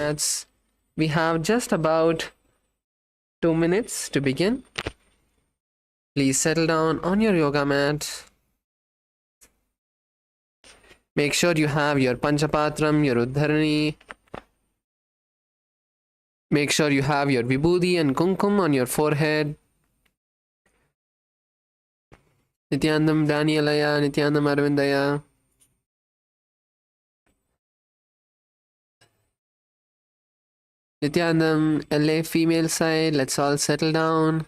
mats. We have just about 2 minutes to begin. Please settle down on your yoga mat. Make sure you have your Panchapatram, your Uddharani. Make sure you have your Vibhuti and Kumkum on your forehead. Nithyanandam Danielaya, Nithyanandam Arvindaya. Nithyanandam LA female side. Let's all settle down.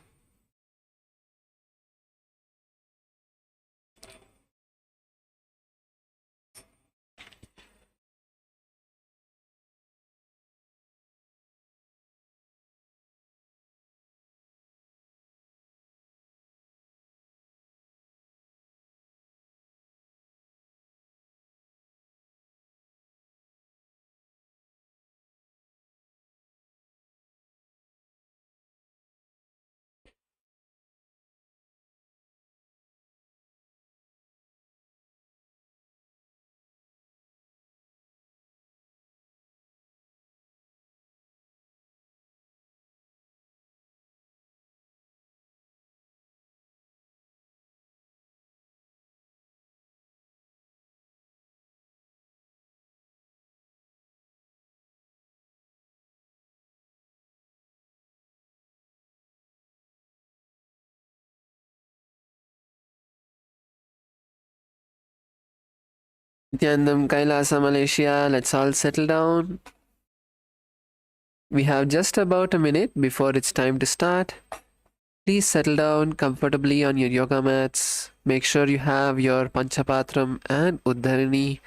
Nithyanandam KAILASA Malaysia. Let's all settle down. We have just about a minute before it's time to start. Please settle down comfortably on your yoga mats. Make sure you have your Panchapatram and Uddharani.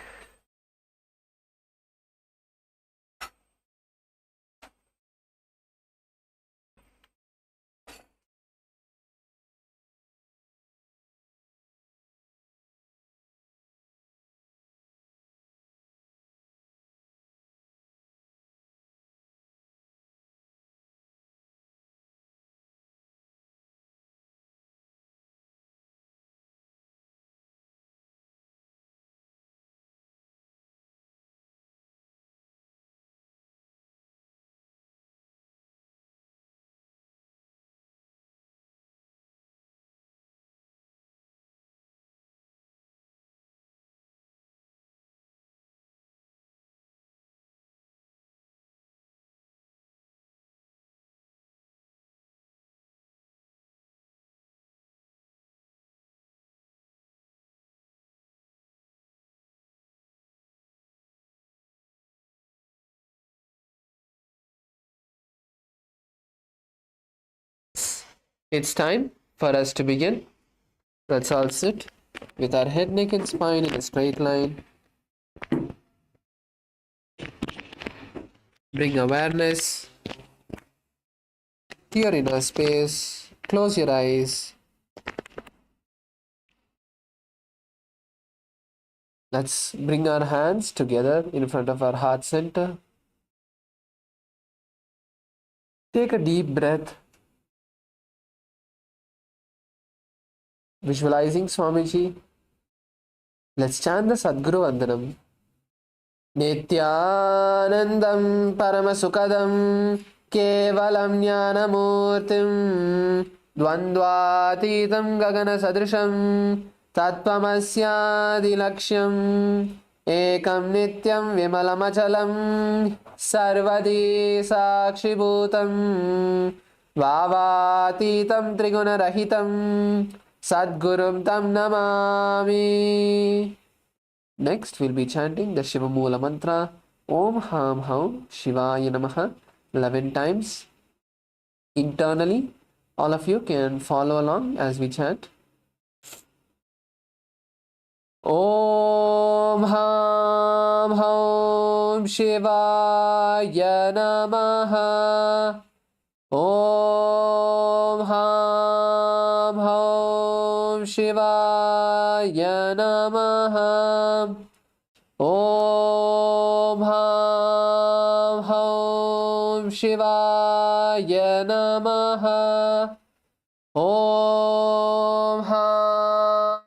It's time for us to begin. Let's all sit with our head, neck and spine in a straight line. Bring awareness to your inner space. Close your eyes. Let's bring our hands together in front of our heart center. Take a deep breath. Visualizing Swamiji. Let's chant the Sadguru Vandanam. Nithyanandam Paramasukadam Kevalam Jnanamurtim Dvandvatitam Gagana Sadrisham Tattvamasyaadilaksham Ekam Nityam Vimalamachalam Sarvadi Sakshibhutam Vavatitam Trigunarahitam Sadgurum Tam Namami. Next, we'll be chanting the Shiva Mula mantra Om Ham Haum Shivaya Namaha 11 times. Internally, all of you can follow along as we chant. Om Ham Haum Shivaya Namaha. Om Ham Haum Shivaya Namaha. Om Ham Haum Shivaya Namaha. Om Ham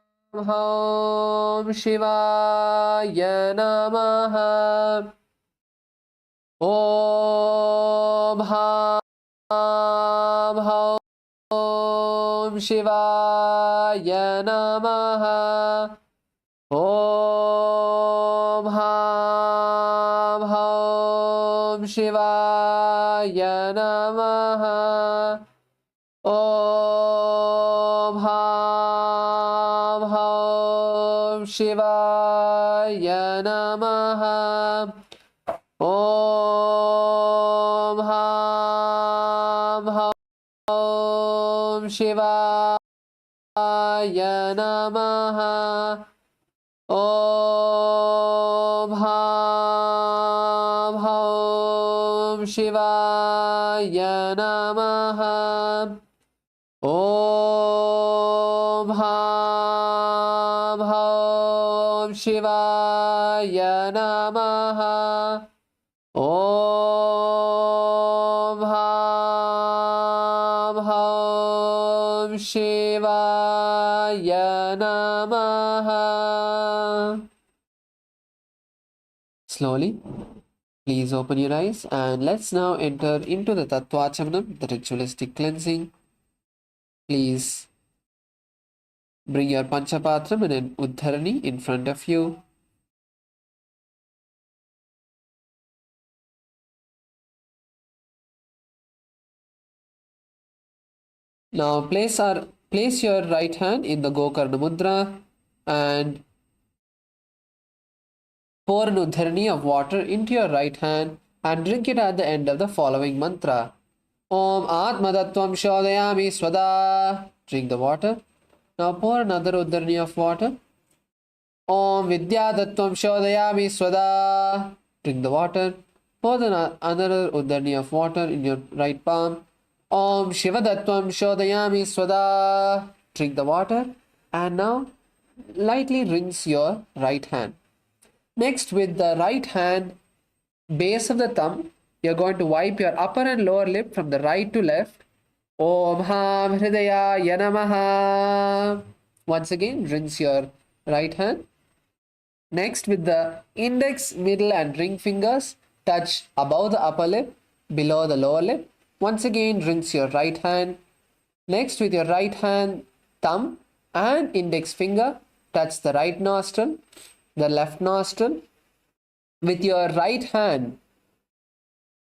Haum Shivaya Namaha. Om Ham Om Shivaya Namaha. Om Ham Om Shivaya Namaha. Om Ham Om Shivaya Namaha. Om Ham Om Shivaya Namaha. Om Ham Om Shivaya Namaha. Om Ham Om Shivaya Namaha. Om Ham Om Shivaya Namaha. Slowly, please open your eyes and let's now enter into the Tattvachamanam, the ritualistic cleansing. Please bring your Panchapatram and an Uddharani in front of you. Now place your right hand in the Gokarna Mudra and pour an Uddharani of water into your right hand and drink it at the end of the following mantra. Om Atmadattvam Shodayami Swada. Drink the water. Now pour another Uddharani of water. Om Vidyadattvam Shodayami Swada. Drink the water. Pour another Uddharani of water in your right palm. Om Shivadattvam Shodayami Swada. Drink the water. And now lightly rinse your right hand. Next, with the right hand, base of the thumb, you're going to wipe your upper and lower lip from the right to left. Om Ham Hridayaya Namaha. Once again, rinse your right hand. Next, with the index, middle and ring fingers, touch above the upper lip, below the lower lip. Once again, rinse your right hand. Next, with your right hand, thumb and index finger, touch the right nostril, the left nostril. With your right hand,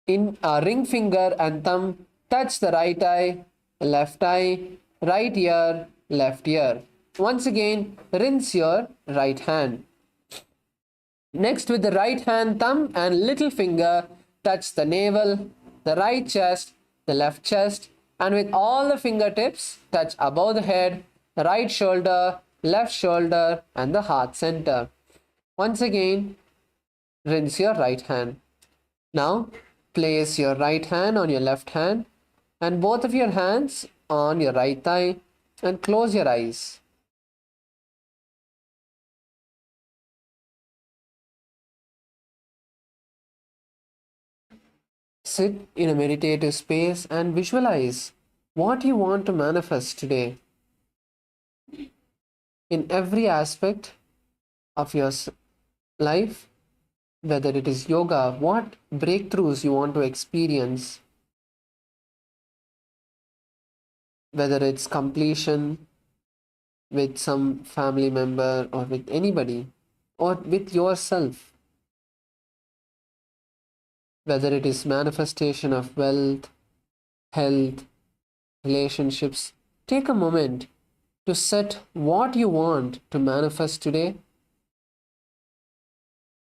ring finger and thumb, touch the right eye, left eye, right ear, left ear. Once again, rinse your right hand. Next, with the right hand, thumb and little finger, touch the navel, the right chest, the left chest, and with all the fingertips, touch above the head, the right shoulder, left shoulder, and the heart center. Once again, rinse your right hand. Now, place your right hand on your left hand and both of your hands on your right thigh and close your eyes. Sit in a meditative space and visualize what you want to manifest today. In every aspect of your life, whether it is yoga, what breakthroughs you want to experience, whether it's completion with some family member or with anybody or with yourself, whether it is manifestation of wealth, health, relationships. Take a moment to set what you want to manifest today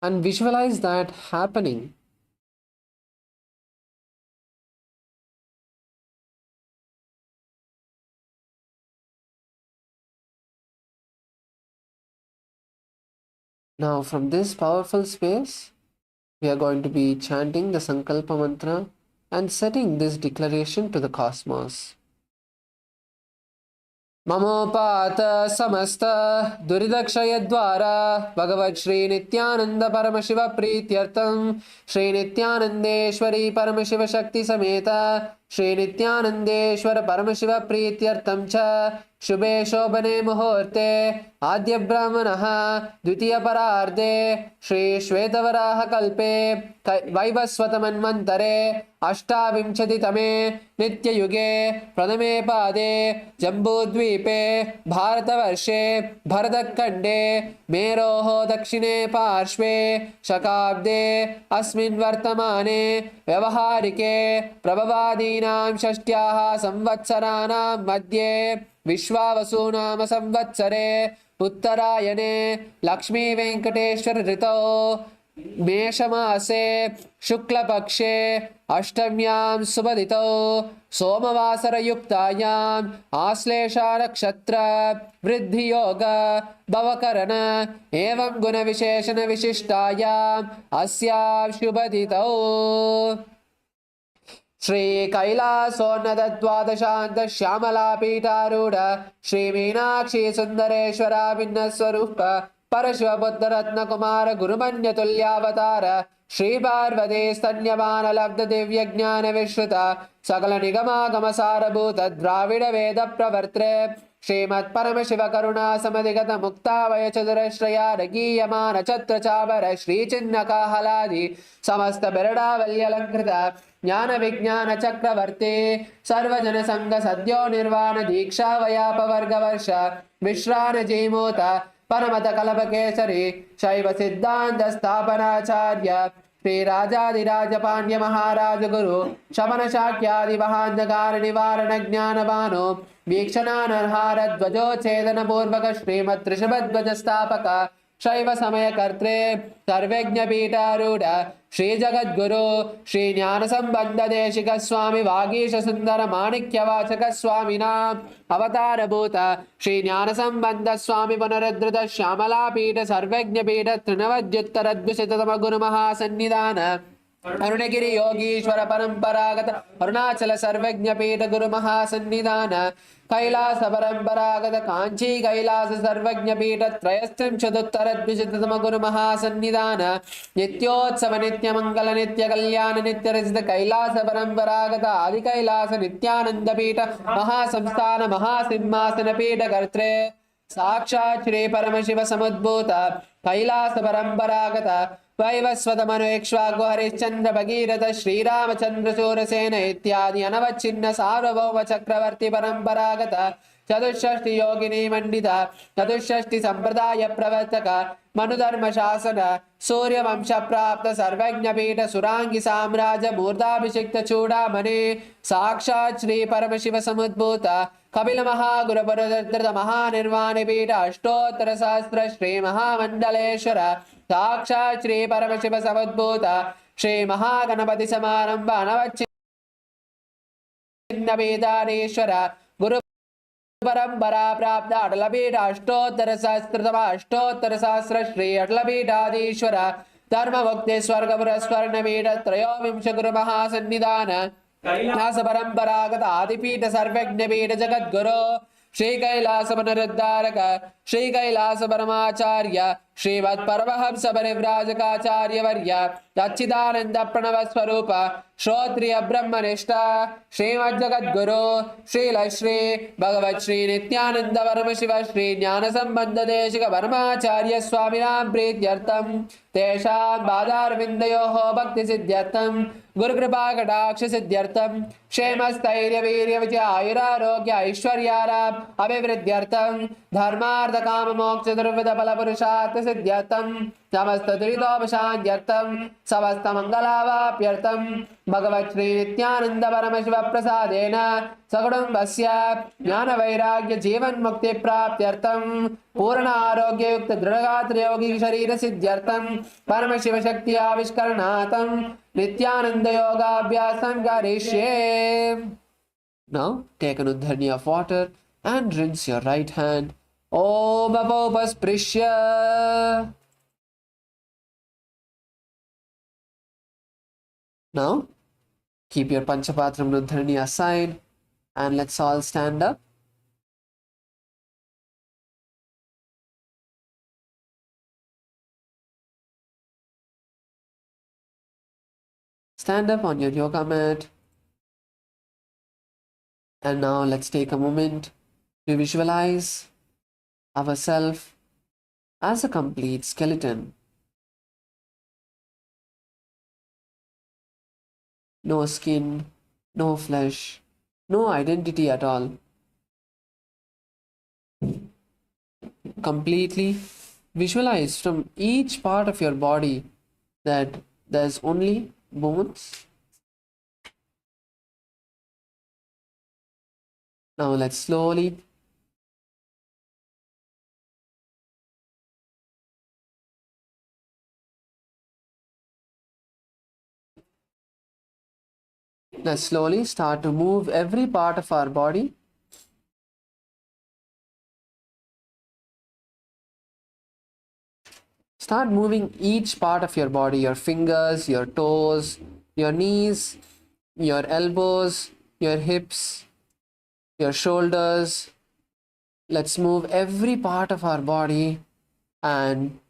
and visualize that happening. Now, from this powerful space, we are going to be chanting the Sankalpa mantra and setting this declaration to the cosmos. Mamopata samasta duridakshaya dwara Bhagavat Shri Nithyananda Paramashiva Prityartam Shri Nithyanandeshwari Paramashiva Shakti Sameta Shri नित्यानंदेश्वर Paramshiva प्रीत्यर्थं च शुभे शोभने मुहूर्ते आद्य ब्राह्मणः द्वितीय परार्धे श्री श्वेतवराह कल्पे वैवस्वत मन्वन्तरे अष्टाविंशतितमे नित्ययुगे प्रथमे पादे जम्बूद्वीपे भारतवर्षे भरतखण्डे मेरोः दक्षिणे पार्श्वे शकाब्दे अस्मिन् वर्तमाने व्यवहारिके प्रभवादीनां षष्ट्याः संवत्सराणां मध्ये विश्वावसुनाम संवत्सरे उत्तरायणे लक्ष्मी वेंकटेश्वर ऋतौ मेषमासे शुक्लपक्षे अष्टम्यां शुभदितौ सोमवासरयुक्तायाम् आश्लेषा नक्षत्र वृद्धियोग भवकरण एवं गुणविशेषण विशिष्टायाम् अस्यां शुभदितौ श्री कैलासोन्नत द्वादशांत श्यामला पीठारूढ़ श्री मीनाक्षी सुंदरेश्वरा भिन्न स्वरूप परशिव बुद्ध रत्न कुमार गुरुमन्य तुल्यावतार श्री पार्वती स्तन्यमान लब्ध दिव्य ज्ञान विश्रुत सकल निगमागम सारभूत द्राविड वेद प्रवर्त्रे श्रीमत् परमशिव करुणा समधिगत मुक्तावय चतुरश्रया रगीयमान छत्र चावर श्री चिन्ह काहलादि समस्त बिरडावल्यलंकृत ज्ञान विज्ञान चक्रवर्ती सर्वजन संग सद्यो निर्वाण दीक्षा वयापवर्ग वर्ष विश्रान जीमूत परमत कलप केसरी शैव सिद्धांत स्थापनाचार्य श्री राजाधिराज पांड्य महाराज गुरु शमन शाक्यादि महांधकार निवारण ज्ञानवानो वीक्षणानर्हार ध्वजोच्छेदन पूर्वक श्रीमत् ऋषभध्वज स्थापक शैव समय कर्त्रे सर्वज्ञ पीठारूढ़ श्री जगद्गुरु श्री ज्ञान संबंध देशिक स्वामी वागीश सुंदर माणिक्य वाचक स्वामिना अवतार भूत श्री ज्ञान संबंध स्वामी पुनरुद्धृत श्यामला पीठ सर्वज्ञ पीठ तृणवद्युत्तर द्विशततम गुरु महासन्निधान अरुणगिरि योगीश्वर परंपरागत अरुणाचल सर्वज्ञ पीठ गुरु महासन्निधान कैलास परंपरागत कांची कैलास सर्वज्ञ पीठ त्रयस्त्रिंशदुत्तर द्विशततम गुरु महासन्निधान नित्योत्सव नित्य मंगल नित्य कल्याण नित्य रचित कैलास परंपरागत आदि कैलास नित्यानंद पीठ महासंस्थान महासिंहासन पीठ कर्त्रे साक्षात् श्री परमशिव समुद्भूत कैलास परंपरागत वैवस्वत मनुक्ष्वाकु हरिश्चंद्र भगीरथ श्रीरामचंद्र सूरसेन इत्यादि अनवच्छिन्न सार्वभौम चक्रवर्ती परंपरागत चतुष्षष्टि योगिनी मंडित चतुष्षष्टि संप्रदाय प्रवर्तक मनुधर्म शासन सूर्य वंश प्राप्त सर्वज्ञ पीठ सुरांगी साम्राज्य मूर्धाभिषिक्त चूड़ामणि साक्षात् श्री परमशिव समुद्भूत कपिल महागुरुपरुधृत महानिर्वाण पीठ अष्टोत्तर सहस्र श्री महामंडलेश्वर साक्षात् श्री परमशिव समुद्भूत श्री महागणपति समारंभ अनवच्छिन्न वेदानेश्वर गुरु परंपरा प्राप्त अटलपीठ अष्टोत्तर सहस्र श्री अटलपीठाधीश्वर धर्म मुक्ति स्वर्गपुर स्वर्णपीठ त्रयोविंश गुरु महासन्निधान कैलास परंपरागत आदिपीठ सर्वज्ञ पीठ जगद्गुरु श्री कैलास पुनरुद्धारक श्री कैलास परमाचार्य श्रीमत् परमहंस परिव्राजकाचार्य वर्य सच्चिदानंद प्रणव स्वरूप श्रोत्रिय ब्रह्मनिष्ठ श्रीमद् जगद्गुरु श्री भगवत श्री नित्यानंद परमशिव श्री ज्ञान संबंध देशिक परमाचार्य स्वामिनां प्रीत्यर्थं तेषां पादारविन्दयोः भक्ति सिद्ध्यर्थं गुरुकृपा कटाक्ष सिद्ध्यर्थं क्षेमस्थैर्य वीर्य विजय आयुरारोग्य ऐश्वर्याराम अभिवृद्ध्यर्थं धर्मार्थ काम मोक्ष दुर्विध फल पुरुषार्थ सिद्ध्यर्थं समस्त दुरितोपशान्त्यर्थं समस्त मंगलावाप्यर्थं भगवत् श्री नित्यानंद परमशिव प्रसादेन सकुटुम्बस्य ज्ञान वैराग्य जीवन मुक्ति प्राप्त्यर्थं पूर्ण आरोग्य युक्त दृढ़गात्र योगी शरीर सिद्ध्यर्थं परमशिव शक्ति आविष्करणार्थं नित्यानंद योगाभ्यासं करिष्ये. Now take an udharni of water and rinse your right hand. Om Apopasprisya. Now keep your Panchapatram Udharni aside and let's all stand up. Stand up on your yoga mat. And now let's take a moment to visualize ourselves as a complete skeleton. No skin, no flesh, no identity at all. Completely visualize from each part of your body that there's only bones. Now let's slowly start to move every part of our body. Start moving each part of your body, your fingers, your toes, your knees, your elbows, your hips, your shoulders. Let's move every part of our body, and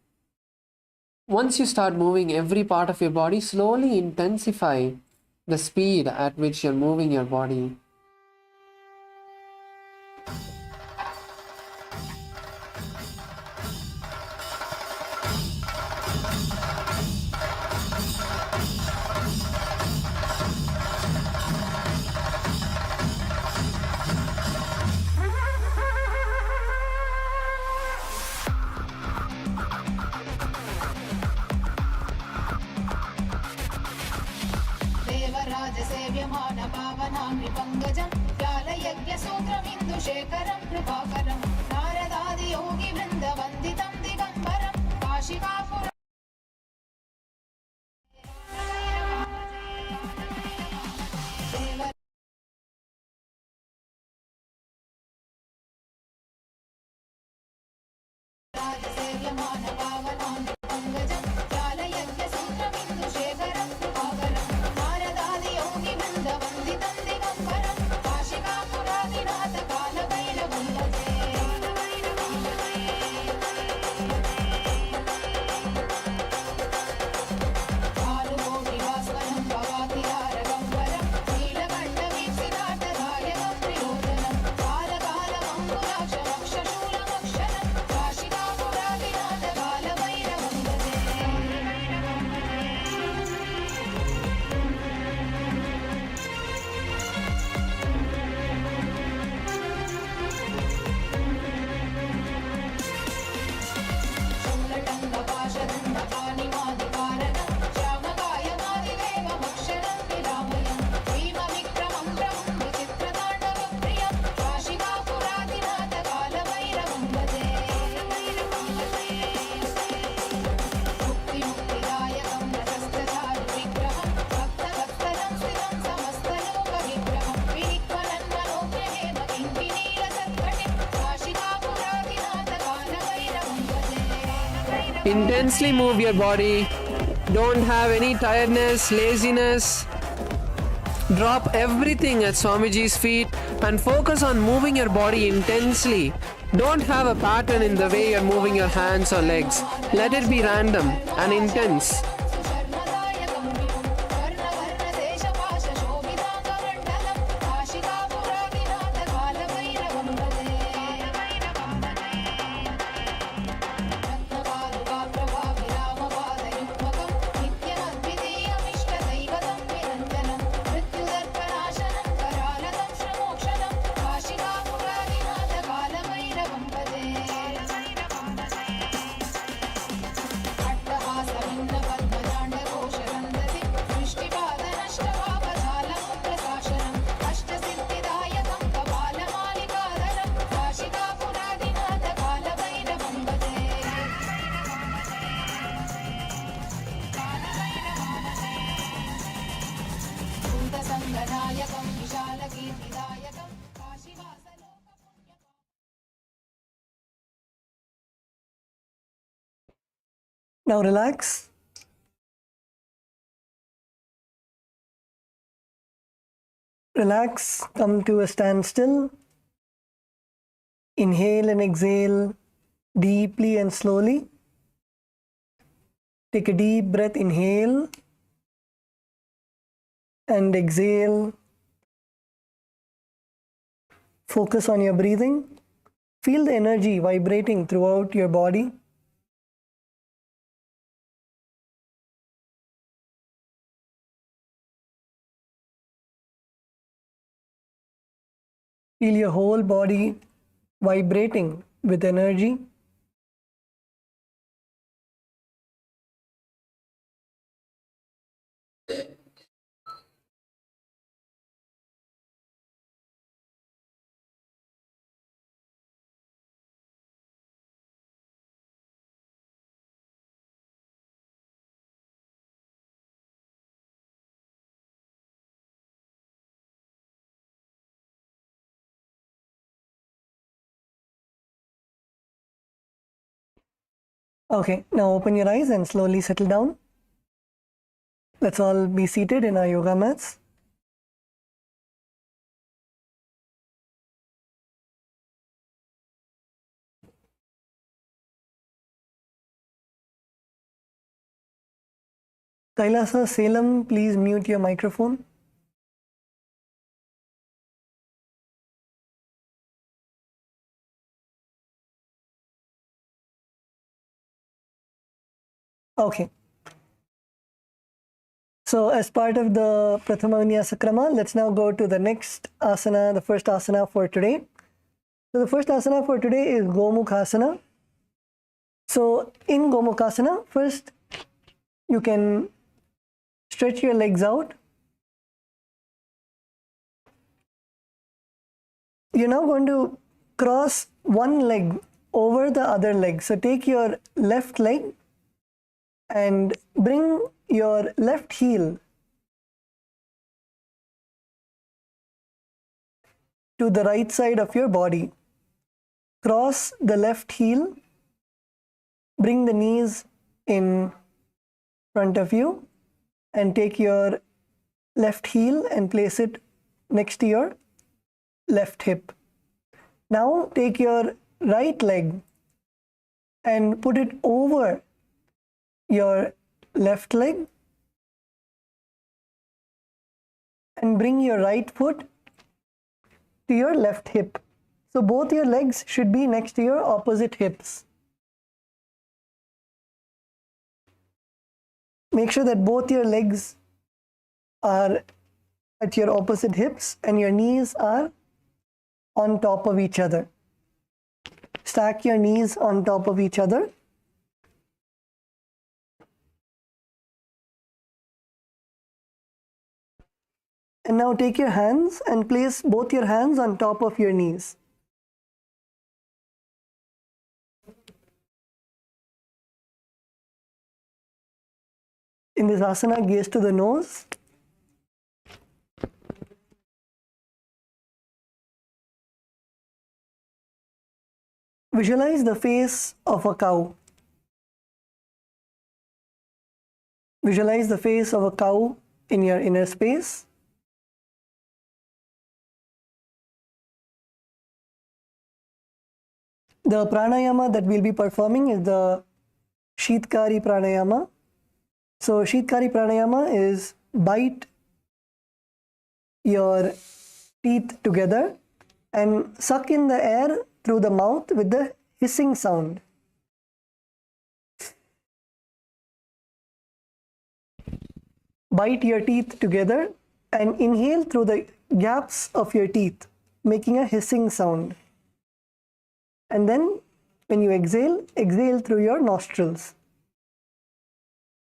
once you start moving every part of your body, slowly intensify the speed at which you're moving your body. Intensely move your body. Don't have any tiredness, laziness. Drop everything at Swamiji's feet and focus on moving your body intensely. Don't have a pattern in the way you're moving your hands or legs. Let it be random and intense. Now relax. Relax, come to a standstill. Inhale and exhale deeply and slowly. Take a deep breath, inhale and exhale Focus on your breathing. Feel the energy vibrating throughout your body. Feel your whole body vibrating with energy. Okay, now open your eyes and slowly settle down. Let's all be seated in our yoga mats. Kailasa, Salem, please mute your microphone. Okay. So as part of the Prathama Vinyasa Krama, let's now go to the next asana, the first asana for today. So the first asana for today is Gomukhasana. So in Gomukhasana, first you can stretch your legs out. You're now going to cross one leg over the other leg. So take your left leg and bring your left heel to the right side of your body. Cross the left heel, bring the knees in front of you, and take your left heel and place it next to your left hip. Now take your right leg and put it over your left leg and bring your right foot to your left hip. So both your legs should be next to your opposite hips. Make sure that both your legs are at your opposite hips and your knees are on top of each other. Stack your knees on top of each other. And now take your hands and place both your hands on top of your knees. In this asana, gaze to the nose. Visualize the face of a cow. Visualize the face of a cow in your inner space. The pranayama that we'll be performing is the Shitkari pranayama. So Shitkari pranayama is bite your teeth together and suck in the air through the mouth with the hissing sound. Bite your teeth together and inhale through the gaps of your teeth, making a hissing sound. And then when you exhale, exhale through your nostrils.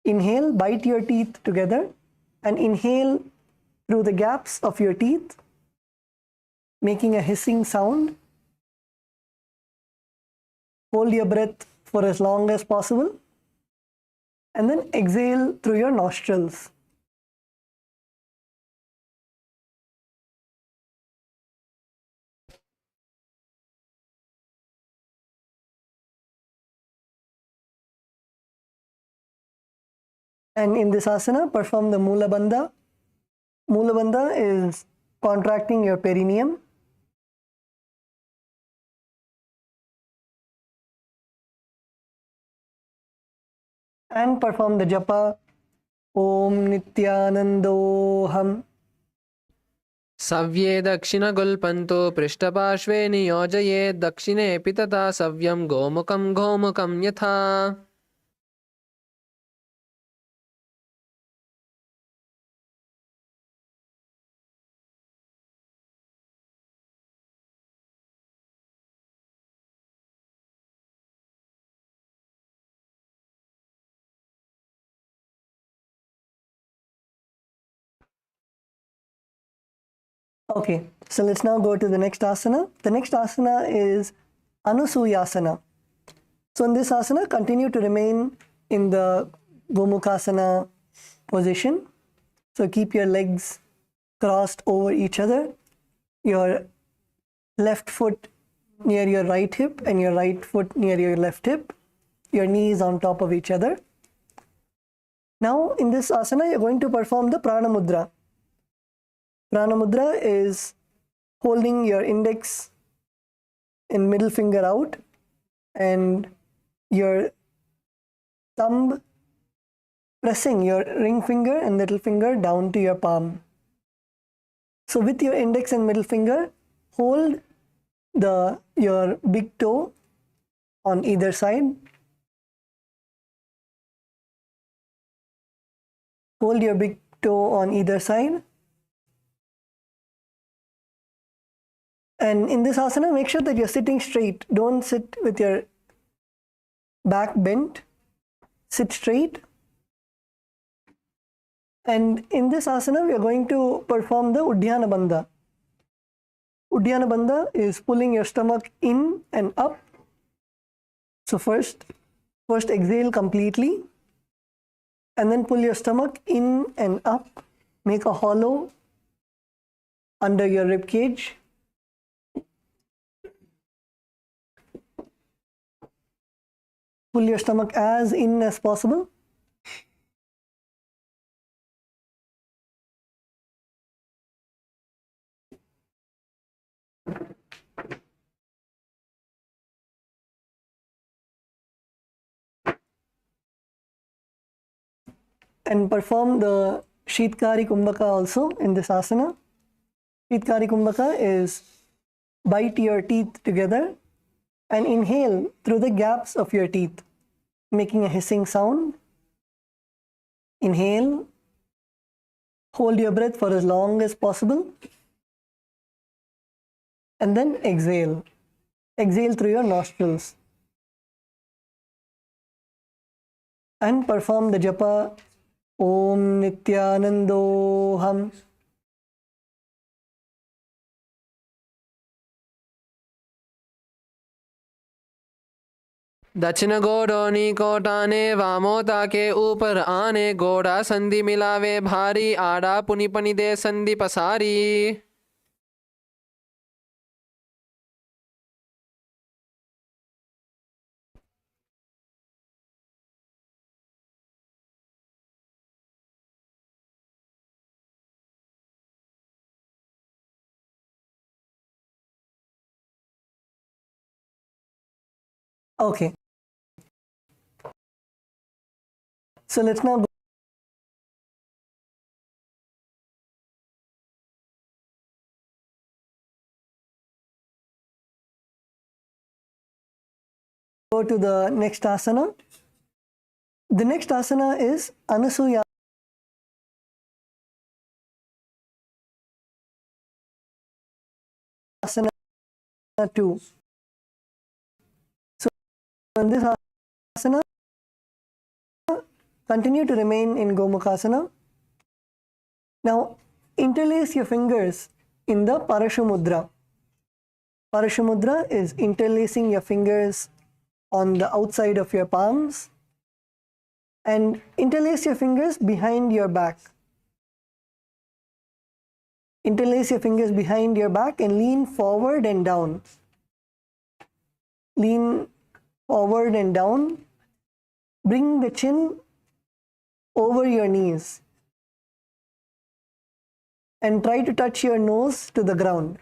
Inhale, bite your teeth together and inhale through the gaps of your teeth, making a hissing sound. Hold your breath for as long as possible and then exhale through your nostrils. And in this asana, perform the Mula Bandha. Mula Bandha is contracting your perineum. And perform the japa Om Nithyanandoham सव्ये दक्षिणगुल्पन्तु पृष्ठपार्श्वे नियोजयेत् दक्षिणेऽपि तथा सव्यं गोमुखं गोमुखं यथा. Okay, so let's now go to the next asana. The next asana is Anusuyasana. So in this asana, continue to remain in the Gomukhasana position. So keep your legs crossed over each other, your left foot near your right hip and your right foot near your left hip, your knees on top of each other. Now in this asana, you're going to perform the Prana Mudra. Prana Mudra is holding your index and middle finger out and your thumb pressing your ring finger and little finger down to your palm. So with your index and middle finger, hold your big toe on either side. Hold your big toe on either side. And in this asana, make sure that you're sitting straight. Don't sit with your back bent. Sit straight. And in this asana, we are going to perform the Uddiyana Bandha. Uddiyana Bandha is pulling your stomach in and up. So first exhale completely. And then pull your stomach in and up. Make a hollow under your rib cage. Pull your stomach as in as possible. And perform the Sheetkari Kumbhaka also in this asana. Sheetkari Kumbhaka is bite your teeth together and inhale through the gaps of your teeth, making a hissing sound. Inhale, hold your breath for as long as possible, and then exhale. Exhale through your nostrils. And perform the japa Om Nithyanandoham. दक्षिण गोडोनी कोटाने वामोता के ऊपर आने गोड़ा संधि मिलावे भारी आड़ा पुनि पनि दे संधि पसारी. Okay. So let's now go to the next asana. The next asana is Anusuyasana 2. So in this asana, continue to remain in Gomukhasana. Now interlace your fingers in the Parashu Mudra. Parashu Mudra is interlacing your fingers on the outside of your palms and interlace your fingers behind your back. Interlace your fingers behind your back and lean forward and down. Lean forward and down. Bring the chin over your knees and try to touch your nose to the ground.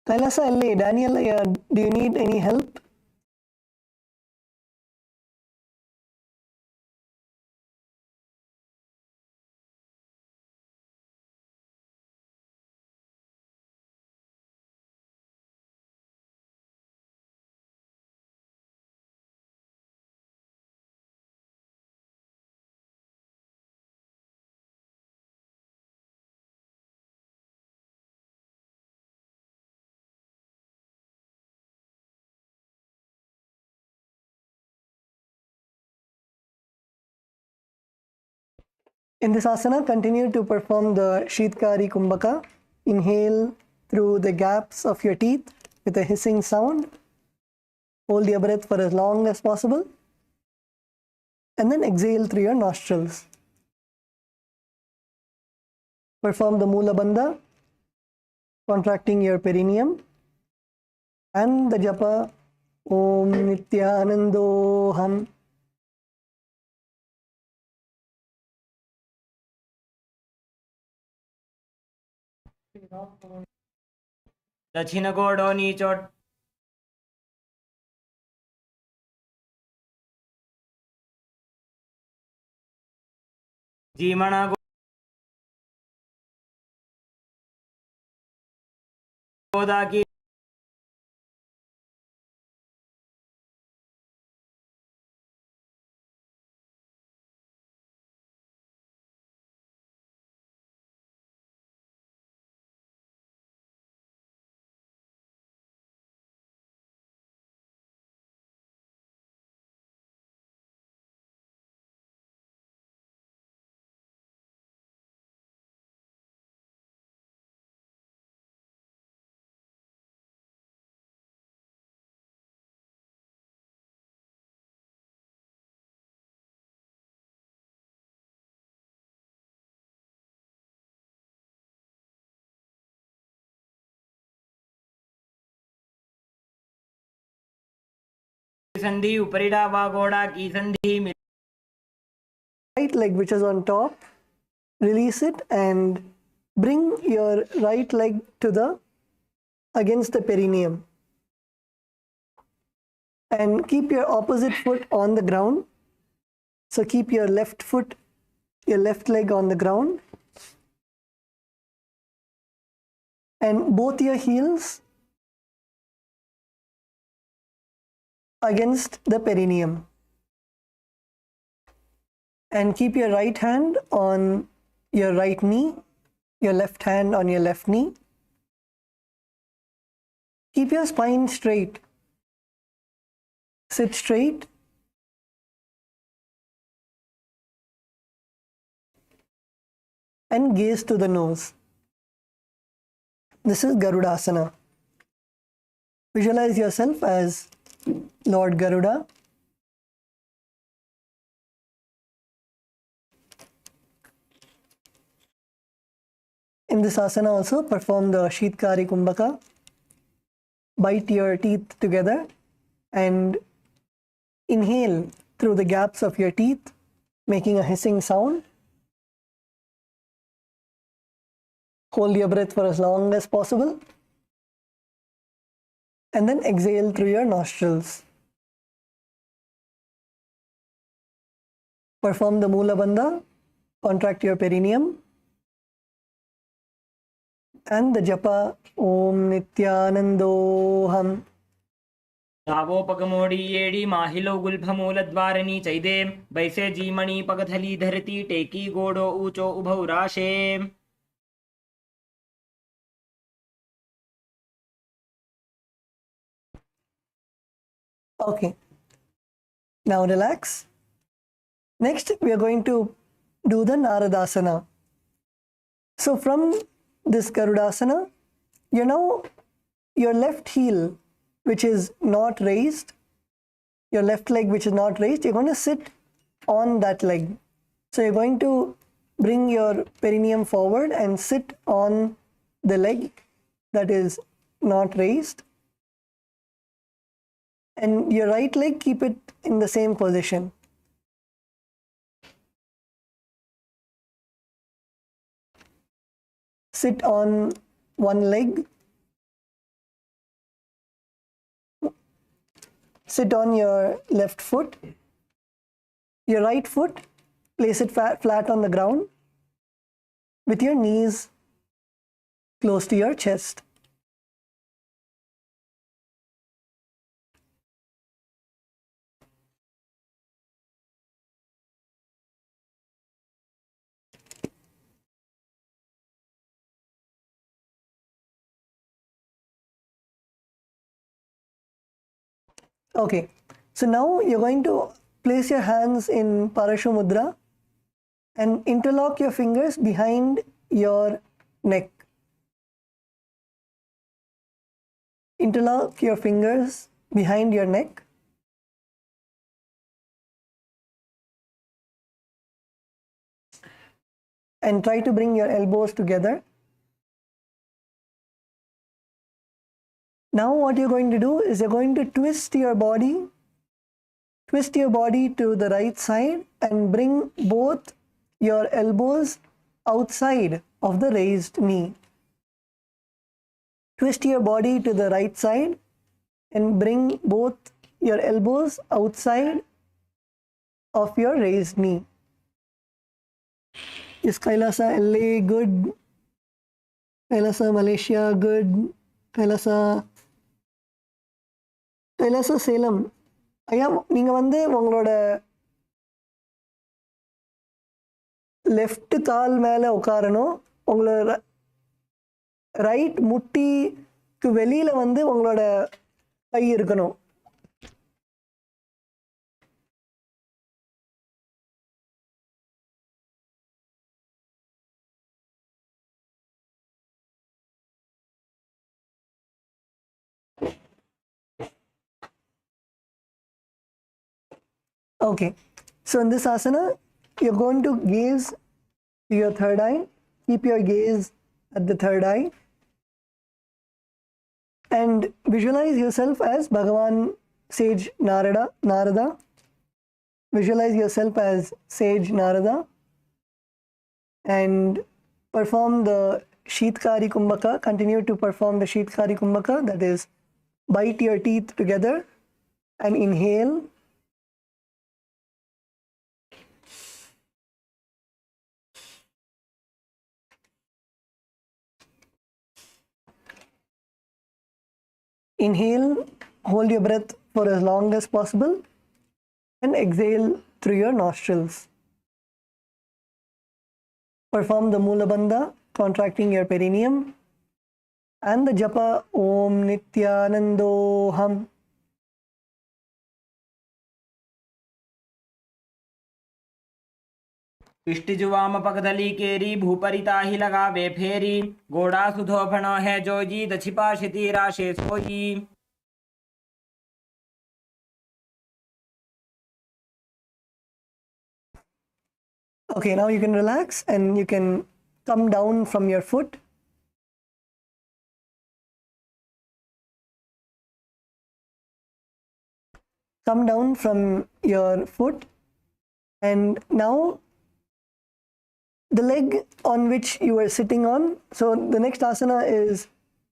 Kailasa LA, Daniel, do you need any help? In this asana, continue to perform the Shitkari Kumbhaka. Inhale through the gaps of your teeth with a hissing sound. Hold your breath for as long as possible. And then exhale through your nostrils. Perform the Mula Bandha, contracting your perineum. And the japa Om Nithyanandoham. दक्षिण गोडो नीचोट जीमणा गोदा की संधि उपरी डावा गोड़ा की संधि Right leg which is on top, release it and bring your right leg to the against the perineum. And keep your opposite foot on the ground. So keep your left foot, your left leg on the ground. And both your heels against the perineum. And keep your right hand on your right knee, your left hand on your left knee. Keep your spine straight. Sit straight. And gaze to the nose. This is Garudasana. Visualize yourself as Lord Garuda. In this asana also perform the Shitkari Kumbhaka. Bite your teeth together and inhale through the gaps of your teeth, making a hissing sound. Hold your breath for as long as possible. And then exhale through your nostrils. Perform the Mula Bandha, contract your perineum. And the japa Om Nithyanandoham. दावो पगमोड़ी येड़ी माहिलो गुल्फमूल द्वारनी चैदे बैसे जीमणि पगथली धरती टेकी गोडो ऊचो उभौ राशे Okay. Now relax. Next, we are going to do the Naradasana. So from this Garudasana, your left heel, which is not raised, your left leg, which is not raised, you're going to sit on that leg. So you're going to bring your perineum forward and sit on the leg that is not raised. And your right leg, keep it in the same position. Sit on one leg sit on your left foot. Your right foot, place it flat on the ground with your knees close to your chest. Okay, so now you're going to place your hands in Parashu Mudra and interlock your fingers behind your neck. Interlock your fingers behind your neck. And try to bring your elbows together. Now what you're going to do is you're going to twist your body to the right side and bring both your elbows outside of the raised knee. Twist your body to the right side and bring both your elbows outside of your raised knee. Is KAILASA LA good? KAILASA Malaysia good? KAILASA Salem. ஐயா நீங்கள் வந்து உங்களோட left கால் மேலே உட்காரணும். உங்களோட right முட்டிக்கு வெளியில் வந்து உங்களோட கை இருக்கணும். Okay, so in this asana, you're going to gaze to your third eye. Keep your gaze at the third eye and visualize yourself as Bhagavan Sage Narada. Visualize yourself as Sage Narada and perform the Sheetkari Kumbhaka. Continue to perform the Sheetkari Kumbhaka, that is, bite your teeth together and inhale. Inhale, hold your breath for as long as possible and exhale through your nostrils. Perform the Mula Bandha, contracting your perineum, and the japa Om Nithyanandoham. इष्टिजुवाम पगदली केरी भूपरिता ही लगावे फेरी गोड़ा सुधोफण है जोजी दछिपा शिति राशे सोई. Okay, now you can relax and you can come down from your foot. Come down from your foot and now the leg on which you are sitting on. So the next asana is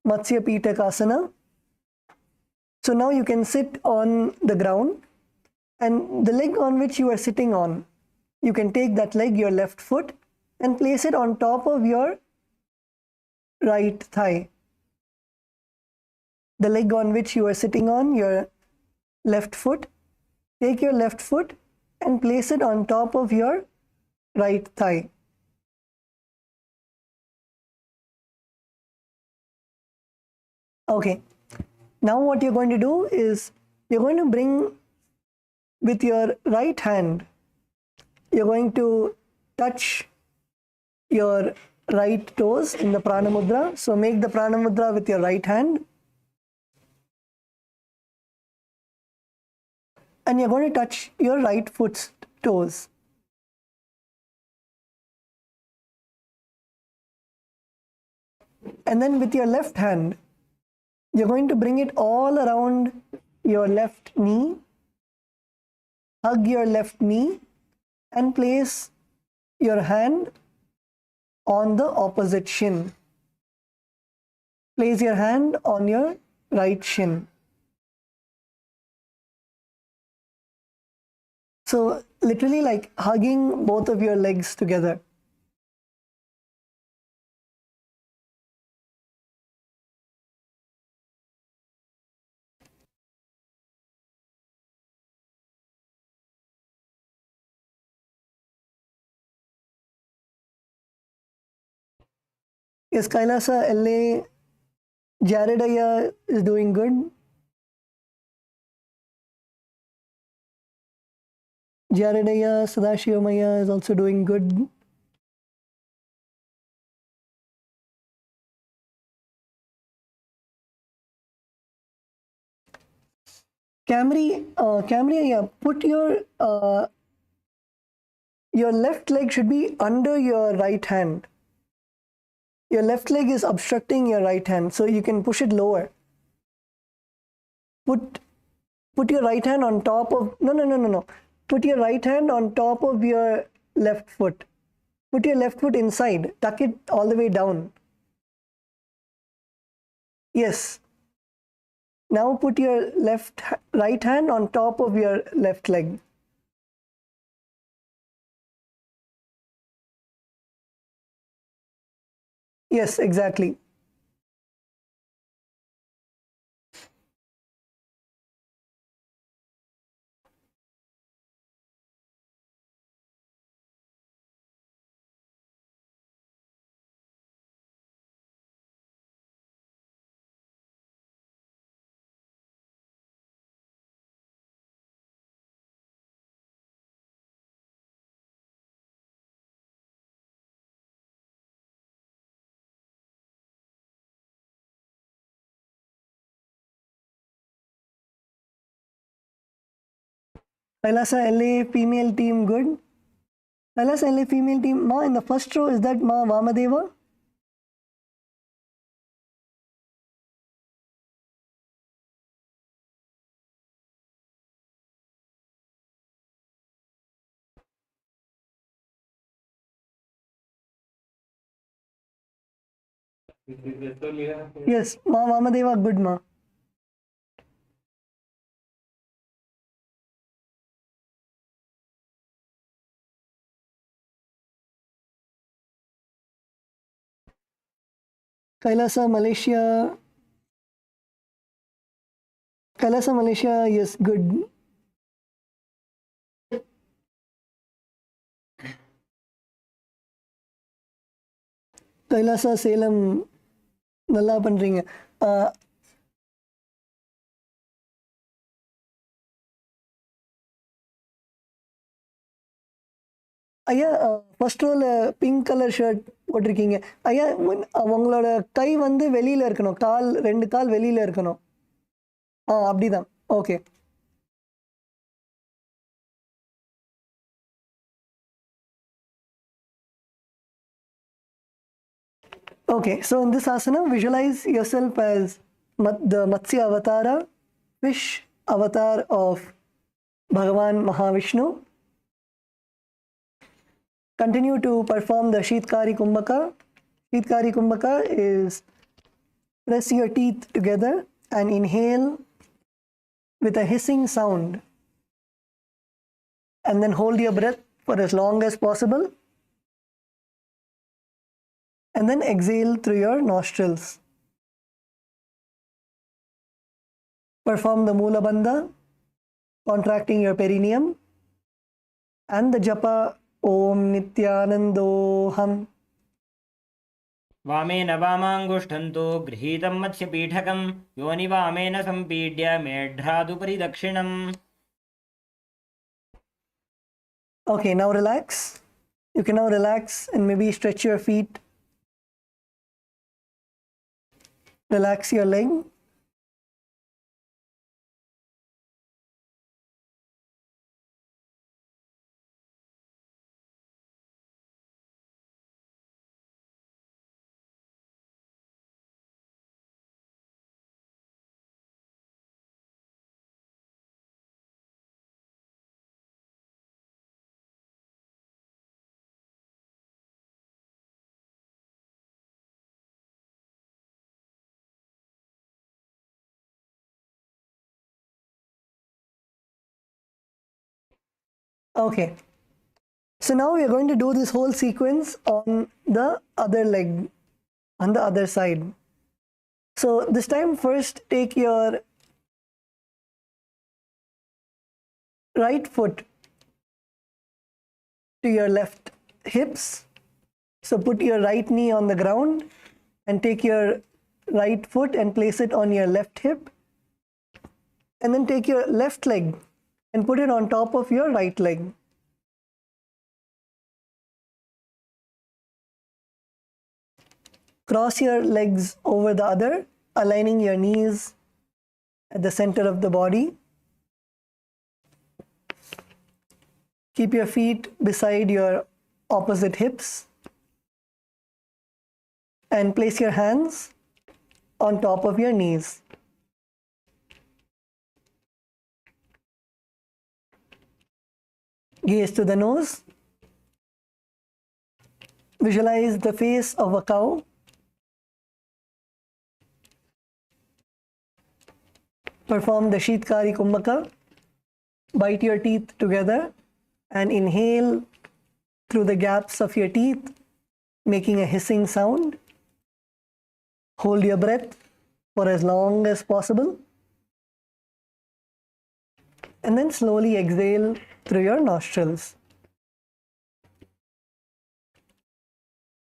Matsya Pitakasana. So now you can sit on the ground and the leg on which you are sitting on, you can take that leg, your left foot, and place it on top of your right thigh. The leg on which you are sitting on, your left foot, take your left foot and place it on top of your right thigh. Okay, now what you're going to do is you're going to bring with your right hand, you're going to touch your right toes in the Prana Mudra. So make the Prana Mudra with your right hand. And you're going to touch your right foot's toes. And then with your left hand, you're going to bring it all around your left knee, hug your left knee, and place your hand on the opposite shin. Place your hand on your right shin. So literally like hugging both of your legs together. Yes, Kailasa, LA, Jaredaya is doing good. Jaredaya, Sadashivamaya is also doing good. Camry, yeah, put your left leg should be under your right hand. Your left leg is obstructing your right hand, so you can push it lower. Put your right hand on top of no. Put your right hand on top of your left foot. Put your left foot inside. Tuck it all the way down. Yes. Now put your right hand on top of your left leg. Yes, exactly. Kailasa LA female team good. Kailasa LA female team. Ma, in the first row, is that Ma Vamadeva? Yes, Ma Vamadeva good, Ma. Kailasa Malaysia. Kailasa Malaysia, yes, good. Kailasa Salem நல்லா பண்றீங்க. ஐயா, first ரோல pink colour shirt போட்டிருக்கீங்க. ஐயா, உங்களோட கை வந்து வெளியில இருக்கணும். கால் 2 கால் வெளியில இருக்கணும். அப்படிதான். Okay. Okay, so in this asana, visualize yourself as the Matsya Avatara, fish avatar of Bhagavan Mahavishnu. Continue to perform the Sheetkari Kumbhaka. Sheetkari Kumbhaka is press your teeth together and inhale with a hissing sound. And then hold your breath for as long as possible. And then exhale through your nostrils. Perform the Mula Bandha, contracting your perineum, and the japa Om Nithyanandoham. वामेन वामाङ्गुष्ठन्तो गृहीतं मत्स्यपीठकं योनिवामेन सम्पीड्य मेढ्रादुपरि दक्षिणम्. Okay, now relax. You can now relax and maybe stretch your feet. Relax your leg. Okay. So now we are going to do this whole sequence on the other leg, on the other side. So this time first take your right foot to your left hips. So put your right knee on the ground and take your right foot and place it on your left hip. And then take your left leg and put it on top of your right leg. Cross your legs over the other, aligning your knees at the center of the body. Keep your feet beside your opposite hips and place your hands on top of your knees. Gaze to the nose. Visualize the face of a cow. Perform the Shitkari Kumbhaka. Bite your teeth together and inhale through the gaps of your teeth, making a hissing sound. Hold your breath for as long as possible. And then slowly exhale through your nostrils.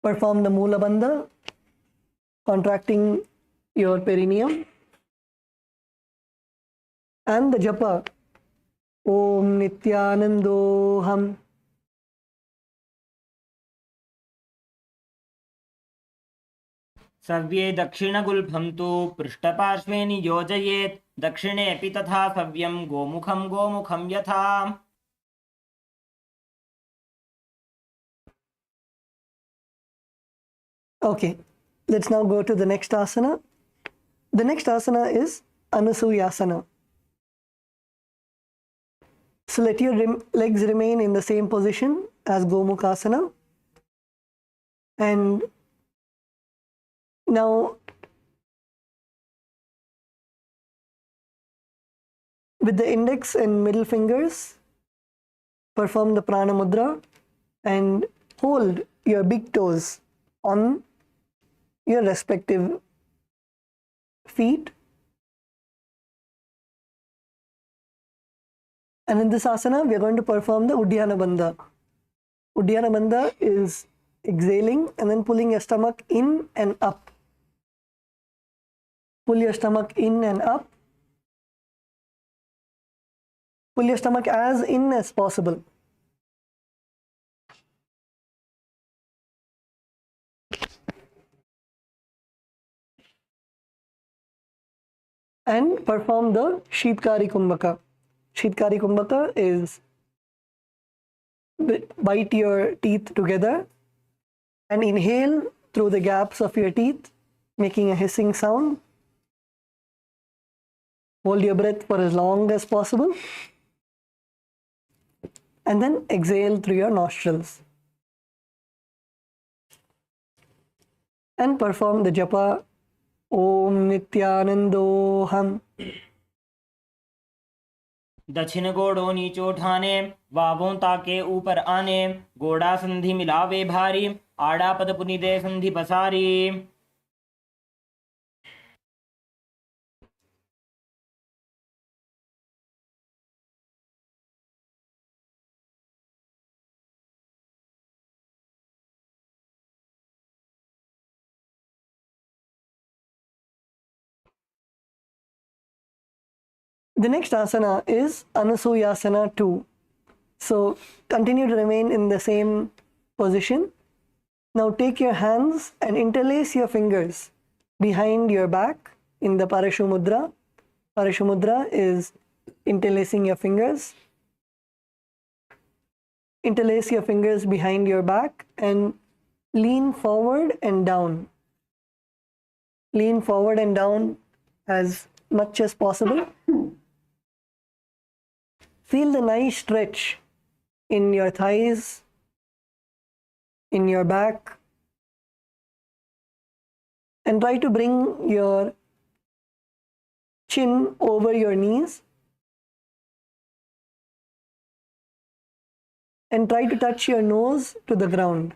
Perform the Mula Bandha, contracting your perineum. And the japa, Om Nithyanandoham. सव्ये दक्षिणगुल्फं तु पृष्ठपार्श्वे नियोजयेत् दक्षिणेऽपि तथा सव्यं गोमुखं गोमुखं यथा. Okay, let's now go to the next asana. The next asana is Anusuyasana. So let your legs remain in the same position as Gomukhasana. And now with the index and middle fingers, perform the Prana Mudra and hold your big toes on your respective feet. And in this asana, we are going to perform the Uddiyana Bandha. Uddiyana Bandha is exhaling and then pulling your stomach in and up. Pull your stomach in and up. Pull your stomach as in as possible. And perform the Shitkari Kumbhaka. Shitkari Kumbhaka is bite your teeth together and inhale through the gaps of your teeth, making a hissing sound. Hold your breath for as long as possible. And then exhale through your nostrils. And perform the japa Om Nithyanandoham. दक्षिण गोड़ों नीचो ठाने वावों ताके ऊपर आने गोड़ा संधि मिलावे भारी आड़ा पद पुनिदे संधि पसारी. The next asana is Anusuyasana 2. So continue to remain in the same position. Now take your hands and interlace your fingers behind your back in the Parashu Mudra. Parashu Mudra is interlacing your fingers. Interlace your fingers behind your back and lean forward and down. Lean forward and down as much as possible. Feel the nice stretch in your thighs, in your back, and try to bring your chin over your knees. and try to touch your nose to the ground.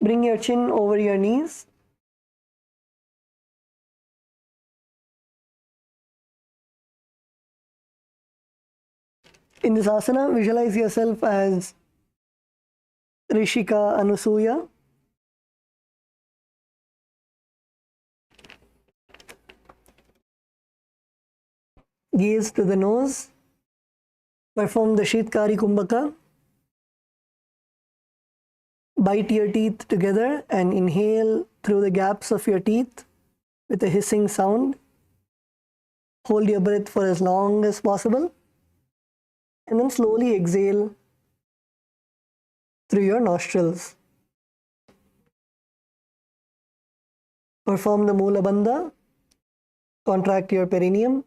Bring your chin over your knees. In this asana, visualize yourself as Rishika Anusuya. Gaze to the nose. Perform the Shitkari Kumbhaka. Bite your teeth together and inhale through the gaps of your teeth with a hissing sound. Hold your breath for as long as possible. And then slowly exhale through your nostrils. Perform the Mula Bandha. Contract your perineum.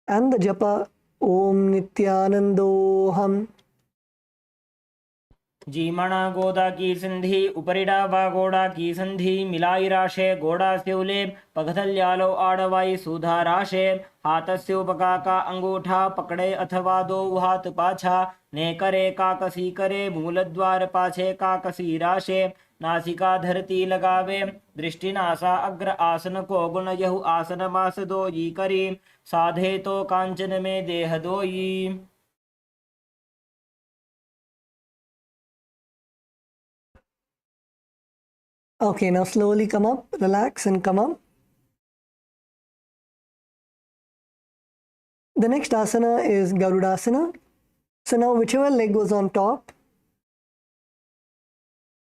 And the japa Om Nithyanandoham. जीमणा गोदा की संधि उपरिडा वा गोड़ा की संधि मिलाई राशे गोड़ा स्यूले पगथल्यालो आड़वाई सुधा राशे हाथस्य उपका का अंगूठा पकड़े अथवा दो हाथ पाछा ने करे काकसी करे मूलद्वार पाछे काकसी राशे नासिका धरती लगावे दृष्टि नासा अग्र आसन को गुण यहु आसन मास दोई करी साधे तो कांचन में देह दोई. Okay, now slowly come up, relax and come up. The next asana is Garudasana. So now whichever leg was on top,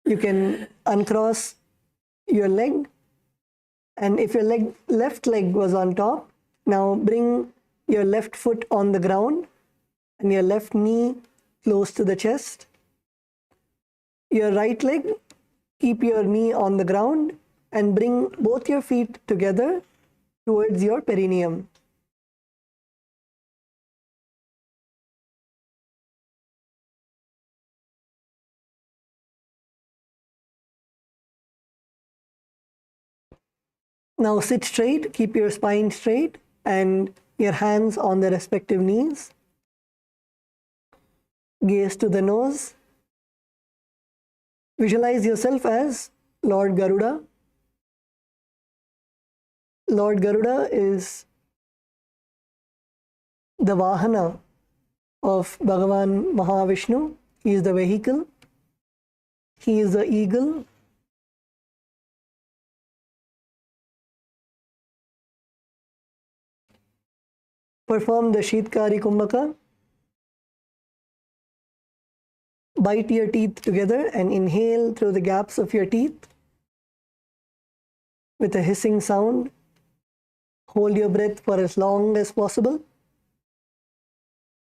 you can uncross your leg. And if your left leg was on top, now bring your left foot on the ground and your left knee close to the chest. Your right leg, keep your knee on the ground and bring both your feet together towards your perineum. Now sit straight, keep your spine straight and your hands on the respective knees. Gaze to the nose. Visualize yourself as Lord Garuda. Lord Garuda is the Vahana of Bhagavan Mahavishnu. He is the vehicle. He is the eagle. Perform the Shitkari Kumbhaka. Bite your teeth together and inhale through the gaps of your teeth with a hissing sound. Hold your breath for as long as possible.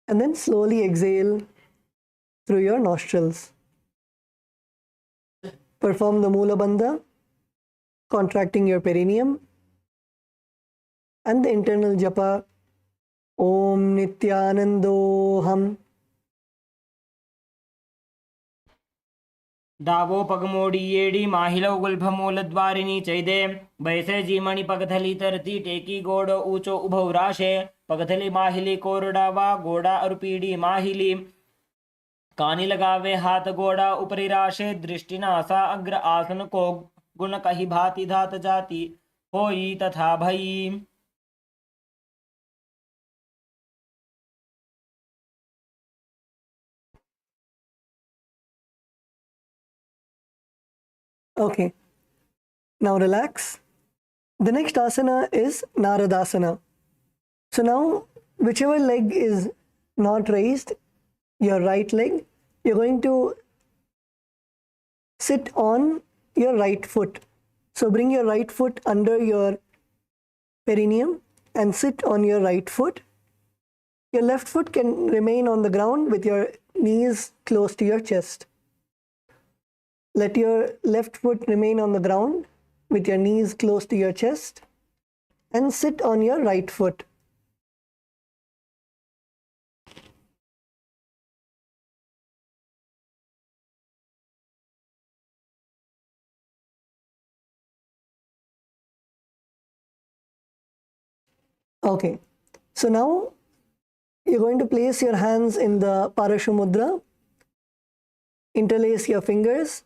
And then slowly exhale through your nostrils. Perform the Mula Bandha, contracting your perineum. And the internal japa Om Nithyanandoham. दावो पगमोड़ी येड़ी माहिलो गुल्भमूलद्वारिणी चैदे बैसे जीमणि पगथली तरती टेकी गोड़ो ऊंचो उभौ राशे पगथली माहिली कोरडावा गोड़ा और पीड़ी माहिली कानी लगावे हाथ गोड़ा उपरी राशे दृष्टि नासा अग्र आसन को गुण कही भांति धात जाति होई तथा भई. Okay, now relax. The next asana is Naradasana. So now, whichever leg is not raised, your right leg, you're going to sit on your right foot. So bring your right foot under your perineum and sit on your right foot. Your left foot can remain on the ground with your knees close to your chest. Let your left foot remain on the ground with your knees close to your chest and sit on your right foot. Okay, so now you're going to place your hands in the Parashu Mudra, interlace your fingers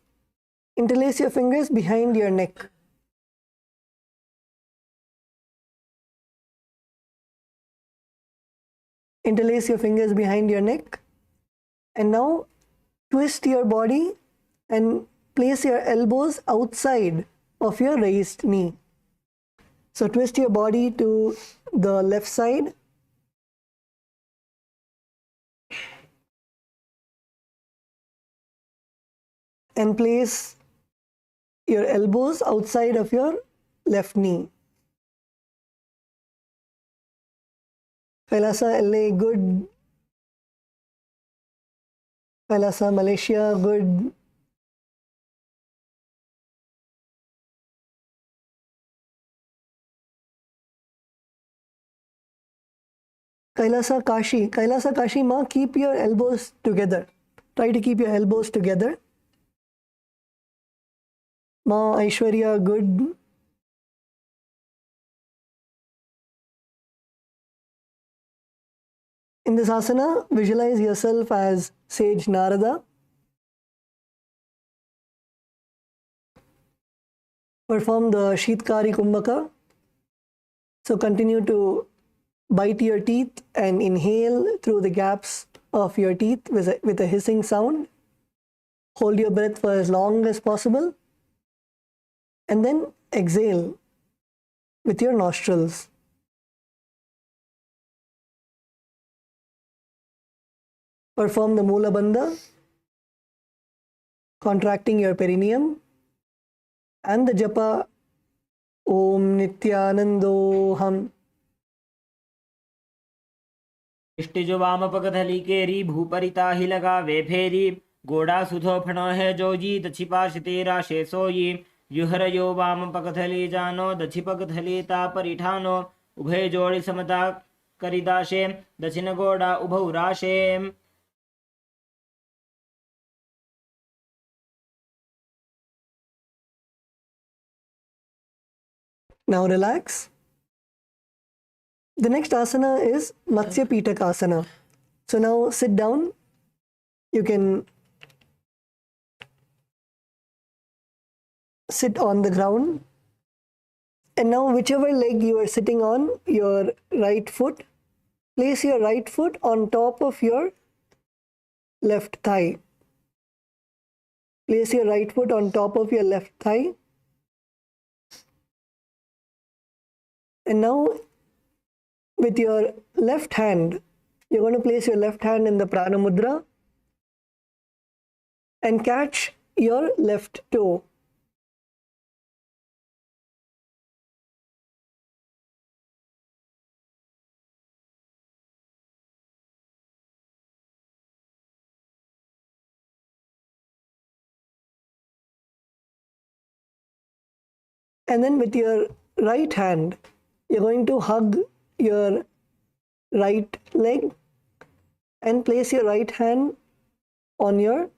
behind your neck. Interlace your fingers behind your neck, and now twist your body and place your elbows outside of your raised knee. So twist your body to the left side. And place your elbows outside of your left knee. KAILASA LA, good. KAILASA Malaysia, good. KAILASA Kashi ma, keep your elbows together. Try to keep your elbows together. Ma Aishwarya, good. In this asana, visualize yourself as Sage Narada. Perform the Sheetkari Kumbhaka. So continue to bite your teeth and inhale through the gaps of your teeth with a hissing sound. Hold your breath for as long as possible. And then exhale with your nostrils. Perform the Mula Bandha, contracting your perineum, and the japa Om Nithyanandoham. इष्टिजो वाम पगधली केरी भूपरिता ही लगा वे फेरी गोड़ा सुधो फणो है जोजी दछि पाश तेरा शेषोई युहर वाम पगधली जानो दछि पगधली ता परिठानो उभय जोड़ी समता करिदाशे दक्षिण गोड़ा उभौ राशे. Now relax. The next asana is Matsya Pitakasana. So now sit down. You can sit on the ground. And now whichever leg you are sitting on, your right foot, place your right foot on top of your left thigh. Place your right foot on top of your left thigh. And now with your left hand, you're going to place your left hand in the Prana Mudra and catch your left toe. And then with your right hand, you're going to hug your right leg and place your right hand on your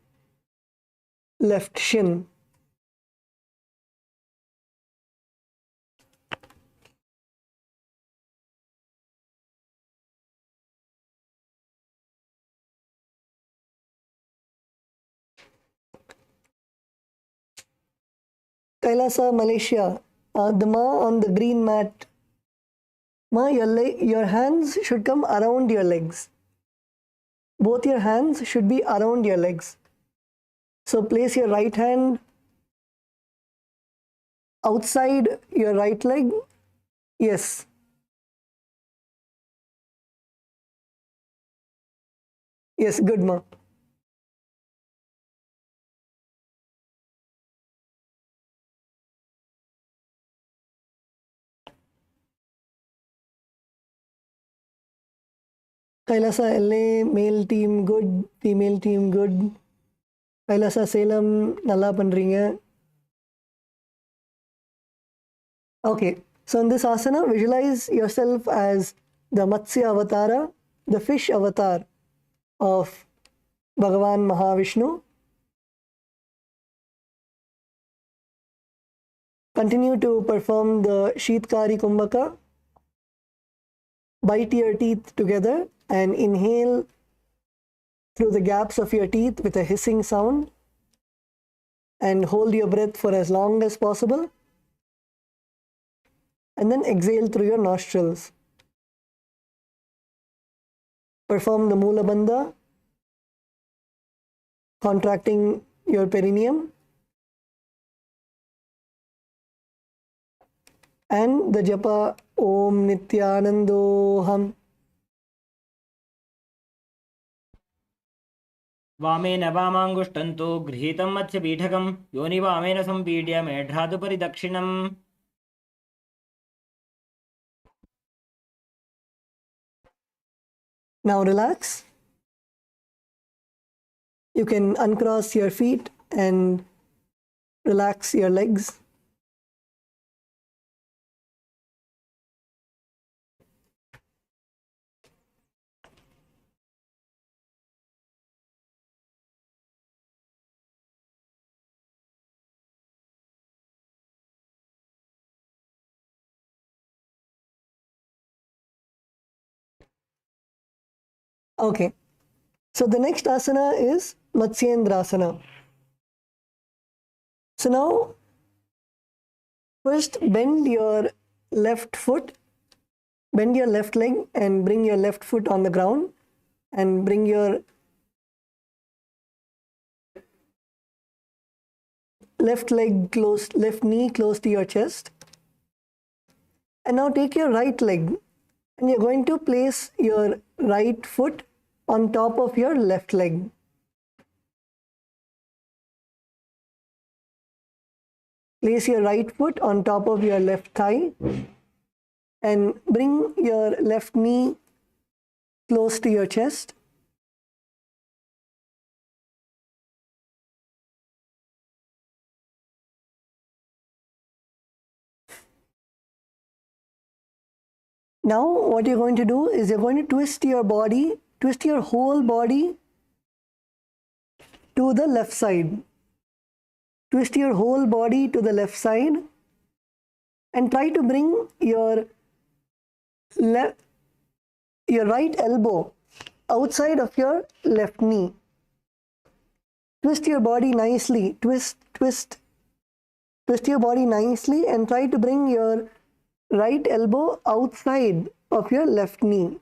left shin. KAILASA Malaysia, the ma on the green mat. Ma, your hands should come around your legs. Both your hands should be around your legs. So place your right hand outside your right leg. Yes. Yes, good, ma. KAILASA LA, male team good, female team good. KAILASA Salem, நல்லா பண்றீங்க. Okay, so in this asana, visualize yourself as the Matsya Avatara, the fish avatar of Bhagavan Mahavishnu. Continue to perform the Sheetkari Kumbhaka. bite your teeth together and inhale through the gaps of your teeth with a hissing sound, and hold your breath for as long as possible, and then exhale through your nostrils. Perform the Mula Bandha, contracting your perineum, and the japa Om Nithyanandoham. वामेन वामाङ्गुष्ठन्तु गृहीतं मत्स्यपीठकं योनिवामेन सम्पीड्य मेढ्रादुपरि दक्षिणम्. Now relax. You can uncross your feet and relax your legs. Okay, so the next asana is Matsyendrasana. So now, first bend your left foot, bend your left leg and bring your left foot on the ground, and bring your left leg close, left knee close to your chest. And now take your right leg and you're going to place your right foot on top of your left leg. Place your right foot on top of your left thigh and bring your left knee close to your chest. Now what you're going to do is you're going to twist your body, twist your whole body to the left side. Twist your whole body to the left side and try to bring your right elbow outside of your left knee. Twist your body nicely, twist your body nicely and try to bring your right elbow outside of your left knee.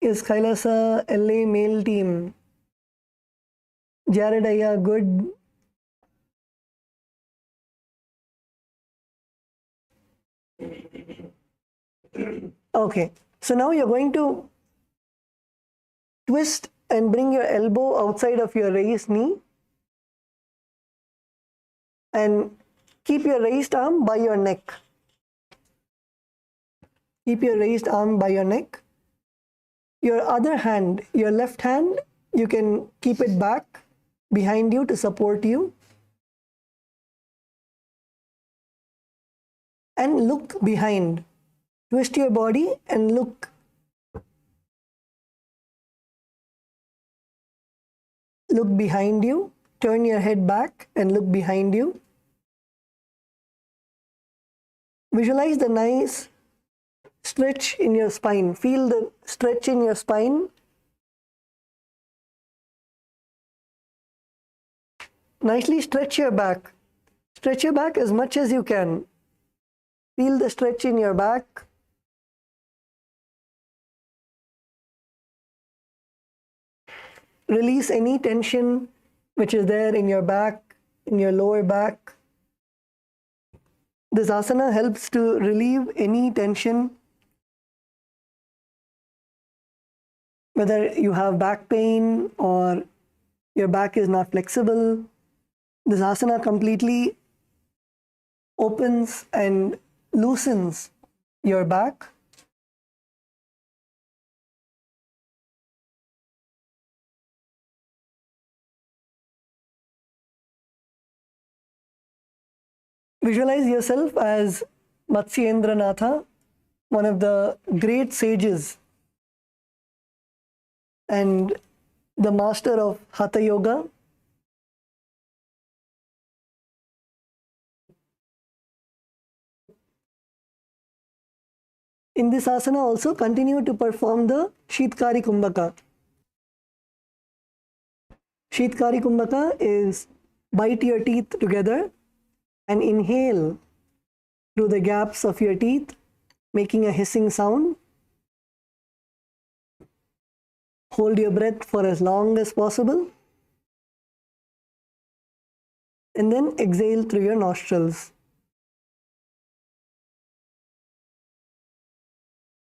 Is KAILASA LA male team? Jared Aya, good. Okay, so now you're going to twist and bring your elbow outside of your raised knee and keep your raised arm by your neck. Keep your raised arm by your neck. Your other hand, your left hand, you can keep it back behind you to support you. And look behind. Twist your body and look. Look behind you. Turn your head back and look behind you. Visualize the nice stretch in your spine. Feel the stretch in your spine. Nicely stretch your back. Stretch your back as much as you can. Feel the stretch in your back. Release any tension which is there in your back, in your lower back. This asana helps to relieve any tension. Whether you have back pain or your back is not flexible, this asana completely opens and loosens your back. Visualize yourself as Matsyendranatha, one of the great sages and the master of Hatha Yoga. In this asana also continue to perform the Shitkari Kumbhaka. Shitkari Kumbhaka is bite your teeth together and inhale through the gaps of your teeth, making a hissing sound. Hold your breath for as long as possible. And then exhale through your nostrils.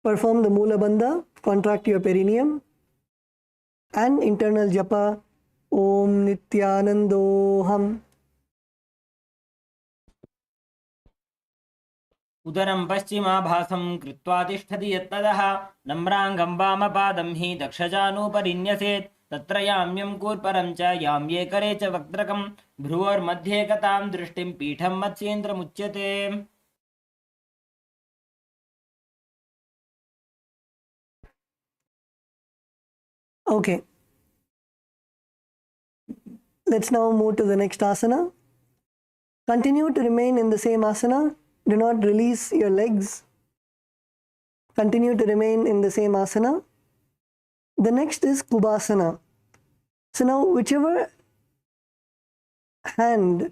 Perform the Mula Bandha, contract your perineum, and internal japa Om Nithyanandoham. उदरं पश्चिमाभासं कृत्वा तिष्ठति यत्तदः नम्राङ्गं वामपादं हि दक्षजानुपरिन्यसेत् तत्र याम्यं कूर्परं च याम्ये करे च वक्त्रकं भ्रुवोर्मध्ये गतां दृष्टिं पीठं मत्स्येन्द्रमुच्यते. Okay. Let's now move to the next asana. Continue to remain in the same asana. Do not release your legs. Continue to remain in the same asana. The next is Kubasana. So now whichever hand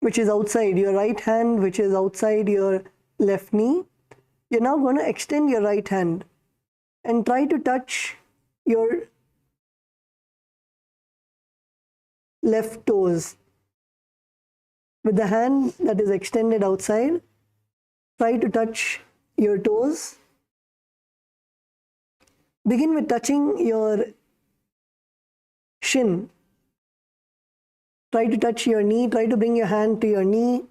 which is outside, your right hand which is outside your left knee, you're now going to extend your right hand and try to touch your left toes. With the hand that is extended outside, try to touch your toes. Begin with touching your shin. Try to touch your knee, try to bring your hand to your knee,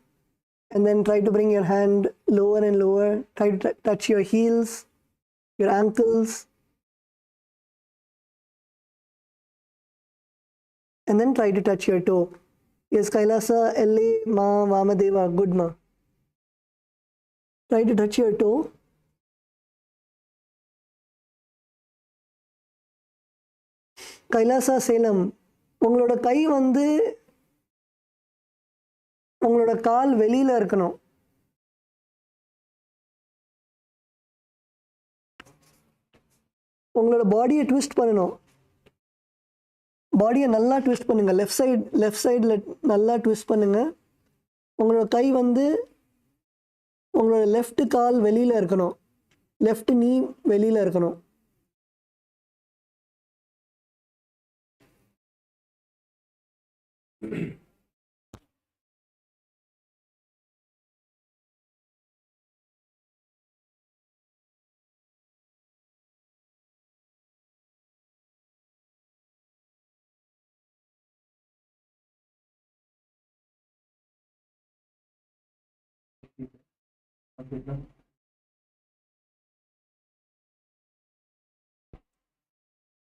and then try to bring your hand lower and lower. Try to touch your heels, your ankles, and then try to touch your toe. Yes, Kailasa, LA, Ma, Vamadeva, good Ma. Try to touch your toe. Kailasa, Salem. உங்களோட கை வந்து உங்களோட கால் வெளியில இருக்கணும். உங்களோட பாடியை twist பண்ணணும். பாடியை நல்லா ட்விஸ்ட் பண்ணுங்க. லெஃப்ட் சைடில் நல்லா ட்விஸ்ட் பண்ணுங்க. உங்களோட கை வந்து உங்களோட லெஃப்ட் கால் வெளியில இருக்கணும். லெஃப்ட் நீ வெளியில இருக்கணும்.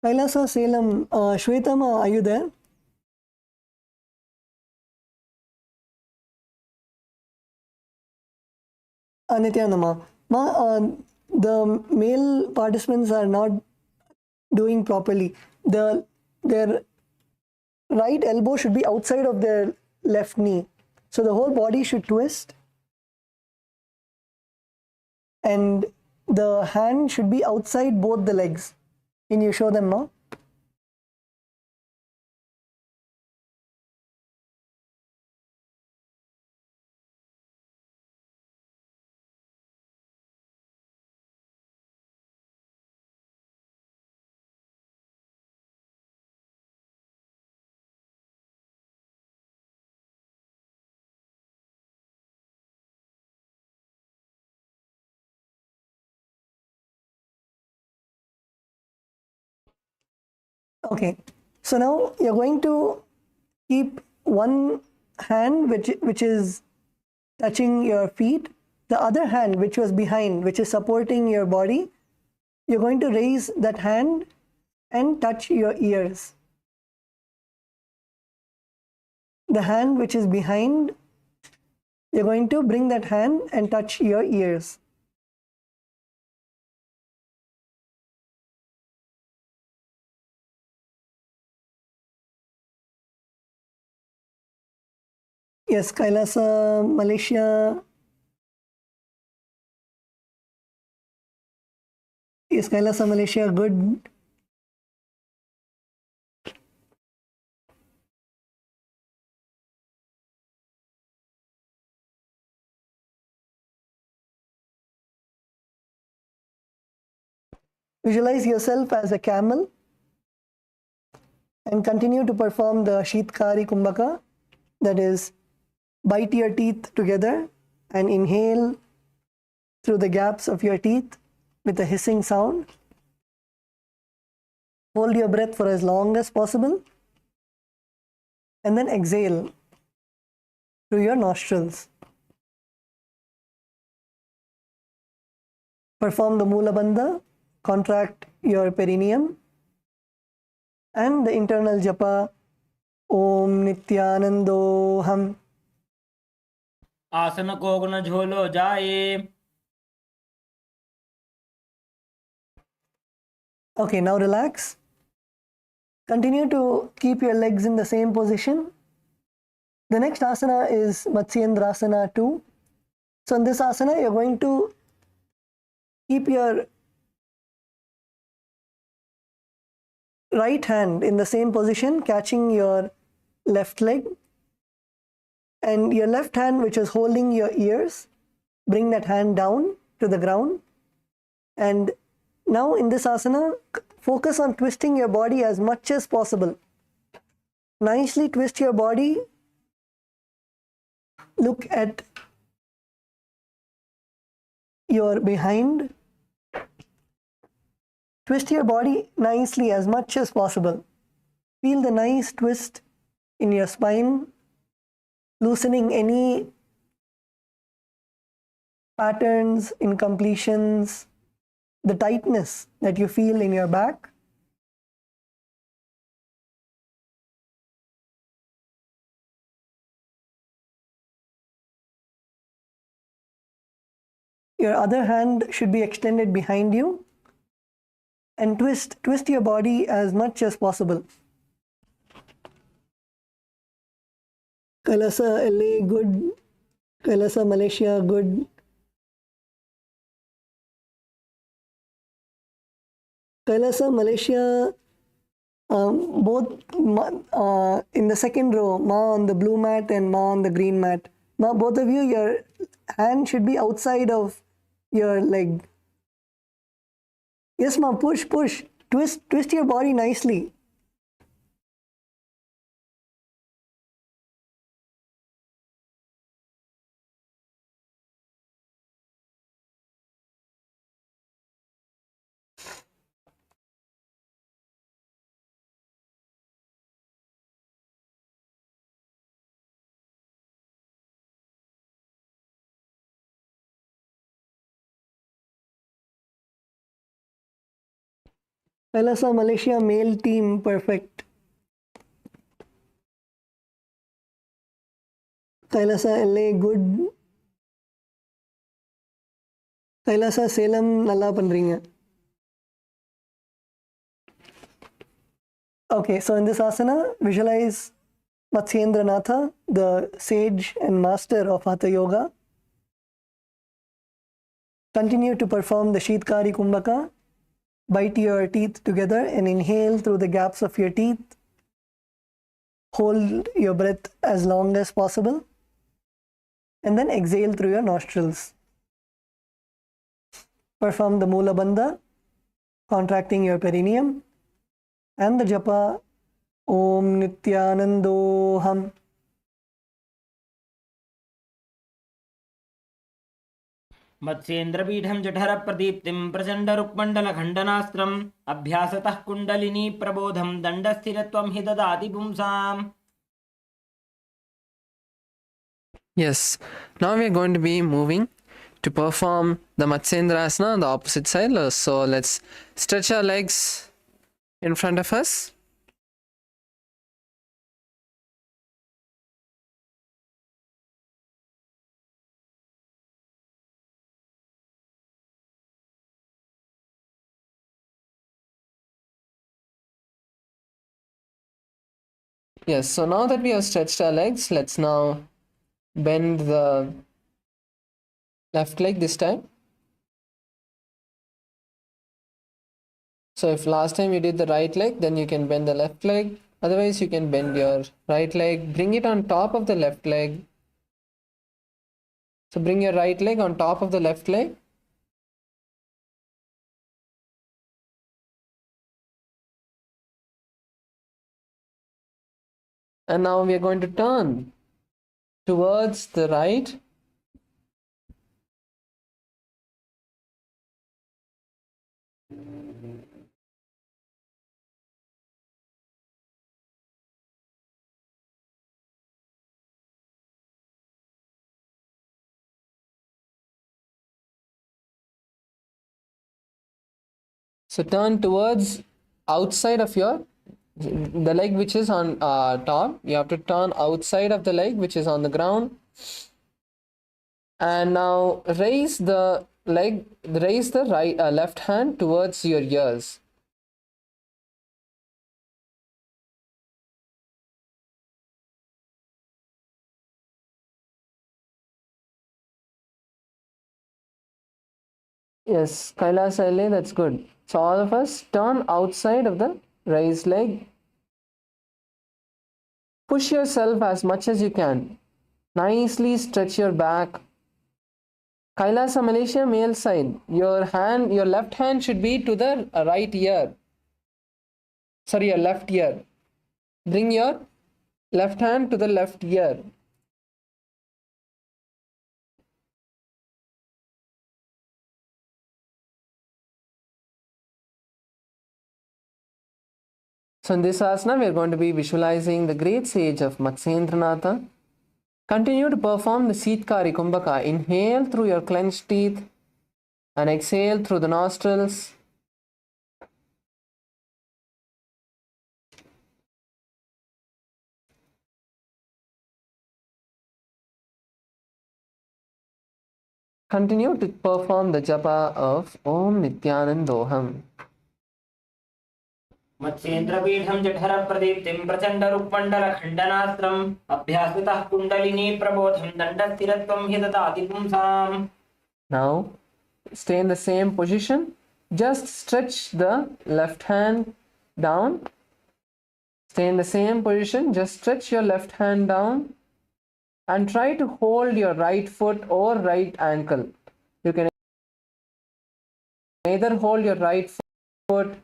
Kailasa, Salem, Shwetama, are you there? Nithyananda, the male participants are not doing properly. Their right elbow should be outside of their left knee. So the whole body should twist. And the hand should be outside both the legs. Can you show them now? Okay, so now you're going to keep one hand which is touching your feet, the other hand which was behind, which is supporting your body, you're going to raise that hand and touch your ears. The hand which is behind, you're going to bring that hand and touch your ears. Yes, Kailasa, Malaysia, Is Kailasa Malaysia good? Visualize yourself as a camel and continue to perform the Sheetkari Kumbhaka, that is, bite your teeth together and inhale through the gaps of your teeth with a hissing sound. Hold your breath for as long as possible and then exhale through your nostrils. Perform the Mula Bandha, contract your perineum, and the internal japa Om Nithyanandoham. आसन को गुण झोलो जाए. Okay, now relax. Continue to keep your legs in the same position. The next asana is Matsyendrasana 2. So in this asana, you're going to keep your right hand in the same position, catching your left leg, and your left hand, which is holding your ears, bring that hand down to the ground. And now in this asana, focus on twisting your body as much as possible. Nicely twist your body. Look at your behind. Twist your body nicely as much as possible. Feel the nice twist in your spine, loosening any patterns, incompletions, the tightness that you feel in your back. Your other hand should be extended behind you, and twist your body as much as possible. Kailasa LA, good. Kailasa Malaysia, good. Kailasa Malaysia, both in the second row, Ma on the blue mat and Ma on the green mat. Ma, both of you, your hand should be outside of your leg. Yes, Ma, push. Twist your body nicely. Kailasa Malaysia male team, perfect. Kailasa LA, good. Kailasa Salem, நல்லா பண்றீங்க. Okay, so in this asana, visualize Matsyendranatha, the sage and master of Hatha Yoga. Continue to perform the Sheetkari Kumbhaka. Bite your teeth together and inhale through the gaps of your teeth. Hold your breath as long as possible. And then exhale through your nostrils. Perform the Mula Bandha, contracting your perineum, and the japa Om Nithyanandoham. मत्स्येन्द्रपीठं जठरप्रदीप्तिं प्रचण्डरुक्मण्डलखण्डनास्त्रम् अभ्यासतः kundalini प्रबोधं दण्डस्थिरत्वं हि ददाति पुंसाम्. Yes, now we are going to be moving to perform the Matsyendrasana on the opposite side. So let's stretch our legs in front of us. Yes, so now that we have stretched our legs, let's now bend the left leg this time. So if last time you did the right leg, then you can bend the left leg. Otherwise, you can bend your right leg. Bring it on top of the left leg. So bring your right leg on top of the left leg. And now we are going to turn towards the right. So turn towards outside of the leg which is on top. You have to turn outside of the leg which is on the ground. And now raise the right left hand towards your ears. Yes, Kailasa LA, that's good. So all of us turn outside of the raised leg. Push yourself as much as you can. Nicely stretch your back. Kailasa Malaysia, male side. Your left hand should be to the right ear. Sorry, your left ear. Bring your left hand to the left ear. So in this asana, we are going to be visualizing the great sage of Matsyendranatha. Continue to perform the Sitkari Kumbhaka. Inhale through your clenched teeth and exhale through the nostrils. Continue to perform the japa of Om Nithyanandoham. मत्स्येन्द्रपीठं जठरप्रदीप्तिं प्रचण्डरुक्मण्डलखण्डनास्त्रम् अभ्यासितः kundalini प्रबोधं दण्डस्थिरत्वं हि ददाति पुंसाम्. Now stay in the same position. Just stretch the left hand down. Stay in the same position. Just stretch your left hand down and try to hold your right foot or right ankle. You can either hold your right foot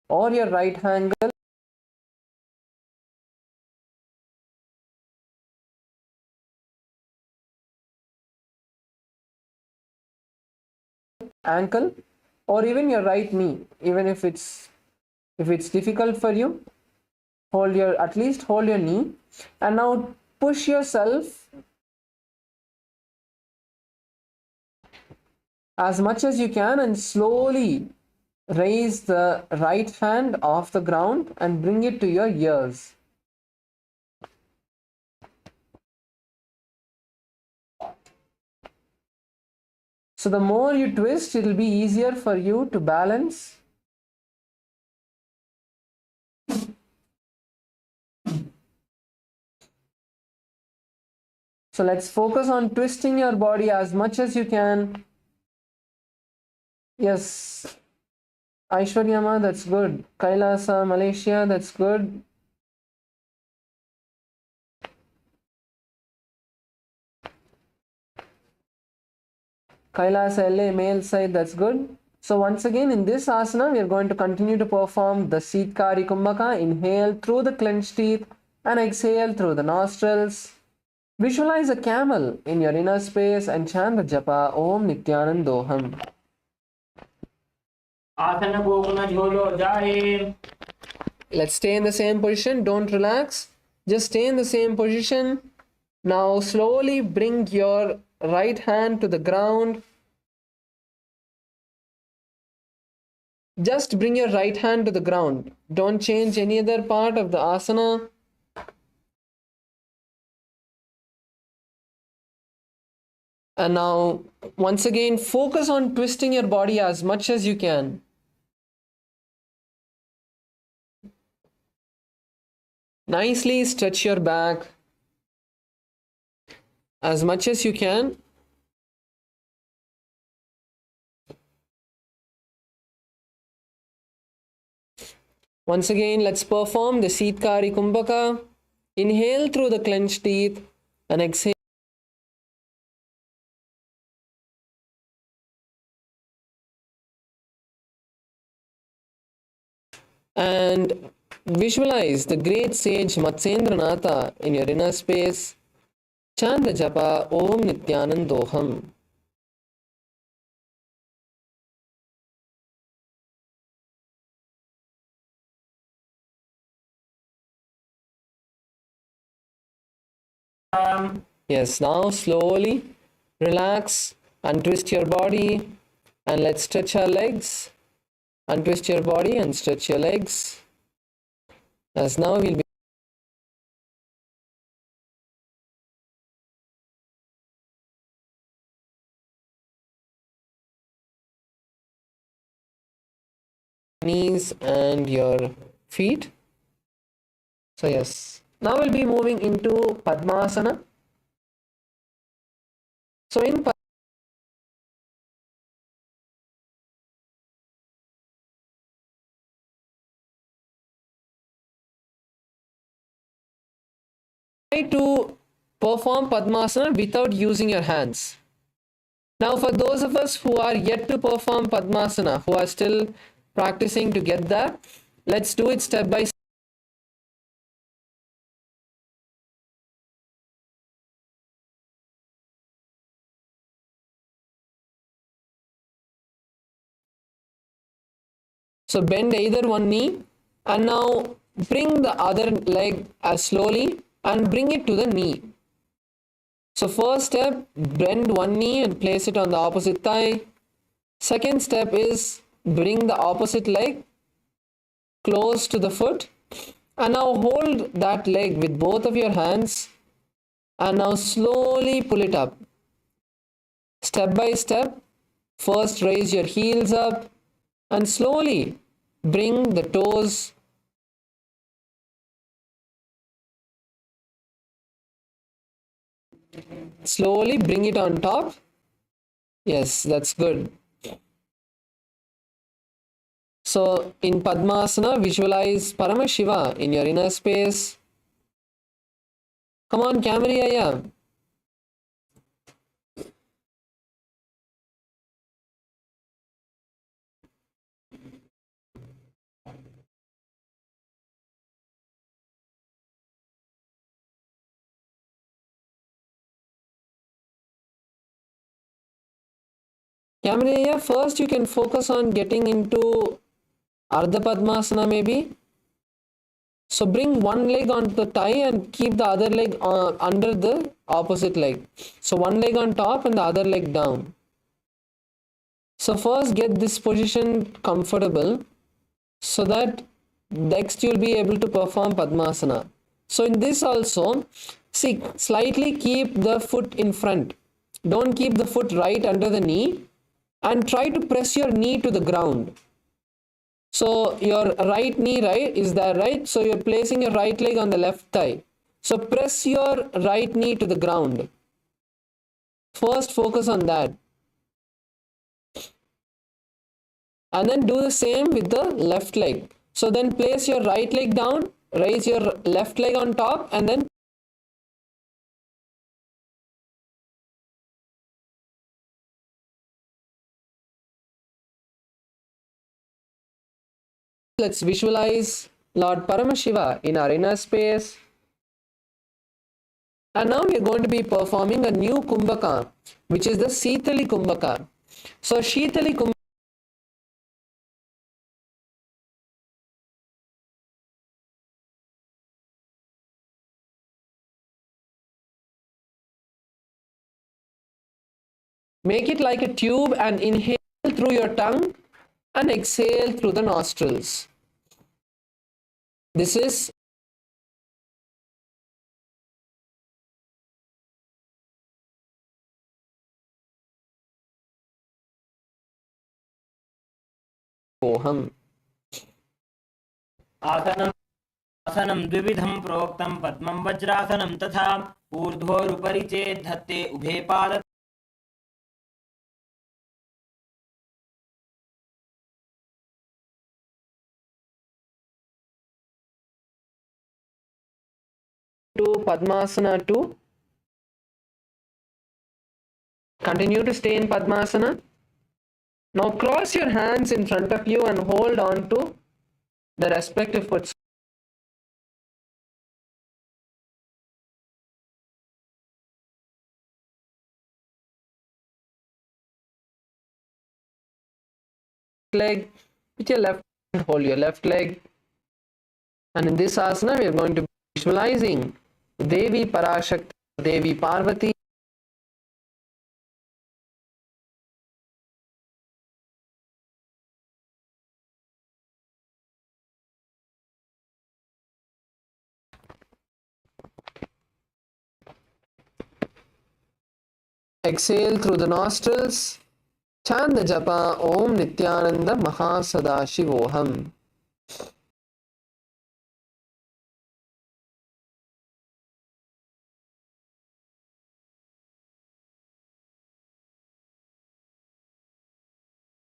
or your right ankle or even your right knee. Even if it's difficult for you, at least hold your knee. And now push yourself as much as you can and slowly raise the right hand off the ground and bring it to your ears. So the more you twist, it will be easier for you to balance. So let's focus on twisting your body as much as you can. Yes, Aishwaryama, that's good. Kailasa, Malaysia, that's good. Kailasa LA, male side, that's good. So once again, in this asana, we are going to continue to perform the Sitkari Kumbhaka. Inhale through the clenched teeth and exhale through the nostrils. Visualize a camel in your inner space and chant the japa Om Nithyanandoham. आसन गोगुण झोलो जाए. Let's stay in the same position. Don't relax. Just stay in the same position. Now slowly bring your right hand to the ground. Just bring your right hand to the ground. Don't change any other part of the asana. And now, once again, focus on twisting your body as much as you can. Nicely stretch your back as much as you can. Once again, let's perform the Seetkari Kumbhaka. Inhale through the clenched teeth and exhale. And visualize the great sage Matsyendranatha in your inner space. Chant the japa Om Nithyanandoham. Yes, now slowly relax, untwist your body, and let's stretch our legs. Untwist your body and stretch your legs. As now we'll be knees and your feet. So yes, now we'll be moving into Padmasana. So in try to perform Padmasana without using your hands. Now for those of us who are yet to perform Padmasana, who are still practicing to get there, let's do it step by step. So bend either one knee and now bring the other leg as slowly and bring it to the knee. So first step, bend one knee and place it on the opposite thigh. Second step is bring the opposite leg close to the foot and now hold that leg with both of your hands and now slowly pull it up. Step by step, first raise your heels up and slowly bring the toes slowly bring it on top. Yes, that's good. So in Padmasana, visualize Paramashiva in your inner space. Come on, Camera. Camera, first you can focus on getting into Ardha Padmasana maybe. So bring one leg onto the thigh and keep the other leg under the opposite leg. So one leg on top and the other leg down. So first get this position comfortable so that next you'll be able to perform Padmasana. So in this also, see, slightly keep the foot in front. Don't keep the foot right under the knee and try to press your knee to the ground. So your right knee, right, is there, right? So you're placing your right leg on the left thigh. So press your right knee to the ground. First focus on that. And then do the same with the left leg. So then place your right leg down, raise your left leg on top and then let's visualize Lord Paramashiva in our inner space. And now we are going to be performing a new Kumbhaka, which is the Sitali Kumbhaka. So Shitali Kumbhaka, make it like a tube and inhale through your tongue and exhale through the nostrils. This is Shivoham. आसनं द्विविधं प्रोक्तं पद्मं वज्रासनं तथा ऊर्ध्वोरुपरि चेत् धत्ते उभे पाद to Padmasana 2. Continue to stay in Padmasana. Now cross your hands in front of you and hold on to the respective foot. Leg with your left hand, hold your left leg. And in this asana, we are going to be visualizing Devi Parashakti, Devi Parvati. Exhale through the nostrils. Chant the japa Om Nithyananda Shivoham.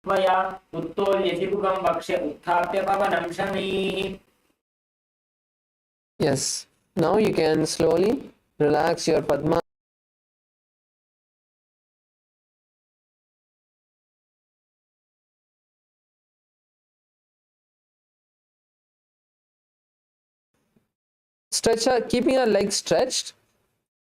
त्वया उत्तोल्यशिखुकं वक्ष्य उत्थाप्य पवनं शनैः. Yes. Now you can slowly relax your Padma. Stretch our, keeping our legs stretched.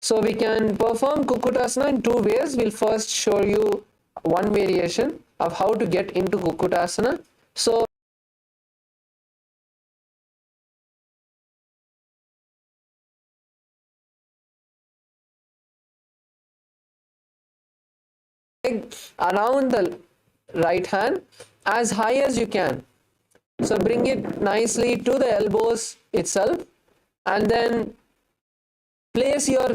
So we can perform Kukutasana in two ways. We'll first show you one variation of how to get into Kukutasana. So around the right hand as high as you can. So bring it nicely to the elbows itself and then place your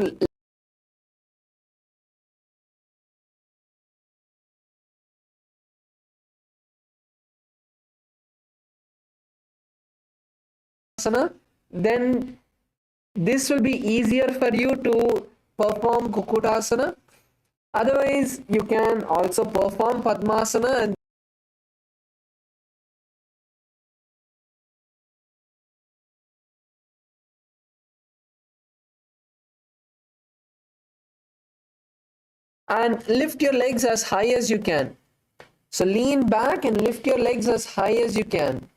asana. Then this will be easier for you to perform Kukutasana. Otherwise, you can also perform Padmasana and lift your legs as high as you can. So lean back and lift your legs as high as you can.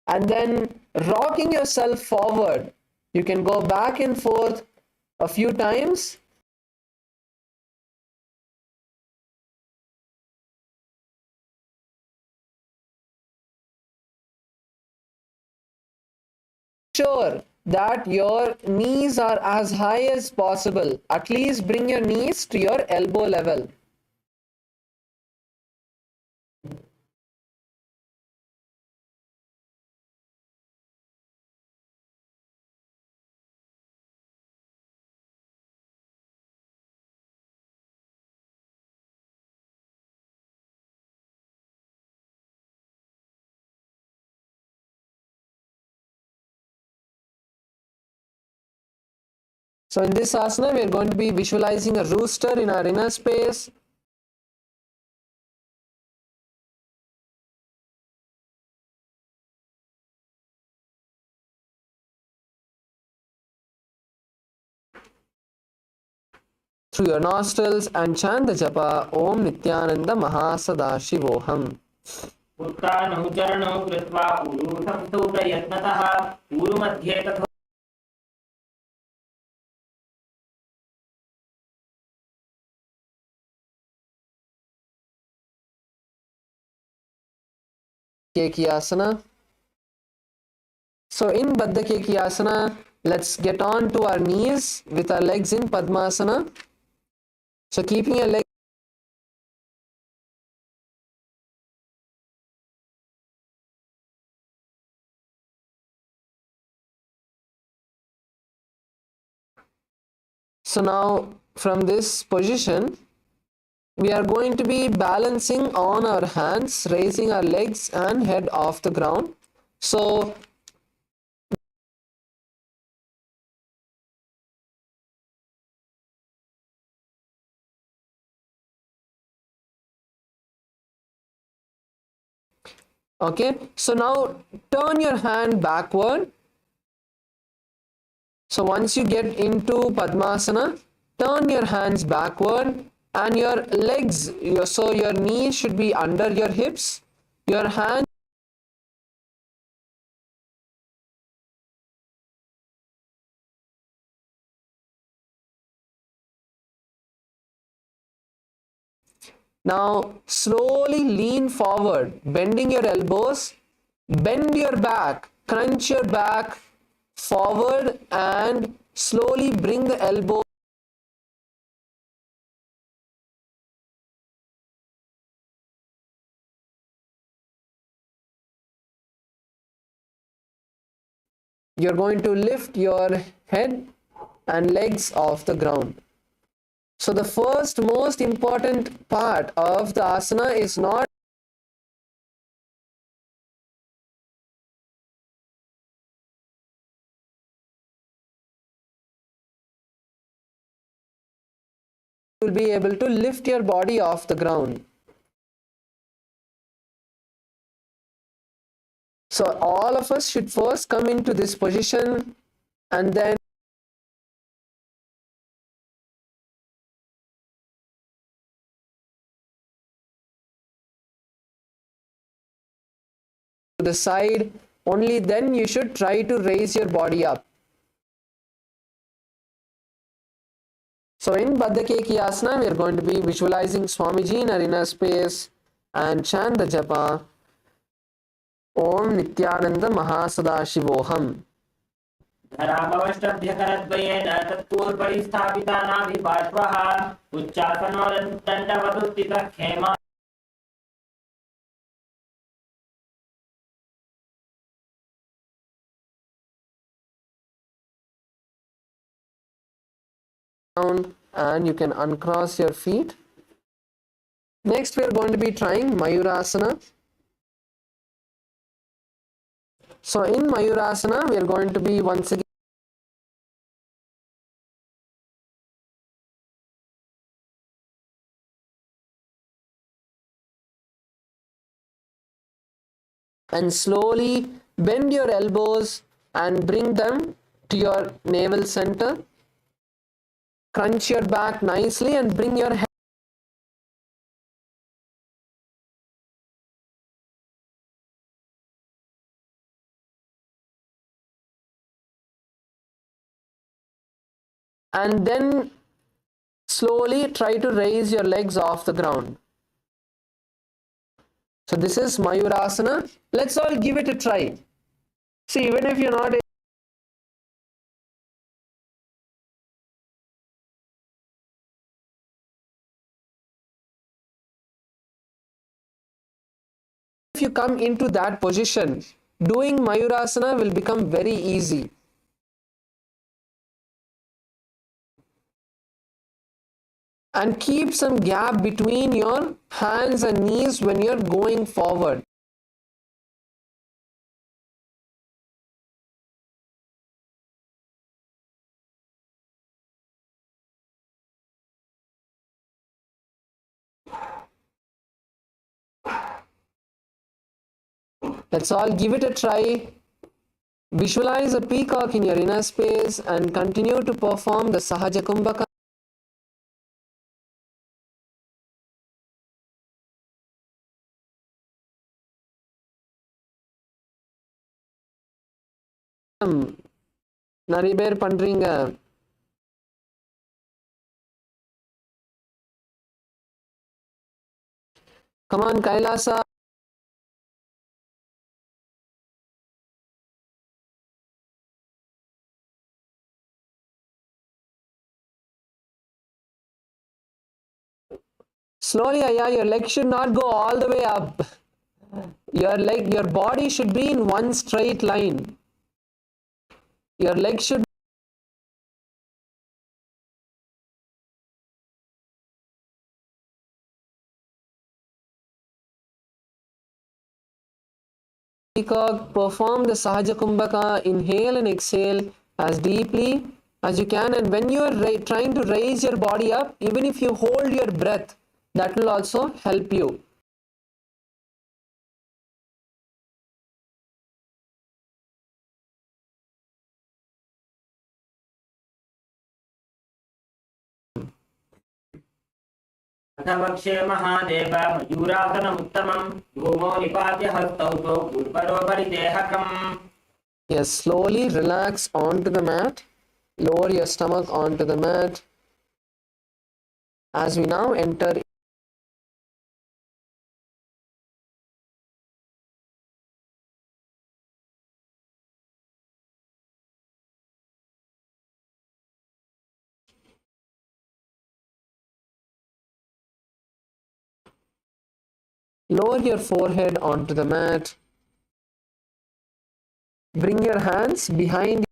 And then rocking yourself forward. You can go back and forth a few times. Sure that your knees are as high as possible. At least bring your knees to your elbow level. So in this asana, we are going to be visualizing a rooster in our inner space. Through your nostrils and chant the japa Om Nithyananda Shivoham. उत्तानौ चरणौ कृत्वा ऊरुसंस्थौ प्रयत्नतः ऊरुमध्ये तथा Asana. So in Baddha Asana, let's get on to our knees with our legs in Padmasana. So keeping your legs So now from this position, we are going to be balancing on our hands, raising our legs and head off the ground. So now turn your hand backward So once you get into Padmasana, turn your hands backward and your legs, so your knees should be under your hips, your hands now slowly lean forward, bending your elbows, bend your back, crunch your back forward and slowly bring the elbow you're going to lift your head and legs off the ground. So the first most important part of the asana is not you will be able to lift your body off the ground. So all of us should first come into this position and then to the side. Only then you should try to raise your body up. So in Baddha Asana, we are going to be visualizing Swamiji in our inner space and chant the japa Om Nithyananda Shivoham. धरामवष्टभ्यकरद्वयेन तत्पूर्वपरिस्थापितानाभिपार्श्वः उच्चासनोदण्डवदुत्थितः खेमा And you can uncross your feet. Next, we are going to be trying Mayurasana. So in Mayurasana, we are going to be once again and slowly bend your elbows and bring them to your navel center. Crunch your back nicely and bring your head and then slowly try to raise your legs off the ground. So this is Mayurasana. Let's all give it a try. See, even if you're not if you come into that position, doing Mayurasana will become very easy. And keep some gap between your hands and knees when you're going forward. Let's all give it a try. Visualize a peacock in your inner space and continue to perform the Sahaja Kumbhaka. நிறைய பேர் பண்றீங்க. Come on, Kailasa. Slowly, Aya, your leg should not go all the way up. Your body should be in one straight line. Your leg should peacock. Perform the Sahaja Kumbhaka. Inhale and exhale as deeply as you can. And when you are trying to raise your body up, even if you hold your breath, that will also help you. अथ वक्षे महादेव मयूरासनमुत्तमं भूमौ निपात्य हस्तौ तौ कूर्परोपरिदेहकम्. Yes, slowly relax onto the mat. Lower your stomach onto the mat. As we now enter lower your forehead onto the mat. Bring your hands behind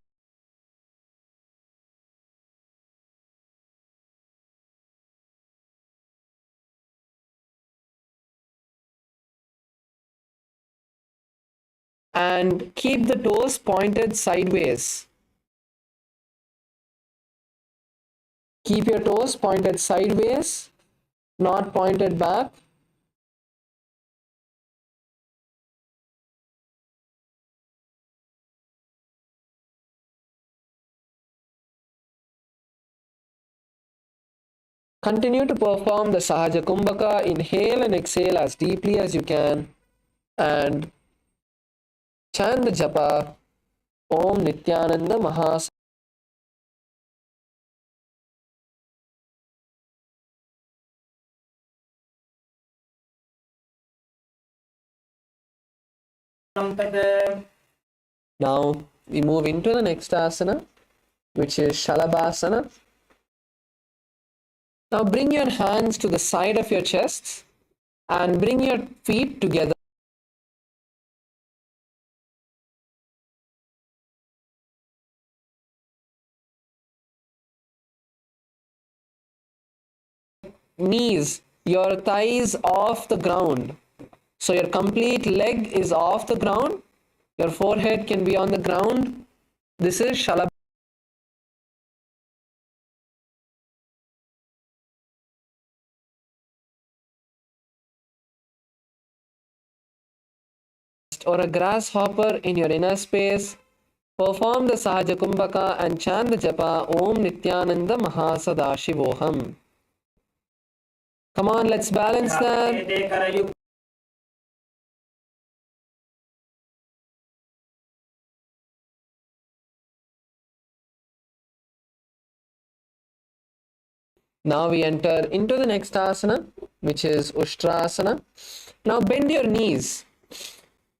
and keep the toes pointed sideways. Keep your toes pointed sideways, not pointed back. Continue to perform the Sahaja Kumbhaka. Inhale and exhale as deeply as you can and chant the japa Om Nithyananda Mahas. Now we move into the next asana, which is Shalabhasana. Now bring your hands to the side of your chest and bring your feet together. Knees, your thighs off the ground. So your complete leg is off the ground. Your forehead can be on the ground. This is Shalabhasana. Or a grasshopper in your inner space. Perform the Sahaja Kumbhaka and chant the japa Om Nithyananda Shivoham. Come on, let's balance that. Now we enter into the next asana, which is Ushtrasana. Now bend your knees.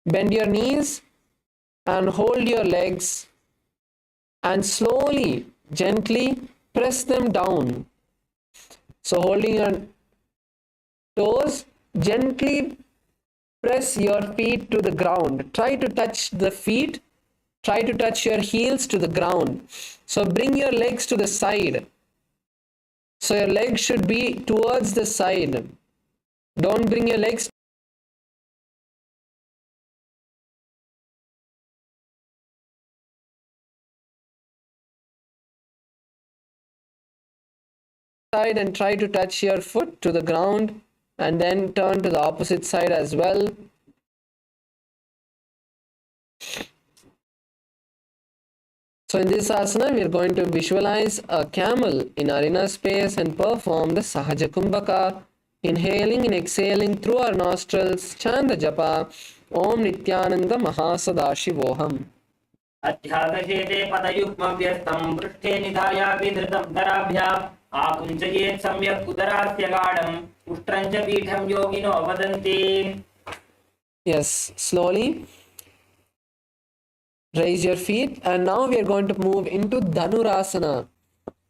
Bend your knees and hold your legs and slowly, gently press them down. So holding your toes, gently press your feet to the ground. Try to touch the feet. Try to touch your heels to the ground. So bring your legs to the side. So your legs should be towards the side. Don't bring your legs side and try to touch your foot to the ground and then turn to the opposite side as well. So in this asana, we are going to visualize a camel in our inner space and perform the Sahaja Kumbhaka. Inhaling and exhaling through our nostrils, chant the japa Om Nithyananda Shivoham. अध्यादशेते पदयुग्मव्यस्तं पृष्ठे निधायापि धृतं धराभ्याम् आकुञ्चयेत् सम्यक् उदरास्य गाढम् उष्ट्रं च पीठं योगिनो वदन्ति. Yes, slowly raise your feet and now we are going to move into Dhanurasana.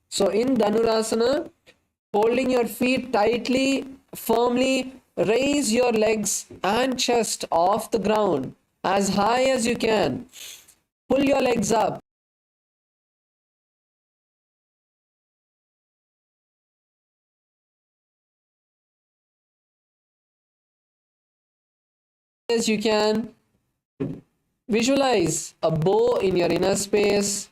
So in Dhanurasana, holding your feet tightly, firmly, raise your legs and chest off the ground as high as you can. Pull your legs up. As you can. Visualize a bow in your inner space.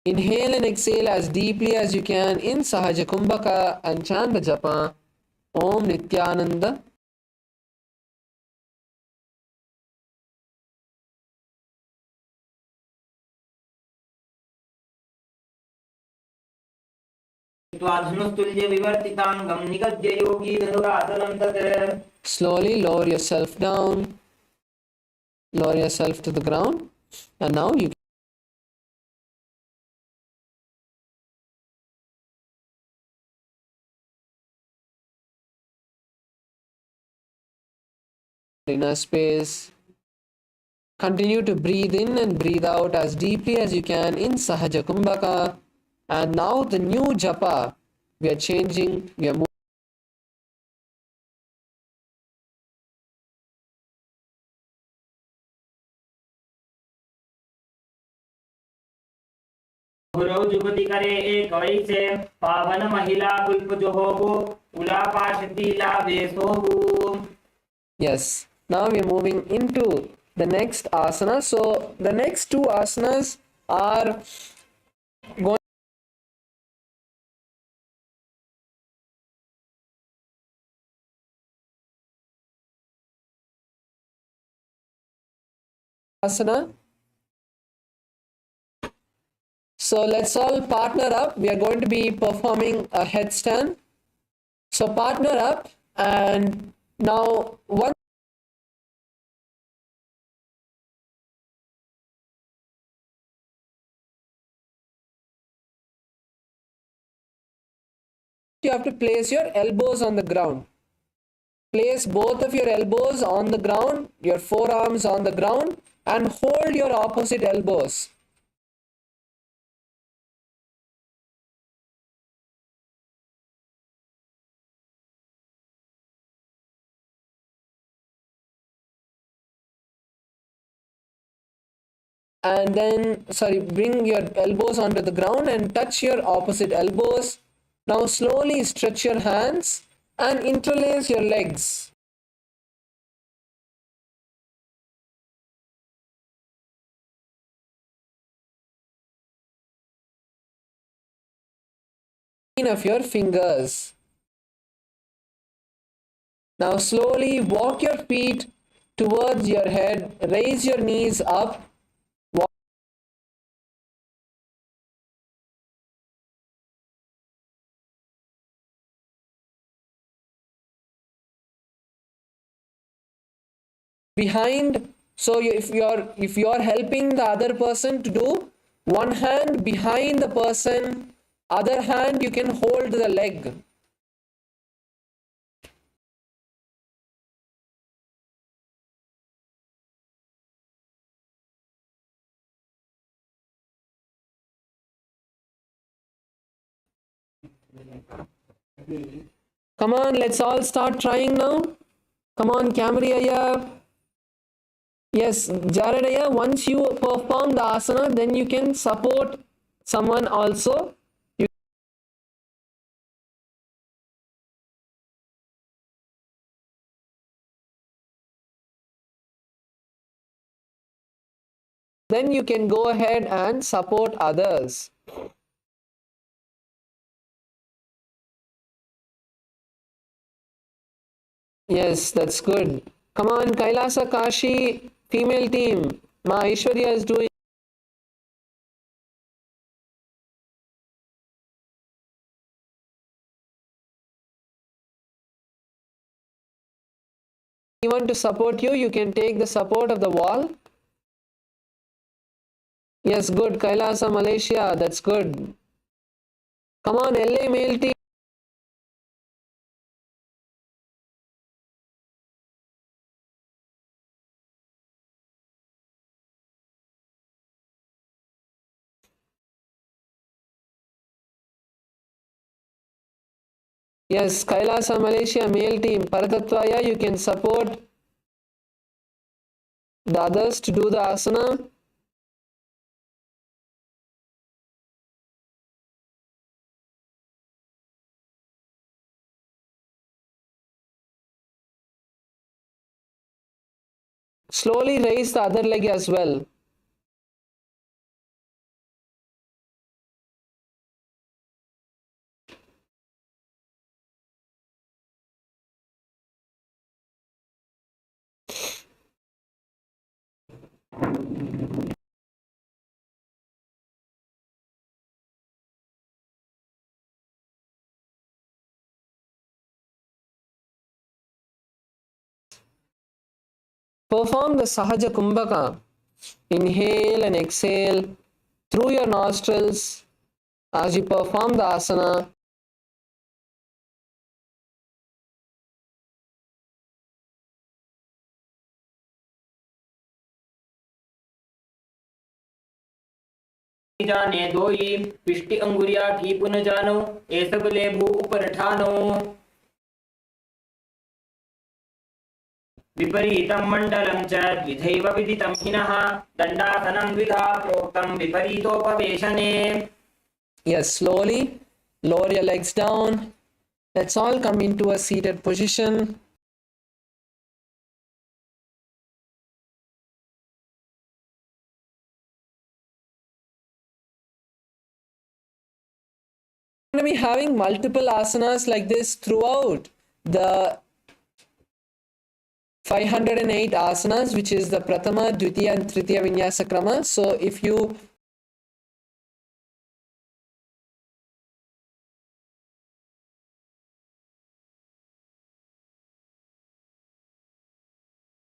Inhale and exhale as deeply as you can in Sahaja Kumbhaka and chant the japa Om Nithyananda. कृत्वा धनुस्तुल्य विवर्तितांगं निगद्य योगी धनुरातलं तत्. Slowly lower yourself down, lower yourself to the ground, and now you inner space. Continue to breathe in and breathe out as deeply as you can in Sahaja Kumbhaka. And now the new japa, we are changing, we are moving. गुरौ जुगति करे एक वैसे पावन महिला पुल्प जो होगो उला पाशती लाभे सोहु. Yes, now we are moving into the next asana. So the next two asanas are going. Asana. So let's all partner up. We are going to be performing a headstand. So partner up, and now one. You have to place your elbows on the ground. Place both of your elbows on the ground, your forearms on the ground, and hold your opposite elbows. And then, bring your elbows onto the ground and touch your opposite elbows. Now slowly stretch your hands and interlace your legs. Of your fingers. Now slowly walk your feet towards your head, raise your knees up. Behind, so if you're helping the other person to do, one hand behind the person, other hand you can hold the leg. Come on, let's all start trying now. Come on, Camry. Yes, Jaredaya, once you perform the asana, then you can support someone also. Then you can go ahead and support others. Yes, that's good. Come on, Kailasa Kashi, female team. Ma Aishwarya is doing. Anyone to support you, you can take the support of the wall. Yes, good. Kailasa, Malaysia, that's good. Come on, LA male team. Yes, Kailasa, Malaysia male team. Paratatvaya, you can support the others to do the asana. Slowly raise the other leg as well. Perform the Sahaja Kumbhaka. Inhale and exhale through your nostrils as you perform the asana. जाने दोई पिष्टि अंगुरिया की पुन जानो ए सब लेभु ऊपर ठानो विपरीतं मंडलं च द्विधैव विदितं हिनः दण्डासनं द्विधा प्रोक्तं विपरीतोपवेशने. Yes, slowly lower your legs down. Let's all come into a seated position. We're going to be having multiple asanas like this throughout the 508 asanas, which is the Pratama, Dvitiya and Tritiya Vinyasa Krama. So if you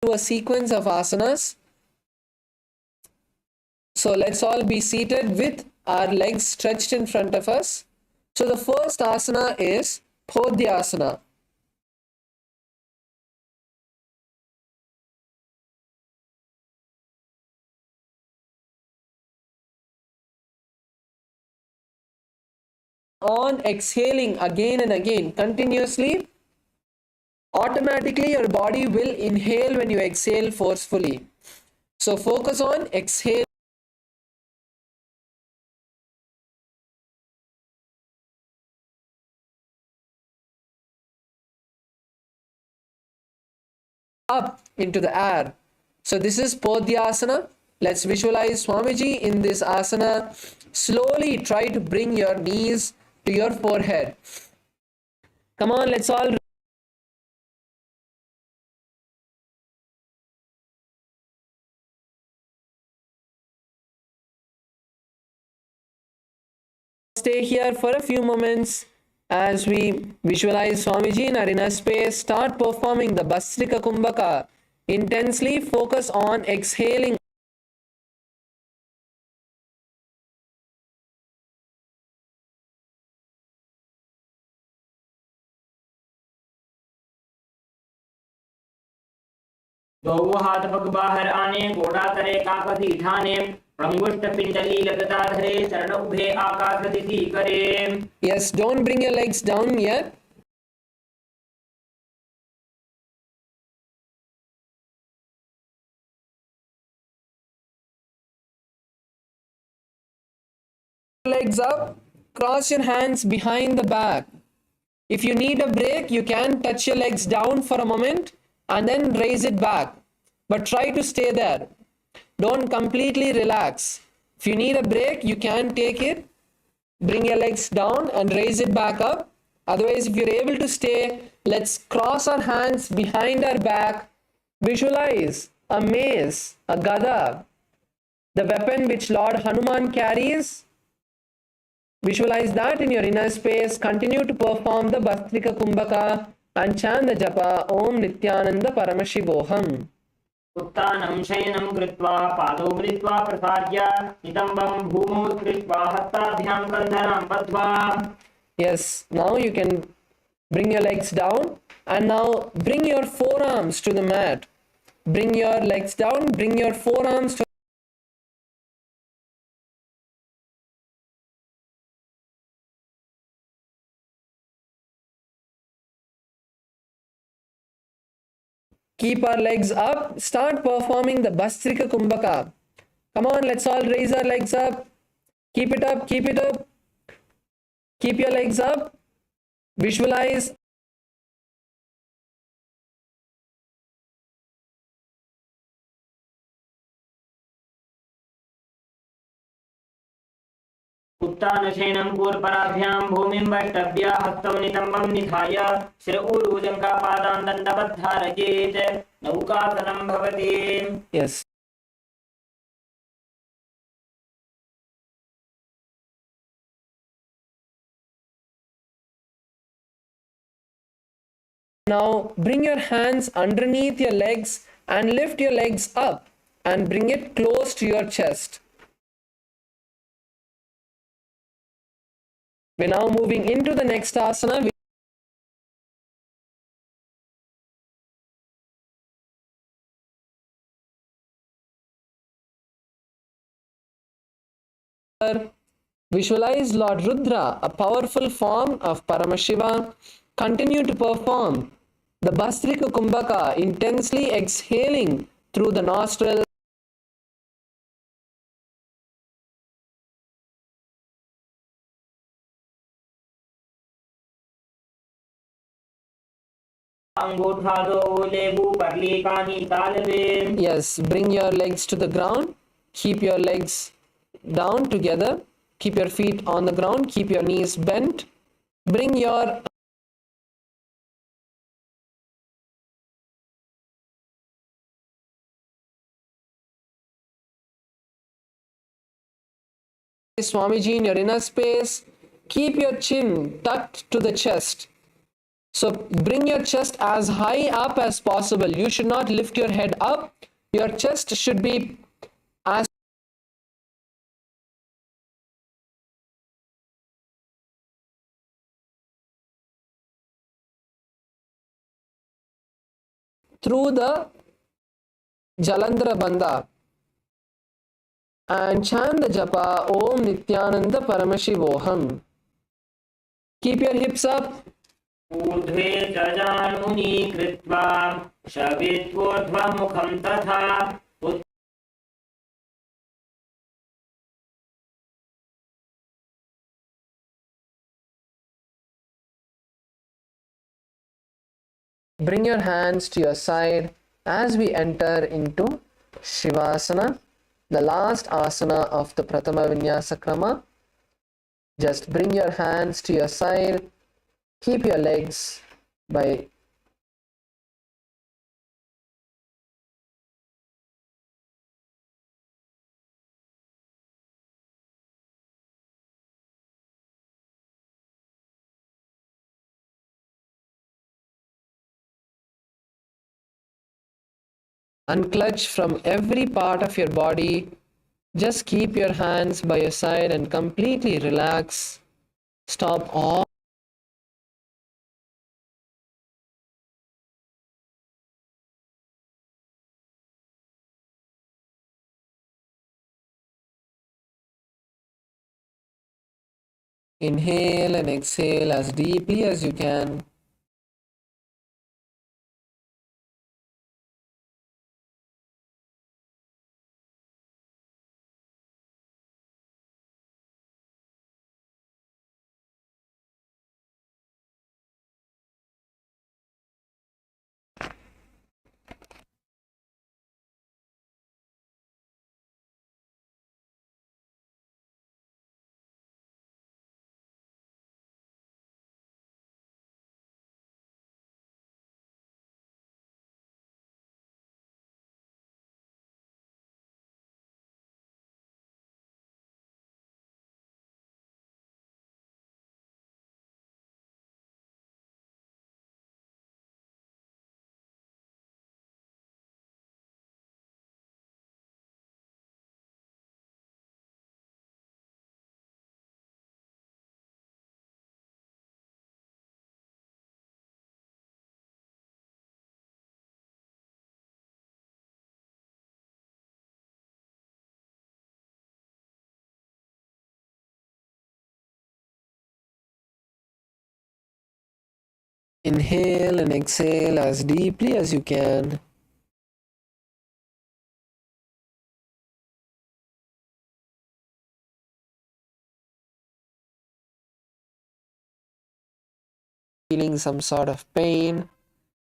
do a sequence of asanas, so let's all be seated with our legs stretched in front of us. So the first asana is Podhyasana. On exhaling again and again continuously, automatically your body will inhale when you exhale forcefully. So focus on exhale. Up into the air. So this is Podhyasana. Let's visualize Swamiji in this asana. Slowly try to bring your knees to your forehead. Come on, let's all stay here for a few moments as we visualize Swamiji in our inner space. Start performing the Basrika Kumbhaka. Intensely focus on exhaling. दो हाथ पग बाहर आने घोड़ा करे काकधी ठाने अंगुष्ठ पिंडली लगता धरे चरण उभे आकाश दिशि करे. Yes, don't bring your legs down yet. Legs up, cross your hands behind the back. If you need a break, you can touch your legs down for a moment and then raise it back. But try to stay there. Don't completely relax. If you need a break, you can take it. Bring your legs down and raise it back up. Otherwise, if you're able to stay, let's cross our hands behind our back. Visualize a mace, a gada, the weapon which Lord Hanuman carries. Visualize that in your inner space. Continue to perform the Bhastrika Kumbhaka and chant the japa Om Nithyananda Paramashivoham. उत्तानं शयनं कृत्वा पादौ मृत्वा प्रसार्य नितम्बं भूमौ उत्कृष्टवा हस्ताभ्यां कन्धरां बद्ध्वा. Yes, now you can bring your legs down and now bring your forearms to the mat. Bring your legs down, bring your forearms to keep our legs up. Start performing the Bhastrika Kumbhaka. Come on, let's all raise our legs up. Keep it up, keep it up. Keep your legs up. Visualize. उत्तानशयनं पूर्वपराभ्यां भूमिं वष्टभ्य हस्तौ नितम्बं निधाय शिर ऊरुजङ्घापादान् दण्डवद्धारयेत् नौकासनं भवति. Yes. Now bring your hands underneath your legs and lift your legs up and bring it close to your chest. We're now moving into the next asana. Visualize Lord Rudra, a powerful form of Paramashiva. Continue to perform the Bhastrika Kumbhaka, intensely exhaling through the nostrils. Yes, bring your legs to the ground. Keep your legs down together. Keep your feet on the ground. Keep your knees bent. Bring your Swamiji in your inner space. Keep your chin tucked to the chest. So bring your chest as high up as possible. You should not lift your head up. Your chest should be as through the Jalandhara Bandha and chant the japa Om Nithyananda Paramashivoham. Keep your hips up. ऊर्ध्वे जजानुनी कृत्वा शवित्वोर्ध्वमुखं तथा Bring your hands to your side as we enter into Shivasana, the last asana of the Pratama Vinyasa Krama. Just bring your hands to your side. Keep your legs by unclutch from every part of your body. Just keep your hands by your side and completely relax. Stop all. Inhale and exhale as deeply as you can. Inhale and exhale as deeply as you can. Feeling some sort of pain,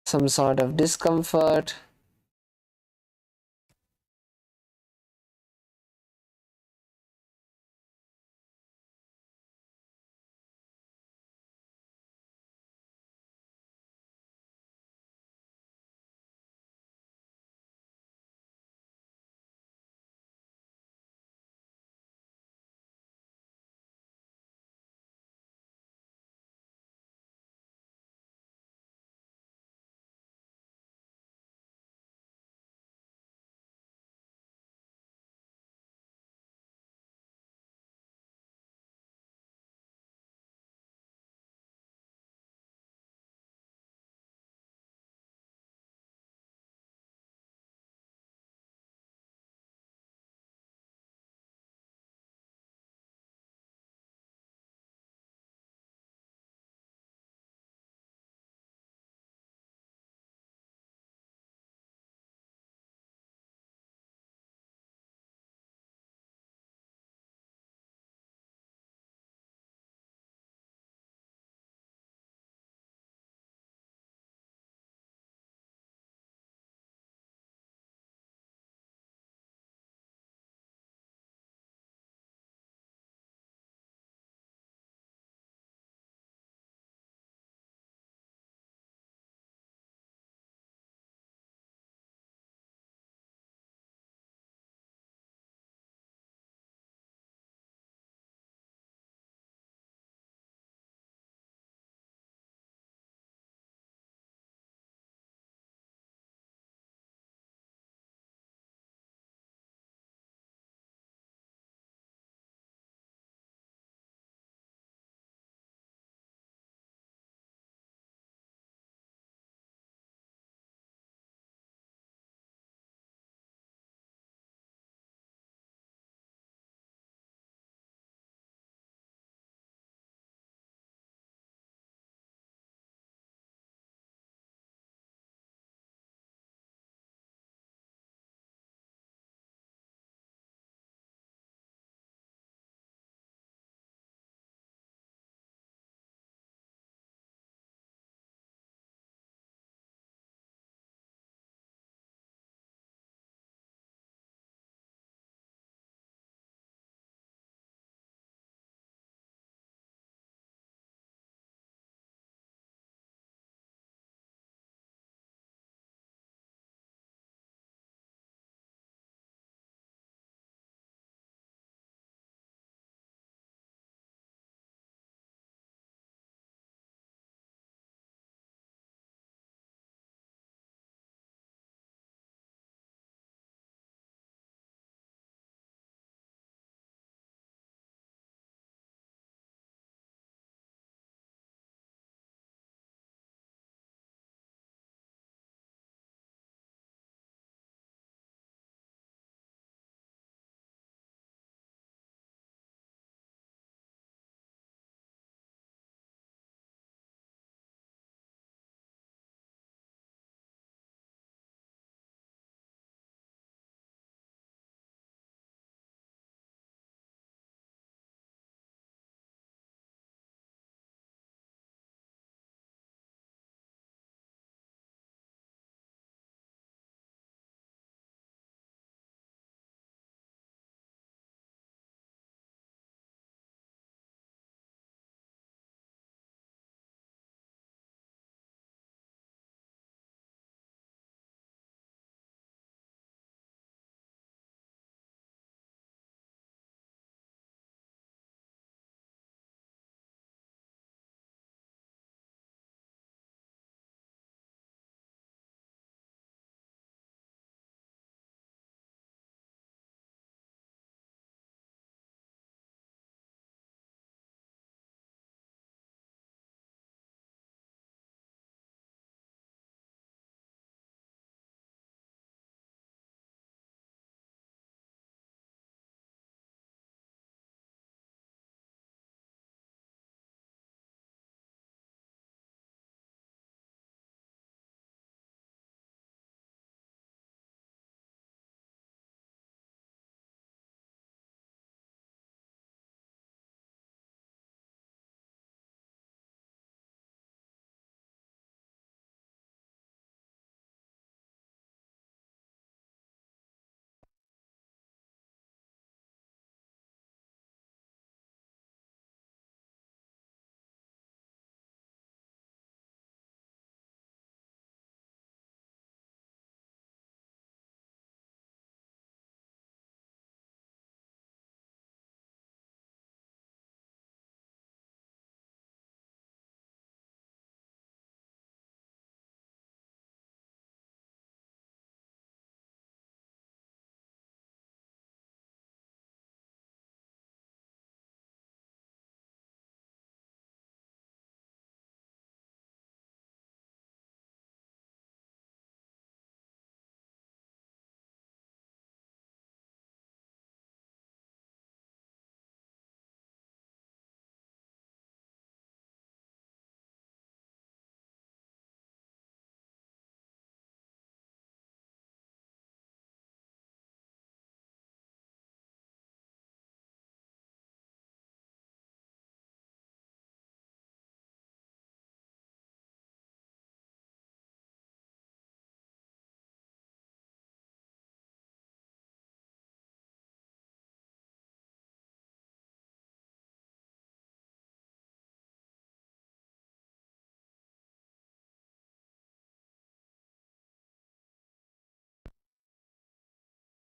some sort of discomfort.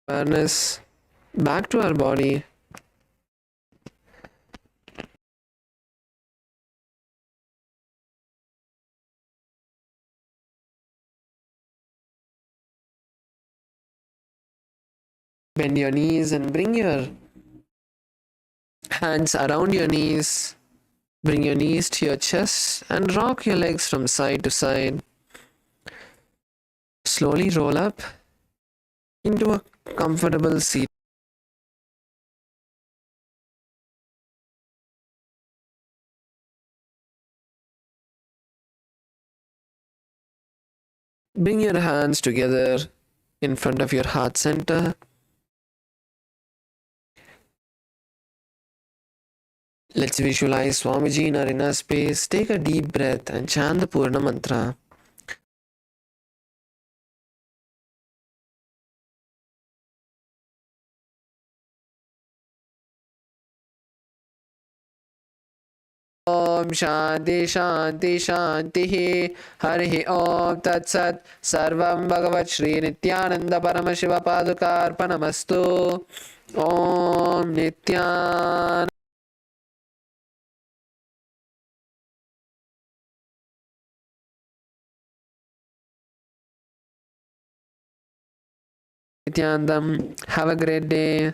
awareness back to our body. Bend your knees and bring your hands around your knees. Bring your knees to your chest and rock your legs from side to side. Slowly roll up into a comfortable seat. Bring your hands together in front of your heart center. Let's visualize Swamiji in our inner space. Take a deep breath and chant the Purna mantra. Om Shanti Shanti Shanti Hari Om Tat Sat Sarvam Bhagavat Shri Nithyananda Paramashiva Paduka Arpanamastu. Om Nithyananda. Nithyanandam. Have a great day.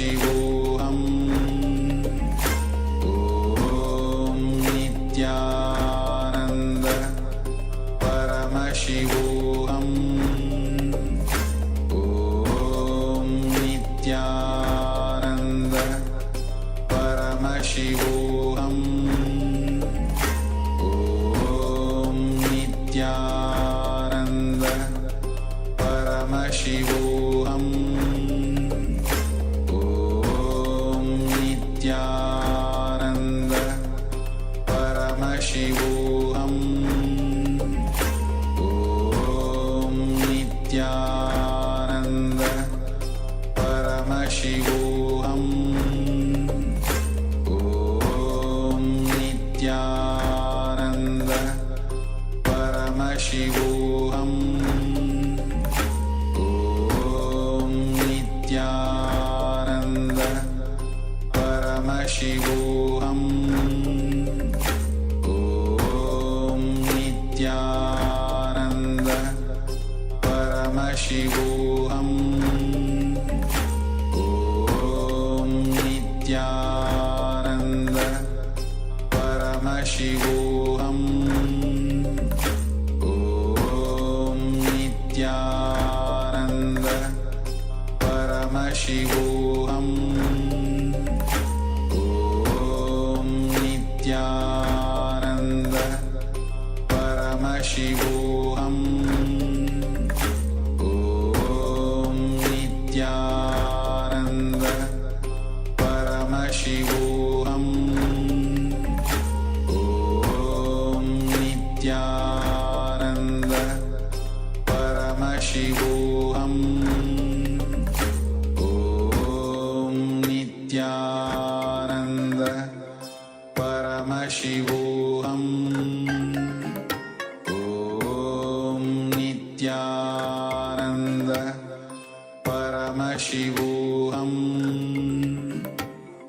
Paramashivoham Om Nithyananda Paramashivoham Om Nithyananda Paramashivoham Om Nithyananda Paramashivoham Om Nithyananda Paramashivoham Om Nithyananda Paramashivoham Om Nithyananda Paramashivoham Om Nithyananda Paramashivoham Om Nithyananda Paramashivoham Om Nithyananda Paramashivoham Om Nithyananda Paramashivoham Om Nithyananda Paramashivoham Om Nithyananda Paramashivoham Om Nithyananda Paramashivoham Om Nithyananda Paramashivoham Om Nithyananda Paramashivoham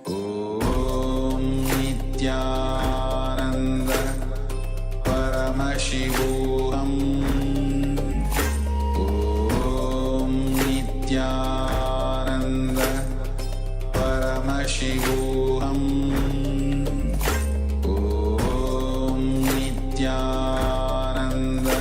Om Nithyananda Paramashivoham Om Nithyananda Paramashivoham Om Nithyananda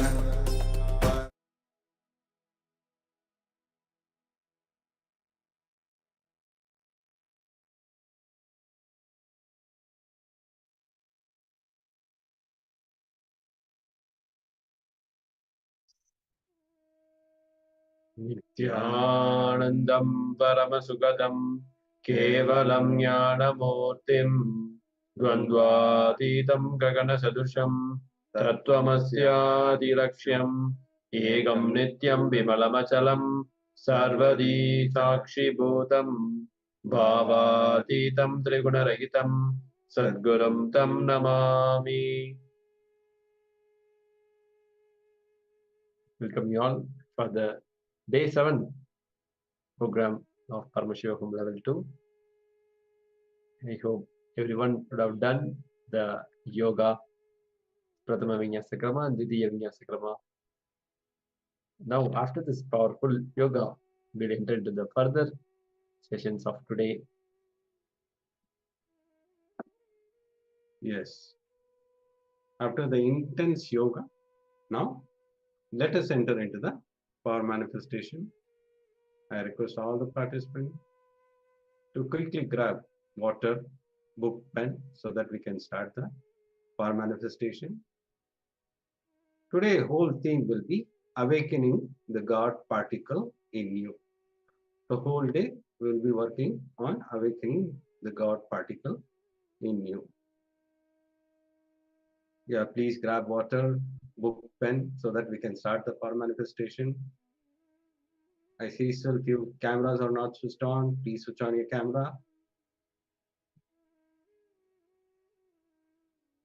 नित्यानन्दं परमसुखदं केवलं ज्ञानमूर्तिं द्वन्द्वातीतं गगनसदृशं तत्त्वमस्यादिलक्ष्यम् एकं नित्यं विमलमचलं सर्वदी साक्षिभूतं भावातीतं त्रिगुणरहितं सद्गुरुं तं Namami. Welcome you all for the Day 7 program of Paramashivoham Level 2. I hope everyone would have done the yoga, Prathama Vinyasa Krama and Ditiya Vinyasa Krama. Now, after this powerful yoga, we'll enter into the further sessions of today. Yes. After the intense yoga, now let us enter into the power manifestation. I request all the participants to quickly grab water, book, pen so that we can start the power manifestation. Today, whole theme will be awakening the God particle in you. The whole day we will be working on awakening the God particle in you. Yeah, please grab water, book, pen so that we can start the power manifestation. I see still few cameras are not switched on. Please switch on your camera.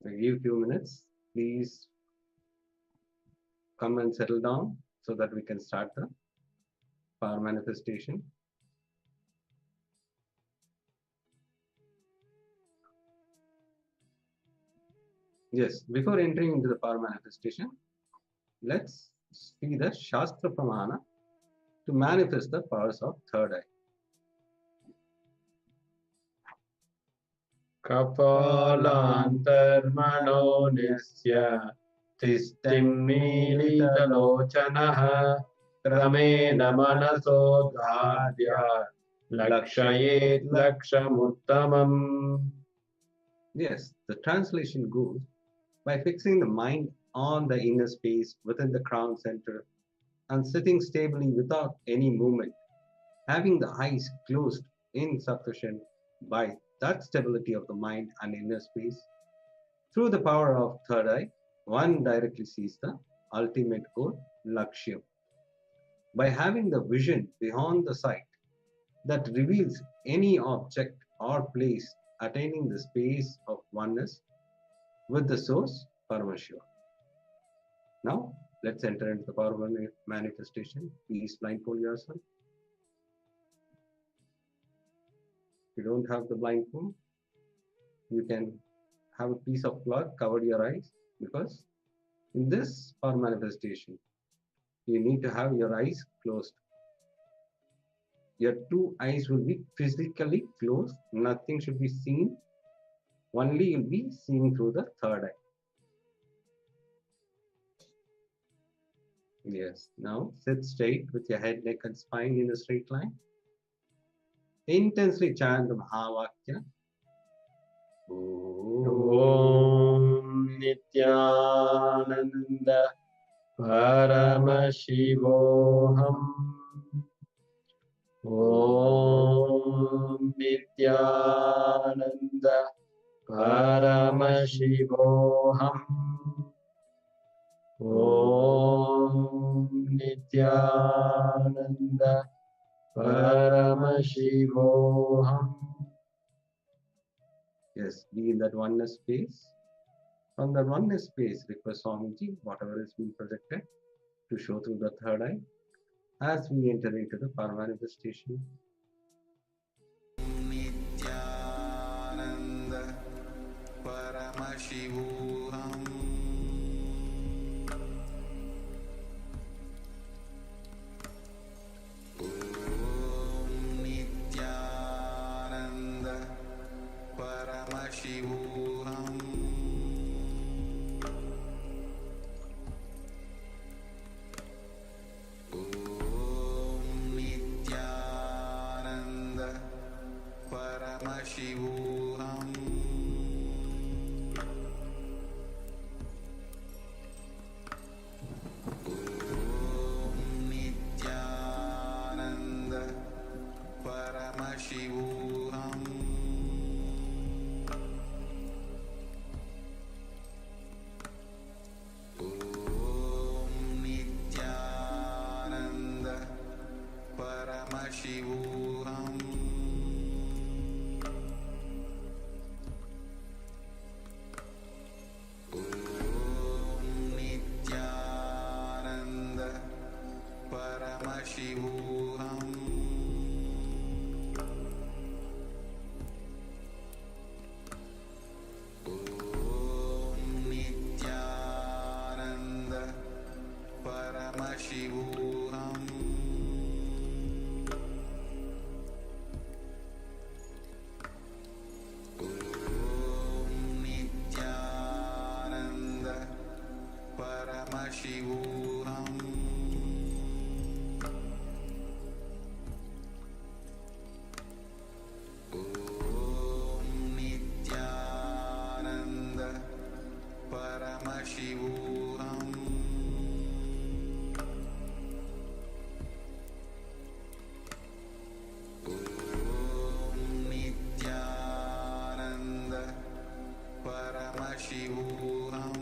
I give few minutes. Please come and settle down so that we can start the power manifestation. Yes, before entering into the power manifestation, let's see the Shastra Pramana to manifest the powers of third eye. कपालान्तर्मनो निस्य तिष्ठिम्मीलितलोचनः क्रमेण मनसोद्धार्य लक्षयेत् लक्ष्यमुत्तमम्. Yes, the translation goes, by fixing the mind on the inner space within the crown center and sitting stably without any movement, having the eyes closed in succession, by that stability of the mind and inner space, through the power of third eye, one directly sees the ultimate goal, Lakshya. By having the vision beyond the sight that reveals any object or place attaining the space of oneness with the source, Paramashiva. Now, let's enter into the power of manifestation. Please blindfold yourself. If you don't have the blindfold, you can have a piece of cloth cover your eyes, because in this power manifestation, you need to have your eyes closed. Your two eyes will be physically closed. Nothing should be seen. Only you'll be seeing through the third eye. Yes. Now sit straight with your head, neck, and spine in a straight line. Intensely chant the Mahavakya. Om Nithyananda Paramashivoham. Om Nithyananda Paramashivoham. Om Nithyananda Paramashivoham. Yes, be in that oneness space. From that oneness space, request Swamiji, whatever is being projected, to show through the third eye as we enter into the power manifestation. Nithyananda Paramashivoham. Om Nithyananda Paramashivoham. Om Nithyananda Paramashivoham. Om Nithyananda Paramashivoham. Om Nithyananda Paramashivoham. Om Nithyananda Paramashivoham. Om Nithyananda Paramashivoham. Om Nithyananda Paramashivoham. Om Nithyananda Paramashivoham. Om Nithyananda Paramashivoham.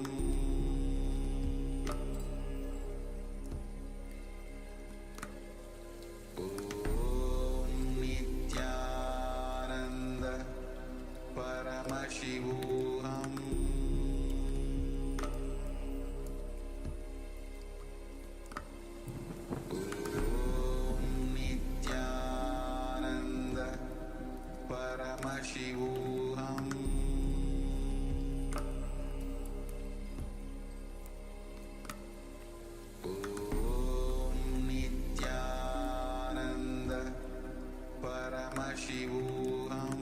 Om Nithyananda Paramashivoham. Om Nithyananda Paramashivoham. Om Nithyananda Paramashivoham.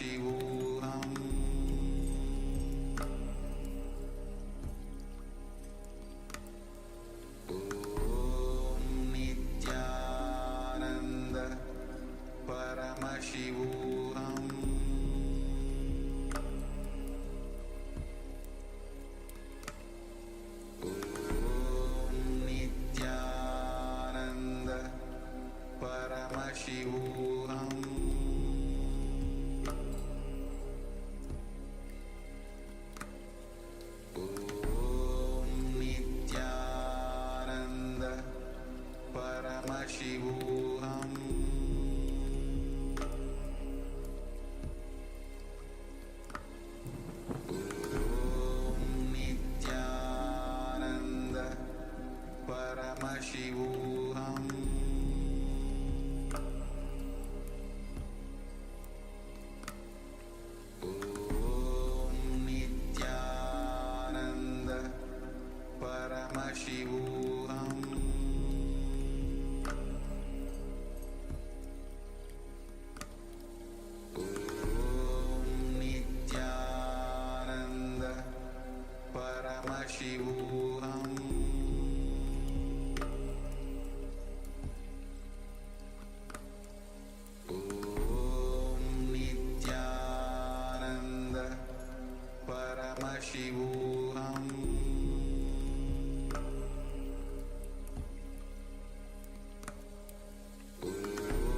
Paramashivoham Om Nithyananda Paramashivoham Om Nithyananda Paramashivoham Om Nithyananda Paramashivoham Om Nithyananda Paramashivoham Om Nithyananda Paramashivoham Om Nithyananda Paramashivoham Om Nithyananda Paramashivoham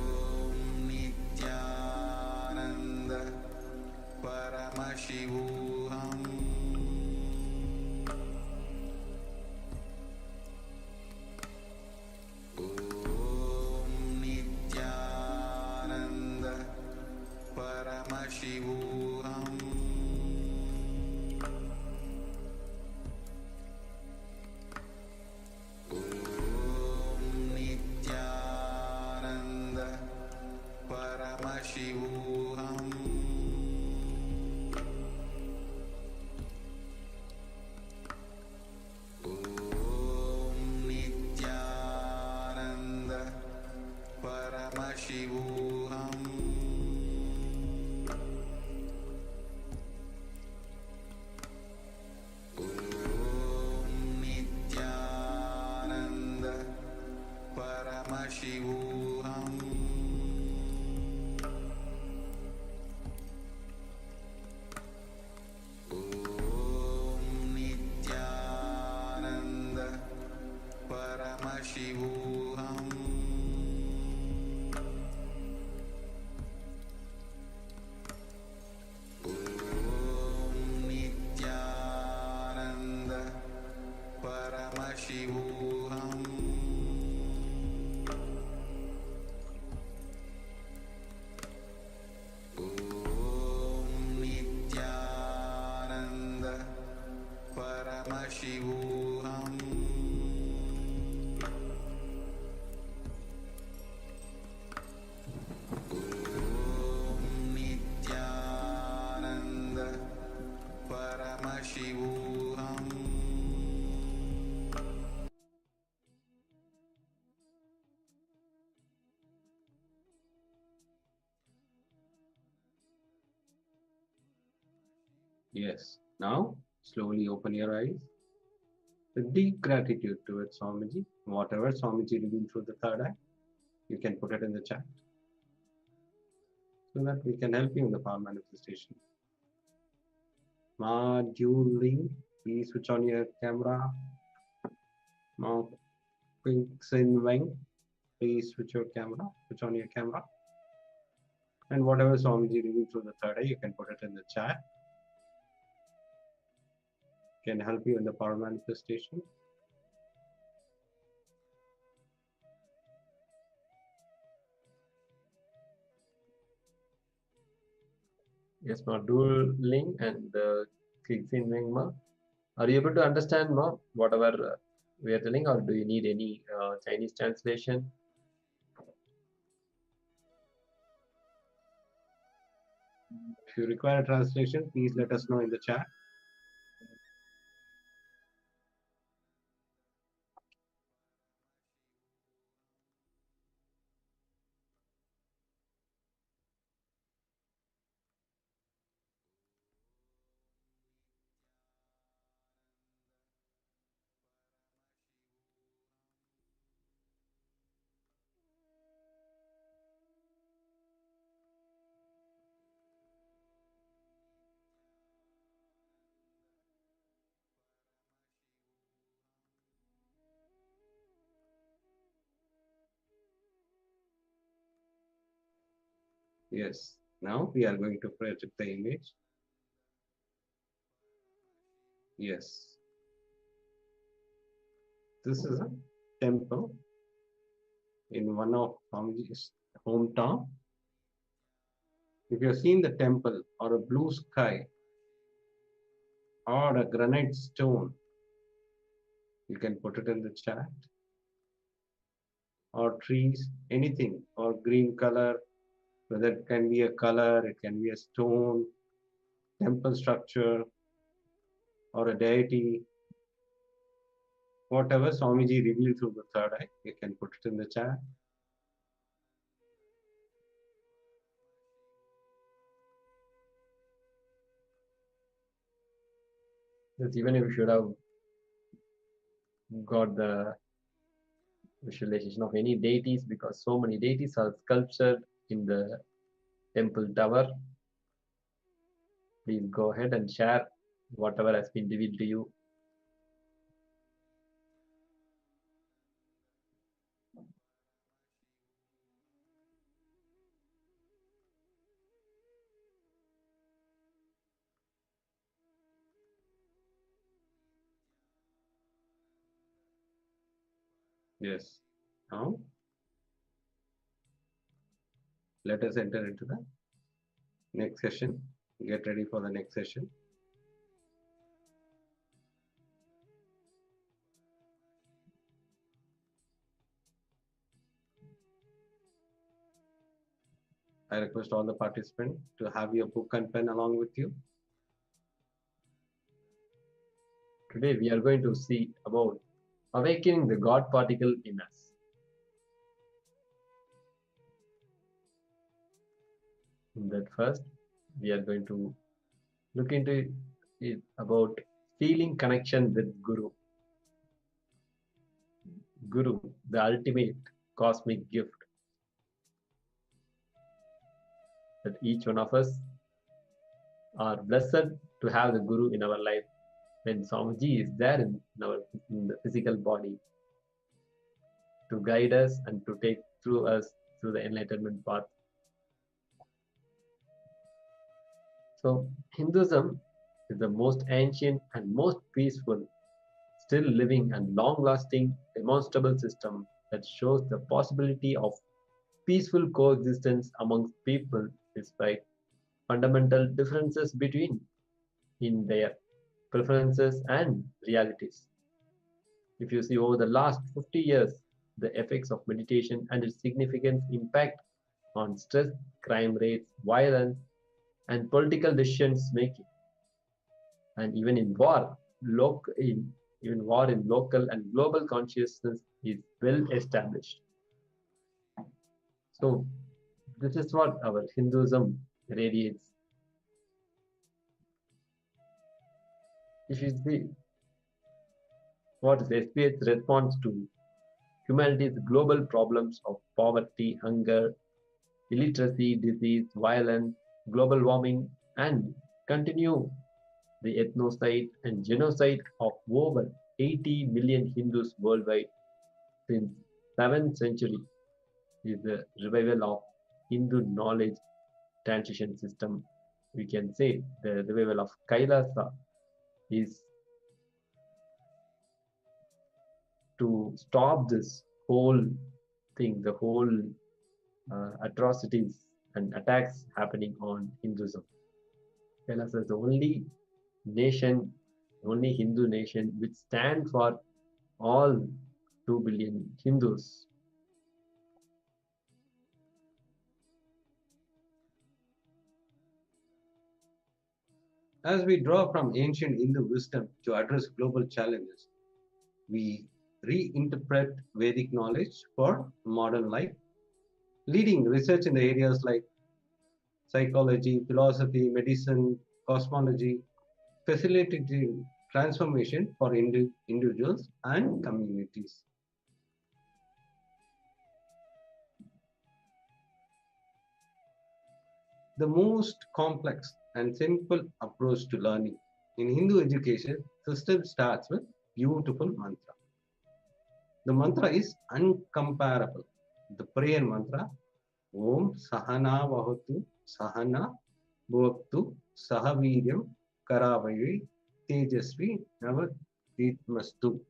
Om Nithyananda Paramashivoham Om Nithyananda Paramashivoham Om Nithyananda Paramashivoham Om Nithyananda Paramashivoham Om Nithyananda Paramashivoham Om Nithyananda Paramashivoham Om Nithyananda Paramashivoham Om Nithyananda Paramashivoham Om Nithyananda Paramashivoham Yes. Now, slowly open your eyes with deep gratitude towards Swamiji. Whatever Swamiji revealed through the third eye, you can put it in the chat so that we can help you in the power manifestation. Moduling, please switch on your camera. Weng, please switch on your camera. And whatever Swamiji revealed through the third eye, you can put it in the chat. Can help you in the power manifestation. Yes, ma. Dual link and clicks in wing, ma. Are you able to understand, ma, whatever we are telling, or do you need any Chinese translation? If you require a translation, please let us know in the chat. Yes. Now we are going to project the image. Yes. This is a temple in one of Swamiji's hometown. If you've seen the temple or a blue sky or a granite stone, you can put it in the chat. Or trees, anything, or green color, whether it can be a color, it can be a stone, temple structure, or a deity, whatever Swamiji revealed through the third eye, you can put it in the chat. Yes, even if you should have got the visualization of any deities, because so many deities are sculptured in the temple tower. Please go ahead and share whatever has been revealed to you. Yes. Now, let us enter into the next session. Get ready for the next session. I request all the participants to have your book and pen along with you. Today we are going to see about awakening the God particle in us. In that first, we are going to look into it about feeling connection with Guru. Guru, the ultimate cosmic gift that each one of us are blessed to have the Guru in our life when Swamiji is there in the physical body to guide us and to take through us through the enlightenment path. So Hinduism is the most ancient and most peaceful, still living and long-lasting demonstrable system that shows the possibility of peaceful coexistence amongst people despite fundamental differences between in their preferences and realities. If you see over the last 50 years, the effects of meditation and its significant impact on stress, crime rates, violence, and political decisions making, and even in war, even war in local and global consciousness is well established. So this is what our Hinduism radiates. If you see what is SPH's response to humanity's global problems of poverty, hunger, illiteracy, disease, violence, global warming, and continue the ethnocide and genocide of over 80 million Hindus worldwide since 7th century is the revival of Hindu knowledge transition system. We can say the revival of KAILASA is to stop this whole thing, the whole atrocities and attacks happening on Hinduism. KAILASA is the only nation, only Hindu nation which stands for all 2 billion Hindus. As we draw from ancient Hindu wisdom to address global challenges, we reinterpret Vedic knowledge for modern life, leading research in the areas like psychology, philosophy, medicine, cosmology, facilitating transformation for individuals and communities. The most complex and simple approach to learning in Hindu education system starts with beautiful mantra. The mantra is uncomparable. The prayer mantra Om Sahana Vahatu Sahana Bhaktu Sahaviryam Karavayi Tejasvi Navaditmastu.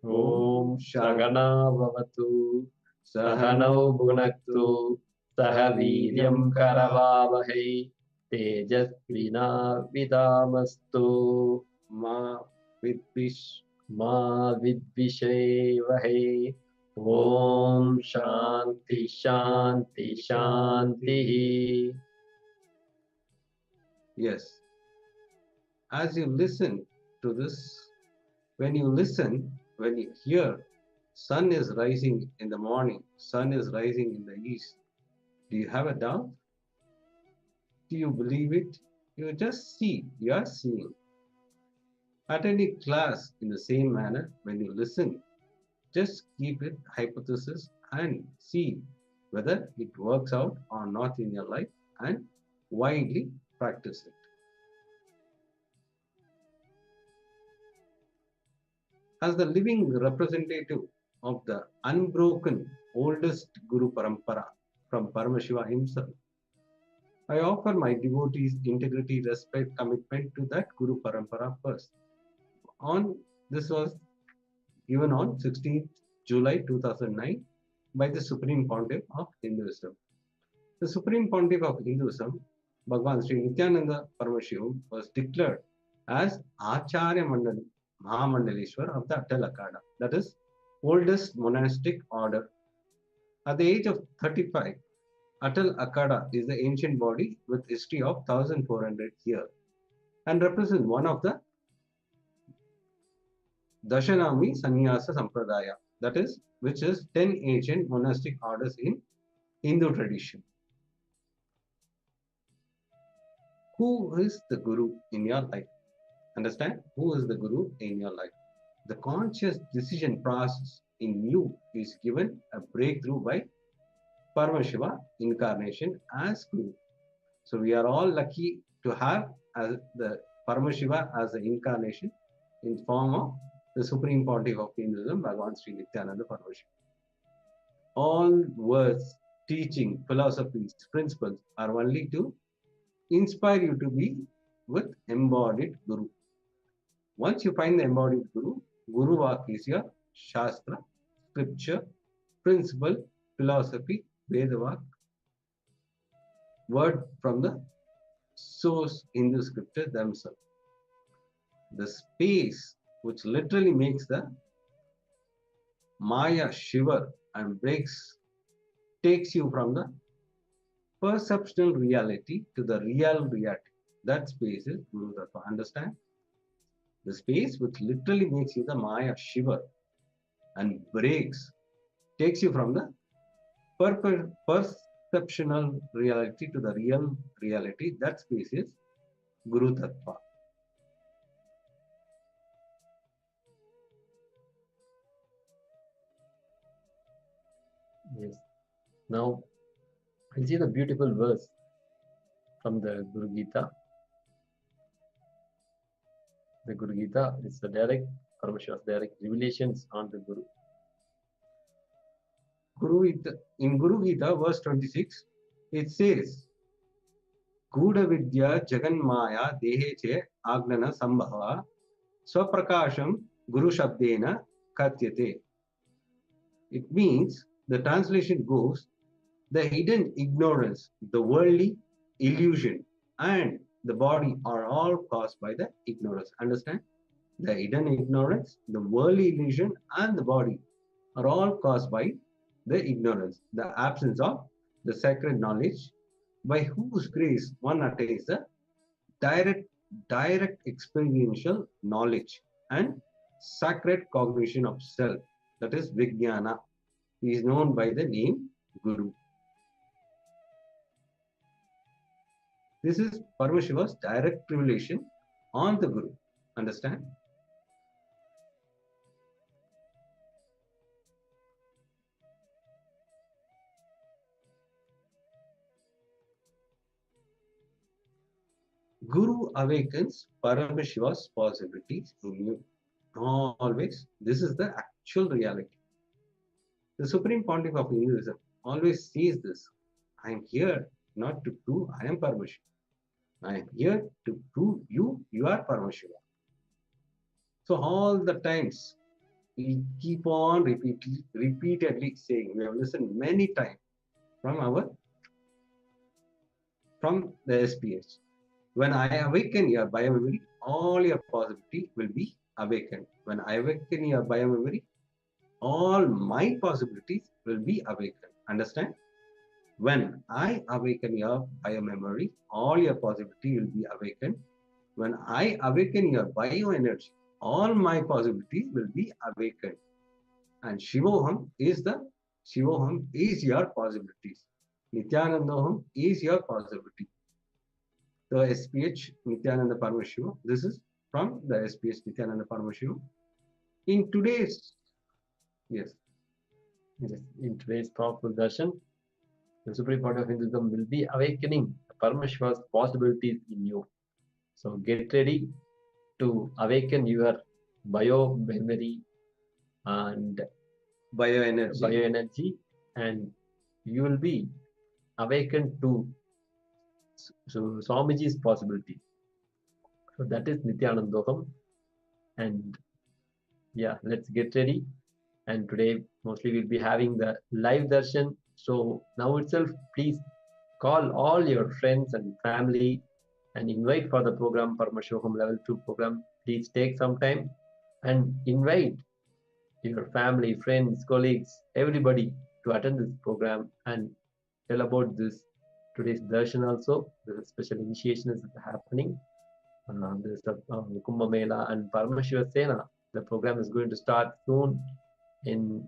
Om Sagana Bhavatu Sahanau Bhunaktu Sahaviryam Karavavahai Tejasvina Vidamastu Ma Vidvish Ma Vidvishevahai. Om Shanti Shanti Shanti. Yes. As you listen to this, when you listen, when you hear, sun is rising in the morning, sun is rising in the east. Do you have a doubt? Do you believe it? You just see, you are seeing. Attending class in the same manner, when you listen, just keep it hypothesis and see whether it works out or not in your life and widely practice it. As the living representative of the unbroken oldest Guru Parampara from Paramashiva himself, I offer my devotees integrity, respect, commitment to that Guru Parampara first. This was given on 16th July 2009 by the Supreme Pontiff of Hinduism. The Supreme Pontiff of Hinduism, Bhagavan Sri Nithyananda Paramashivoham, was declared as Acharya Mahamandaleshwar of the Atal Akada, that is, oldest monastic order. At the age of 35, Atal Akada is the ancient body with history of 1400 years and represents one of the Dashanami Sannyasa Sampradaya, that is, which is 10 ancient monastic orders in Hindu tradition. Who is the Guru in your life? Understand? Who is the Guru in your life? The conscious decision process in you is given a breakthrough by Paramashiva incarnation as Guru. So we are all lucky to have as the Paramashiva as the incarnation in form of the Supreme Pontiff of Hinduism, Bhagavan Sri Nithyananda Paramashiva. All words, teaching, philosophies, principles are only to inspire you to be with embodied Guru. Once you find the embodied Guru, Guru Vak is your Shastra, scripture, principle, philosophy, Vedavak, word from the source Hindu scripture themselves. The space which literally makes the Maya shiver and takes you from the perceptual reality to the real reality. That space is Guru Tattva. Understand? The space which literally makes you the Maya shiver and takes you from the perceptional reality to the real reality. That space is Guru Tattva. Yes. Now, I'll see the beautiful verse from the Guru Gita. The Guru Gita is the Paramashiva's direct revelations on the Guru. In Guru Gita, verse 26, it says, Gudha Vidya Jagan Maya Deheche Agnana Sambhava Swaprakasham Guru Shabdena Katyate. It means, the translation goes, the hidden ignorance, the worldly illusion, and the body are all caused by the ignorance. Understand? The hidden ignorance, the worldly illusion, and the body are all caused by the ignorance, the absence of the sacred knowledge, by whose grace one attains the direct experiential knowledge and sacred cognition of self, that is Vijnana. He is known by the name Guru. This is Paramashiva's direct revelation on the Guru. Understand? Guru awakens Paramashiva's possibilities in you. Always, this is the actual reality. The Supreme Pontiff of Hinduism always sees this. I am here not to prove I am Paramashiva. I am here to prove you are Paramashiva. So all the times we keep on repeatedly saying, we have listened many times from the SPH. When I awaken your biomemory, all your possibility will be awakened. When I awaken your biomemory, all my possibilities will be awakened. Understand? When I awaken your biomemory, all your possibility will be awakened. When I awaken your bioenergy, all my possibilities will be awakened. And Shivoham is your possibilities. Nithyanandaham is your possibility. The SPH Nithyananda Paramashiva. This is from the SPH Nithyananda Paramashiva. In today's, yes. Yes, in today's powerful darshan, the Supreme Point of Hinduism will be awakening the Paramashiva's possibilities in you. So get ready to awaken your bio-memory and bioenergy, and you will be awakened to Swamiji's possibilities. So that is Nithyanandaham. And yeah, let's get ready. And today mostly we'll be having the live darshan. So now itself, please call all your friends and family and invite for the program, Paramashivoham Level 2 program. Please take some time and invite your family, friends, colleagues, everybody to attend this program and tell about this today's darshan also. The special initiation is happening. There's a Kumbh Mela and Paramashiva Sena. The program is going to start soon in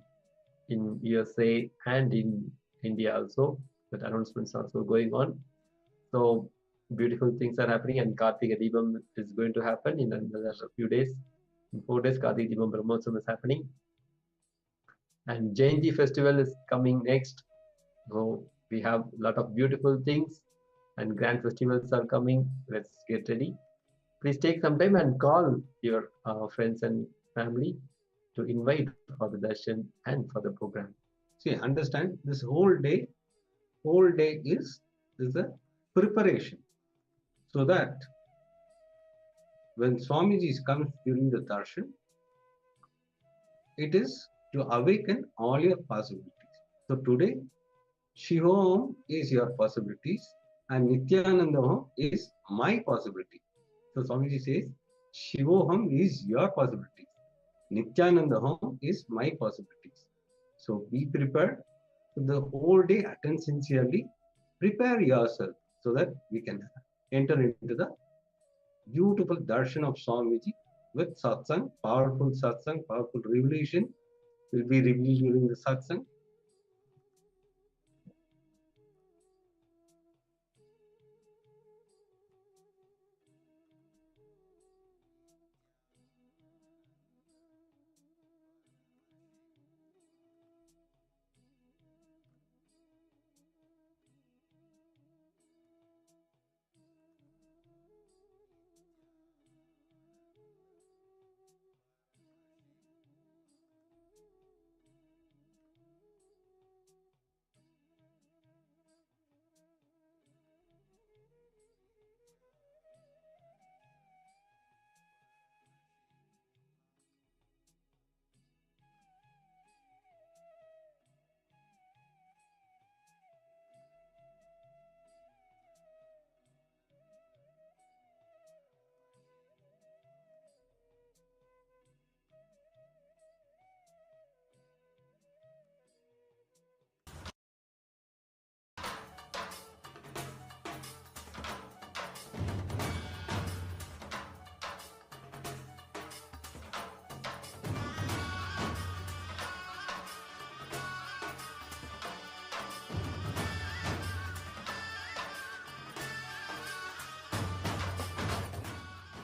USA and in India also. That announcements are also going on. So beautiful things are happening, and Kartika Deepam is going to happen in another few days. In 4 days, Kartika Deepam Brahmotsam is happening. And Jayanti festival is coming next. So we have a lot of beautiful things and grand festivals are coming. Let's get ready. Please take some time and call your friends and family to invite for the darshan and for the program. See, understand, this whole day is a preparation, so that when Swamiji comes during the darshan, it is to awaken all your possibilities. So today, Shivoham is your possibilities and Nithyanandaham is my possibility. So Swamiji says, Shivoham is your possibilities. Nithyanandaham is my possibilities. So be prepared. The whole day, attend sincerely. Prepare yourself so that we can enter into the beautiful darshan of Swamiji with satsang, powerful revelation will be revealed during the satsang.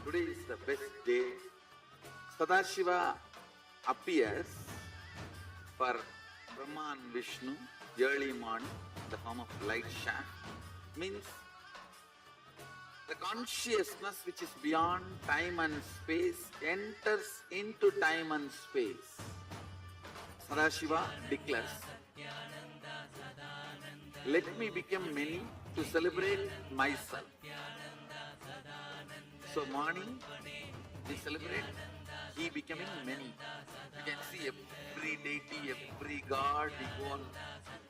Today is the best day. Sadashiva appears for Brahma and Vishnu early morning in the form of light shaft. Means the consciousness which is beyond time and space enters into time and space. Sadashiva declares, let me become many to celebrate myself. So morning we celebrate he becoming many. You can see every deity, every god, we go on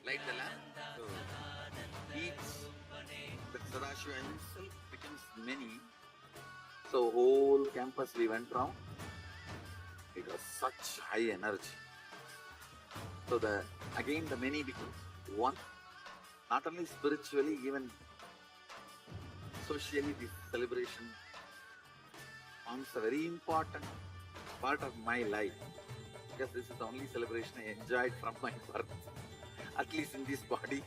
light the lamp. So each, the Sadashiva himself becomes many. So whole campus we went round. It was such high energy. So again the many becomes one. Not only spiritually, even socially, this celebration forms a very important part of my life, because this is the only celebration I enjoyed from my birth, at least in this body.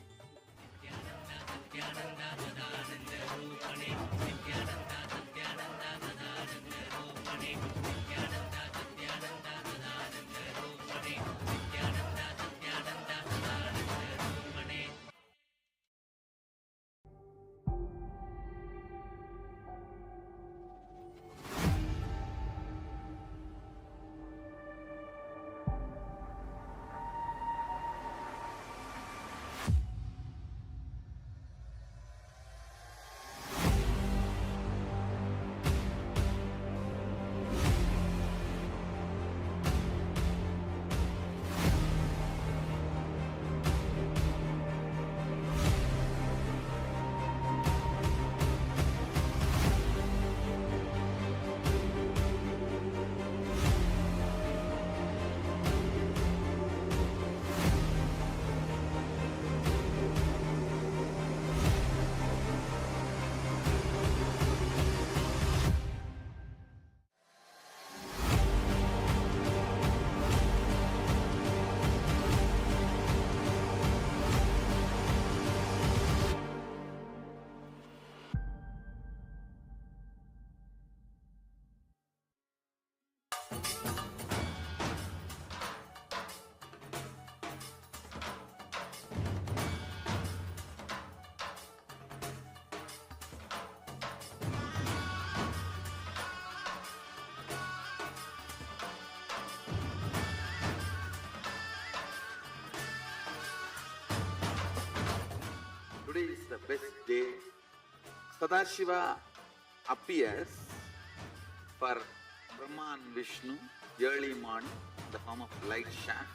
Today is the best day. Sadashiva appears for Brahma and Vishnu early morning in the form of light shaft.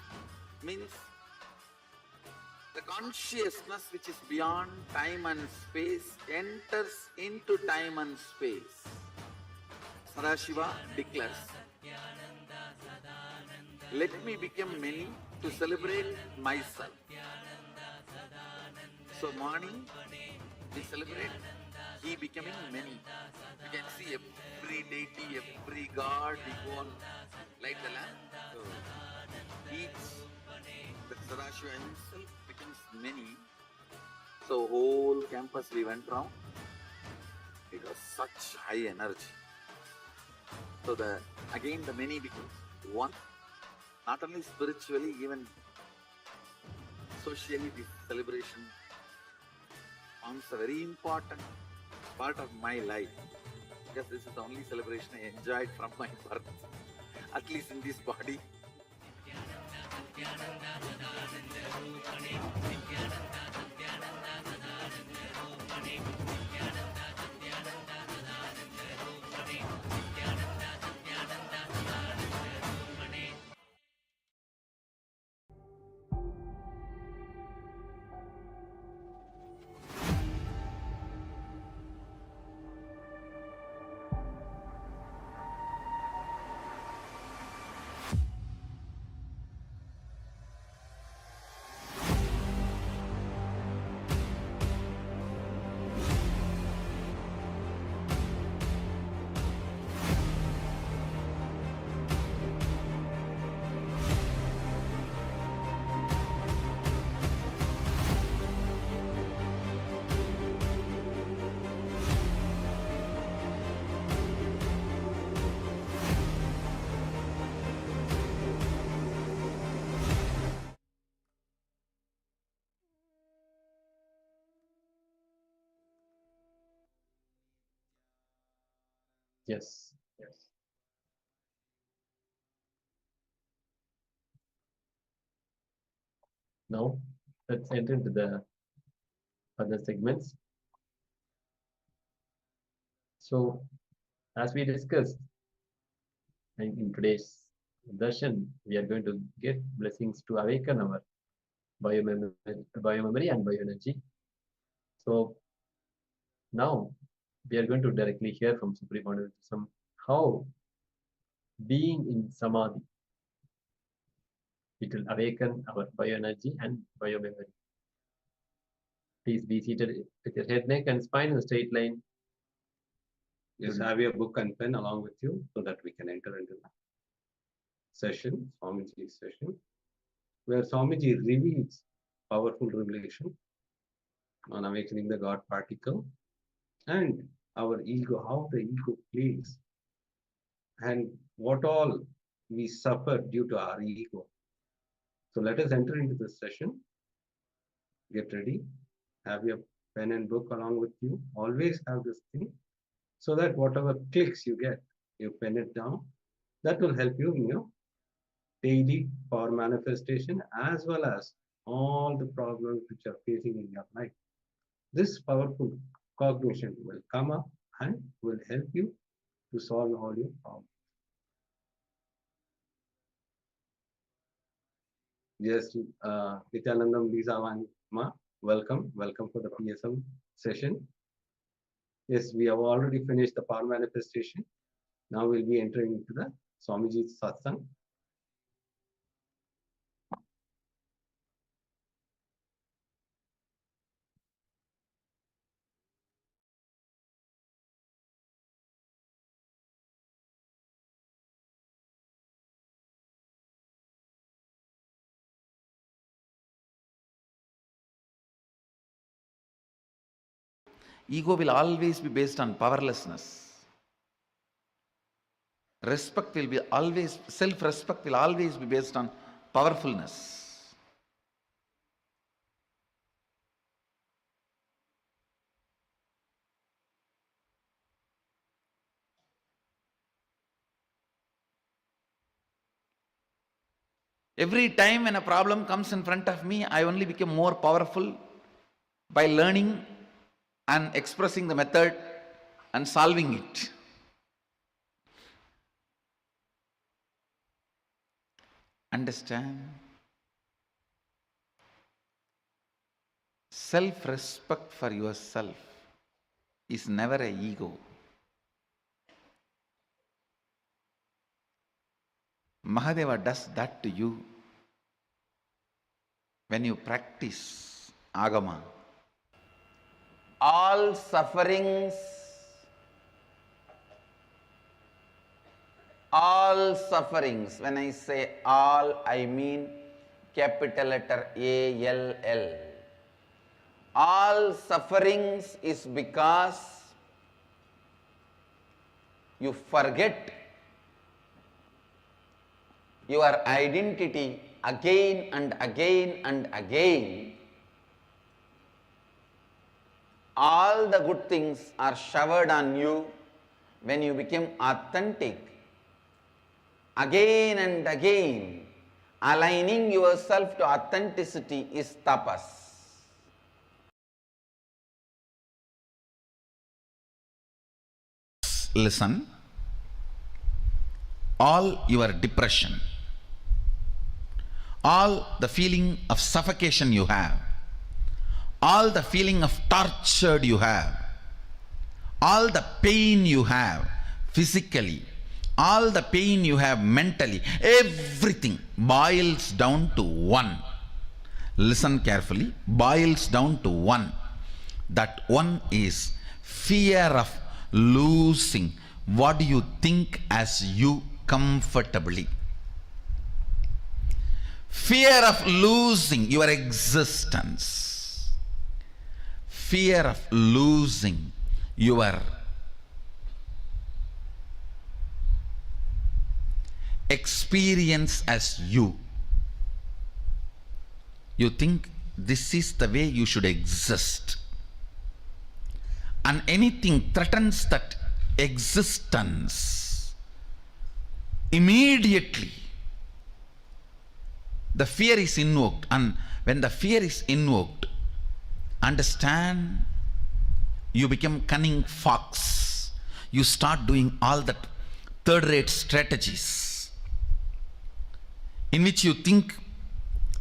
Means the consciousness which is beyond time and space enters into time and space. Sadashiva declares, let me become many to celebrate myself. So morning we celebrate he becoming many. You can see every deity, every god, we go on light the lamp. So each, the Sadashiva himself becomes many. So whole campus we went round. It was such high energy. So again the many becomes one. Not only spiritually, even socially, this celebration forms a very important part of my life, because this is the only celebration I enjoyed from my birth, at least in this body. Yes. Yes. Now, let's enter into the other segments. So, as we discussed in today's darshan, we are going to get blessings to awaken our biomemory and bioenergy. So, now we are going to directly hear from Supreme Pontiff how being in Samadhi, it will awaken our bioenergy and biomemory. Please be seated with your head, neck, and spine in a straight line. Just have your book and pen along with you so that we can enter into the session, Swamiji's session, where Swamiji reveals powerful revelation on awakening the God particle and our ego, how the ego plays, and what all we suffer due to our ego. So let us enter into this session. Get ready. Have your pen and book along with you. Always have this thing so that whatever clicks you get, you pen it down. That will help you in your daily power manifestation as well as all the problems which are facing in your life. This powerful cognition will come up and will help you to solve all your problems. Yes, Nithyananda, Lisa, Ma, welcome for the PSM session. Yes, we have already finished the power manifestation. Now we'll be entering into the Swamiji's satsang. Ego will always be based on powerlessness. Respect will be always, self-respect will always be based on powerfulness. Every time when a problem comes in front of me, I only become more powerful by learning and expressing the method and solving it. Understand? Self-respect for yourself is never an ego. Mahadeva does that to you when you practice Agama. All sufferings, when I say all, I mean capital letter ALL. All sufferings is because you forget your identity again and again and again. All the good things are showered on you when you become authentic. Again and again, aligning yourself to authenticity is tapas. Listen, all your depression, all the feeling of suffocation you have, all the feeling of tortured you have, all the pain you have physically, all the pain you have mentally, everything boils down to one. Listen carefully, boils down to one. That one is fear of losing what you think as you comfortably. Fear of losing your existence. Fear of losing your experience as you. You think this is the way you should exist. And anything threatens that existence, immediately the fear is invoked, and when the fear is invoked, understand, you become cunning fox. You start doing all that third-rate strategies in which you think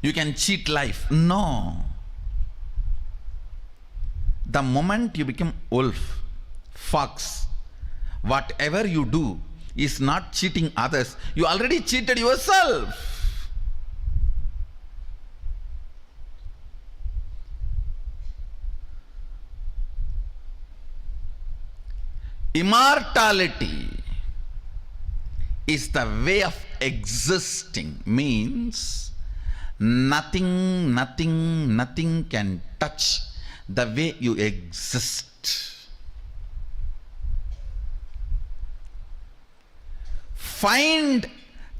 you can cheat life. No. The moment you become wolf, fox, whatever you do is not cheating others. You already cheated yourself. Immortality is the way of existing, means nothing can touch the way you exist. Find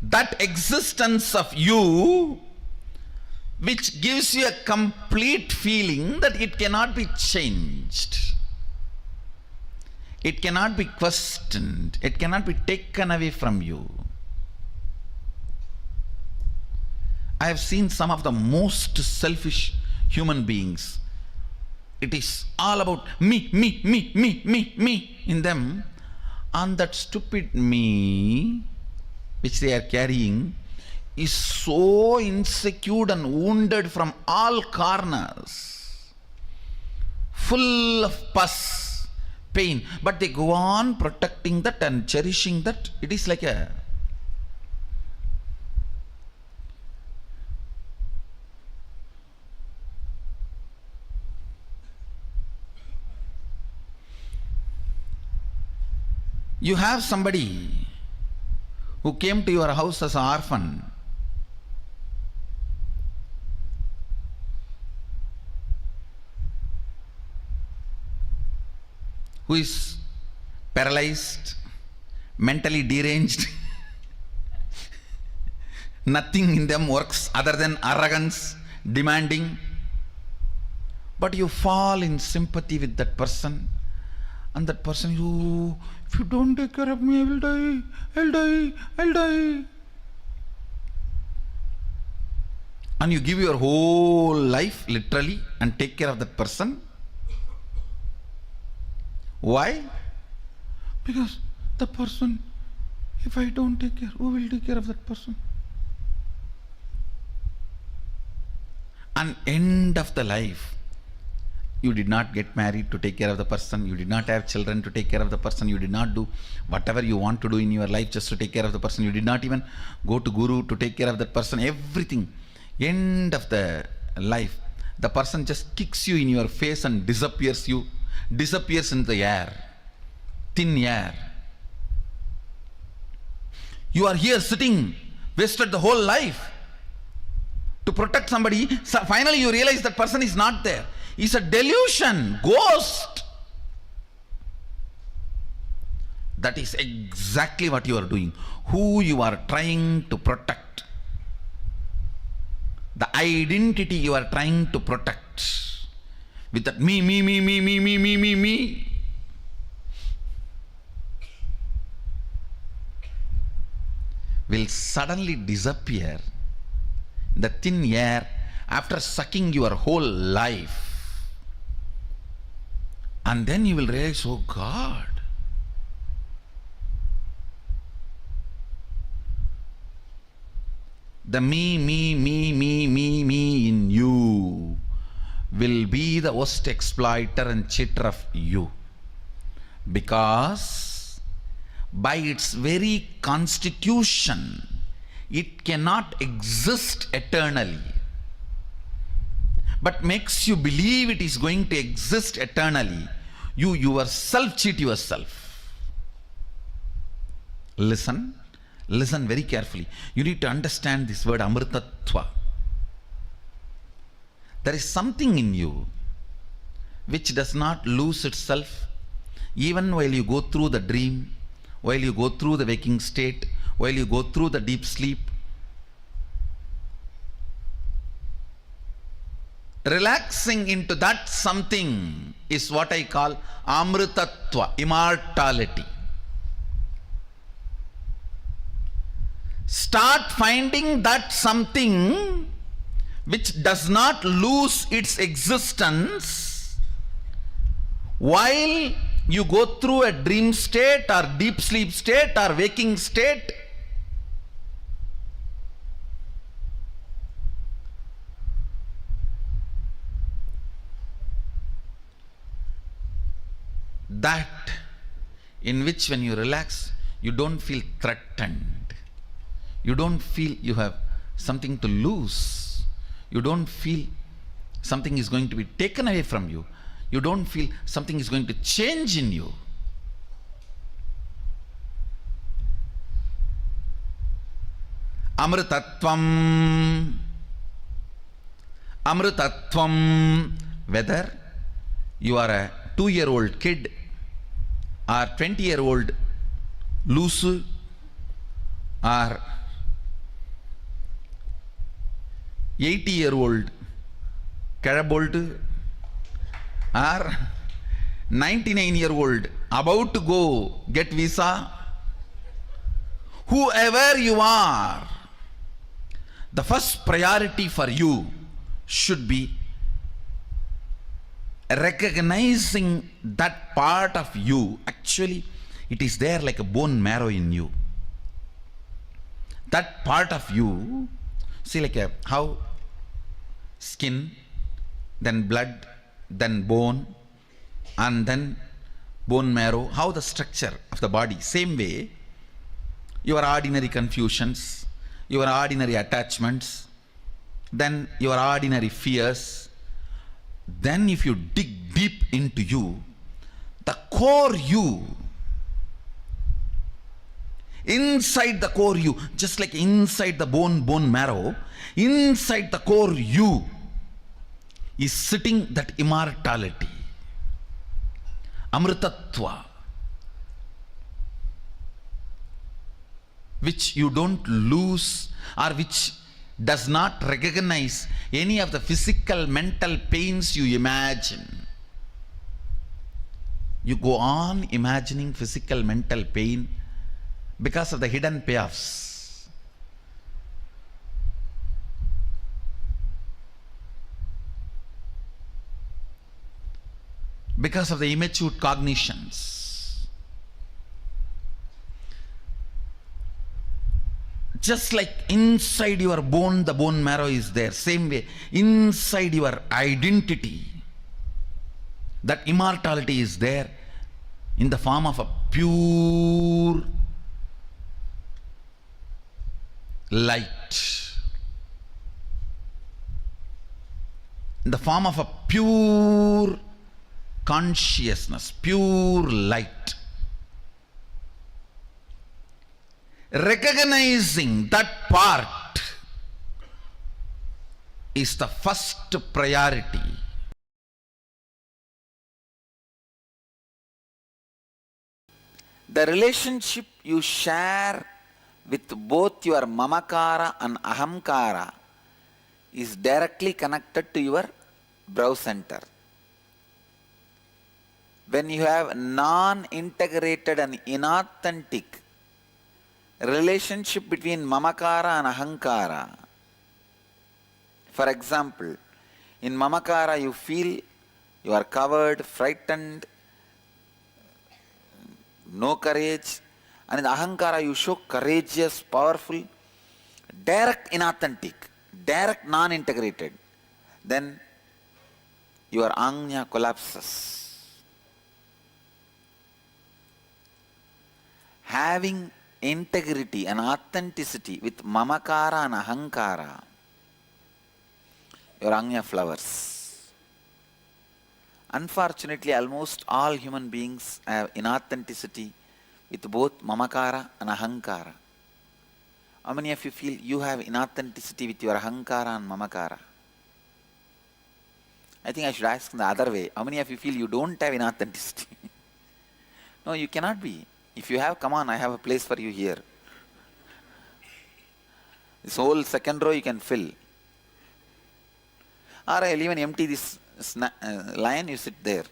that existence of you which gives you a complete feeling that it cannot be changed. It cannot be questioned. It cannot be taken away from you. I have seen some of the most selfish human beings. It is all about me in them. And that stupid me which they are carrying is so insecure and wounded from all corners, full of pus, pain, but they go on protecting that and cherishing that. It is like a you have somebody who came to your house as an orphan, who is paralyzed, mentally deranged, nothing in them works other than arrogance, demanding, but you fall in sympathy with that person, and that person, if you don't take care of me, I will die, I'll die. And you give your whole life literally and take care of that person. Why? Because the person, if I don't take care, who will take care of that person? And end of the life, you did not get married to take care of the person, you did not have children to take care of the person, you did not do whatever you want to do in your life just to take care of the person, you did not even go to guru to take care of that person, everything. End of the life, the person just kicks you in your face and disappears in the air, thin air. You are here sitting, wasted the whole life to protect somebody. So finally you realize that person is not there. It's a delusion, ghost. That is exactly what you are doing. Who you are trying to protect. The identity you are trying to protect. With that me, will suddenly disappear in the thin air after sucking your whole life. And then you will realize, oh God, the me in you will be the worst exploiter and cheater of you. Because by its very constitution, it cannot exist eternally, but makes you believe it is going to exist eternally. You yourself cheat yourself. Listen very carefully. You need to understand this word amritatva. There is something in you which does not lose itself even while you go through the dream, while you go through the waking state, while you go through the deep sleep. Relaxing into that something is what I call amritatva, immortality. Start finding that something which does not lose its existence while you go through a dream state or deep sleep state or waking state. That in which when you relax, you don't feel threatened. You don't feel you have something to lose. You don't feel something is going to be taken away from you. You don't feel something is going to change in you. Amritatvam. Amritatvam. Whether you are a 2-year-old kid or 20-year-old loose or 80-year-old Karabold or 99-year-old about to go get visa, whoever you are, the first priority for you should be recognizing that part of you. Actually, it is there like a bone marrow in you. That part of you, see, like how skin, then blood, then bone, and then bone marrow, how the structure of the body. Same way, your ordinary confusions, your ordinary attachments, then your ordinary fears. Then if you dig deep into you, the core you, inside the core you, just like inside the bone marrow, inside the core you is sitting that immortality, amritatva, which you don't lose or which does not recognize any of the physical, mental pains you imagine. You go on imagining physical, mental pain because of the hidden payoffs. Because of the immature cognitions. Just like inside your bone, the bone marrow is there. Same way, inside your identity, that immortality is there in the form of a pure light. In the form of a pure consciousness, pure light. Recognizing that part is the first priority. The relationship you share with both your mamakara and ahamkara is directly connected to your brow center. When you have non-integrated and inauthentic relationship between mamakara and ahankara. For example, in mamakara you feel you are covered, frightened, no courage, and in ahankara you show courageous, powerful, direct inauthentic, direct non-integrated. Then your ajna collapses. Having integrity and authenticity with mamakara and ahankara, your ajna flowers. Unfortunately, almost all human beings have inauthenticity with both mamakara and ahankara. How many of you feel you have inauthenticity with your ahankara and mamakara? I think I should ask in the other way. How many of you feel you don't have inauthenticity? No, you cannot be. If you have, come on, I have a place for you here. This whole second row you can fill. Or I'll even empty this line, you sit there.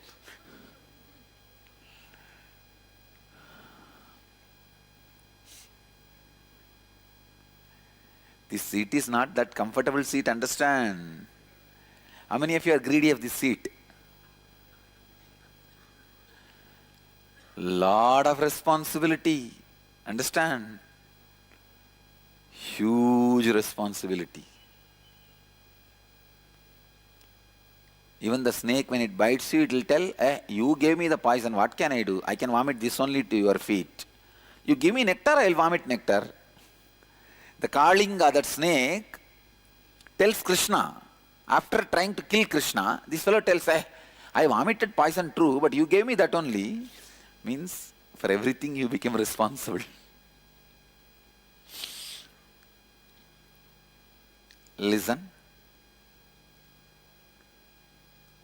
This seat is not that comfortable seat, understand? How many of you are greedy of this seat? Lot of responsibility, understand? Huge responsibility. Even the snake, when it bites you, it will tell, you gave me the poison, what can I do? I can vomit this only to your feet. You give me nectar, I will vomit nectar. The Kalinga, that snake, tells Krishna, after trying to kill Krishna, this fellow tells, I vomited poison true, but you gave me that only. Means, for everything you became responsible. Listen.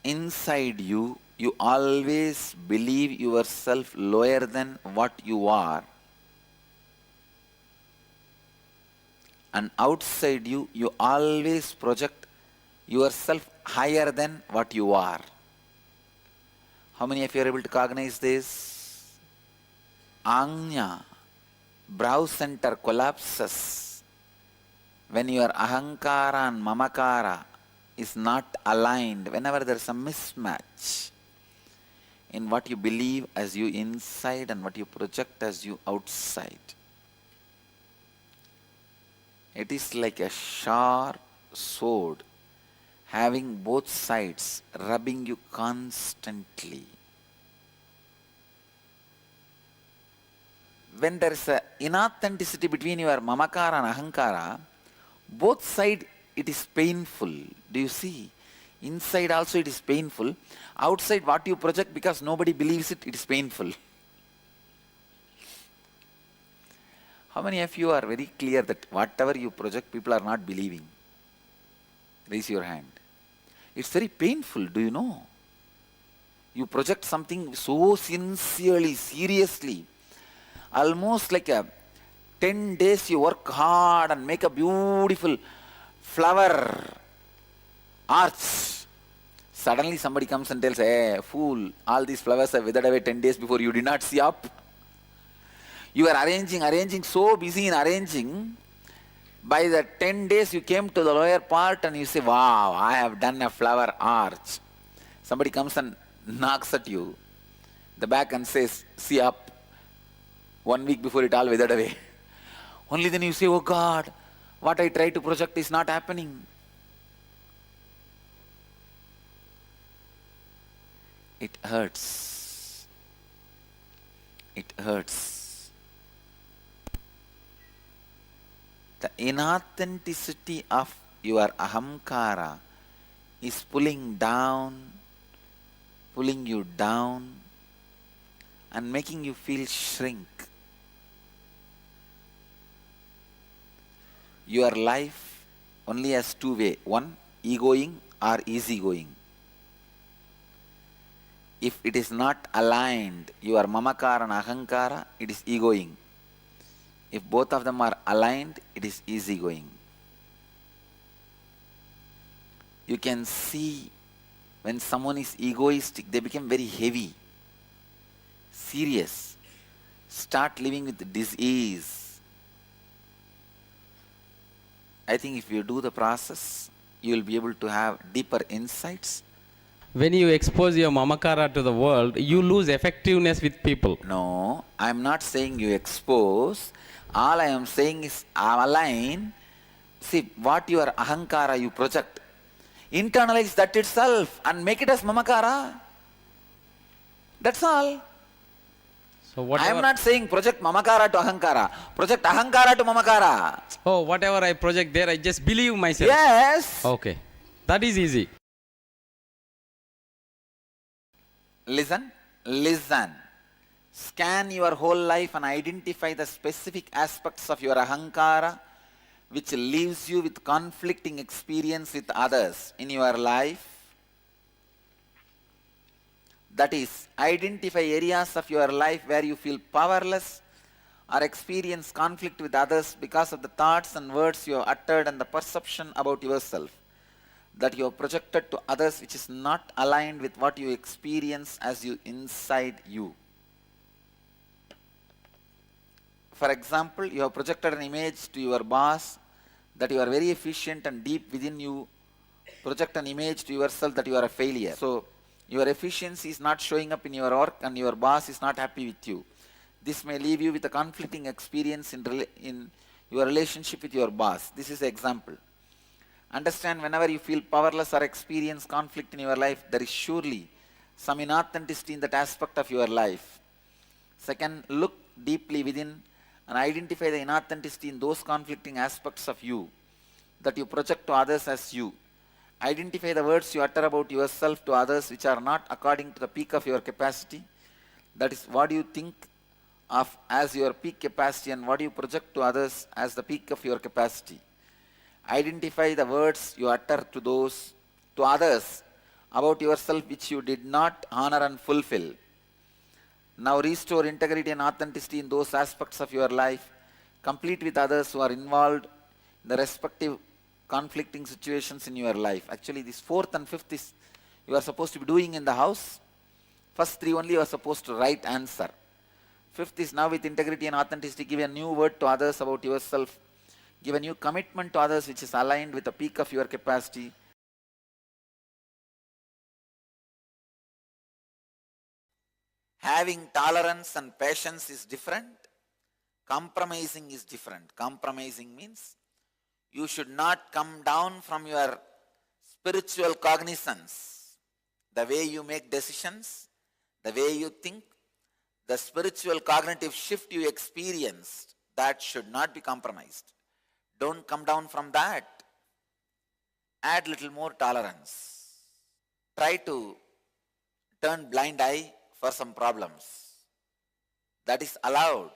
Inside you, you always believe yourself lower than what you are. And outside you, you always project yourself higher than what you are. How many of you are able to cognize this? Anya, brow center collapses when your ahankara and mamakara is not aligned, whenever there is a mismatch in what you believe as you inside and what you project as you outside. It is like a sharp sword having both sides rubbing you constantly. When there is an inauthenticity between your mamakara and ahankara, both sides it is painful. Do you see? Inside also it is painful. Outside what you project, because nobody believes it, it is painful. How many of you are very clear that whatever you project, people are not believing? Raise your hand. It's very painful, do you know? You project something so sincerely, seriously. Almost like 10 days you work hard and make a beautiful flower arch. Suddenly somebody comes and tells, hey, fool, all these flowers have withered away 10 days before, you did not see up. You are arranging, so busy in arranging. By the 10 days you came to the lower part and you say, wow, I have done a flower arch. Somebody comes and knocks at you, the back, and says, see up. 1 week before it all withered away. Only then you say, oh God, what I try to project is not happening. It hurts. It hurts. The inauthenticity of your ahamkara is pulling you down and making you feel shrink. Your life only has two ways. One, egoing or easygoing. If it is not aligned, your mamakara and ahankara, it is egoing. If both of them are aligned, it is easygoing. You can see when someone is egoistic, they become very heavy, serious, start living with disease. I think if you do the process, you will be able to have deeper insights. When you expose your mamakara to the world, you lose effectiveness with people. No, I am not saying you expose. All I am saying is align. See, what your ahankara you project, internalize that itself and make it as mamakara. That's all. So whatever, I am not saying project mamakara to ahankara. Project ahankara to mamakara. oh, whatever I project there, I just believe myself. Yes. Okay. That is easy. Listen. Scan your whole life and identify the specific aspects of your ahankara which leaves you with conflicting experience with others in your life. That is, identify areas of your life where you feel powerless or experience conflict with others because of the thoughts and words you have uttered and the perception about yourself that you have projected to others, which is not aligned with what you experience as you inside you. For example, you have projected an image to your boss that you are very efficient and deep within you project an image to yourself that you are a failure. So your efficiency is not showing up in your work and your boss is not happy with you. This may leave you with a conflicting experience in your relationship with your boss. This is an example. Understand, whenever you feel powerless or experience conflict in your life, there is surely some inauthenticity in that aspect of your life. Second, look deeply within and identify the inauthenticity in those conflicting aspects of you that you project to others as you. Identify the words you utter about yourself to others which are not according to the peak of your capacity. That is, what you think of as your peak capacity and what you project to others as the peak of your capacity. Identify the words you utter to others about yourself which you did not honor and fulfill. Now restore integrity and authenticity in those aspects of your life. Complete with others who are involved in the respective conflicting situations in your life. Actually, this fourth and fifth is you are supposed to be doing in the house. First three only you are supposed to write answer. Fifth is now with integrity and authenticity, give a new word to others about yourself. Give a new commitment to others which is aligned with the peak of your capacity. Having tolerance and patience is different. Compromising is different. Compromising means you should not come down from your spiritual cognizance. The way you make decisions, the way you think, the spiritual cognitive shift you experienced, that should not be compromised. Don't come down from that. Add little more tolerance. Try to turn blind eye for some problems. That is allowed.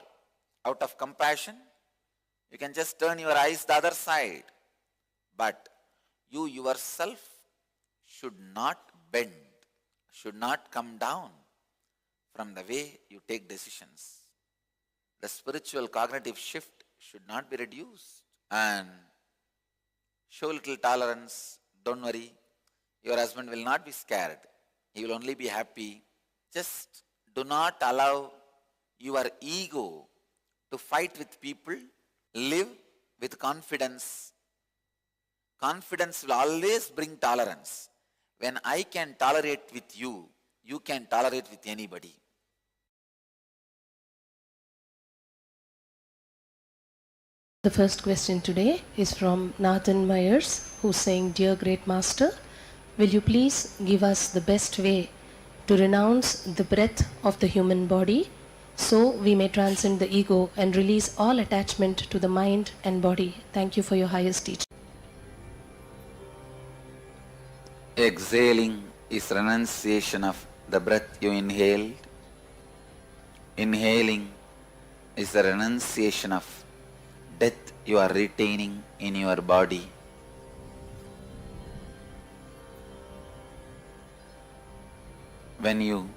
Out of compassion, you can just turn your eyes the other side. But you yourself should not bend, should not come down from the way you take decisions. The spiritual cognitive shift should not be reduced. And show little tolerance. Don't worry. Your husband will not be scared. He will only be happy. Just do not allow your ego to fight with people. Live with confidence. Confidence will always bring tolerance. When I can tolerate with you, you can tolerate with anybody. The first question today is from Nathan Myers, who's saying, Dear Great Master, will you please give us the best way to renounce the breath of the human body so we may transcend the ego and release all attachment to the mind and body? Thank you for your highest teaching. Exhaling is renunciation of the breath you inhaled. Inhaling is the renunciation of death you are retaining in your body. When you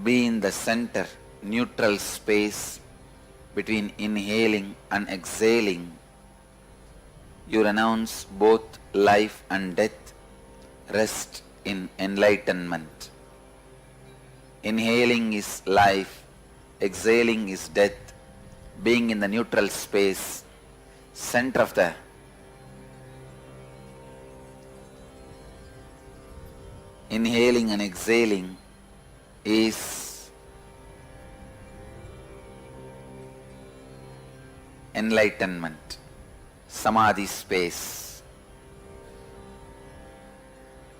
be in the center, neutral space between inhaling and exhaling, you renounce both life and death, rest in enlightenment. Inhaling is life, exhaling is death. Being in the neutral space, center of the inhaling and exhaling is enlightenment, Samadhi Space.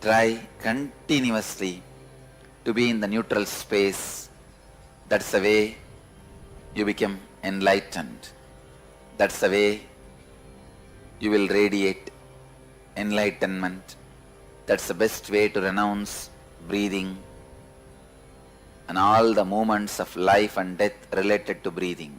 Try continuously to be in the neutral space. That's the way you become enlightened. That's the way you will radiate enlightenment. That's the best way to renounce breathing and all the movements of life and death related to breathing.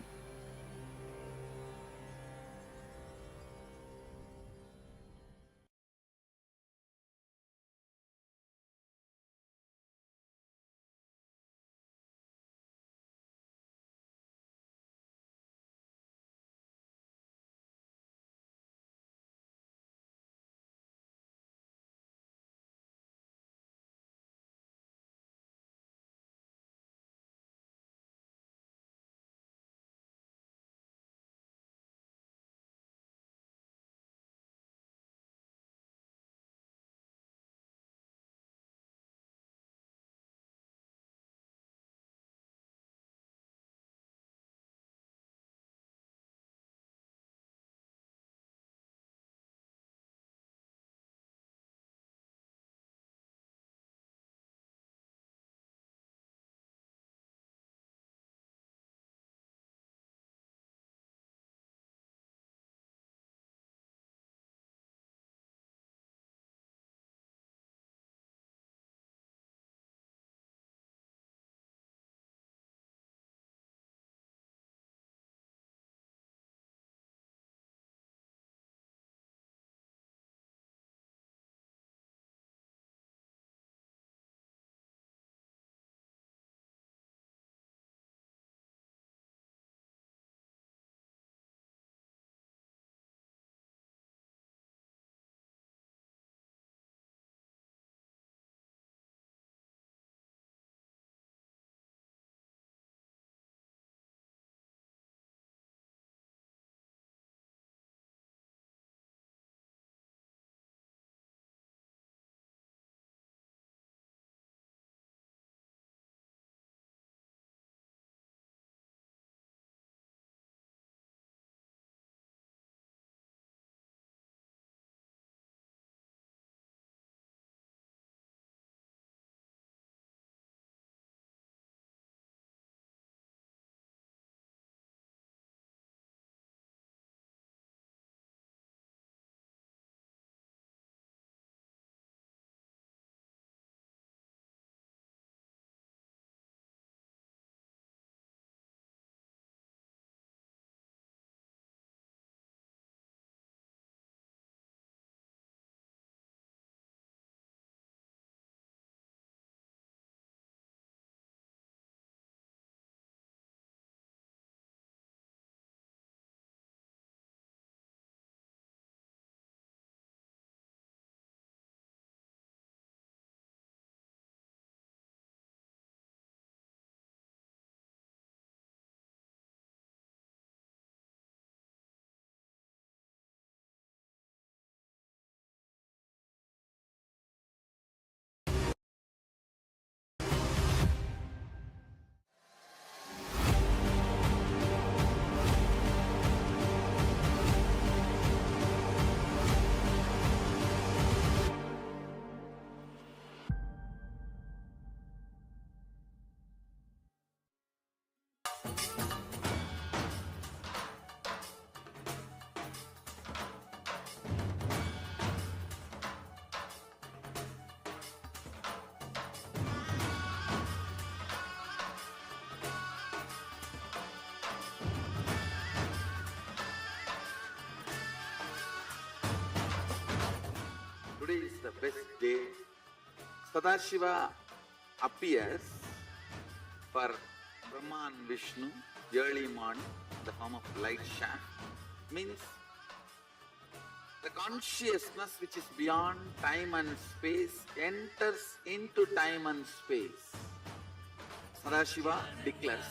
best day. Sadashiva appears for Brahma and Vishnu early morning in the form of light shaft. Means the consciousness which is beyond time and space enters into time and space. Sadashiva declares,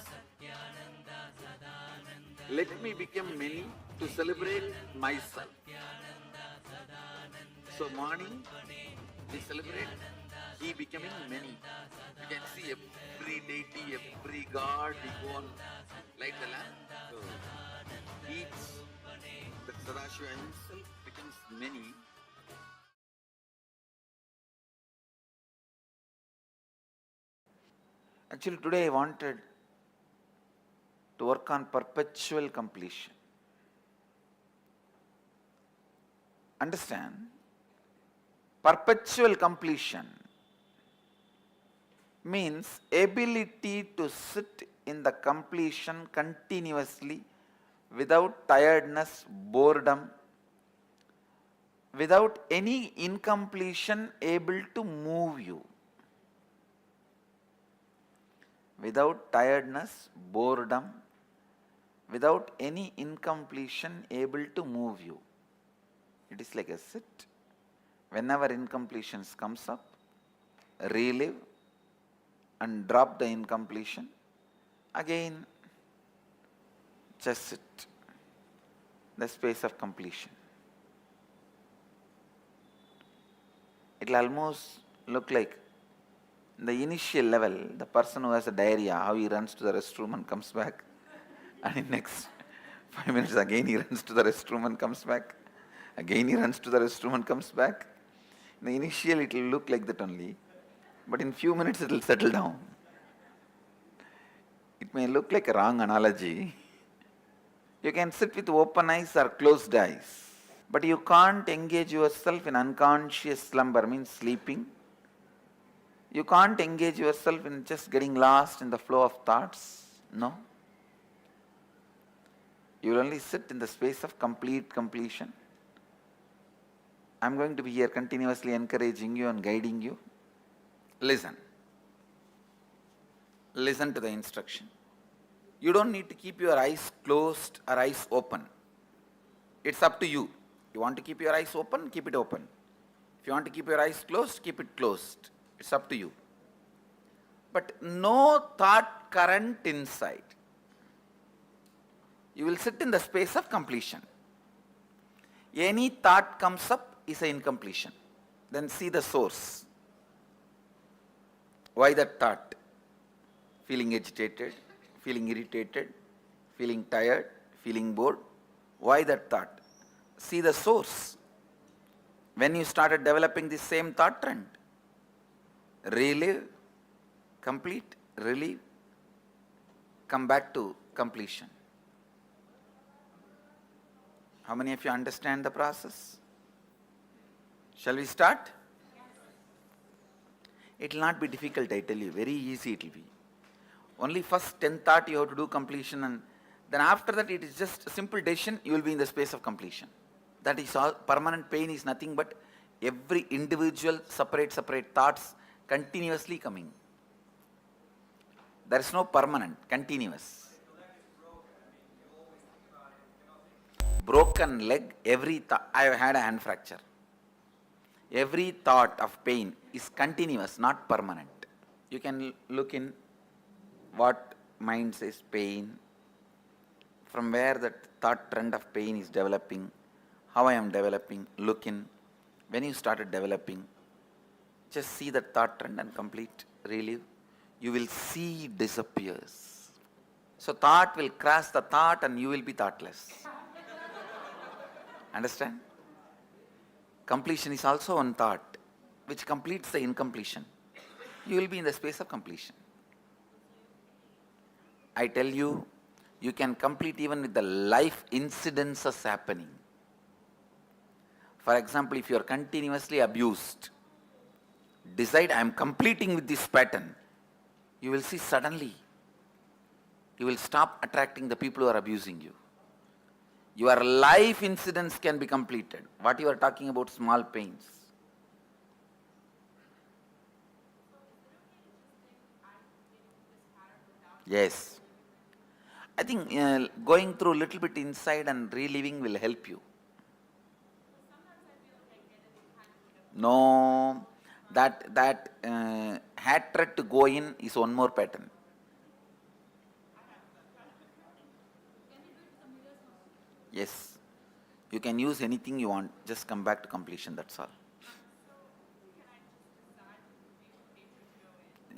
let me become many to celebrate myself. So morning we celebrate he becoming many. You can see every deity, every god, we go on light the lamp. So each, the Sadashiva himself becomes many. Actually today I wanted to work on perpetual completion. Understand? Perpetual completion means ability to sit in the completion continuously without tiredness, boredom, without any incompletion able to move you. Without tiredness, boredom, without any incompletion able to move you. It is like a sit. Whenever incompletions comes up, relive and drop the incompletion. Again, just sit. The space of completion. It will almost look like the initial level, the person who has a diarrhea, how he runs to the restroom and comes back. And in next 5 minutes again he runs to the restroom and comes back. Again he runs to the restroom and comes back. In the initial it will look like that only. But in few minutes it will settle down. It may look like a wrong analogy. You can sit with open eyes or closed eyes. But you can't engage yourself in unconscious slumber, means sleeping. You can't engage yourself in just getting lost in the flow of thoughts. No. You will only sit in the space of complete completion. I am going to be here continuously encouraging you and guiding you. Listen. Listen to the instruction. You don't need to keep your eyes closed or eyes open. It's up to you. You want to keep your eyes open, keep it open. If you want to keep your eyes closed, keep it closed. It's up to you. But no thought current inside. You will sit in the space of completion. Any thought comes up is an incompletion. Then see the source. Why that thought? Feeling agitated, feeling irritated, feeling tired, feeling bored. Why that thought? See the source. When you started developing the same thought trend, relive, complete, relieve, come back to completion. How many of you understand the process? Shall we start? It will not be difficult, I tell you, very easy it will be. Only first 10 thought you have to do completion, and then after that it is just a simple decision, you will be in the space of completion. That is all. Permanent pain is nothing but every individual separate thoughts continuously coming. There is no permanent, continuous. Broken leg, every thought. I have had a hand fracture. Every thought of pain is continuous, not permanent. You can look in what mind says pain, from where that thought trend of pain is developing, how I am developing, look in. When you started developing, just see that thought trend and complete, relive. You will see it disappears. So thought will cross the thought and you will be thoughtless. Understand? Completion is also one thought which completes the incompletion. You will be in the space of completion. I tell you, you can complete even with the life incidences happening. For example, if you are continuously abused, decide I am completing with this pattern. You will see suddenly, you will stop attracting the people who are abusing you. Your life incidents can be completed. What you are talking about, small pains. Yes. I think going through a little bit inside and reliving will help you. No, that hatred to go in is one more pattern. Yes. You can use anything you want. Just come back to completion, that's all.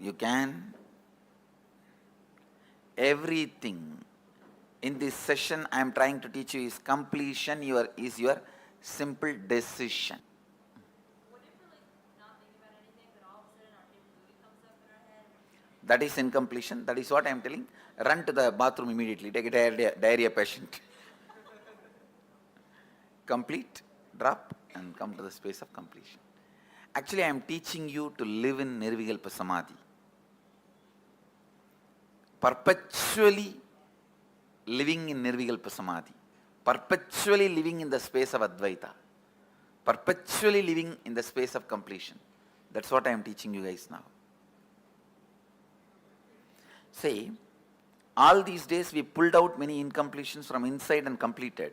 You can. Everything in this session I am trying to teach you is completion is your simple decision. That is incompletion. That is what I am telling. Run to the bathroom immediately. Take a diarrhea patient. Complete, drop, and come to the space of completion. Actually, I am teaching you to live in Nirvikalpa Samadhi. Perpetually living in Nirvikalpa Samadhi. Perpetually living in the space of Advaita. Perpetually living in the space of completion. That's what I am teaching you guys now. Say, all these days we pulled out many incompletions from inside and completed.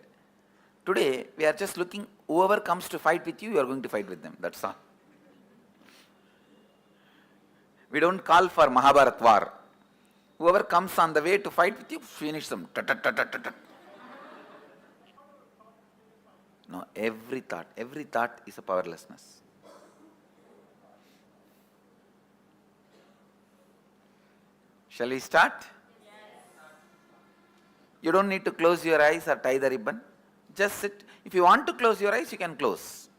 Today, we are just looking, whoever comes to fight with you, you are going to fight with them. That's all. We don't call for Mahabharat war. Whoever comes on the way to fight with you, finish them. No, every thought is a powerlessness. Shall we start? Yes. You don't need to close your eyes or tie the ribbon. Just sit. If you want to close your eyes, you can close.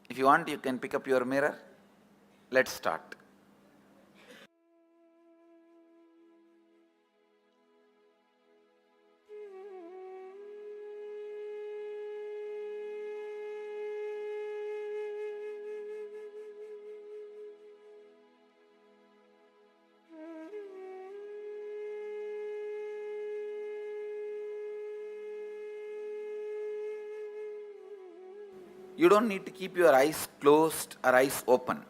If you want, you can pick up your mirror. Let's start. You don't need to keep your eyes closed or eyes open.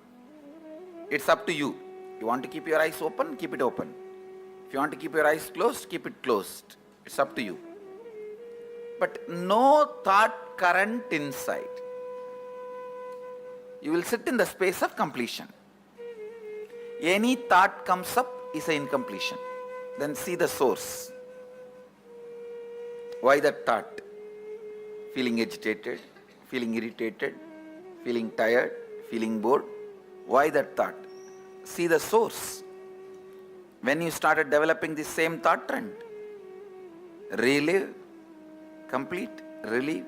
It's up to you. You want to keep your eyes open, keep it open. If you want to keep your eyes closed, keep it closed. It's up to you. But no thought current inside. You will sit in the space of completion. Any thought comes up is an incompletion. Then see the source. Why that thought? Feeling agitated, feeling irritated, feeling tired, feeling bored. Why that thought? See the source. When you started developing the same thought trend, relive, complete, relive,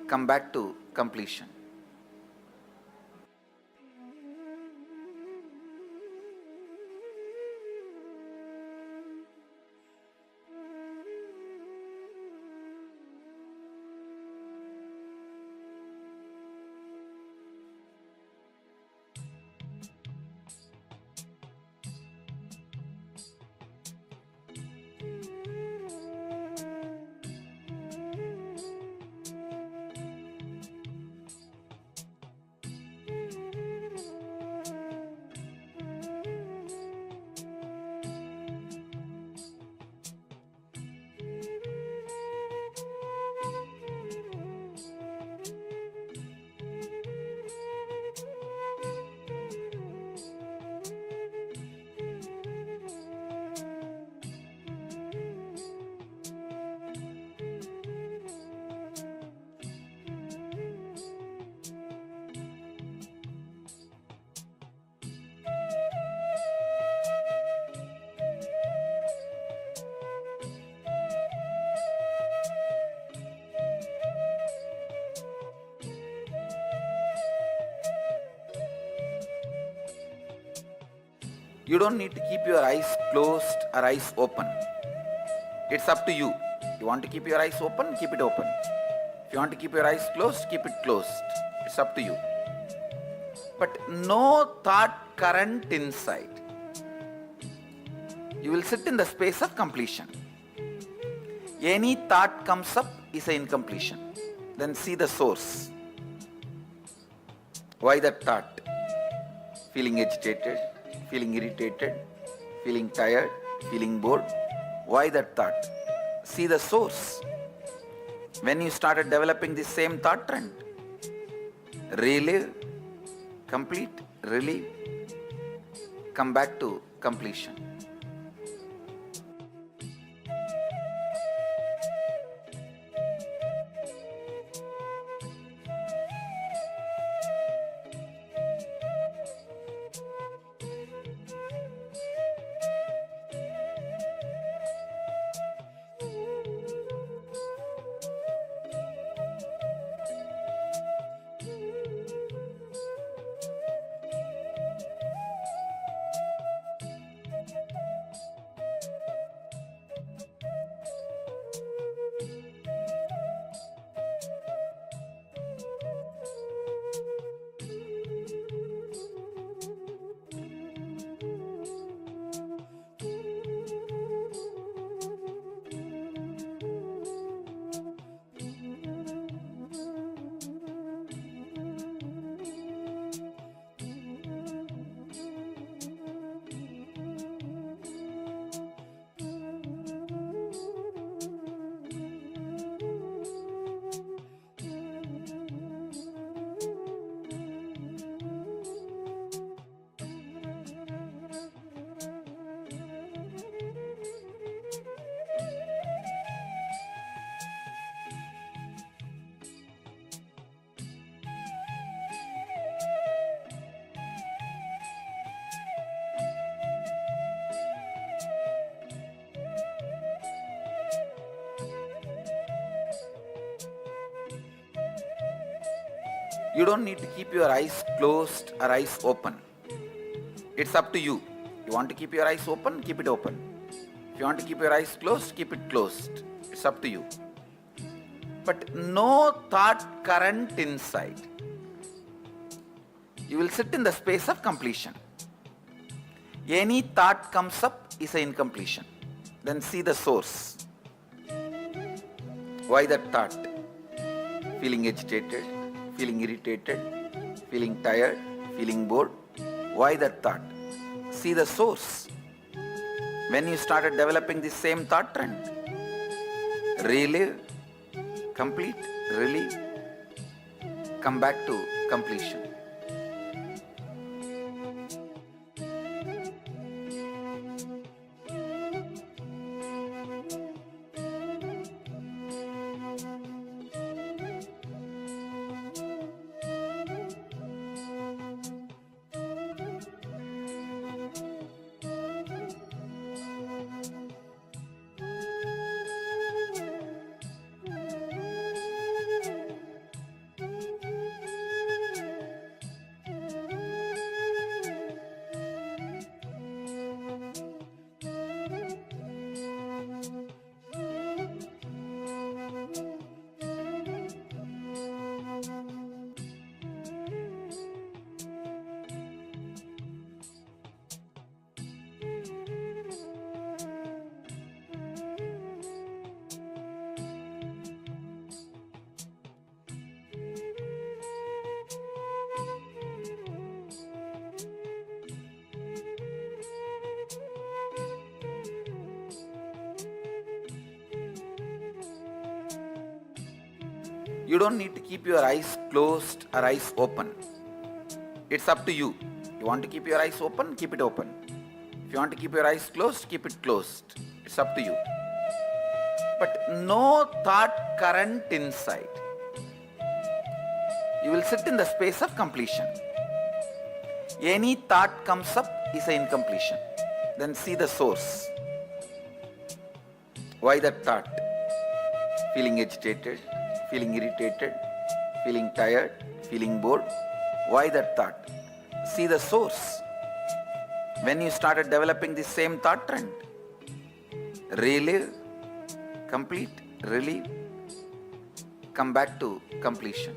come back to completion. You don't need to keep your eyes closed or eyes open. It's up to you. You want to keep your eyes open, keep it open. If you want to keep your eyes closed, keep it closed. It's up to you. But no thought current inside. You will sit in the space of completion. Any thought comes up is an incompletion. Then see the source. Why that thought? Feeling agitated, feeling irritated, feeling tired, feeling bored. Why that thought? See the source. When you started developing the same thought trend, relive, complete, relieve, come back to completion. You don't need to keep your eyes closed or eyes open. It's up to you. You want to keep your eyes open, keep it open. If you want to keep your eyes closed, keep it closed. It's up to you. But no thought current inside. You will sit in the space of completion. Any thought comes up is an incompletion. Then see the source. Why that thought? Feeling agitated, feeling irritated, feeling tired, feeling bored. Why that thought? See the source. When you started developing the same thought trend, relive, complete, relieve, come back to completion. You don't need to keep your eyes closed or eyes open. It's up to you. You want to keep your eyes open, keep it open. If you want to keep your eyes closed, keep it closed. It's up to you. But no thought current inside. You will sit in the space of completion. Any thought comes up is an incompletion. Then see the source. Why that thought? Feeling agitated, feeling irritated, feeling tired, feeling bored. Why that thought? See the source. When you started developing the same thought trend, relive, complete, relieve, come back to completion.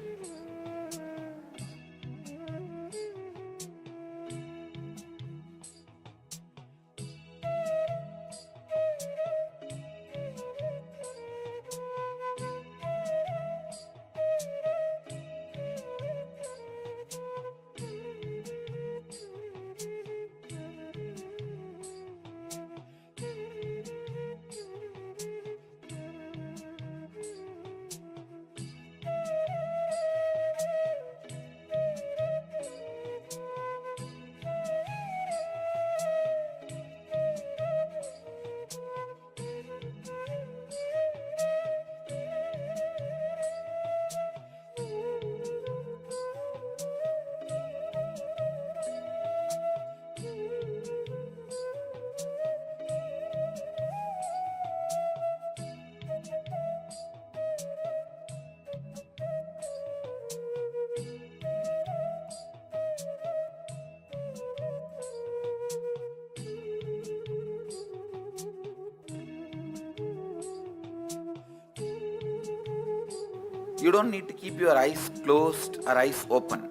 You don't need to keep your eyes closed or eyes open.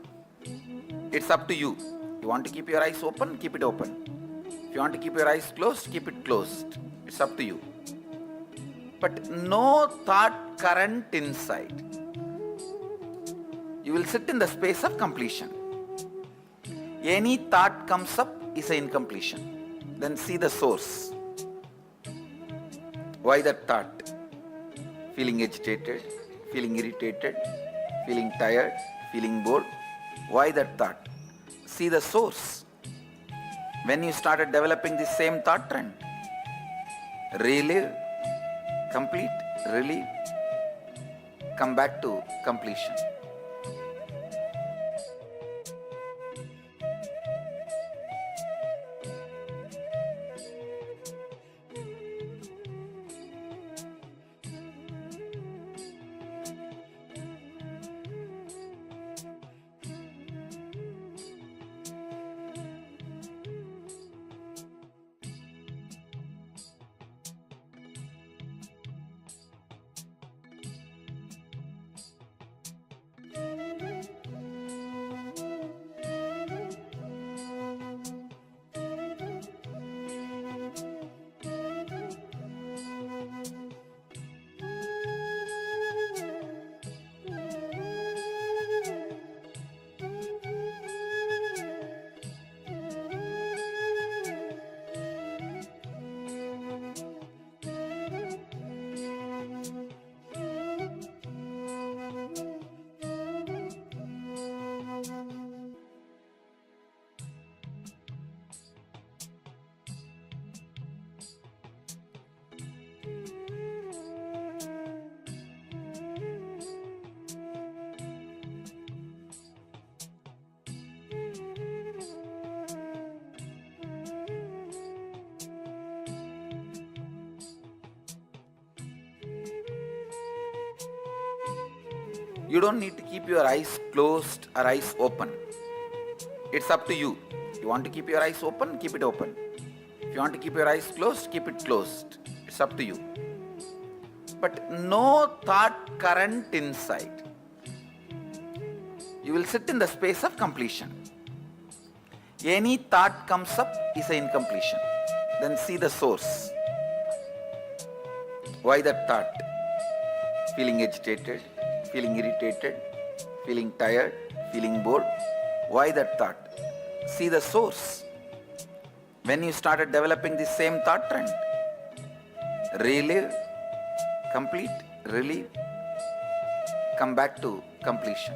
It's up to you. You want to keep your eyes open, keep it open. If you want to keep your eyes closed, keep it closed. It's up to you. But no thought current inside. You will sit in the space of completion. Any thought comes up is an incompletion. Then see the source. Why that thought? Feeling agitated, feeling irritated, feeling tired, feeling bored. Why that thought? See the source. When you started developing the same thought trend, relive, complete, relieve, come back to completion. You don't need to keep your eyes closed or eyes open. It's up to you. You want to keep your eyes open, keep it open. If you want to keep your eyes closed, keep it closed. It's up to you. But no thought current inside. You will sit in the space of completion. Any thought comes up is an incompletion. Then see the source. Why that thought? Feeling agitated, feeling irritated, feeling tired, feeling bored. Why that thought? See the source. When you started developing the same thought trend, relive, complete, relieve, come back to completion.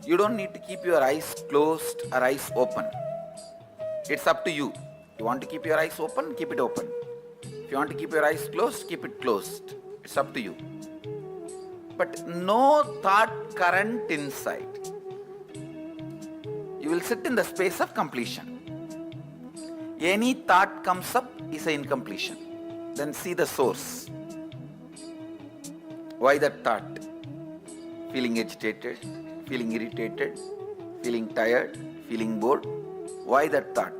You don't need to keep your eyes closed or eyes open. It's up to you. You want to keep your eyes open, keep it open. If you want to keep your eyes closed, keep it closed. It's up to you. But no thought current inside. You will sit in the space of completion. Any thought comes up is an incompletion. Then see the source. Why that thought? Feeling agitated, feeling irritated, feeling tired, feeling bored. Why that thought?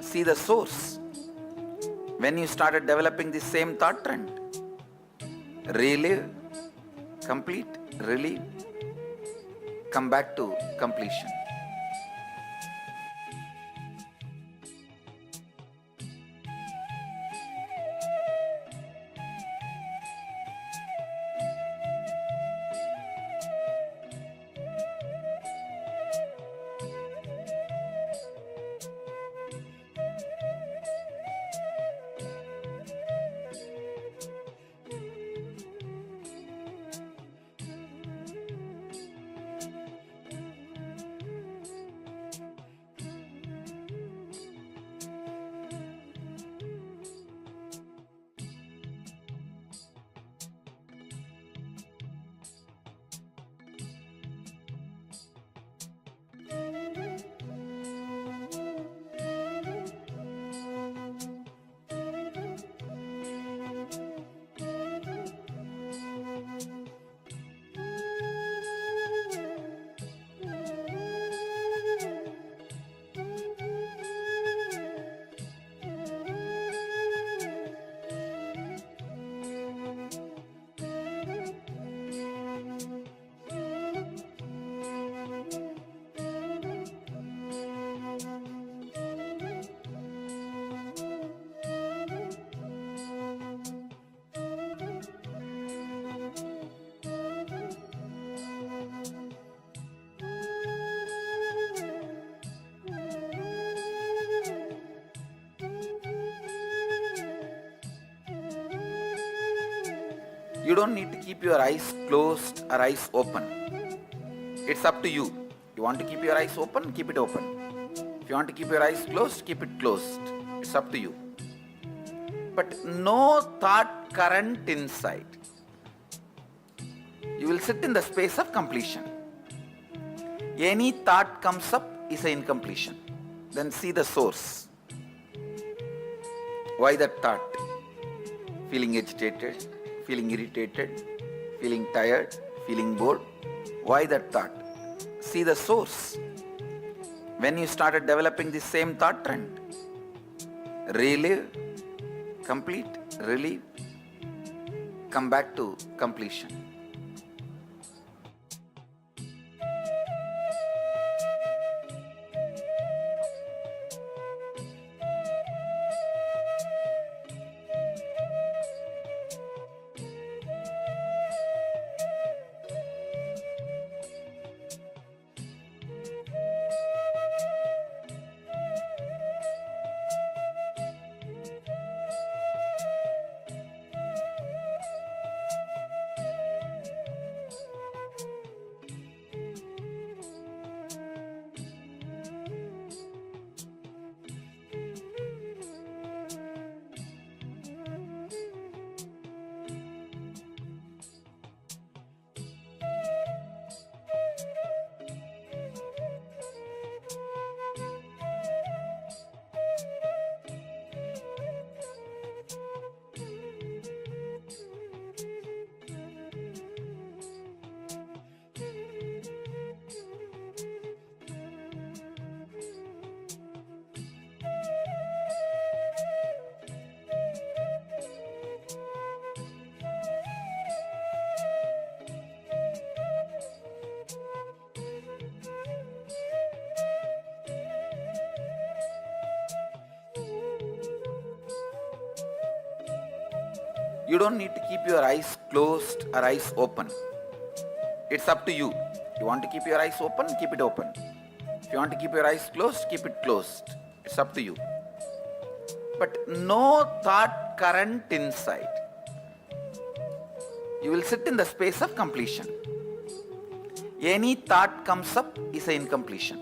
See the source. When you started developing the same thought trend, relive, complete, relieve, come back to completion. You don't need to keep your eyes closed or eyes open. It's up to you. You want to keep your eyes open, keep it open. If you want to keep your eyes closed, keep it closed. It's up to you. But no thought current inside. You will sit in the space of completion. Any thought comes up is an incompletion. Then see the source. Why that thought? Feeling agitated, feeling irritated, feeling tired, feeling bored. Why that thought? See the source. When you started developing the same thought trend, relive, complete, relieve, come back to completion. You don't need to keep your eyes closed or eyes open. It's up to you. You want to keep your eyes open, keep it open. If you want to keep your eyes closed, keep it closed. It's up to you. But no thought current inside. You will sit in the space of completion. Any thought comes up is an incompletion.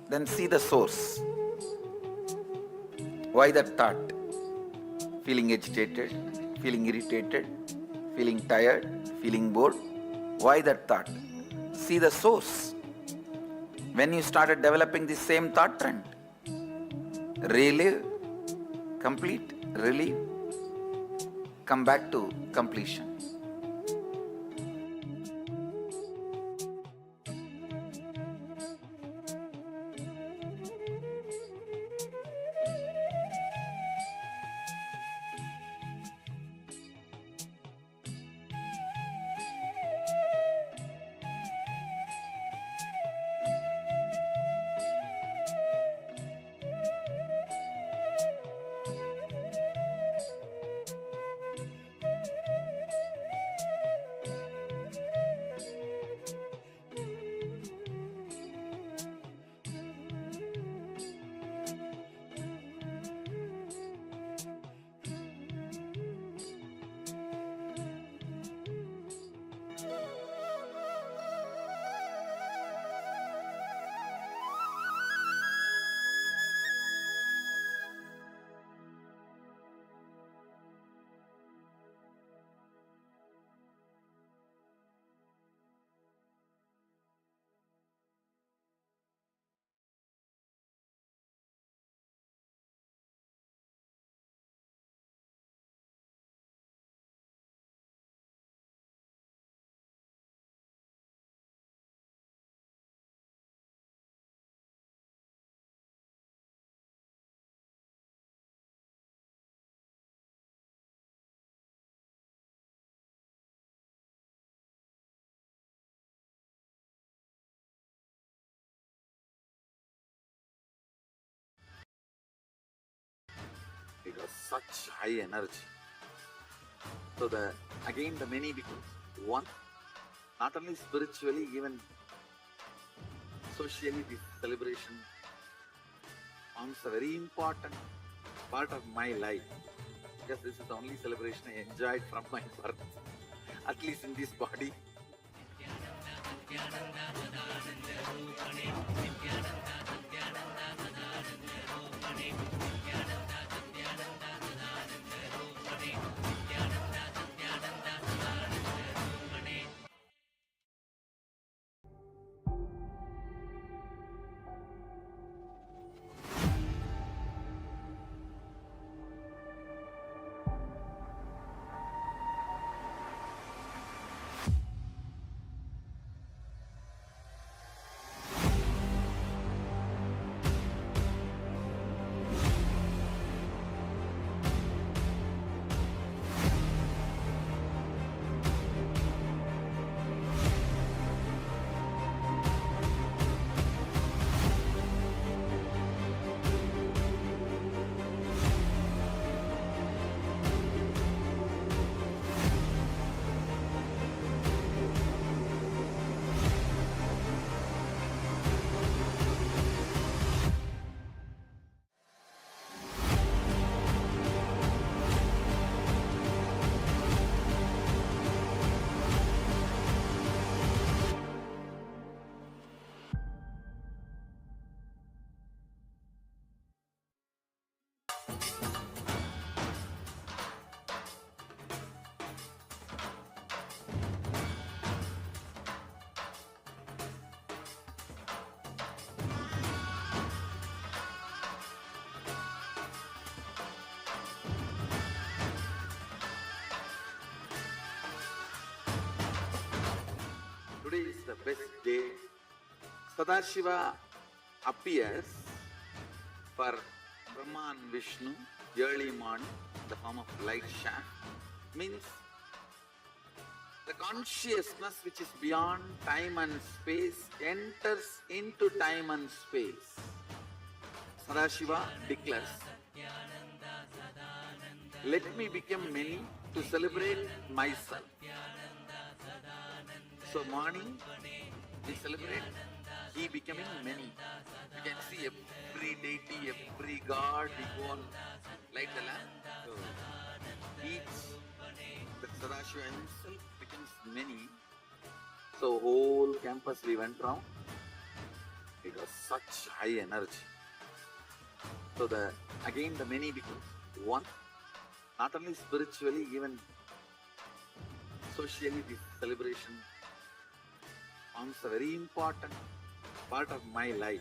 Then see the source. Why that thought? Feeling agitated, feeling irritated, feeling tired, feeling bored. Why that thought? See the source. When you started developing the same thought trend, relive, complete, relieve, come back to completion. It was such high energy. So the many becomes one, not only spiritually, even socially, this celebration forms a very important part of my life, because this is the only celebration I enjoyed from my birth. at least in this body. Today is the best day. Sadashiva appears for Brahma and Vishnu early morning in the form of light shaft. Means the consciousness which is beyond time and space enters into time and space. Sadashiva declares, let me become many to celebrate myself. So morning we celebrate he becoming many. You can see every deity, every god, we go and light the lamp. So each, the Sadashiva himself becomes many. So whole campus we went round. It was such high energy. So again the many becomes one. Not only spiritually, even socially this celebration forms a very important part of my life,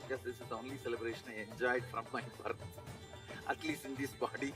because this is the only celebration I enjoyed from my birth, at least in this body.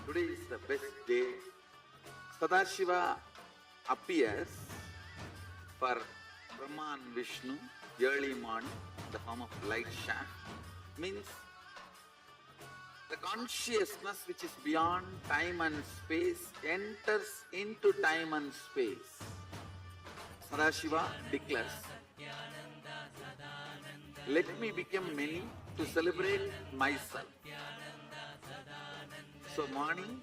Today is the best day. Sadashiva appears for Brahma and Vishnu early morning in the form of light shaft. Means The consciousness which is beyond time and space enters into time and space. Sadashiva declares, let me become many to celebrate myself. So morning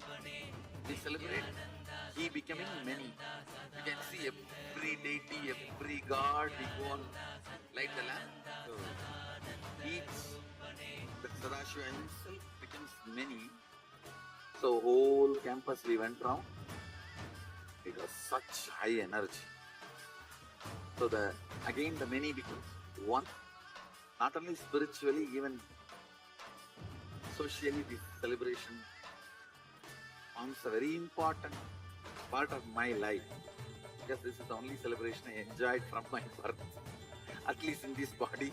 we celebrate he becoming many. You can see every deity, every god, we go on light the lamp. So each, the Sadashiva himself becomes many. So whole campus we went round. It was such high energy. So again the many becomes one. Not only spiritually, even socially, this celebration forms a very important part of my life. Because this is the only celebration I enjoyed from my birth, at least in this body.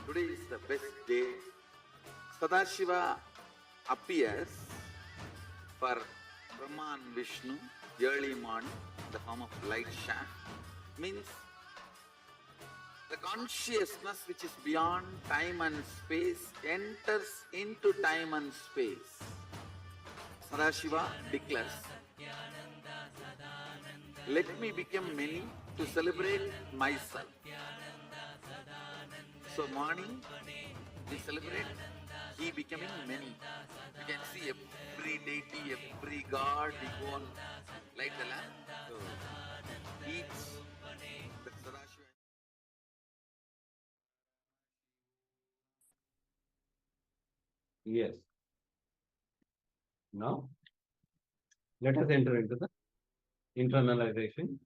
Today is the best day. Sadashiva appears for Brahma and Vishnu early morning in the form of light shaft. Means the consciousness which is beyond time and space enters into time and space. Sadashiva declares, let me become many to celebrate myself. So morning we celebrate he becoming many. You can see every deity, every god, we go on light the lamp. So each, the Sadashiva. Yes. Now, let us enter into the internalization.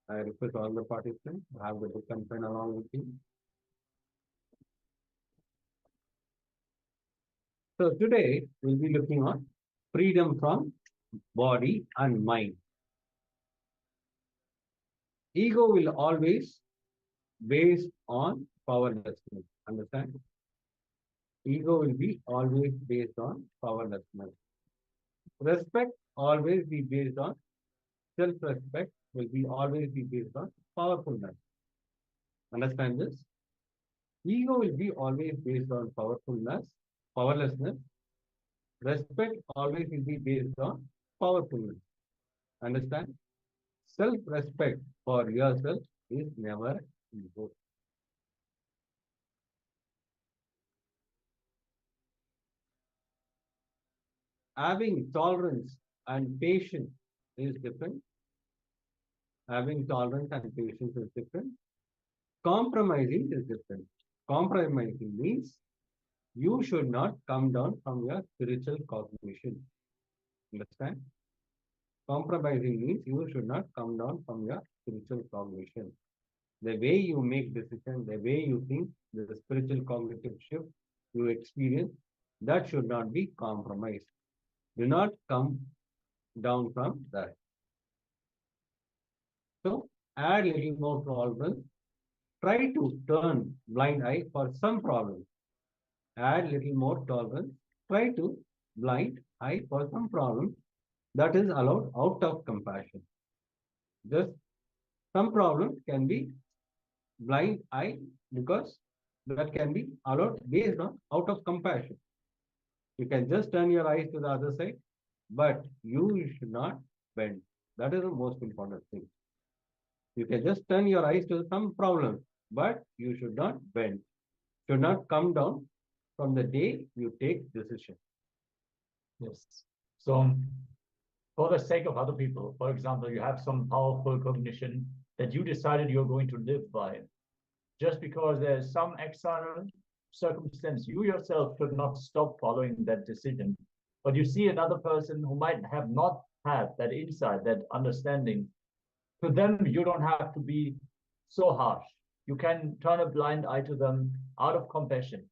I request all the participants to have the book and pen along with you. So today we'll be looking at freedom from body and mind. Ego will always based on powerlessness. Understand? Ego will be always based on powerlessness. Respect always be based on self-respect will be always be based on powerfulness. Understand this? Ego will be always based on powerlessness. Respect always will be based on powerfulness. Understand? Self-respect for yourself is never ego. Having tolerance and patience is different. Having tolerance and patience is different. Compromising is different. Compromising means you should not come down from your spiritual cognition. Understand? Compromising means you should not come down from your spiritual cognition. The way you make decisions, the way you think, the spiritual cognitive shift you experience That should not be compromised. Do not come down from that. So add little more tolerance. Try to turn blind eye for some problem. Add little more tolerance. Try to blind eye for some problem that is allowed out of compassion. Just some problems can be blind eye because that can be allowed based on out of compassion. You can just turn your eyes to the other side, but you should not bend. That is the most important thing. You can just turn your eyes to some problem, but you should not bend. Should not come down from the day you take decision. Yes. So for the sake of other people, for example, you have some powerful cognition that you decided you're going to live by. Just because there's some external circumstance, you yourself should not stop following that decision. But you see another person who might have not had that insight, that understanding. To them, you don't have to be so harsh. You can turn a blind eye to them out of compassion.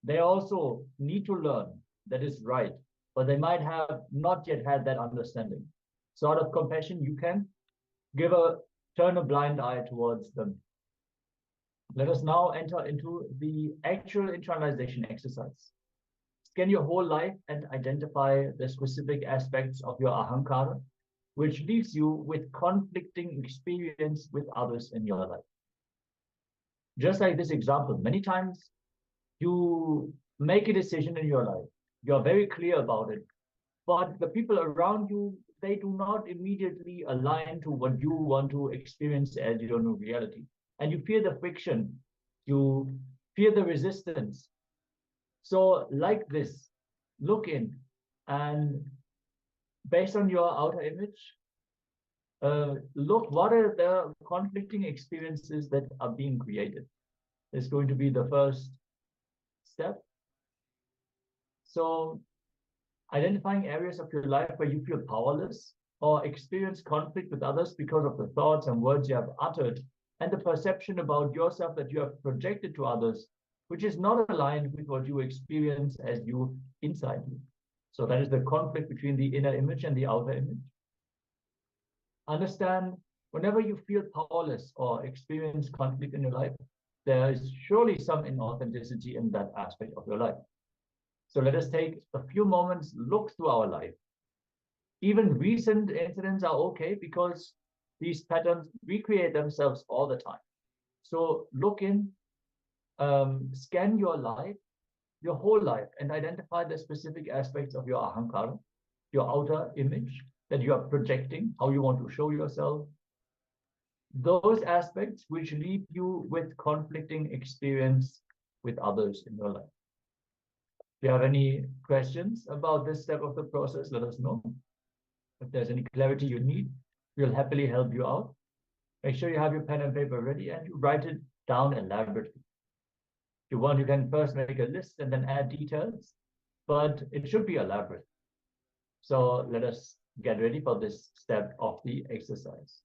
They also need to learn that is right, but they might have not yet had that understanding. So out of compassion, you can turn a blind eye towards them. Let us now enter into the actual internalization exercise. Scan your whole life and identify the specific aspects of your ahankara, which leaves you with conflicting experience with others in your life. Just like this example, many times you make a decision in your life, you're very clear about it, but the people around you, they do not immediately align to what you want to experience as your new reality. And you fear the friction, you fear the resistance. So like this, look in and based on your outer image, look what are the conflicting experiences that are being created. It's going to be the first step. So identifying areas of your life where you feel powerless or experience conflict with others because of the thoughts and words you have uttered and the perception about yourself that you have projected to others, which is not aligned with what you experience as you inside you. So that is the conflict between the inner image and the outer image. Understand whenever you feel powerless or experience conflict in your life, there is surely some inauthenticity in that aspect of your life. So let us take a few moments, look through our life. Even recent incidents are okay because these patterns recreate themselves all the time. So look in, scan your life, your whole life, and identify the specific aspects of your ahankara, your outer image that you are projecting, how you want to show yourself. Those aspects which leave you with conflicting experience with others in your life. If you have any questions about this step of the process, let us know. If there's any clarity you need, we'll happily help you out. Make sure you have your pen and paper ready and you write it down elaborately. If you want, you can first make a list and then add details, but it should be elaborate. So let us get ready for this step of the exercise.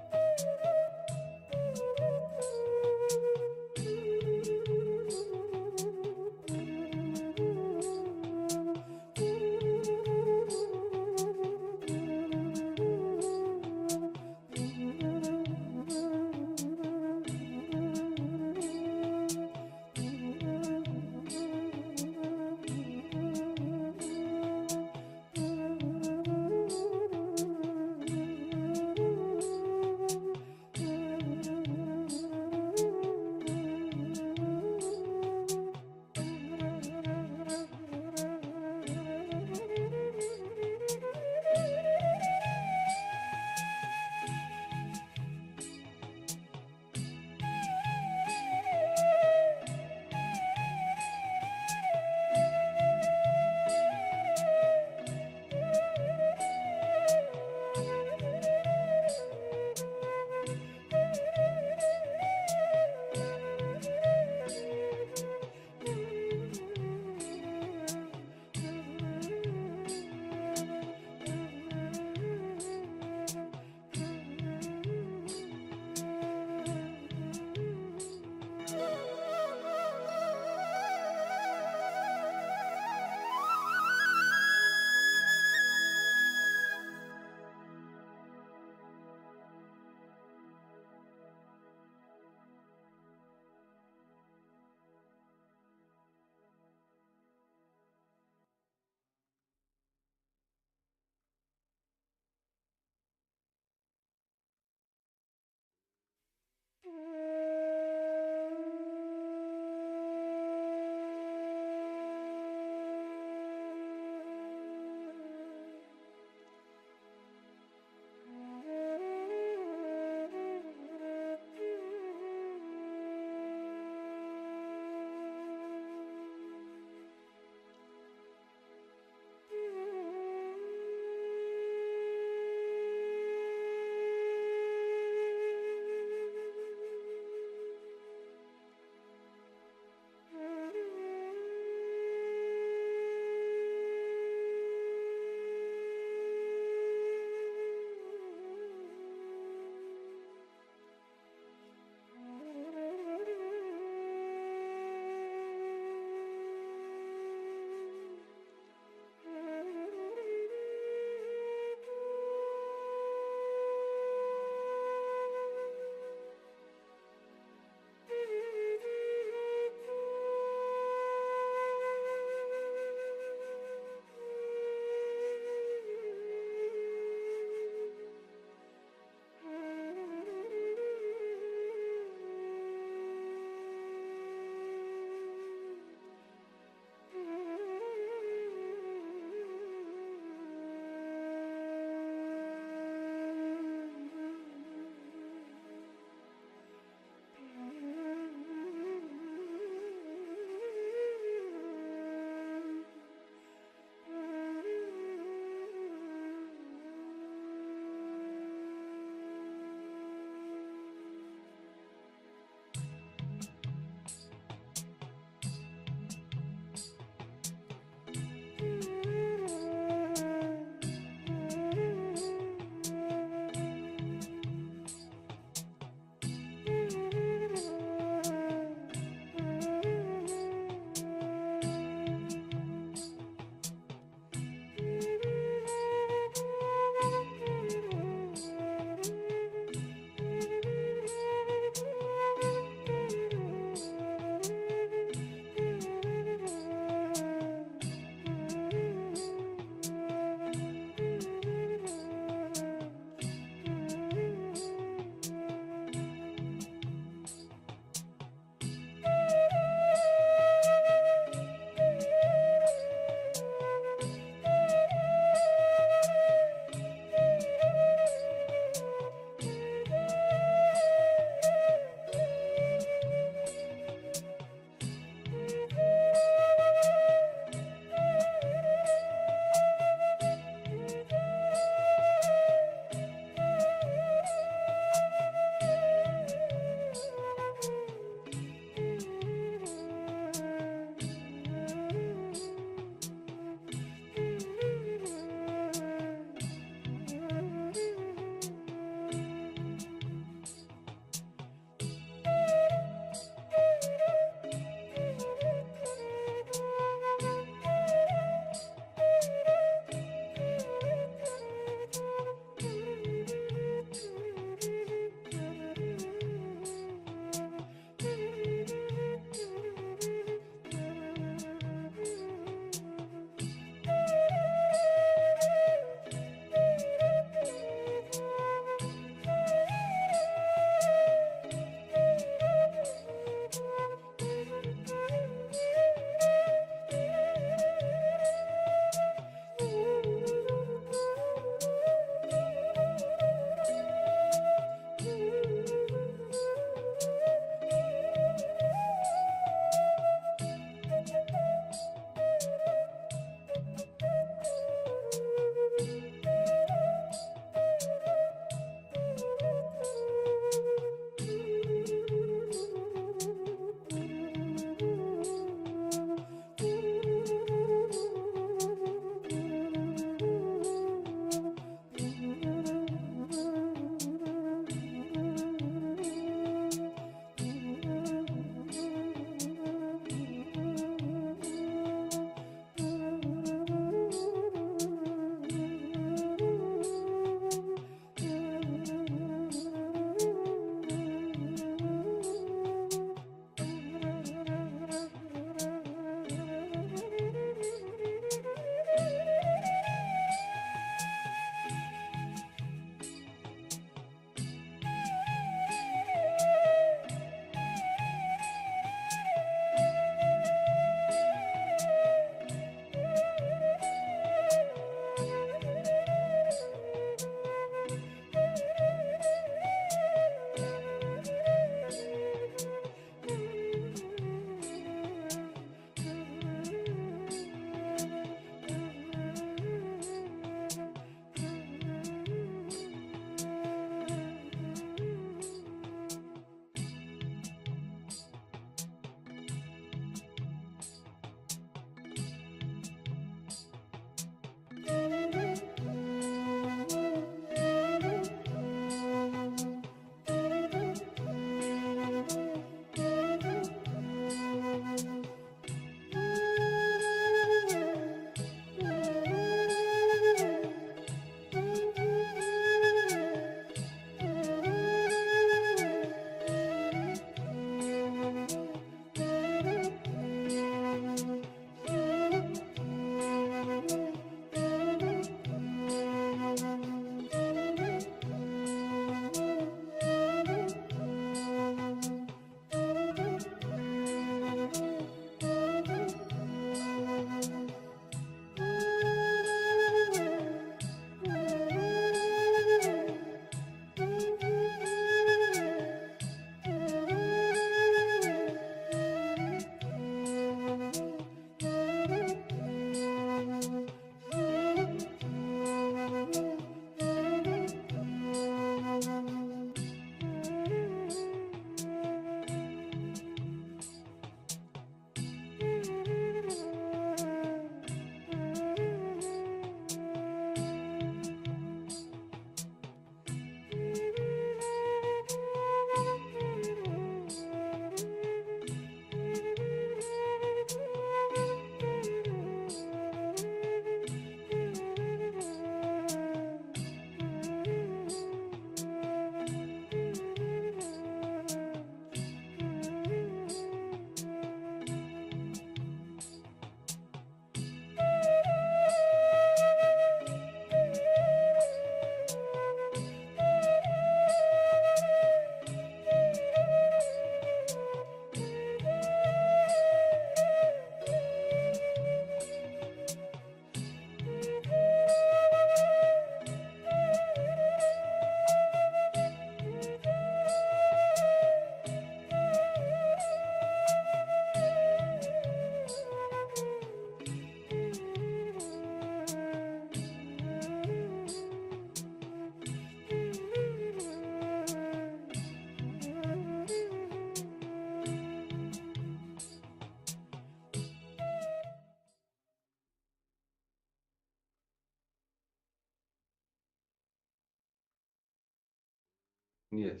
Yes.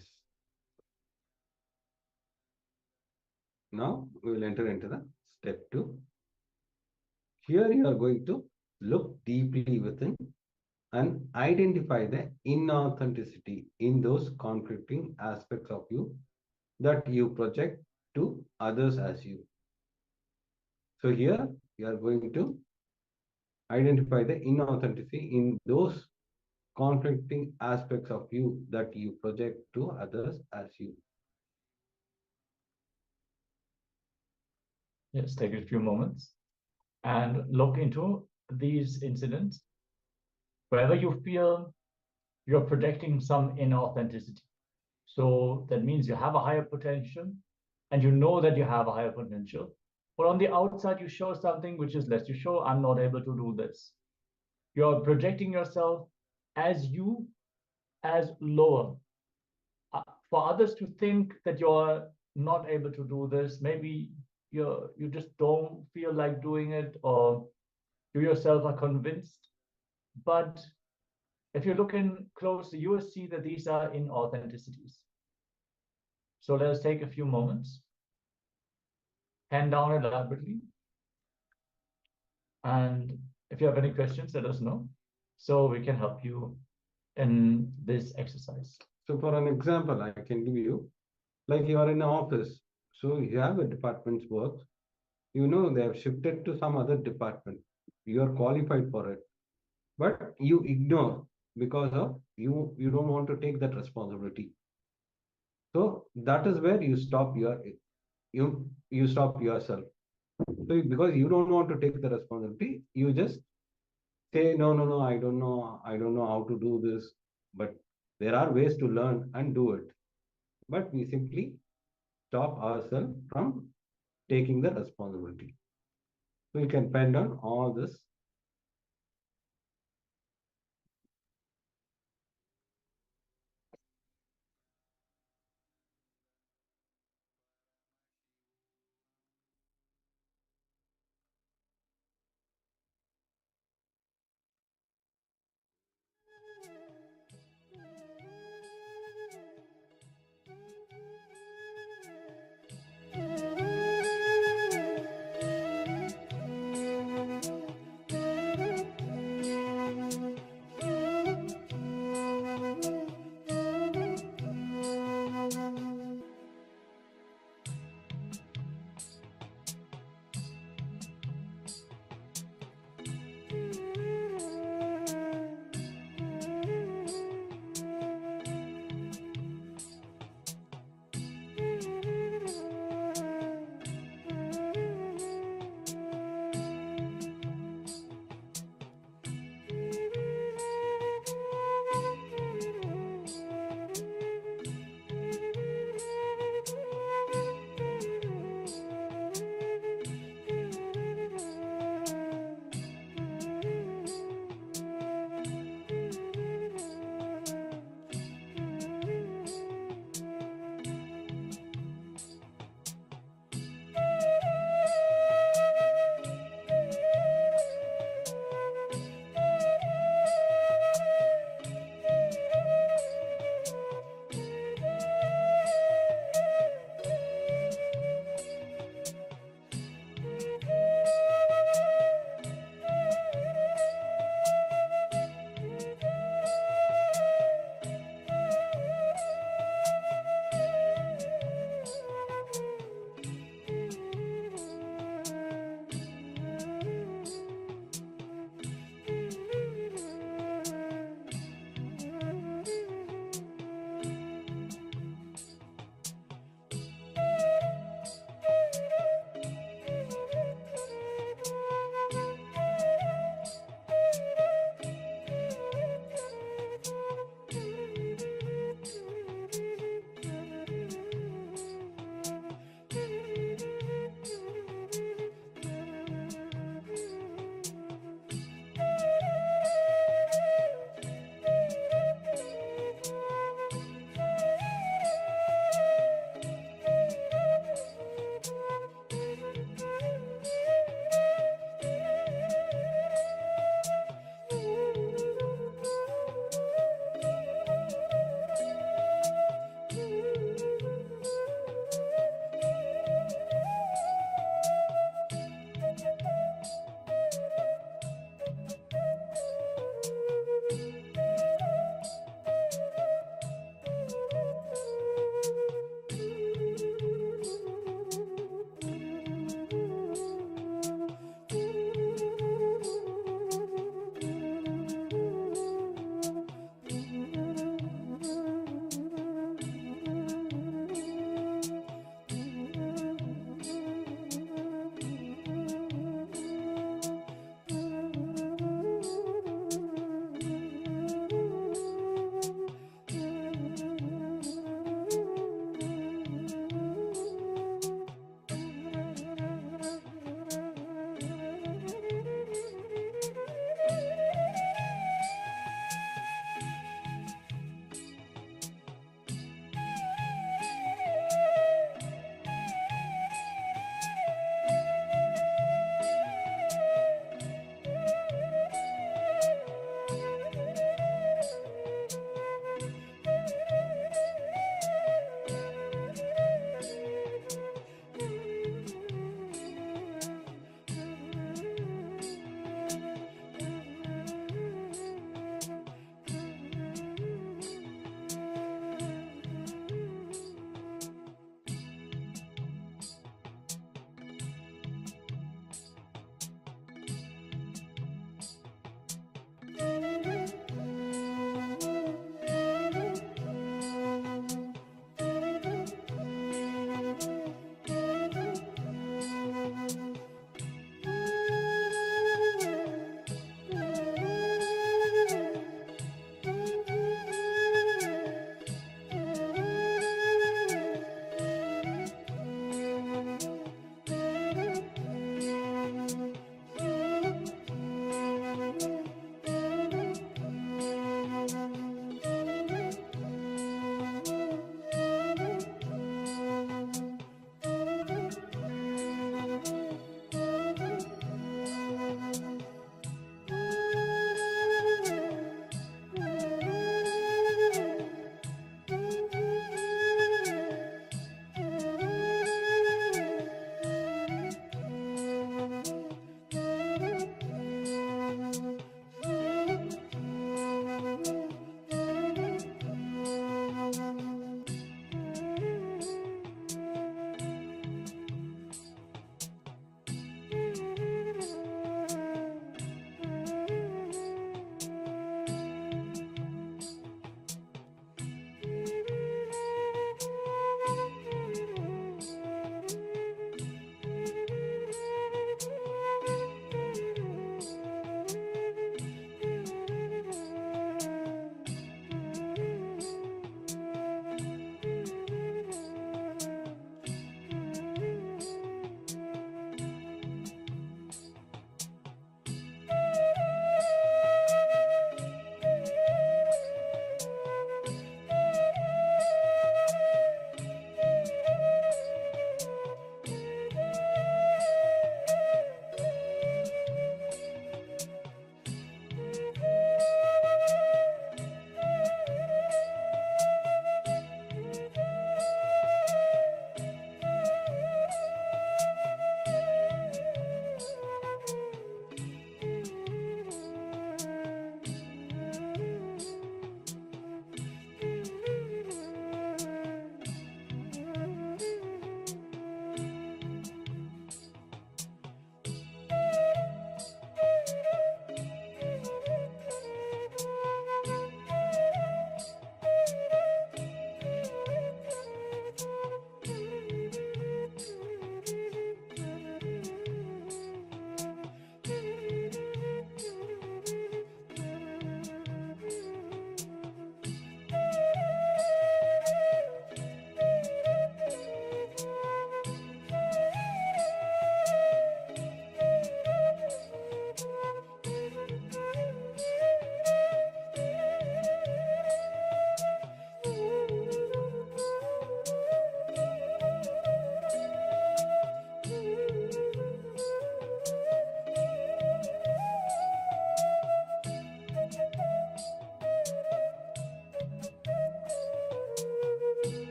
Now we will enter into the step 2. Here you are going to look deeply within and identify the inauthenticity in those conflicting aspects of you that you project to others as you. So here you are going to identify the inauthenticity in those conflicting aspects of you that you project to others as you. Yes, take a few moments and look into these incidents. Wherever you feel you're projecting some inauthenticity. So that means you have a higher potential and you know that you have a higher potential. But on the outside, you show something which is less. You show, I'm not able to do this. You're projecting yourself as you, as lower. For others to think that you're not able to do this, maybe you just don't feel like doing it, or you yourself are convinced. But if you look in closely, you will see that these are inauthenticities. So let us take a few moments, hand down elaborately. And if you have any questions, let us know so we can help you in this exercise. So for an example, I can give you, like you are in an office, so you have a department's work, you know they have shifted to some other department, you are qualified for it, but you ignore because of you don't want to take that responsibility. So that is where you stop you stop yourself. So because you don't want to take the responsibility, you just say no, I don't know how to do this, but there are ways to learn and do it, but we simply stop ourselves from taking the responsibility. So you can pen down all this.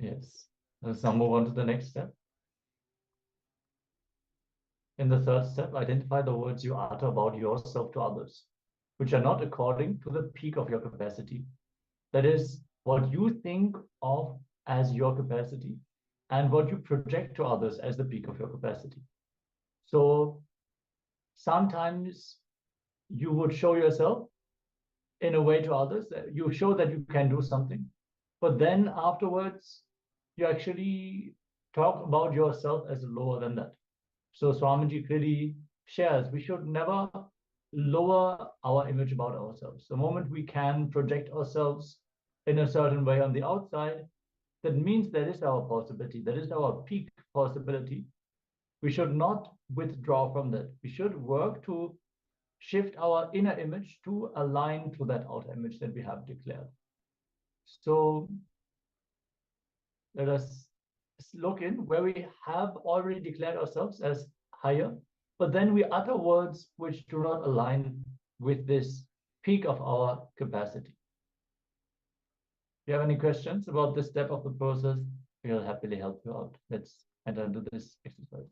Yes. Let's now move on to the next step. In the third step, identify the words you utter about yourself to others, which are not according to the peak of your capacity. That is, what you think of as your capacity and what you project to others as the peak of your capacity. So sometimes you would show yourself in a way to others that you show that you can do something, but then afterwards you actually talk about yourself as lower than that. So Swamiji clearly shares we should never lower our image about ourselves. The moment we can project ourselves in a certain way on the outside, that means that is our possibility, that is our peak possibility. We should not withdraw from that. We should work to shift our inner image to align to that outer image that we have declared. So let us look in where we have already declared ourselves as higher, but then we utter words which do not align with this peak of our capacity. If you have any questions about this step of the process, we'll happily help you out. Let's enter into this exercise.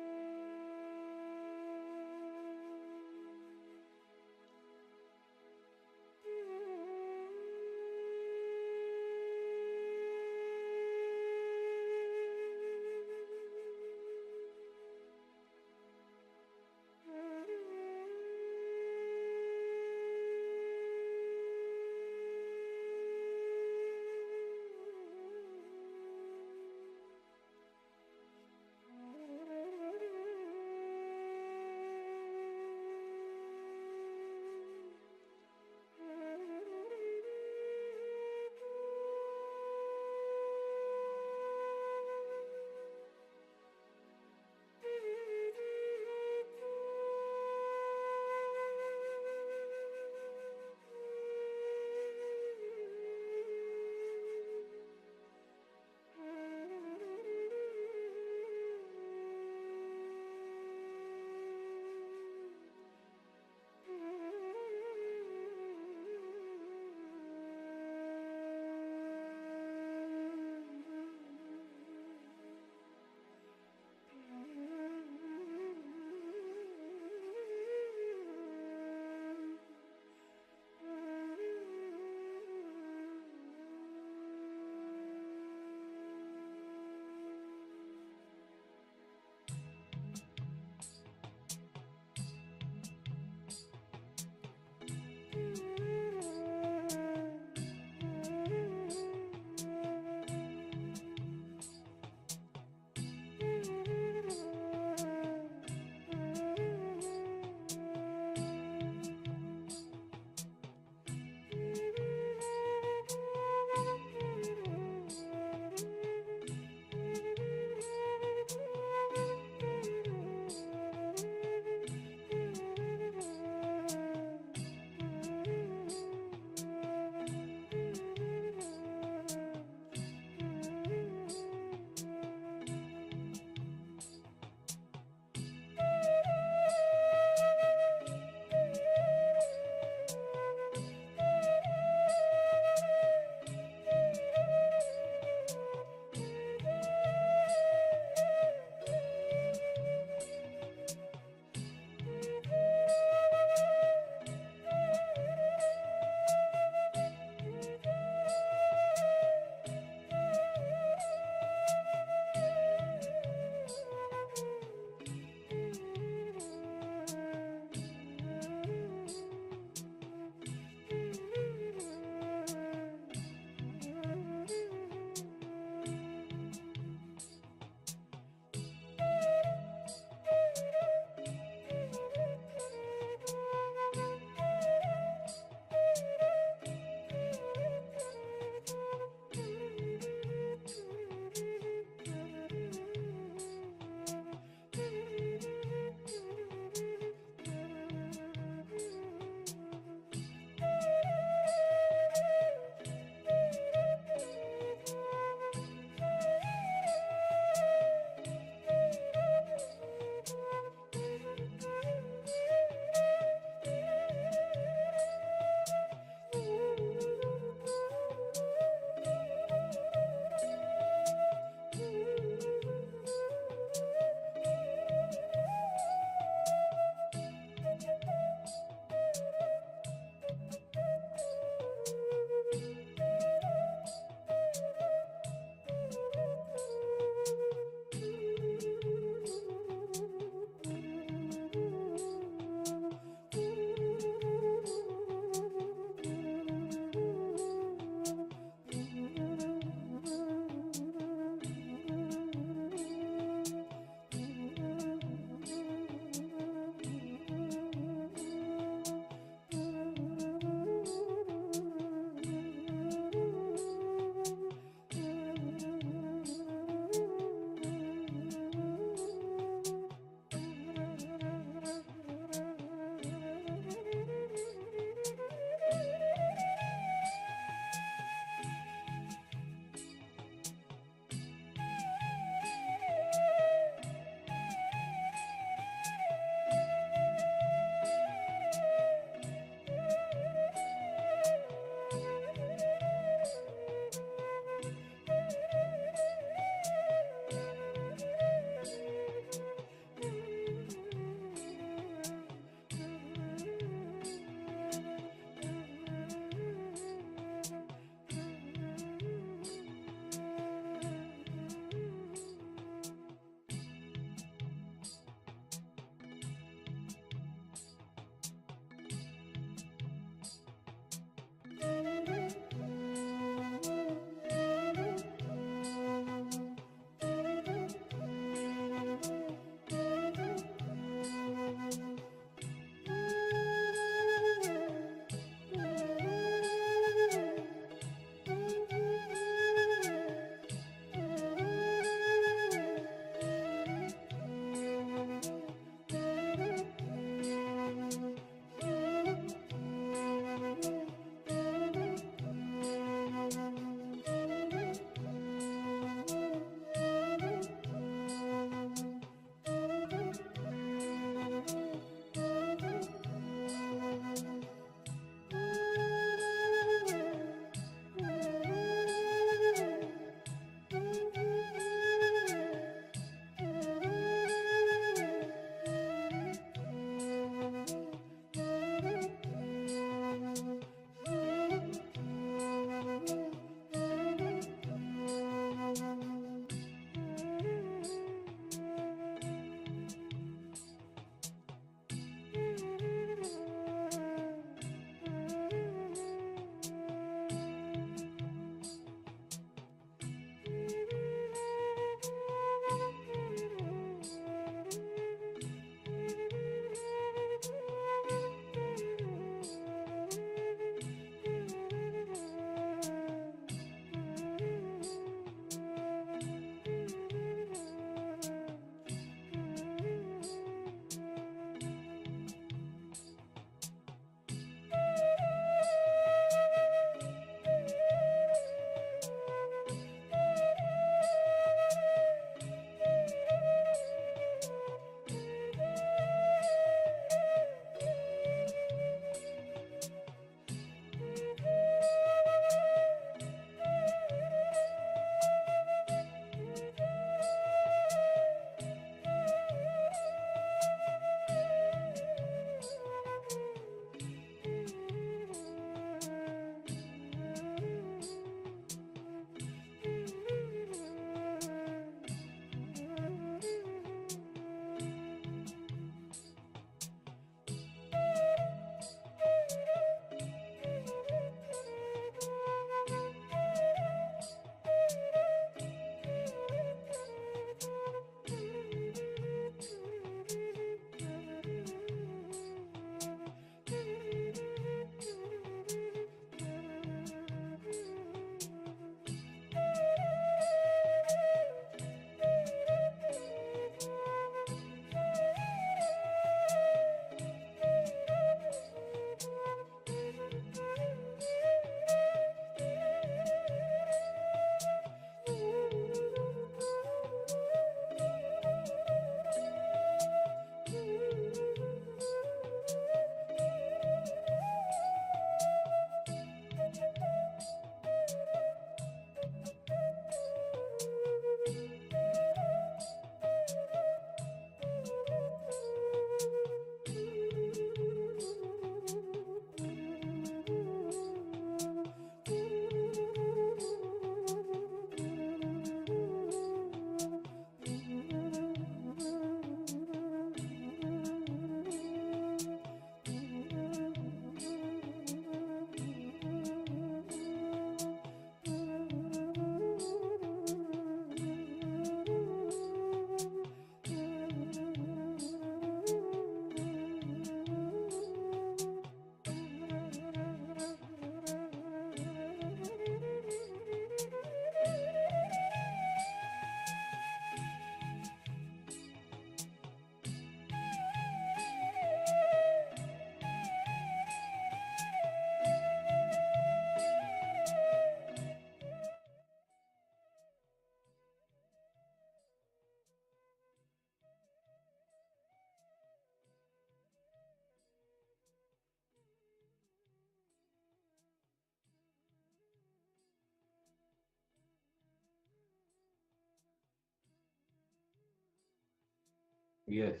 Yes.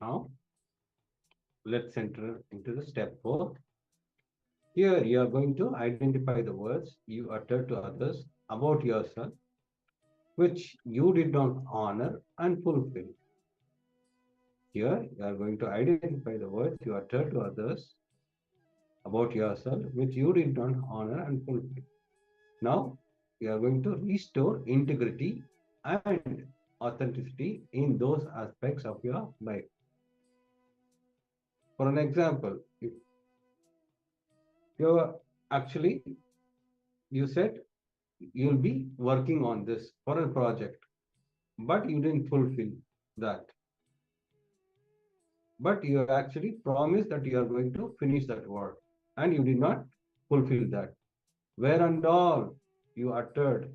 Now, let's enter into the step 4. Here, you are going to identify the words you utter to others about yourself, which you did not honor and fulfill. Here, you are going to identify the words you utter to others about yourself, which you did not honor and fulfill. Now, you are going to restore integrity and authenticity in those aspects of your life. For an example, if you're actually, you said you'll be working on this for a project, but you didn't fulfill that. But you actually promised that you are going to finish that work, and you did not fulfill that. Where and all you uttered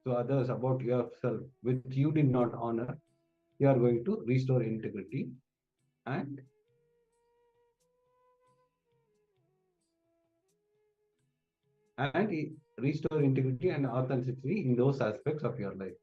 to others about yourself, which you did not honor, you are going to restore integrity and restore integrity and authenticity in those aspects of your life.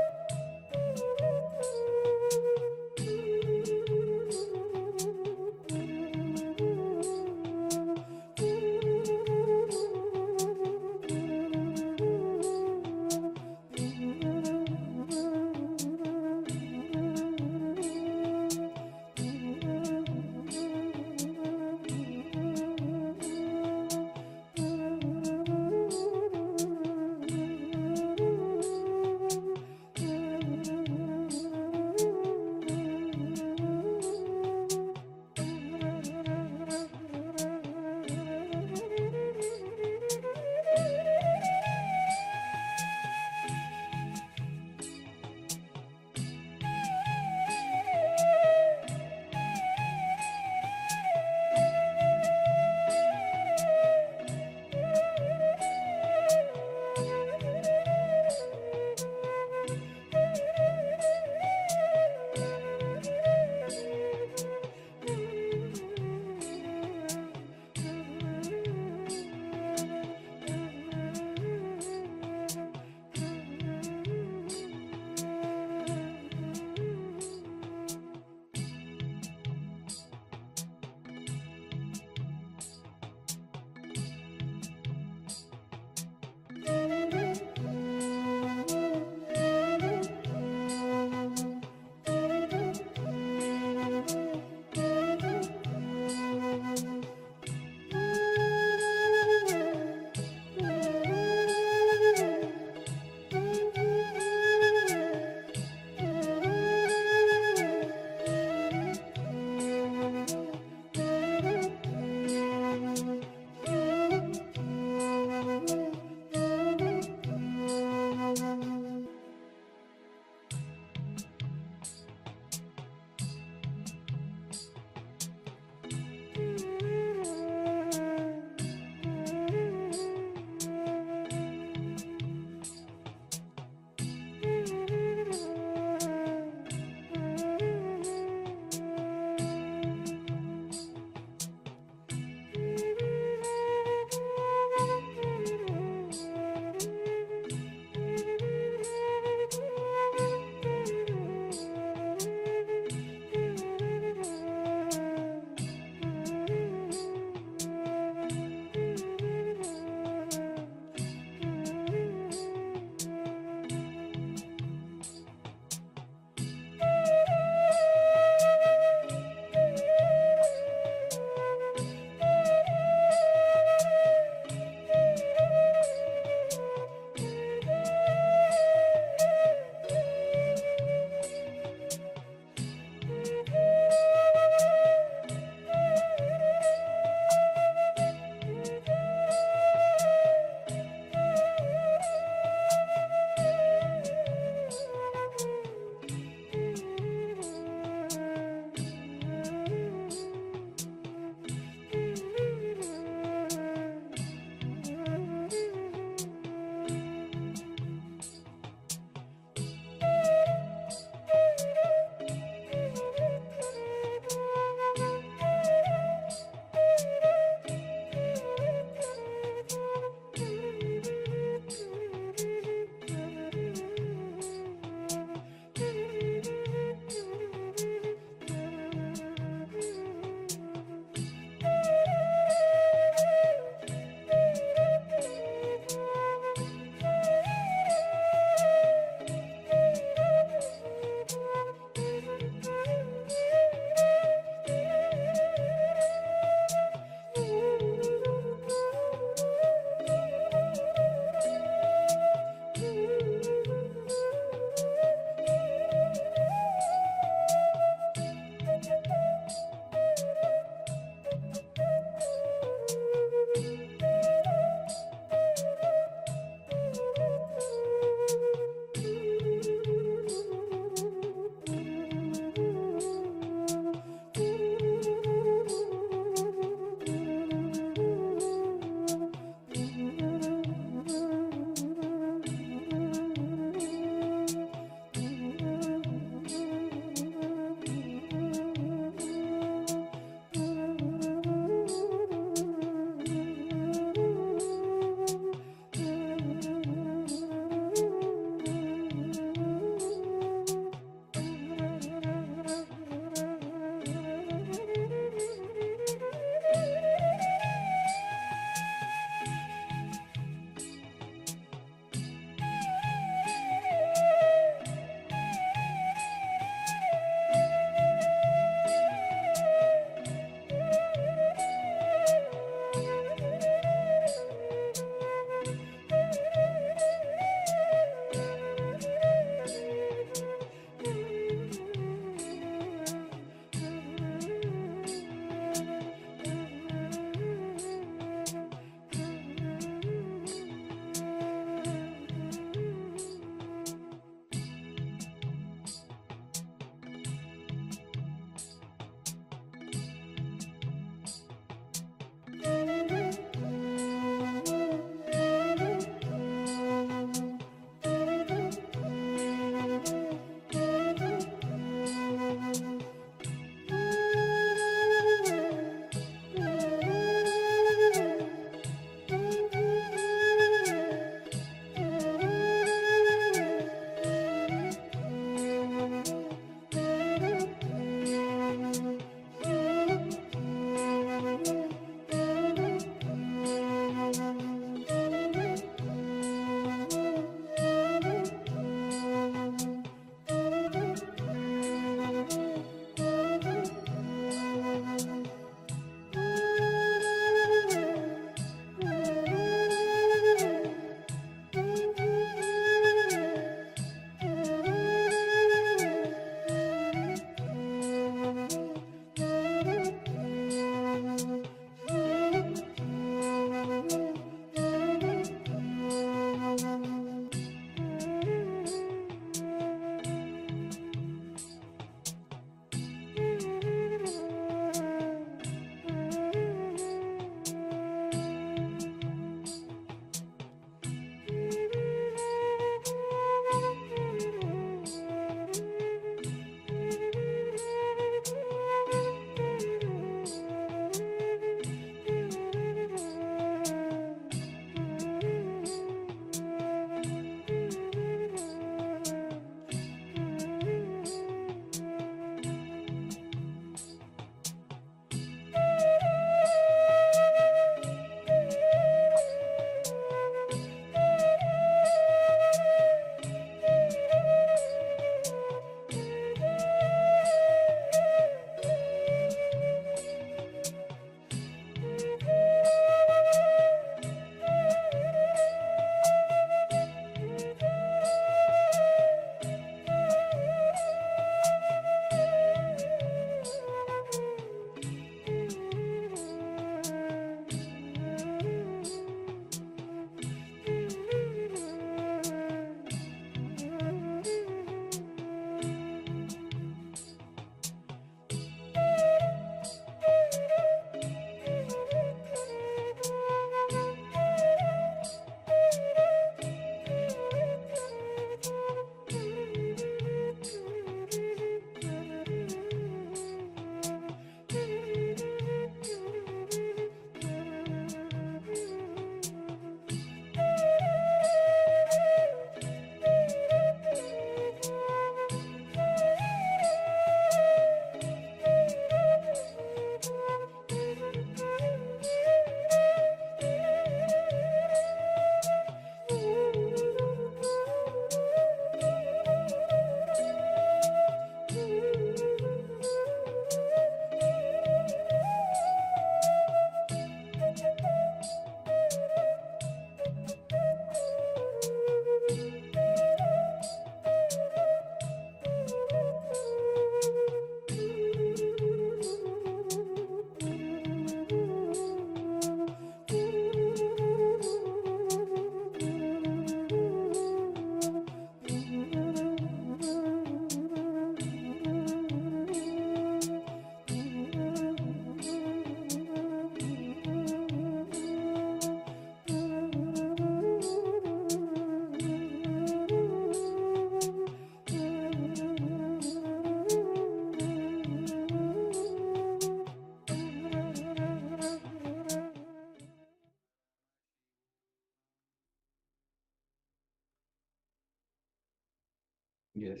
Yes.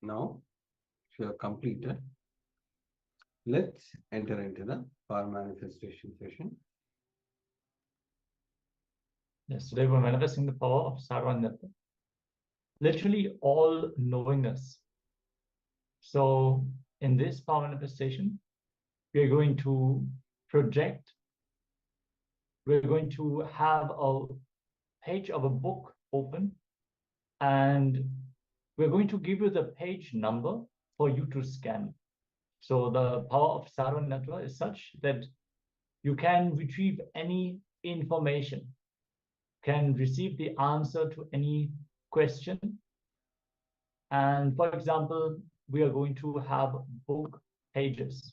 Now, if you have completed, let's enter into the power manifestation session. Yes, today we're manifesting the power of Sarvangatva. Literally all knowingness. So in this power manifestation, we are going to project, we're going to have a page of a book open, and we're going to give you the page number for you to scan. So the power of Sarvangatva is such that you can retrieve any information, can receive the answer to any question. And for example, we are going to have book pages.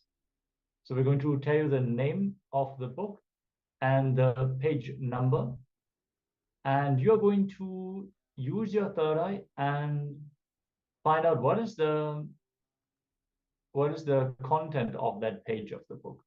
So we're going to tell you the name of the book and the page number. And you're going to use your third eye and find out what is the content of that page of the book.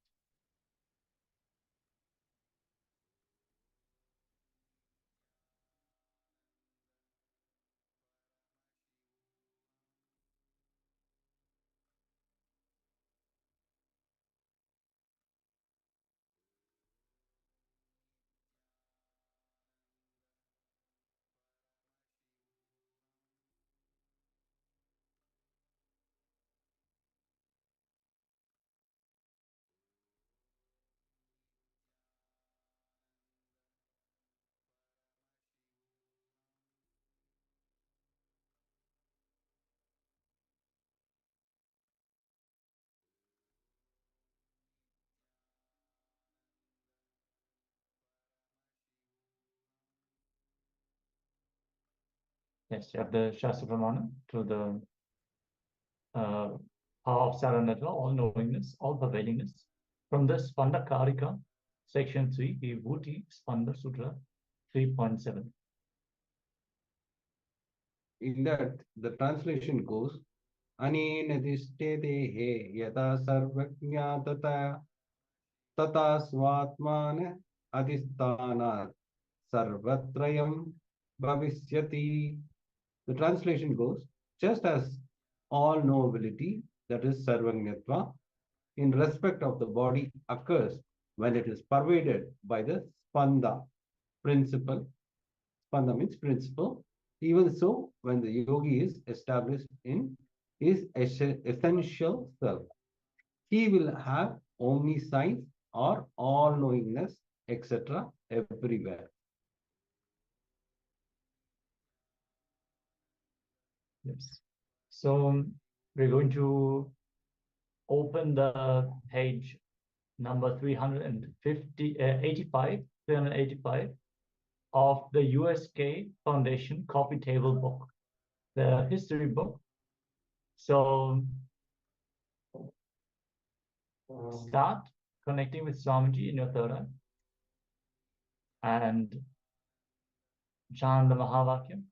Yes, you have the Shastra Pramana to the power of Saranatva, all knowingness, all pervadingness. From the Spanda Karika, section 3, Vibhuti Spanda Sutra 3.7. In that, the translation goes, Anena dishte yada sarvajña tata svatmana adhisthana sarvatrayam bhavisyati. The translation goes, just as all knowability, that is sarvajñatva, in respect of the body occurs when it is pervaded by the spanda principle. Spanda means principle. Even so, when the yogi is established in his essential self, he will have omniscience or all-knowingness, etc. everywhere. Yes. So we're going to open the page number 385 of the USK Foundation coffee table book, the history book. So start connecting with Swamiji in your third eye and chant the Mahavakyam.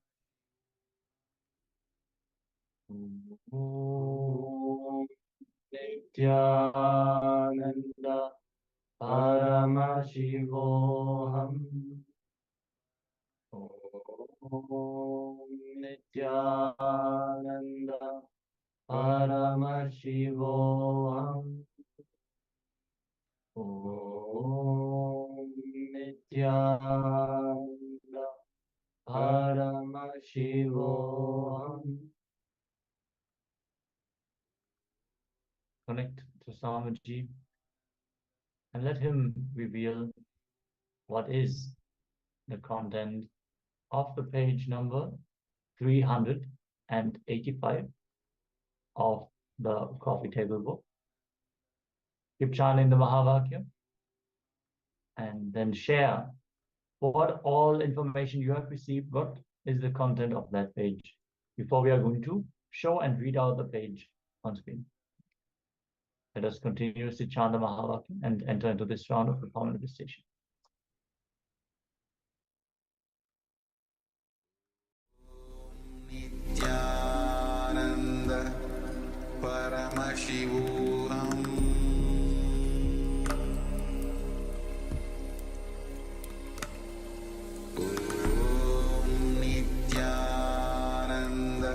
Om Nithyananda Paramashivoham. Om Nithyananda Paramashivoham. Om Nithyananda Paramashivoham. Connect to Swamiji and let him reveal what is the content of the page number 385 of the coffee table book. Keep chanting the Mahavakyam and then share what all information you have received, what is the content of that page, before we are going to show and read out the page on screen. Let us continuously chant the Mahavakyam and enter into this round of the power manifestation. Nithyananda Paramashivoham. Om Nithyananda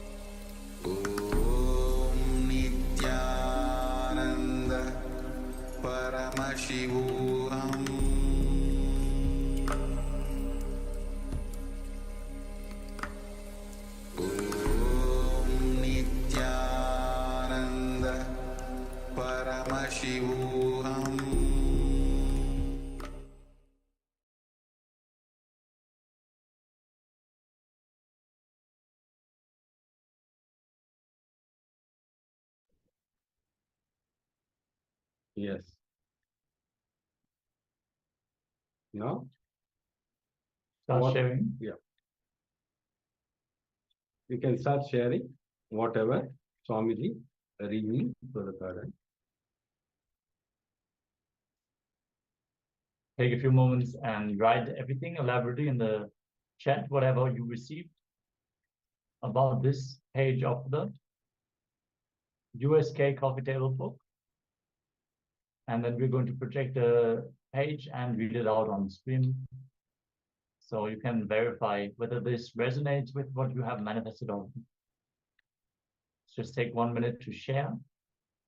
Yes. Now, Start sharing. Yeah. You can start sharing whatever Swamiji revealed to the current. Take a few moments and write everything elaborately in the chat, whatever you received about this page of the USK coffee table book. And then we're going to project the page and read it out on screen. So you can verify whether this resonates with what you have manifested on. Just take 1 minute to share,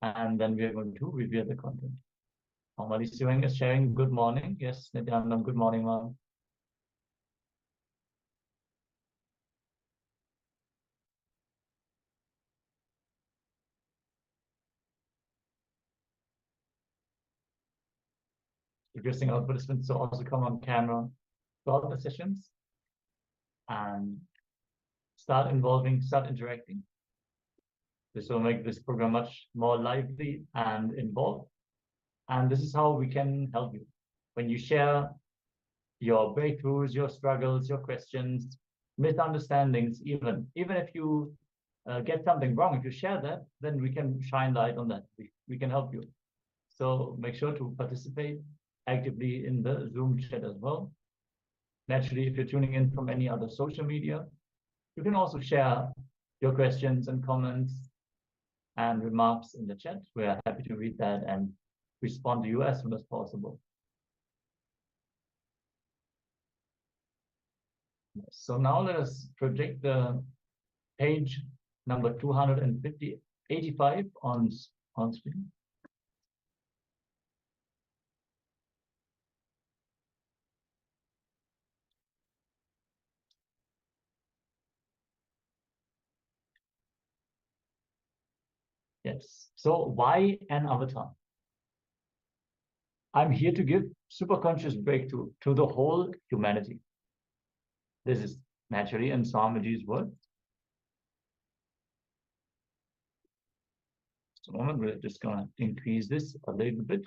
and then we are going to review the content. Samadhi Space is sharing. Good morning. Yes, Nithyananda, good morning, ma'am. Requesting our participants to also come on camera throughout the sessions and start interacting. This will make this program much more lively and involved. And this is how we can help you. When you share your breakthroughs, your struggles, your questions, misunderstandings, even if you get something wrong, if you share that, then we can shine light on that. We can help you. So make sure to participate actively in the Zoom chat as well. Naturally, if you're tuning in from any other social media, you can also share your questions and comments and remarks in the chat. We are happy to read that and respond to you as soon as possible. So now let us project the page number 285 on screen. Yes. So why an avatar? I'm here to give superconscious breakthrough to the whole humanity. This is naturally in Swamiji's words. Just a moment, we're just going to increase this a little bit.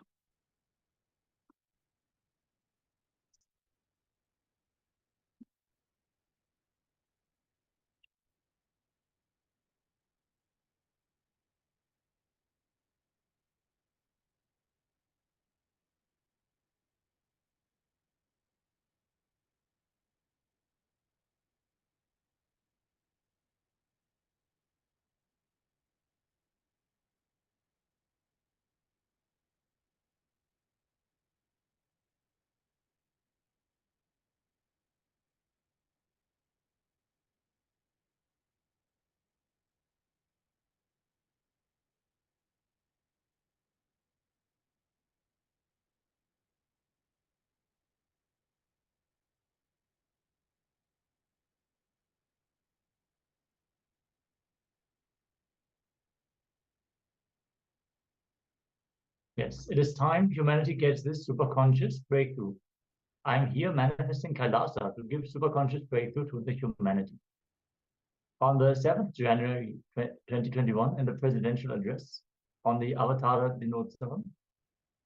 Yes, it is time humanity gets this superconscious breakthrough. I'm here manifesting KAILASA to give superconscious breakthrough to the humanity. On the 7th January 2021, in the presidential address on the Avatara Dinotsavam,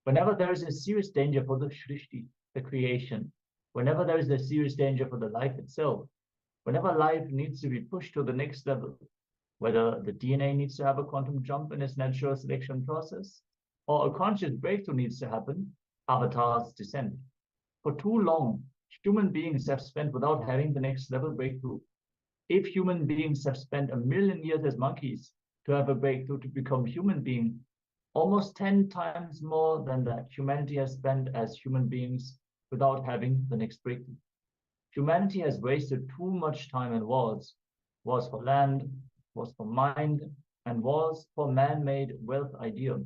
whenever there is a serious danger for the Shrishti, the creation, whenever there is a serious danger for the life itself, whenever life needs to be pushed to the next level, whether the DNA needs to have a quantum jump in its natural selection process, or a conscious breakthrough needs to happen, avatars descend. For too long, human beings have spent without having the next level breakthrough. If human beings have spent 1,000,000 years as monkeys to have a breakthrough to become human being, almost 10 times more than that humanity has spent as human beings without having the next breakthrough. Humanity has wasted too much time in wars for land, wars for mind, and wars for man-made wealth ideal.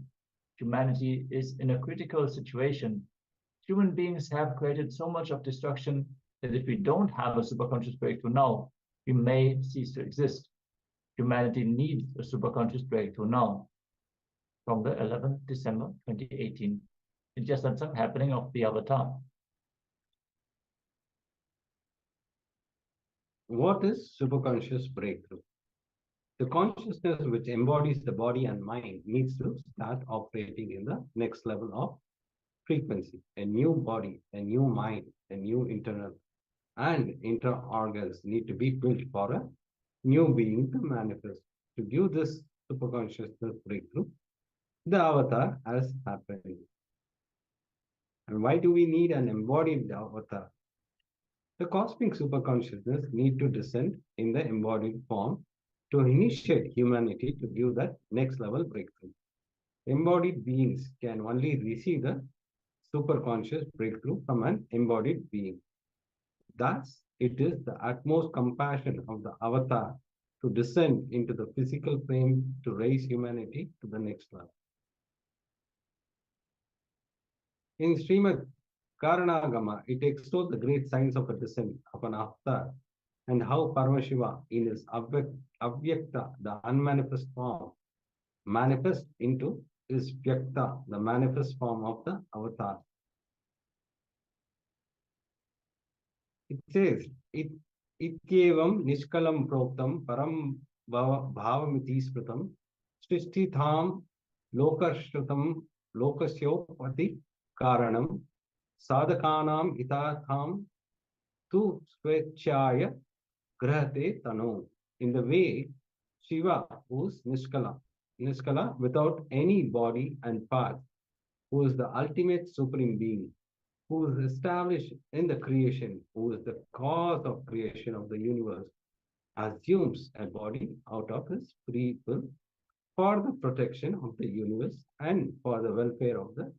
Humanity is in a critical situation. Human beings have created so much of destruction that if we don't have a superconscious breakthrough now, we may cease to exist. Humanity needs a superconscious breakthrough now. From the 11th December 2018, it's just that some happening of the avatar. What is superconscious breakthrough? The consciousness which embodies the body and mind needs to start operating in the next level of frequency. A new body, a new mind, a new internal and inter organs need to be built for a new being to manifest. To give this superconsciousness breakthrough, the avatar has happened. And why do we need an embodied avatar? The cosmic superconsciousness need to descend in the embodied form to initiate humanity to give that next level breakthrough. Embodied beings can only receive the superconscious breakthrough from an embodied being. Thus, it is the utmost compassion of the avatar to descend into the physical frame to raise humanity to the next level. In Srimad Karanagama, it extols the great signs of a descent of an avatar and how Paramashiva in his Avyakta, the unmanifest form, manifests into his Vyakta, the manifest form of the avatar. It says, Ityevam Nishkalam Proktam Param Bhavamiti Spritam Srishtitham Lokashrutam Lokasyo Pati Karanam Sadhakanam Itatham Tu Swechaya Grahate Tanu. In the way Shiva, who's Nishkala without any body and parts, who is the ultimate supreme being, who is established in the creation, who is the cause of creation of the universe, assumes a body out of his free will for the protection of the universe and for the welfare of the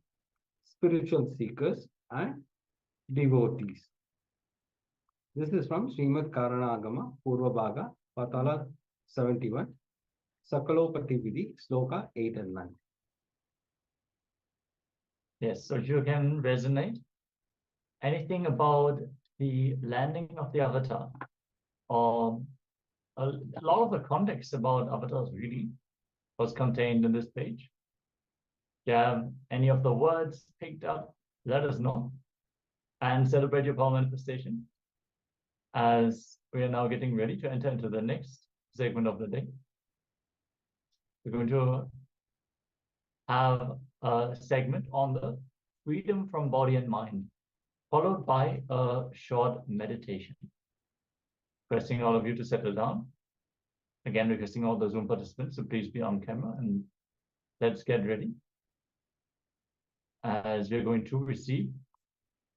spiritual seekers and devotees. This is from Srimad Karanagama, Purva Bhaga, Patala 71, Sakalopati Vidhi, Sloka 8 and 9. Yes, so you can resonate anything about the landing of the avatar, or a lot of the context about avatars really was contained in this page. If you have any of the words picked up, let us know and celebrate your power manifestation as we are now getting ready to enter into the next segment of the day. We're going to have a segment on the freedom from body and mind, followed by a short meditation. Requesting all of you to settle down. Again, requesting all the Zoom participants to please be on camera, and let's get ready as we're going to receive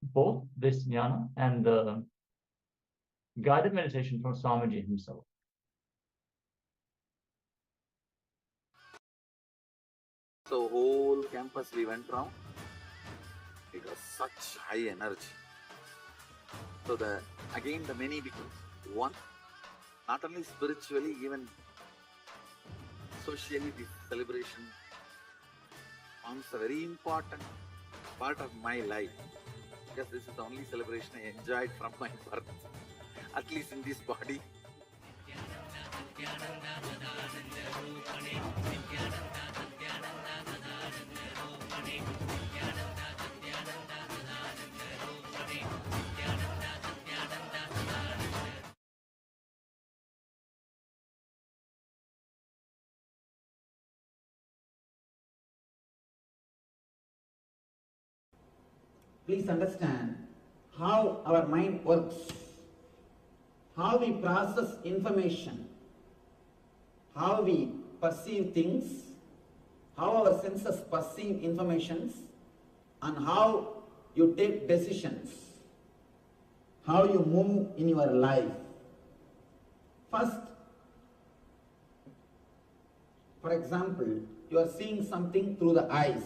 both this jnana and the guided meditation from Swamiji himself. So whole campus we went round. It was such high energy. So the many becomes one, not only spiritually, even socially, this celebration forms a very important part of my life, because this is the only celebration I enjoyed from my birth, at least in this body. Please understand how our mind works, how we process information, how we perceive things, how our senses perceive information, and how you take decisions, how you move in your life. First, for example, you are seeing something through the eyes.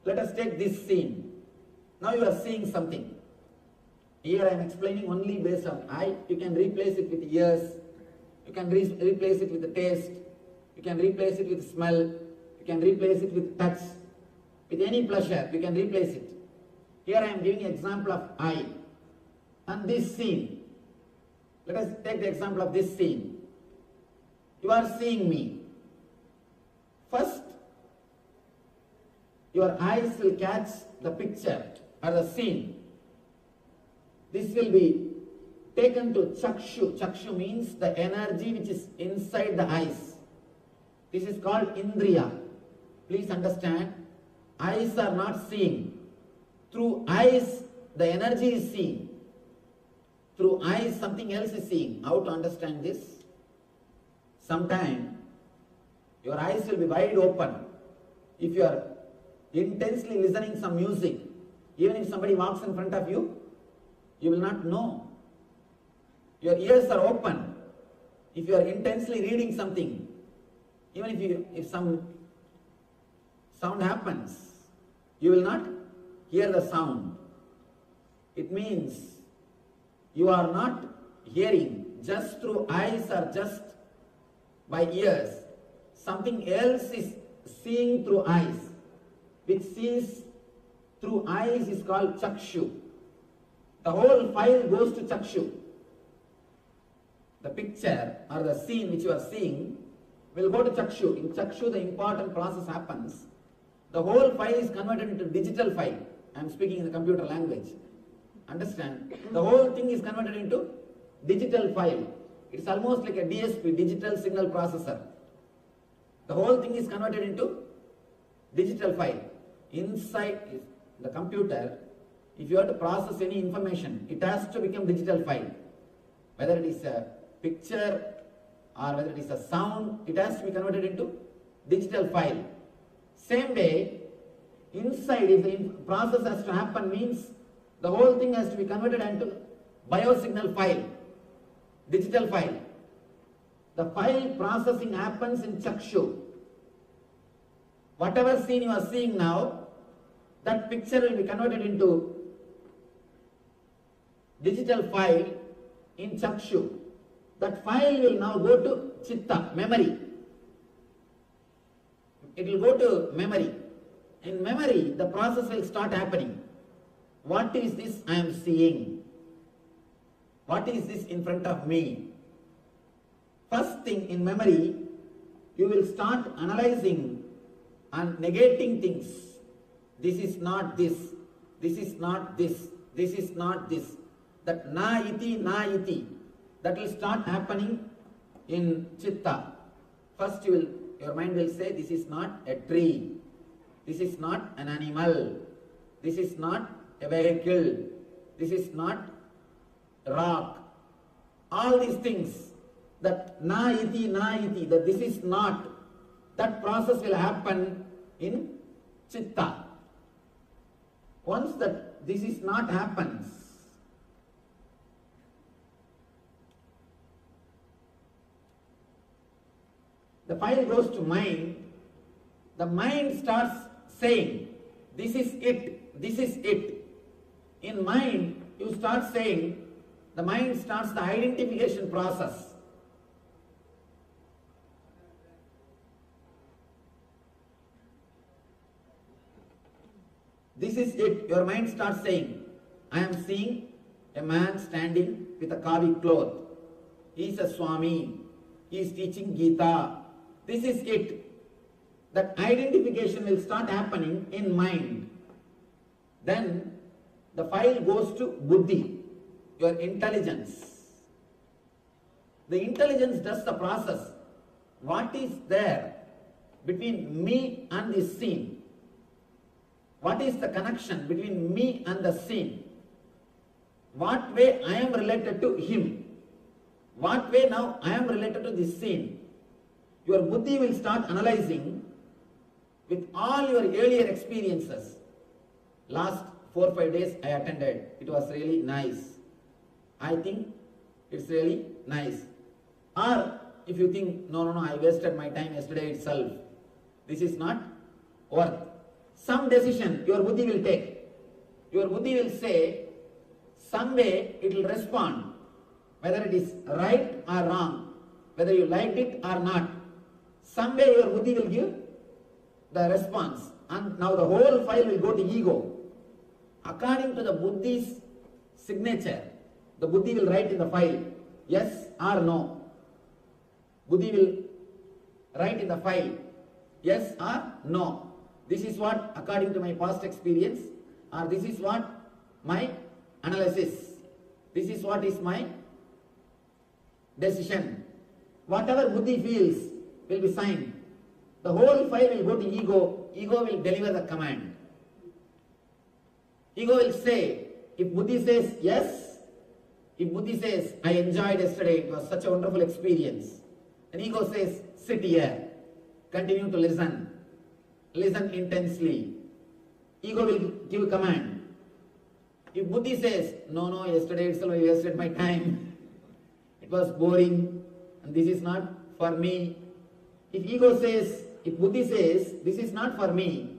Let us take this scene. Now you are seeing something. Here I am explaining only based on eye. You can replace it with ears. You can replace it with the taste. You can replace it with smell. You can replace it with touch. With any pleasure, you can replace it. Here I am giving an example of eye. And this scene. Let us take the example of this scene. You are seeing me. First, your eyes will catch the picture or the scene. This will be taken to chakshu. Chakshu means the energy which is inside the eyes. This is called indriya. Please understand, eyes are not seeing. Through eyes, the energy is seen. Through eyes, something else is seeing. How to understand this? Sometime, your eyes will be wide open. If you are intensely listening some music, even if somebody walks in front of you, you will not know. Your ears are open. If you are intensely reading something, even if some sound happens, you will not hear the sound. It means you are not hearing just through eyes or just by ears. Something else is seeing through eyes. Which sees through eyes is called chakshu. The whole file goes to chakshu. The picture or the scene which you are seeing will go to chakshu. In chakshu, the important process happens. The whole file is converted into digital file. I am speaking in the computer language. Understand? The whole thing is converted into digital file. It's almost like a DSP, digital signal processor. The whole thing is converted into digital file. Inside the computer, if you have to process any information, it has to become digital file. Whether it is a picture or whether it is a sound, it has to be converted into digital file. Same way, inside, if the process has to happen, means the whole thing has to be converted into biosignal file, digital file. The file processing happens in chakshu. Whatever scene you are seeing now, that picture will be converted into digital file in chakshu. That file will now go to chitta, memory. It will go to memory. In memory, the process will start happening. What is this I am seeing? What is this in front of me? First thing in memory, you will start analyzing and negating things. This is not this. This is not this. This is not this. That na iti, that will start happening in chitta. First your mind will say, this is not a tree. This is not an animal. This is not a vehicle. This is not rock. All these things, that na iti, that this is not, that process will happen in chitta. Once that this is not happens, the file goes to mind. The mind starts saying, this is it, this is it. In mind, you start saying, the mind starts the identification process. This is it. Your mind starts saying, I am seeing a man standing with a kavi cloth. He is a Swami. He is teaching Gita. This is it. That identification will start happening in mind. Then the file goes to buddhi, your intelligence. The intelligence does the process. What is there between me and this scene? What is the connection between me and the scene? What way I am related to him? What way now I am related to this scene? Your buddhi will start analyzing with all your earlier experiences. Last 4 or 5 days I attended. It was really nice. I think it's really nice. Or if you think, no, I wasted my time yesterday itself. This is not worth. Some decision your buddhi will take. Your buddhi will say, some way it will respond, whether it is right or wrong, whether you liked it or not. Some way your buddhi will give the response, and now the whole file will go to ego. According to the buddhi's signature, the buddhi will write in the file, yes or no. Buddhi will write in the file, yes or no. This is what, according to my past experience, or this is what my analysis, this is what is my decision. Whatever buddhi feels will be signed. The whole file will go to ego. Ego will deliver the command. Ego will say, if buddhi says yes, if buddhi says, I enjoyed yesterday, it was such a wonderful experience. And ego says, sit here, continue to listen intensely. Ego will give a command. If buddhi says, no, yesterday itself I wasted my time, it was boring, and this is not for me. If ego says, if buddhi says, this is not for me,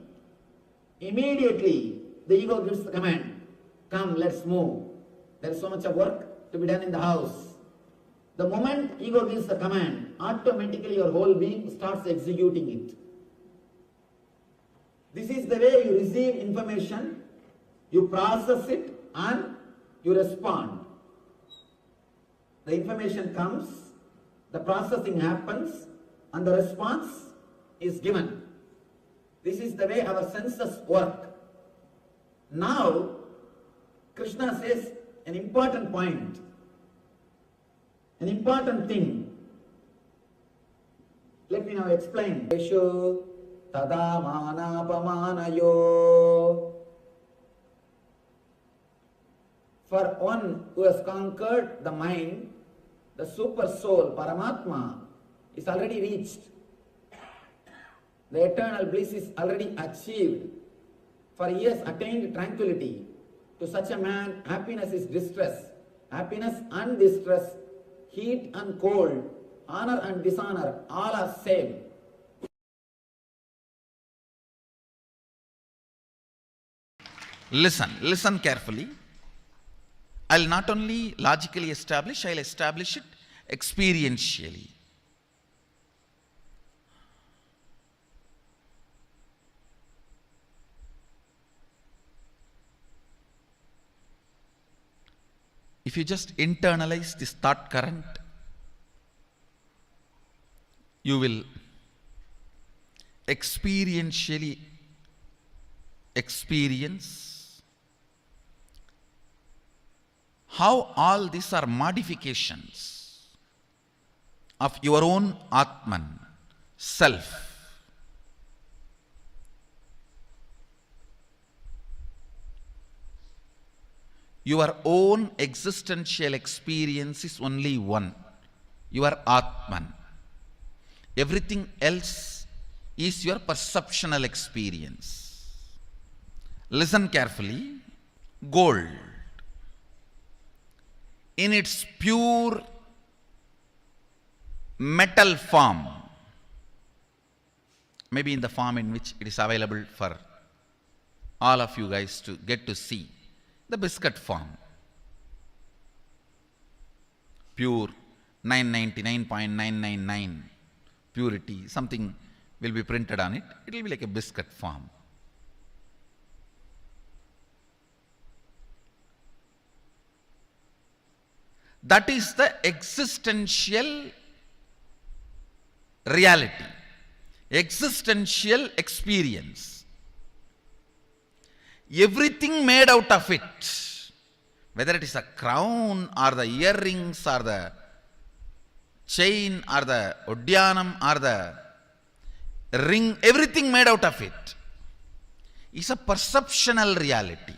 immediately the ego gives the command, come, let's move. There is so much of work to be done in the house. The moment ego gives the command, automatically your whole being starts executing it. This is the way you receive information, you process it, and you respond. The information comes, the processing happens, and the response is given. This is the way our senses work. Now, Krishna says an important point, an important thing. Let me now explain. Esho tada manapamanayo. For one who has conquered the mind, the super soul, Paramatma, is already reached. The eternal bliss is already achieved. For he has attained tranquility. To such a man, happiness is distress. Happiness and distress, heat and cold, honor and dishonor, all are same. Listen carefully. I'll not only logically establish, I'll establish it experientially. If you just internalize this thought current, you will experientially experience how all these are modifications of your own Atman, self. Your own existential experience is only one, your Atman. Everything else is your perceptual experience. Listen carefully. Gold, in its pure metal form, maybe in the form in which it is available for all of you guys to get to see, the biscuit form, pure 999.999 purity, something will be printed on it, it will be like a biscuit form. That is the existential reality, existential experience. Everything made out of it, whether it is a crown or the earrings or the chain or the udyanam or the ring, everything made out of it is a perceptual reality,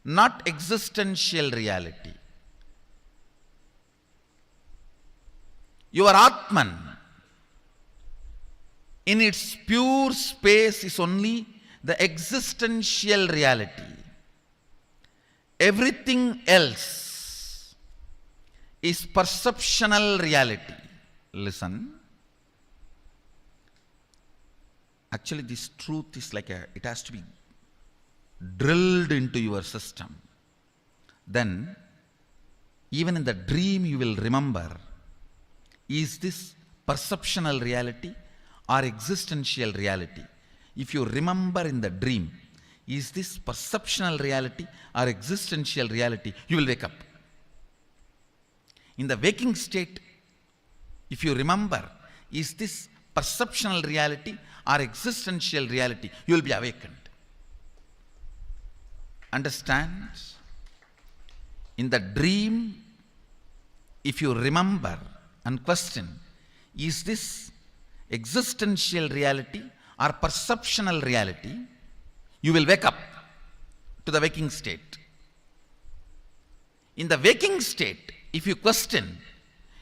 not existential reality. Your Atman, in its pure space, is only the existential reality. Everything else is perceptual reality. Listen. Actually, this truth is like it has to be drilled into your system. Then, even in the dream, you will remember, is this perceptual reality or existential reality? If you remember in the dream, is this perceptual reality or existential reality, you will wake up. In the waking state, if you remember, is this perceptual reality or existential reality, you will be awakened. Understand? In the dream, if you remember and question, is this existential reality or perceptual reality, you will wake up to the waking state. In the waking state, if you question,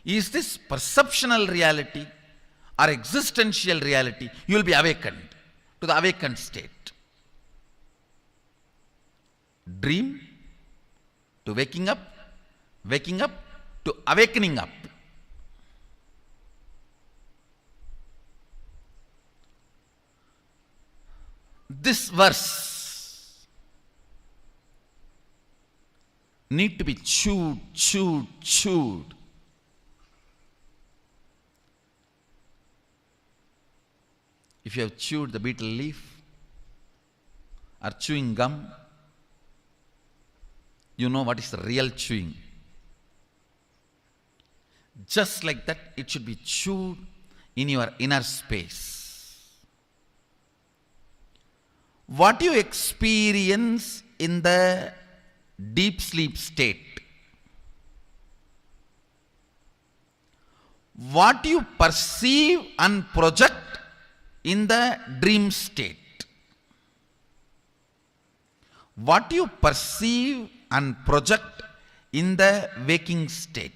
is this perceptual reality or existential reality, you will be awakened to the awakened state. Dream to waking up to awakening up. This verse need to be chewed. If you have chewed the betel leaf or chewing gum, you know what is the real chewing. Just like that, it should be chewed in your inner space. What you experience in the deep sleep state, what you perceive and project in the dream state, what you perceive and project in the waking state,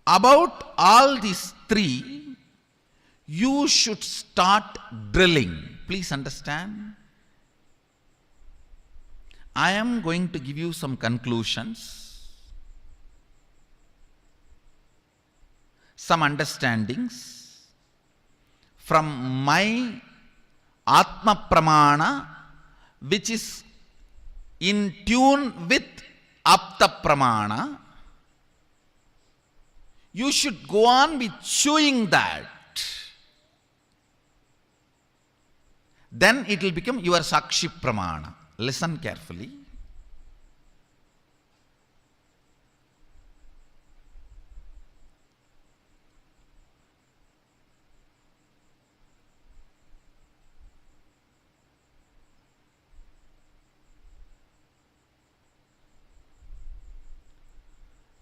about all these three, you should start drilling. Please understand. I am going to give you some conclusions, some understandings from my Atma Pramana, which is in tune with Apta Pramana. You should go on with chewing that. Then it will become your Sakshi Pramana. Listen carefully.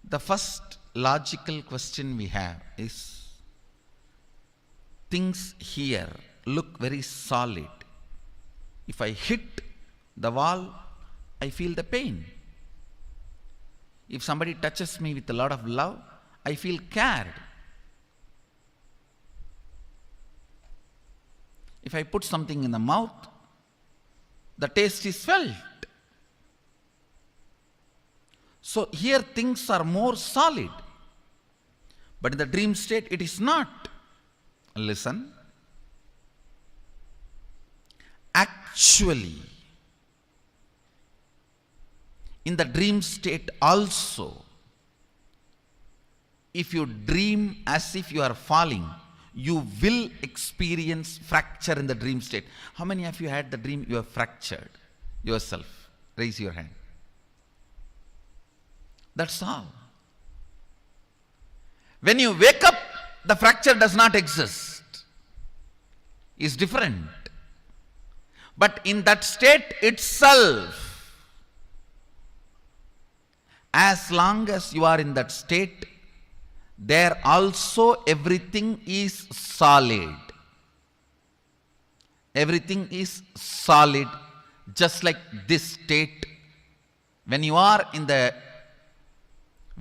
The first logical question we have is, things here look very solid. If I hit the wall, I feel the pain. If somebody touches me with a lot of love, I feel cared. If I put something in the mouth, the taste is felt. So here things are more solid. But in the dream state, it is not. Listen. Actually, in the dream state also, if you dream as if you are falling, you will experience fracture in the dream state. How many of you had the dream you have fractured yourself? Raise your hand. That's all. When you wake up, the fracture does not exist. It's different. But in that state itself, as long as you are in that state, there also everything is solid. Everything is solid, just like this state. When you are in the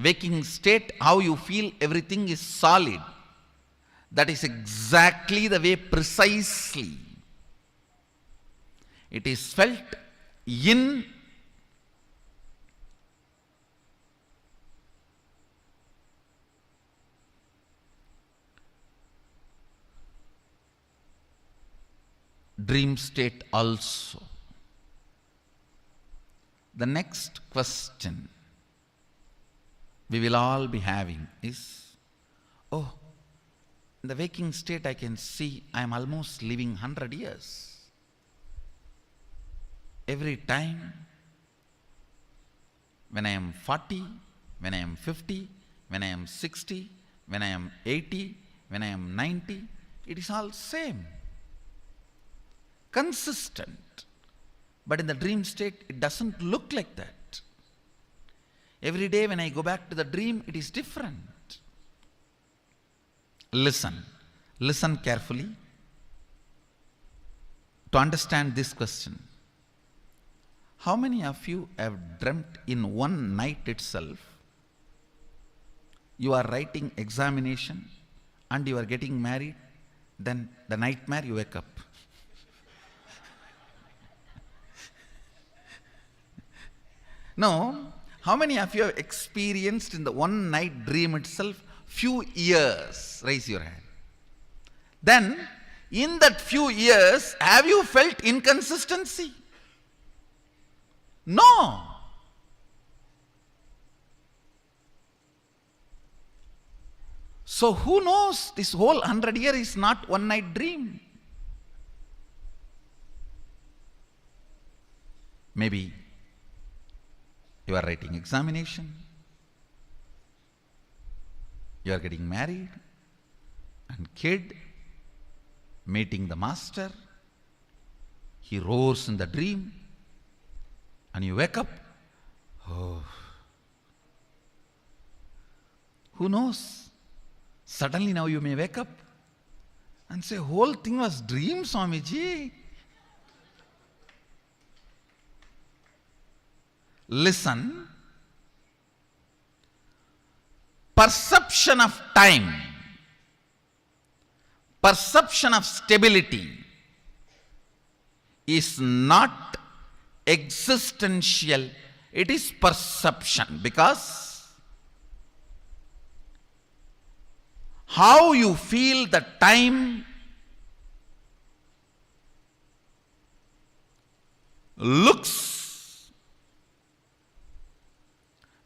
waking state, how you feel everything is solid. That is exactly the way, precisely, it is felt in dream state also. The next question we will all be having is, oh, in the waking state I can see I am almost living 100 years. Every time, when I am 40, when I am 50, when I am 60, when I am 80, when I am 90, it is all same. Consistent. But in the dream state, it doesn't look like that. Every day when I go back to the dream, it is different. Listen. Listen carefully to understand this question. How many of you have dreamt in one night itself? You are writing examination and you are getting married, then the nightmare you wake up. No, how many of you have experienced in the one night dream itself few years? Raise your hand. Then, in that few years, have you felt inconsistency? No. So who knows, this whole 100 years is not one night dream. Maybe you are writing examination, you are getting married, and kid, meeting the master, he roars in the dream, and you wake up, oh, who knows? Suddenly now you may wake up and say, whole thing was dream, Swamiji. Listen, perception of time, perception of stability is not existential, it is perception, because how you feel the time looks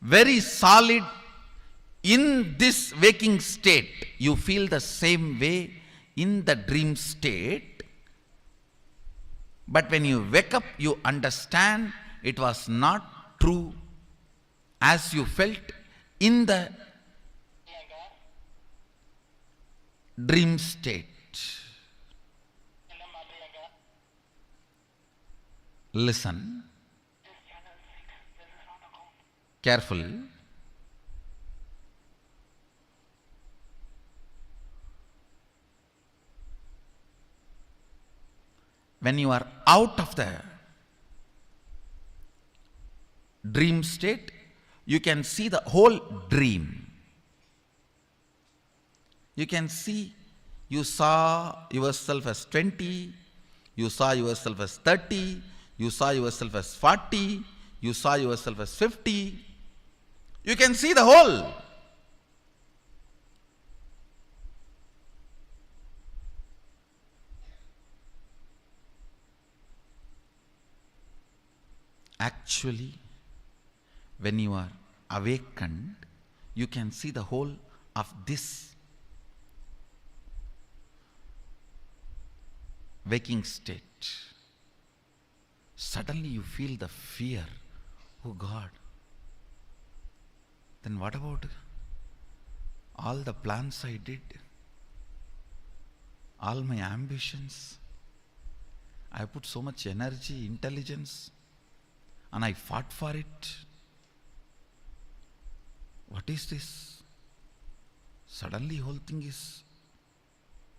very solid in this waking state. You feel the same way in the dream state. But when you wake up, you understand it was not true as you felt in the dream state. Listen carefully. When you are out of the dream state, you can see the whole dream. You can see, you saw yourself as 20, you saw yourself as 30, you saw yourself as 40, you saw yourself as 50. You can see the whole. Actually, when you are awakened, you can see the whole of this waking state. Suddenly you feel the fear. Oh God. Then what about all the plans I did? All my ambitions? I put so much energy, intelligence, and I fought for it. What is this? Suddenly whole thing is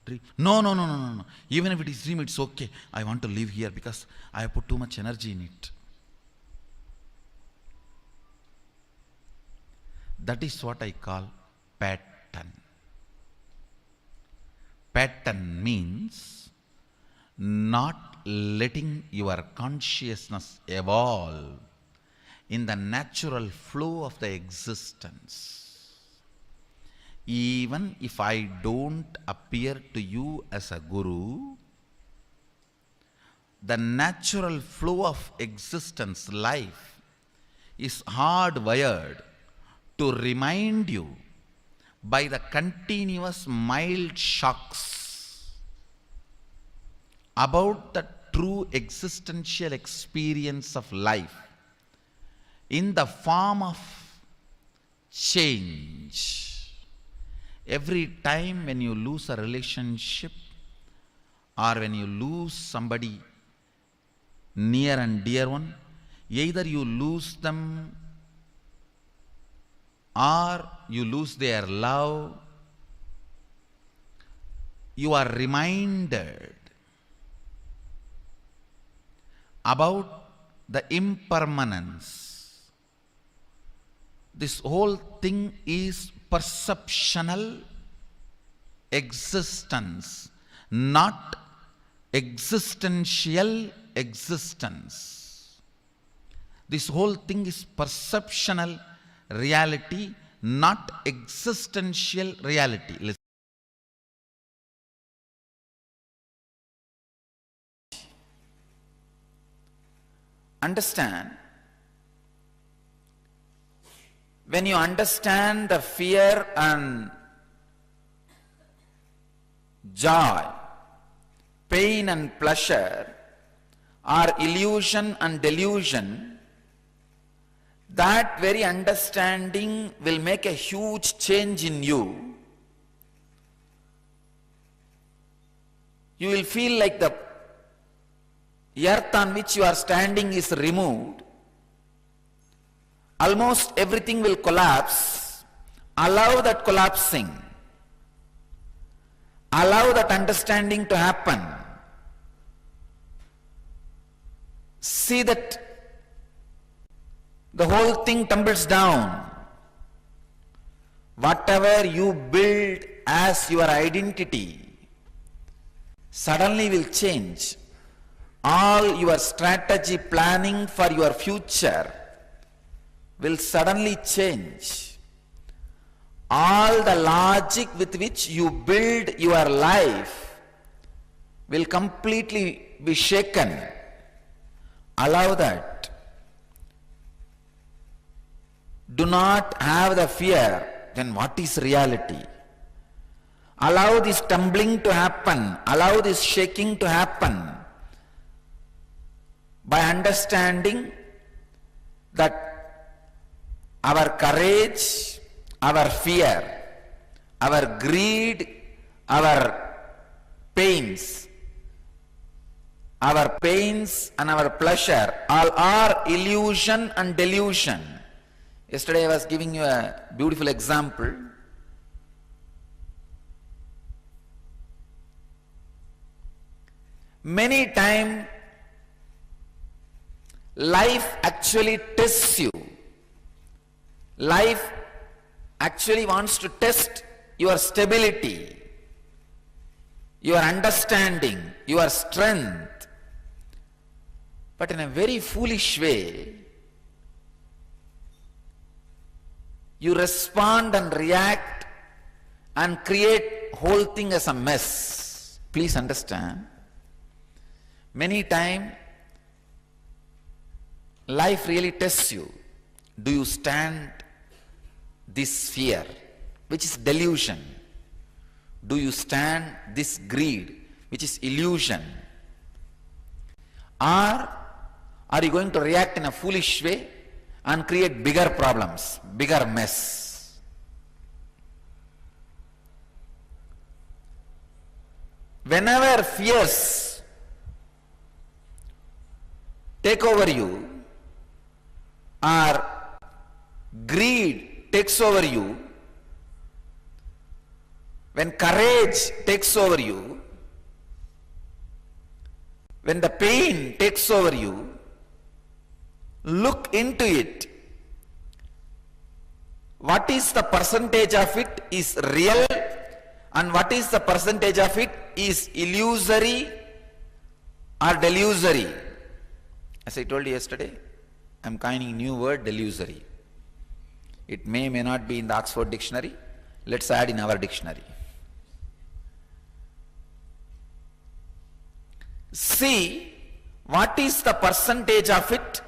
dream. No. Even if it is dream, it's okay. I want to live here because I have put too much energy in it. That is what I call pattern. Pattern means not letting your consciousness evolve in the natural flow of the existence. Even if I don't appear to you as a guru, the natural flow of existence, life, is hardwired to remind you by the continuous mild shocks about the true existential experience of life in the form of change. Every time when you lose a relationship or when you lose somebody near and dear one, either you lose them or you lose their love, you are reminded about the impermanence. This whole thing is perceptional existence, not existential existence. This whole thing is perceptional reality, not existential reality. Listen. Understand, when you understand the fear and joy, pain and pleasure are illusion and delusion, that very understanding will make a huge change in you. You will feel like the earth on which you are standing is removed. Almost everything will collapse. Allow that collapsing. Allow that understanding to happen. See that the whole thing tumbles down. Whatever you build as your identity suddenly will change. All your strategy planning for your future will suddenly change. All the logic with which you build your life will completely be shaken. Allow that. Do not have the fear. Then what is reality? Allow this tumbling to happen. Allow this shaking to happen. By understanding that our courage, our fear, our greed, our pains and our pleasure all are illusion and delusion. Yesterday I was giving you a beautiful example. Many times life actually tests you. Life actually wants to test your stability, your understanding, your strength. But in a very foolish way, you respond and react and create whole thing as a mess. Please understand. Many times life really tests you. Do you stand this fear, which is delusion? Do you stand this greed, which is illusion? Or are you going to react in a foolish way and create bigger problems, bigger mess? Whenever fears take over you, or greed takes over you, when courage takes over you, when the pain takes over you, look into it. What is the percentage of it is real and what is the percentage of it is illusory or delusory? As I told you yesterday, I am coining a new word, delusory. It may not be in the Oxford dictionary. Let's add in our dictionary. See what is the percentage of it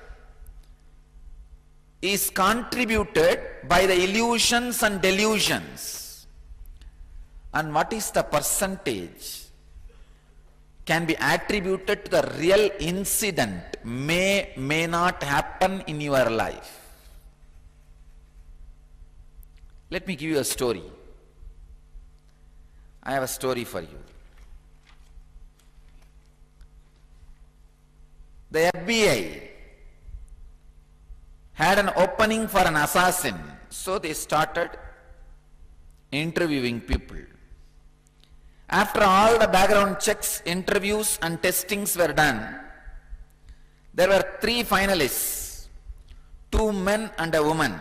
is contributed by the illusions and delusions, and what is the percentage can be attributed to the real incident, may not happen in your life. Let me give you a story. I have a story for you. The FBI had an opening for an assassin, So they started interviewing people. After all the background checks, interviews and testings were done, there were 3 finalists, 2 men and a woman.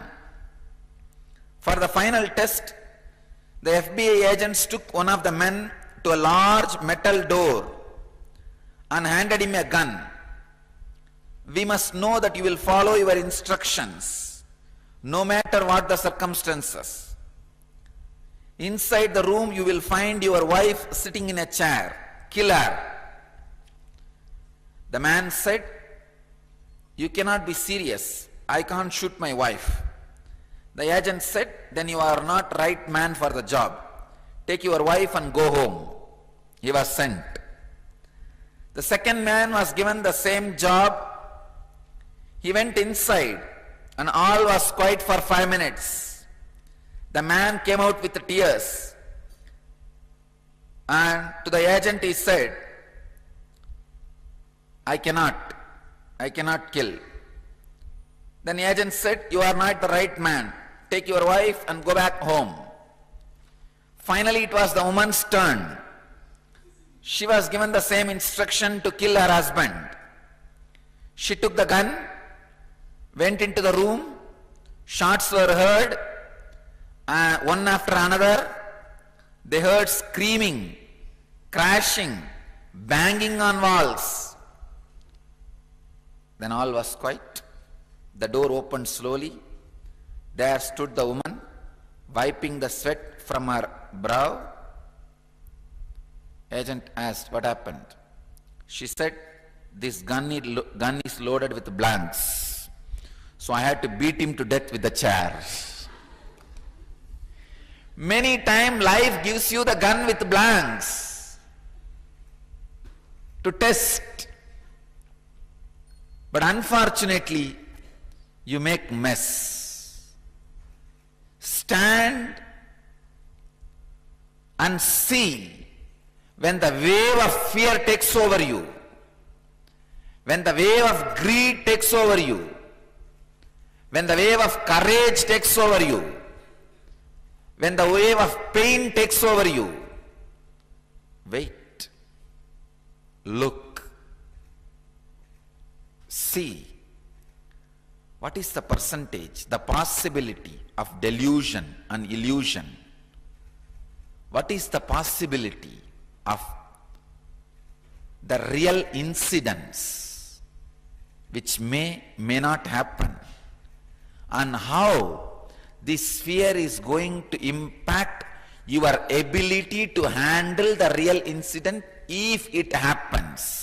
For the final test, the FBI agents took one of the men to a large metal door and handed him a gun. We must know that you will follow your instructions, no matter what the circumstances. Inside the room you will find your wife sitting in a chair. Kill her. The man said, you cannot be serious. I can't shoot my wife. The agent said, then you are not right man for the job. Take your wife and go home. He was sent. The second man was given the same job. He went inside and all was quiet for 5 minutes. The man came out with tears, and to the agent he said, I cannot kill. Then the agent said, you are not the right man. Take your wife and go back home. Finally, it was the woman's turn. She was given the same instruction to kill her husband. She took the gun, went into the room, shots were heard, one after another. They heard screaming, crashing, banging on walls. Then all was quiet. The door opened slowly. There stood the woman, wiping the sweat from her brow. Agent asked, what happened? She said, this gun is loaded with blanks. So I had to beat him to death with the chair. Many times life gives you the gun with blanks to test. But unfortunately, you make mess. Stand and see when the wave of fear takes over you, when the wave of greed takes over you, when the wave of courage takes over you, when the wave of pain takes over you. Wait, look, see. What is the percentage, the possibility of delusion and illusion? What is the possibility of the real incidents which may not happen? And how this fear is going to impact your ability to handle the real incident if it happens?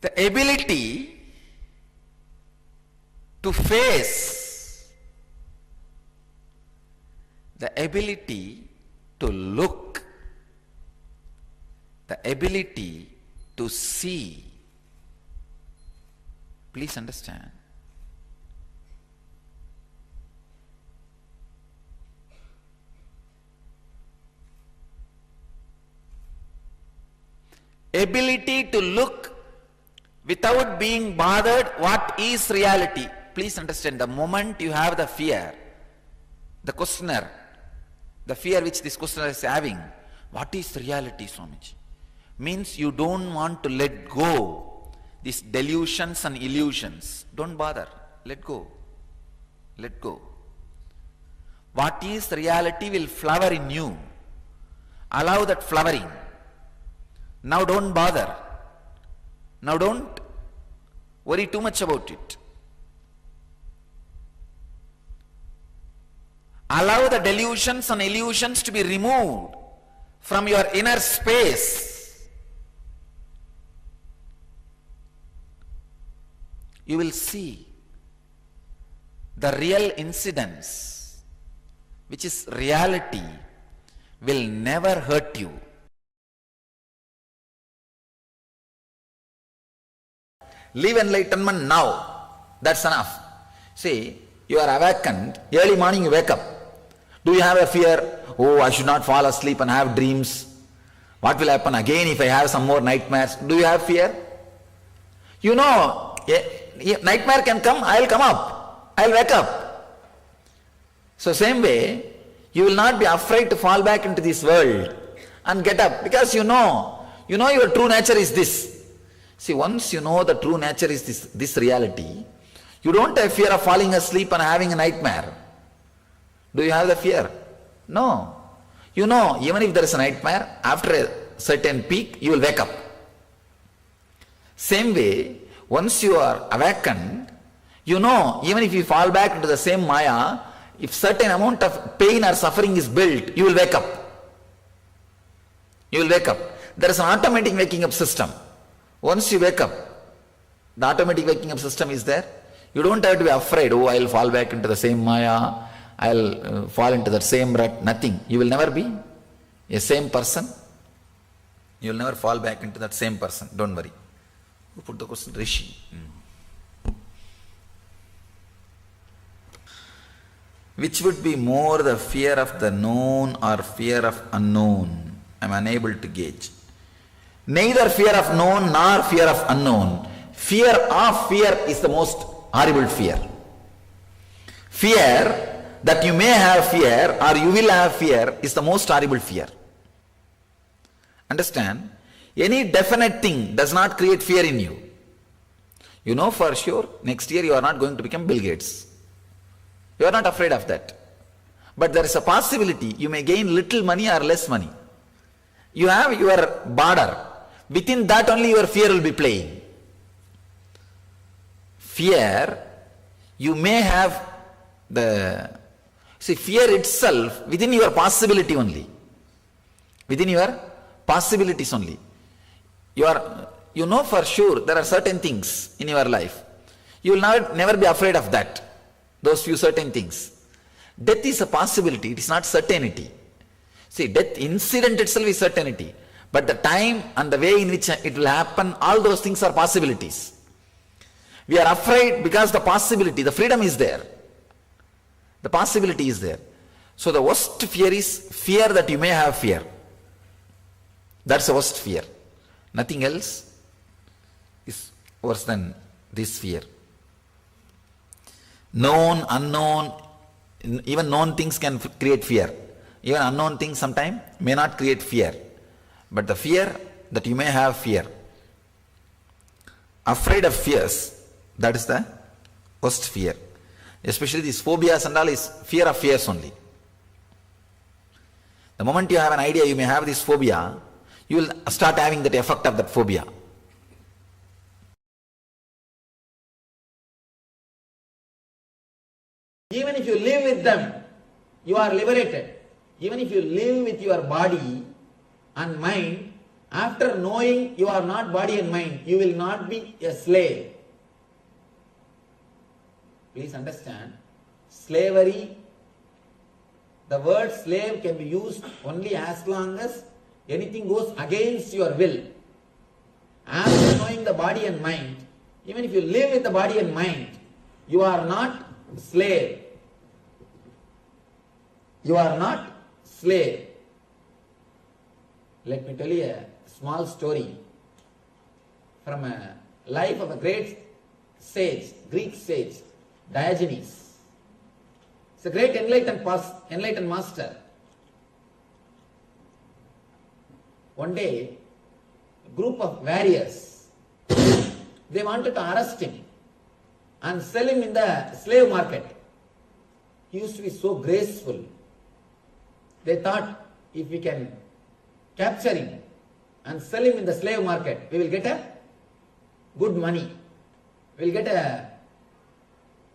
The ability to face, the ability to look, the ability to see. Please understand. Ability to look without being bothered what is reality. Please understand, the moment you have the fear, the questioner, the fear which this questioner is having, what is reality, Swamiji? Means you don't want to let go these delusions and illusions. Don't bother. Let go. Let go. What is reality will flower in you. Allow that flowering. Now don't bother. Now don't worry too much about it. Allow the delusions and illusions to be removed from your inner space. You will see the real incidents, which is reality, will never hurt you. Live enlightenment now. That's enough. See, you are awakened, early morning you wake up. Do you have a fear? Oh, I should not fall asleep and have dreams. What will happen again if I have some more nightmares? Do you have fear? You know, a nightmare can come, I'll come up, I'll wake up. So same way, you will not be afraid to fall back into this world and get up, because you know your true nature is this. See, once you know the true nature is this reality, you don't have fear of falling asleep and having a nightmare. Do you have the fear? No. You know, even if there is a nightmare, after a certain peak, you will wake up. Same way, once you are awakened, you know, even if you fall back into the same Maya, if certain amount of pain or suffering is built, you will wake up. You will wake up. There is an automatic waking up system. Once you wake up, the automatic waking up system is there. You don't have to be afraid, oh, I will fall back into the same Maya, I will fall into the same rut. Nothing. You will never be a same person. You will never fall back into that same person. Don't worry. Who put the question? Rishi. Which would be more, the fear of the known or fear of unknown? I am unable to gauge. Neither fear of known nor fear of unknown. Fear of fear is the most horrible fear. Fear that you may have fear or you will have fear is the most horrible fear. Understand? Any definite thing does not create fear in you. You know for sure next year you are not going to become Bill Gates. You are not afraid of that. But there is a possibility you may gain little money or less money. You have your border. Within that only your fear will be playing. Fear, you may have fear itself within your possibility only. Within your possibilities only. You know for sure there are certain things in your life. You will never be afraid of that. Those few certain things. Death is a possibility, it is not certainty. See, death incident itself is certainty. But the time and the way in which it will happen, all those things are possibilities. We are afraid because the possibility, the freedom is there. The possibility is there. So the worst fear is fear that you may have fear. That's the worst fear. Nothing else is worse than this fear. Known, unknown, even known things can create fear. Even unknown things sometimes may not create fear. But the fear that you may have fear. Afraid of fears, that is the worst fear. Especially these phobias and all is fear of fears only. The moment you have an idea you may have this phobia, you will start having that effect of that phobia. Even if you live with them, you are liberated. Even if you live with your body and mind, after knowing you are not body and mind, you will not be a slave. Please understand, slavery, the word slave can be used only as long as anything goes against your will. After knowing the body and mind, even if you live with the body and mind, you are not slave. You are not slave. Let me tell you a small story from a life of a great sage, Greek sage, Diogenes. It's a great enlightened master. One day, a group of warriors, they wanted to arrest him and sell him in the slave market. He used to be so graceful. They thought, if we can capture him and sell him in the slave market, we will get a good money. We will get a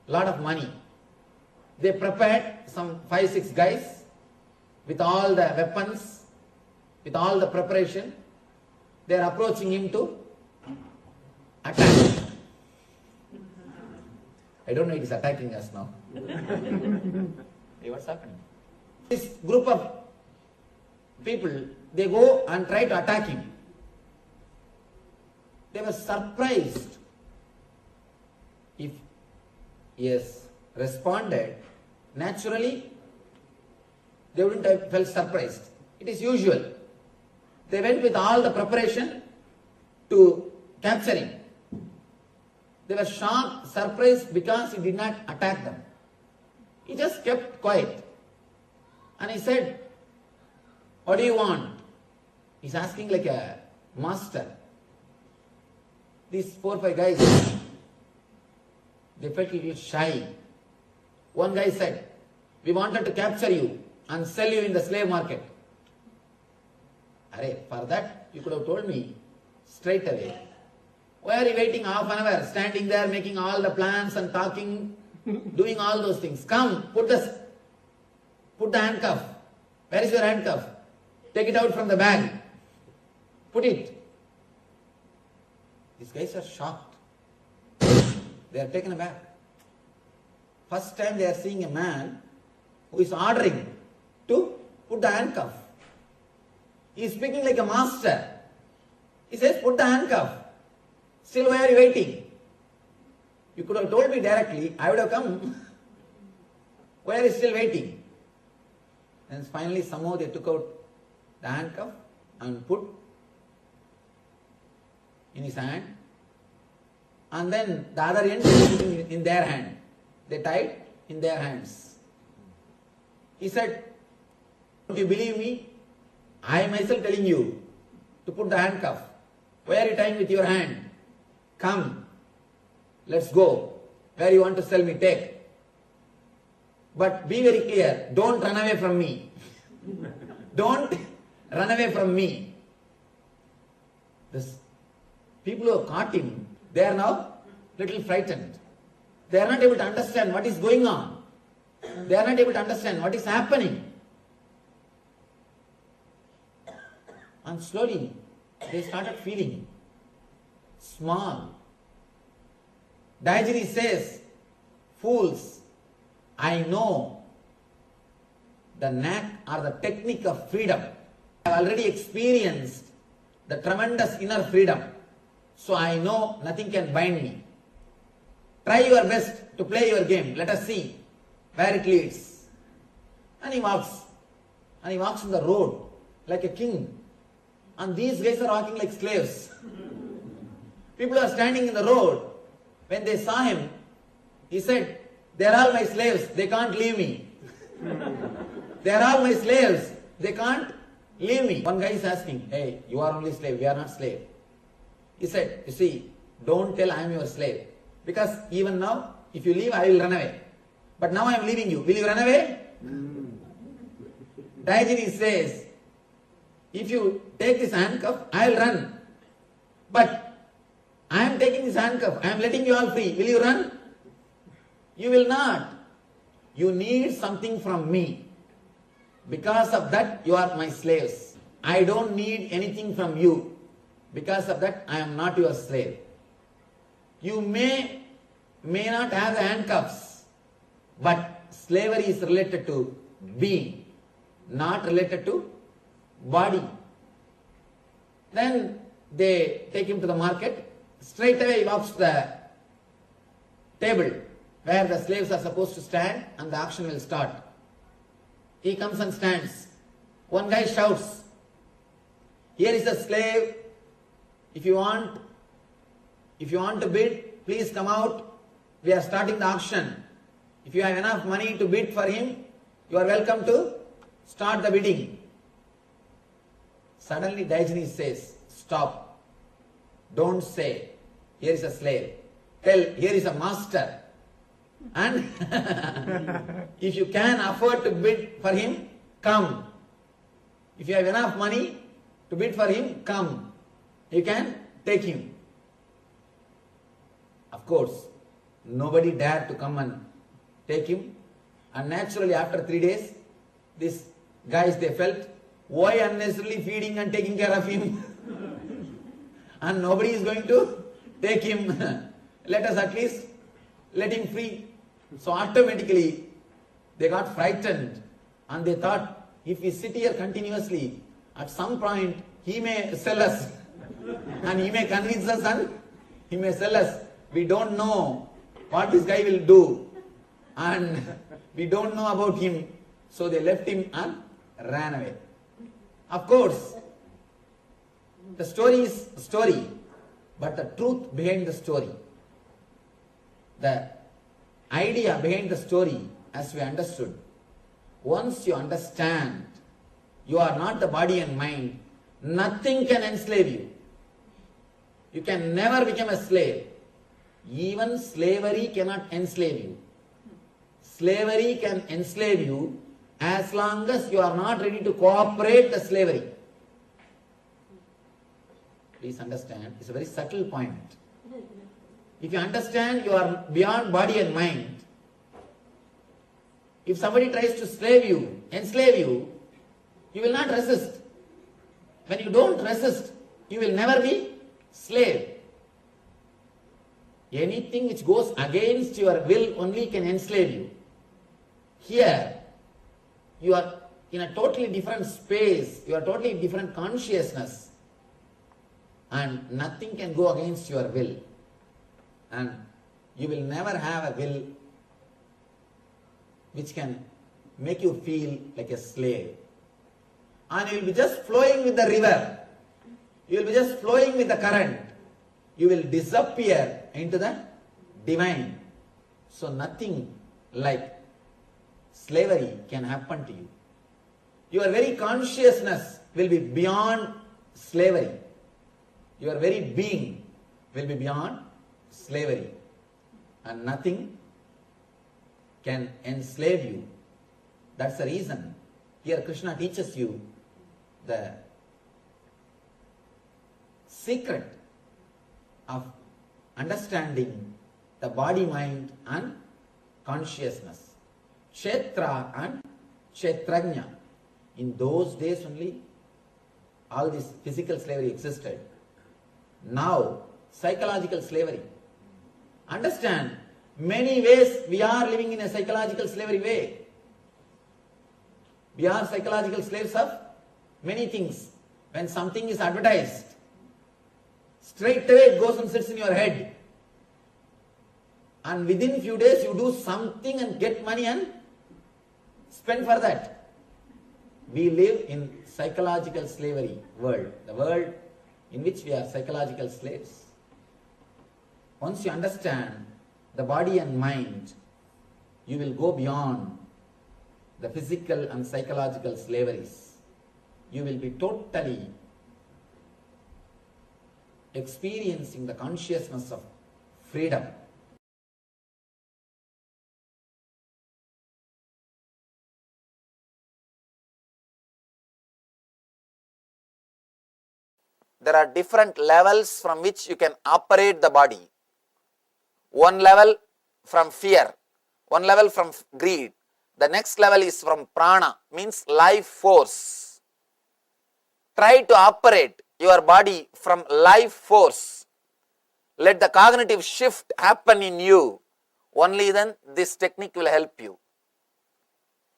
lot of money. They prepared some 5-6 guys with all the weapons, with all the preparation. They are approaching him to attack. I don't know, it is attacking us now. Hey, what's happening? This group of people, they go and try to attack him. They were surprised. If he has responded, naturally, they wouldn't have felt surprised. It is usual. They went with all the preparation to capture him. They were shocked, surprised because he did not attack them. He just kept quiet. And he said, "What do you want?" He's asking like a master. These 4 or 5 guys, they felt a little shy. One guy said, "We wanted to capture you and sell you in the slave market." Arey, for that you could have told me straight away. Why are you waiting half an hour, standing there making all the plans and talking, doing all those things? Come, put the handcuff. Where is your handcuff? Take it out from the bag. Put it. These guys are shocked. They are taken aback. First time they are seeing a man who is ordering to put the handcuff. He is speaking like a master. He says, "Put the handcuff." Still, why are you waiting? You could have told me directly, I would have come. Why are you still waiting? And finally, somehow they took out the handcuff and put in his hand. And then the other end they put in their hand. They tied in their hands. He said, "Don't you believe me? I am myself telling you to put the handcuff. Why are you tying with your hand? Come, let's go. Where you want to sell me, take. But be very clear, don't run away from me. Don't run away from me." This people who have caught him, they are now little frightened. They are not able to understand what is going on. They are not able to understand what is happening. And slowly, they started feeling small. Diogenes says, "Fools, I know the knack or the technique of freedom. I have already experienced the tremendous inner freedom. So I know nothing can bind me. Try your best to play your game. Let us see where it leads." And he walks. And he walks on the road like a king. And these guys are walking like slaves. People are standing in the road. When they saw him, he said, "They are all my slaves. They can't leave me. They are all my slaves. They can't leave me." One guy is asking, "Hey, you are only slave. We are not slave." He said, "You see, don't tell I am your slave. Because even now, if you leave, I will run away. But now I am leaving you. Will you run away?" Diogenes says, "If you take this handcuff, I will run. But I am taking this handcuff. I am letting you all free. Will you run? You will not. You need something from me. Because of that, you are my slaves. I don't need anything from you. Because of that, I am not your slave. You may not have the handcuffs, but slavery is related to being, not related to body." Then they take him to the market. Straight away he walks to the table where the slaves are supposed to stand and the auction will start. He comes and stands. One guy shouts, "Here is the slave. If you want to bid, please come out. We are starting the auction. If you have enough money to bid for him, you are welcome to start the bidding." Suddenly Diogenes says, "Stop. Don't say, 'Here is a slave.' Tell, 'Here is a master.' And if you can afford to bid for him, come. If you have enough money to bid for him, come. You can take him." Of course, nobody dared to come and take him. And naturally, after 3 days, these guys, they felt, why unnecessarily feeding and taking care of him? And nobody is going to take him. Let us at least let him free. So automatically, they got frightened. And they thought, if we sit here continuously, at some point, he may sell us. And he may convince us and he may sell us. We don't know what this guy will do. And we don't know about him. So they left him and ran away. Of course, The story is a story, but the truth behind the story, the idea behind the story, as we understood, once you understand you are not the body and mind, nothing can enslave you. You can never become a slave. Even slavery cannot enslave you. Slavery can enslave you as long as you are not ready to cooperate the slavery. Please understand, it's a very subtle point. If you understand you are beyond body and mind, if somebody tries to enslave you, you will not resist. When you don't resist, you will never be slave. Anything which goes against your will only can enslave you. Here, you are in a totally different space, you are totally different consciousness, and nothing can go against your will. And you will never have a will which can make you feel like a slave. And you will be just flowing with the river. You will be just flowing with the current. You will disappear into the divine. So nothing like slavery can happen to you. Your very consciousness will be beyond slavery. Your very being will be beyond slavery. And nothing can enslave you. That's the reason here Krishna teaches you the secret of understanding the body, mind and consciousness. Kshetra and Kshetrajna. In those days only all this physical slavery existed. Now psychological slavery. Understand, many ways we are living in a psychological slavery way. We are psychological slaves of many things. When something is advertised, straight away it goes and sits in your head. And within few days you do something and get money and spend for that. We live in psychological slavery world. The world in which we are psychological slaves. Once you understand the body and mind, you will go beyond the physical and psychological slaveries. You will be totally experiencing the consciousness of freedom. There are different levels from which you can operate the body. One level from fear, one level from greed. The next level is from prana, means life force. Try to operate your body from life force. Let the cognitive shift happen in you. Only then this technique will help you.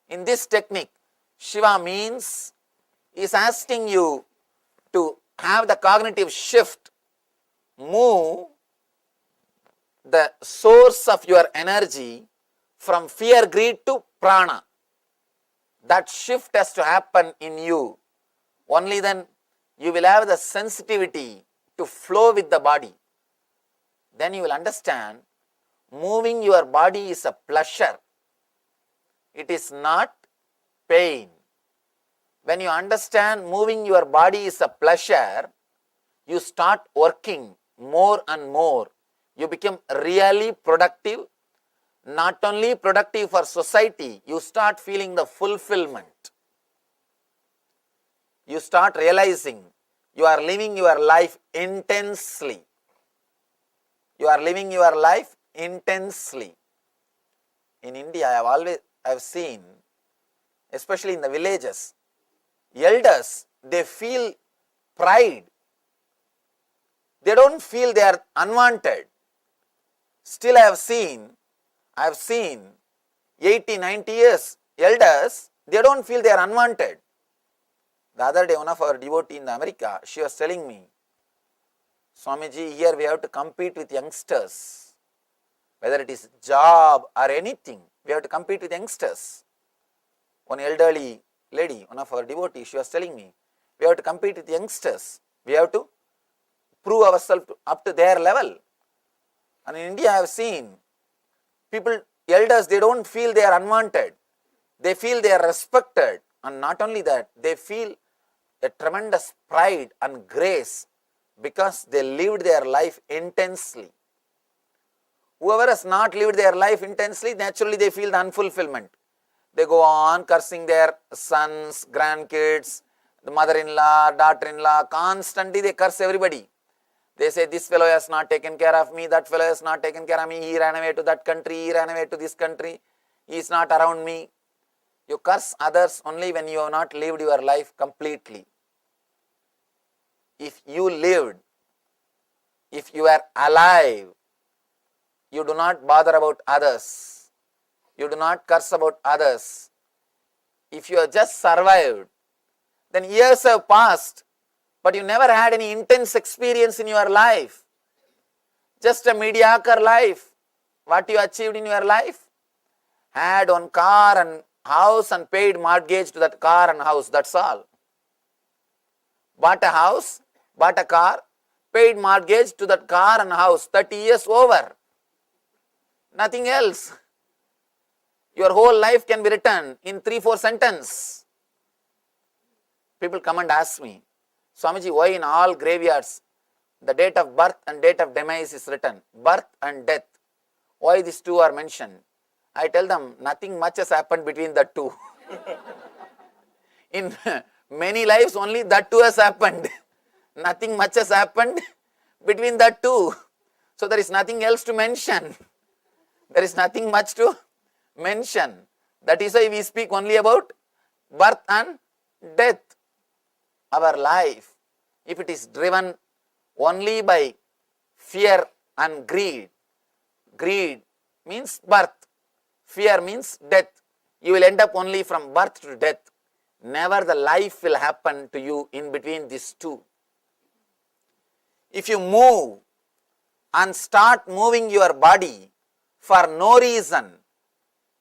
In this technique, Shiva means is asking you to have the cognitive shift, move the source of your energy from fear, greed to prana. That shift has to happen in you. Only then you will have the sensitivity to flow with the body. Then you will understand moving your body is a pleasure. It is not pain. When you understand moving your body is a pleasure, you start working more and more. You become really productive. Not only productive for society, you start feeling the fulfillment. You start realizing you are living your life intensely. You are living your life intensely. In India, I have seen, especially in the villages, elders, they feel pride. They don't feel they are unwanted. Still I have seen 80, 90 years elders, they don't feel they are unwanted. The other day, one of our devotee in America, she was telling me, Swamiji, here we have to compete with youngsters. Whether it is job or anything, we have to compete with youngsters. One elderly lady, one of our devotees, she was telling me, we have to compete with youngsters. We have to prove ourselves up to their level. And in India I have seen people, elders, they don't feel they are unwanted. They feel they are respected. And not only that, they feel a tremendous pride and grace because they lived their life intensely. Whoever has not lived their life intensely, naturally they feel the unfulfillment. They go on cursing their sons, grandkids, the mother-in-law, daughter-in-law, constantly they curse everybody. They say, this fellow has not taken care of me, that fellow has not taken care of me, he ran away to that country, he ran away to this country, he is not around me. You curse others only when you have not lived your life completely. If you lived, if you are alive, you do not bother about others, you do not curse about others. If you have just survived, then years have passed, but you never had any intense experience in your life. Just a mediocre life. What you achieved in your life? Had one car and house and paid mortgage to that car and house, that's all. Bought a house, bought a car, paid mortgage to that car and house, 30 years over. Nothing else. Your whole life can be written in 3-4 sentences. People come and ask me, Swamiji, why in all graveyards the date of birth and date of demise is written? Birth and death. Why these two are mentioned? I tell them, nothing much has happened between the two. In many lives, only that two has happened. Nothing much has happened between the two. So there is nothing else to mention. There is nothing much to mention. That is why we speak only about birth and death. Our life, if it is driven only by fear and greed, greed means birth, fear means death. You will end up only from birth to death. Never the life will happen to you in between these two. If you move and start moving your body for no reason,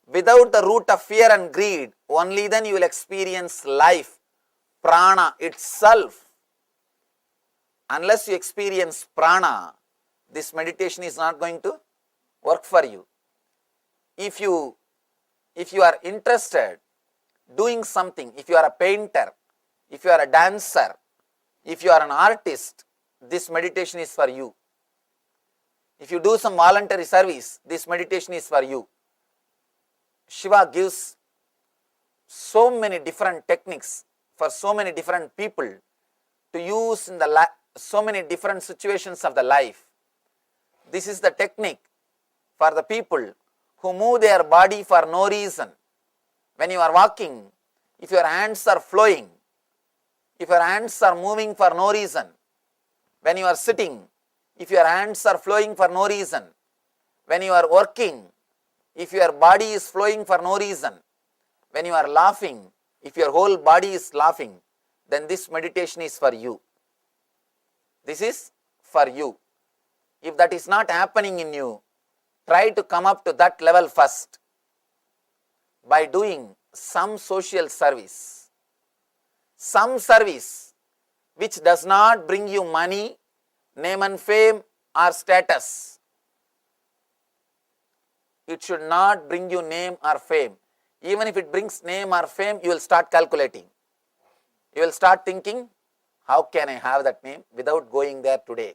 without the root of fear and greed, only then you will experience life, prana itself. Unless you experience prana, this meditation is not going to work for you. If you are interested doing something, if you are a painter, if you are a dancer, if you are an artist, this meditation is for you. If you do some voluntary service, this meditation is for you. Shiva gives so many different techniques for so many different people to use in so many different situations of the life. This is the technique for the people who move their body for no reason. When you are walking, if your hands are flowing, if your hands are moving for no reason, when you are sitting, if your hands are flowing for no reason, when you are working, if your body is flowing for no reason, when you are laughing, if your whole body is laughing, then this meditation is for you. This is for you. If that is not happening in you, try to come up to that level first by doing some social service. Some service which does not bring you money, name and fame or status. It should not bring you name or fame. Even if it brings name or fame, you will start calculating. You will start thinking, how can I have that name without going there today?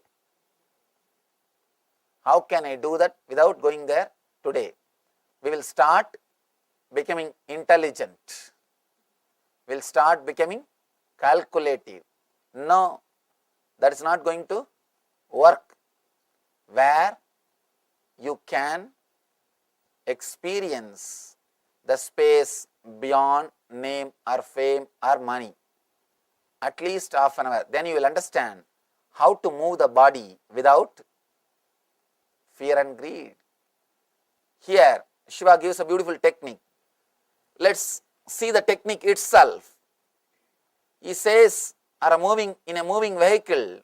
How can I do that without going there today? We will start becoming intelligent. We will start becoming calculative. No, that is not going to work. Where you can experience the space beyond name or fame or money. At least half an hour. Then you will understand how to move the body without fear and greed. Here, Shiva gives a beautiful technique. Let's see the technique itself. He says, are moving in a moving vehicle,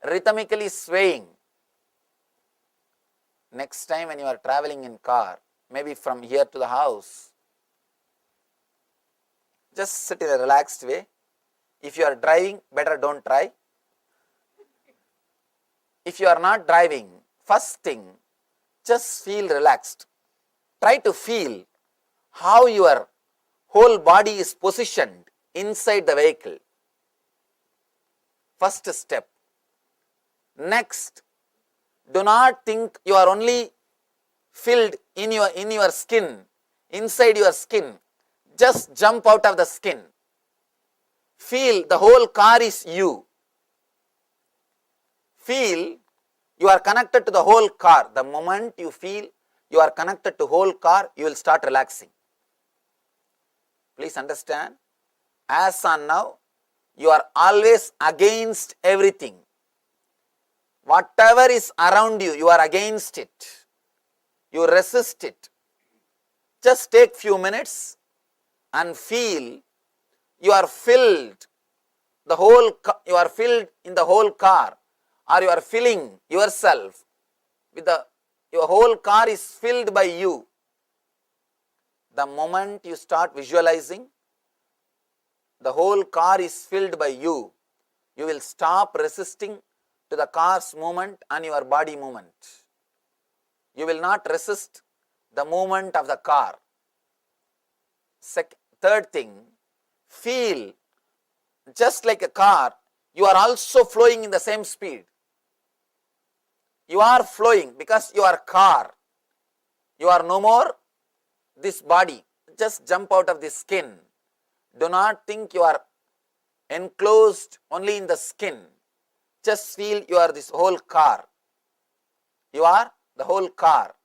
rhythmically swaying. Next time when you are traveling in car, maybe from here to the house, just sit in a relaxed way. If you are driving, better don't try. if you are not driving, first thing, just feel relaxed. Try to feel how your whole body is positioned inside the vehicle. First step. Next, do not think you are only filled in your skin, inside your skin. Just jump out of the skin. Feel the whole car is you. Feel you are connected to the whole car. The moment you feel you are connected to whole car, you will start relaxing. Please understand, as on now, you are always against everything. Whatever is around you, you are against it. You resist it. Just take few minutes and feel you are filled you are filled in the whole car, or you are filling yourself with your whole car is filled by you. The moment you start visualizing the whole car is filled by you, you will stop resisting to the car's movement and your body movement. You will not resist the movement of the car. Third thing, feel just like a car, you are also flowing in the same speed. You are flowing because you are car. You are no more this body. Just jump out of the skin. Do not think you are enclosed only in the skin. Just feel you are this whole car. You are the whole car.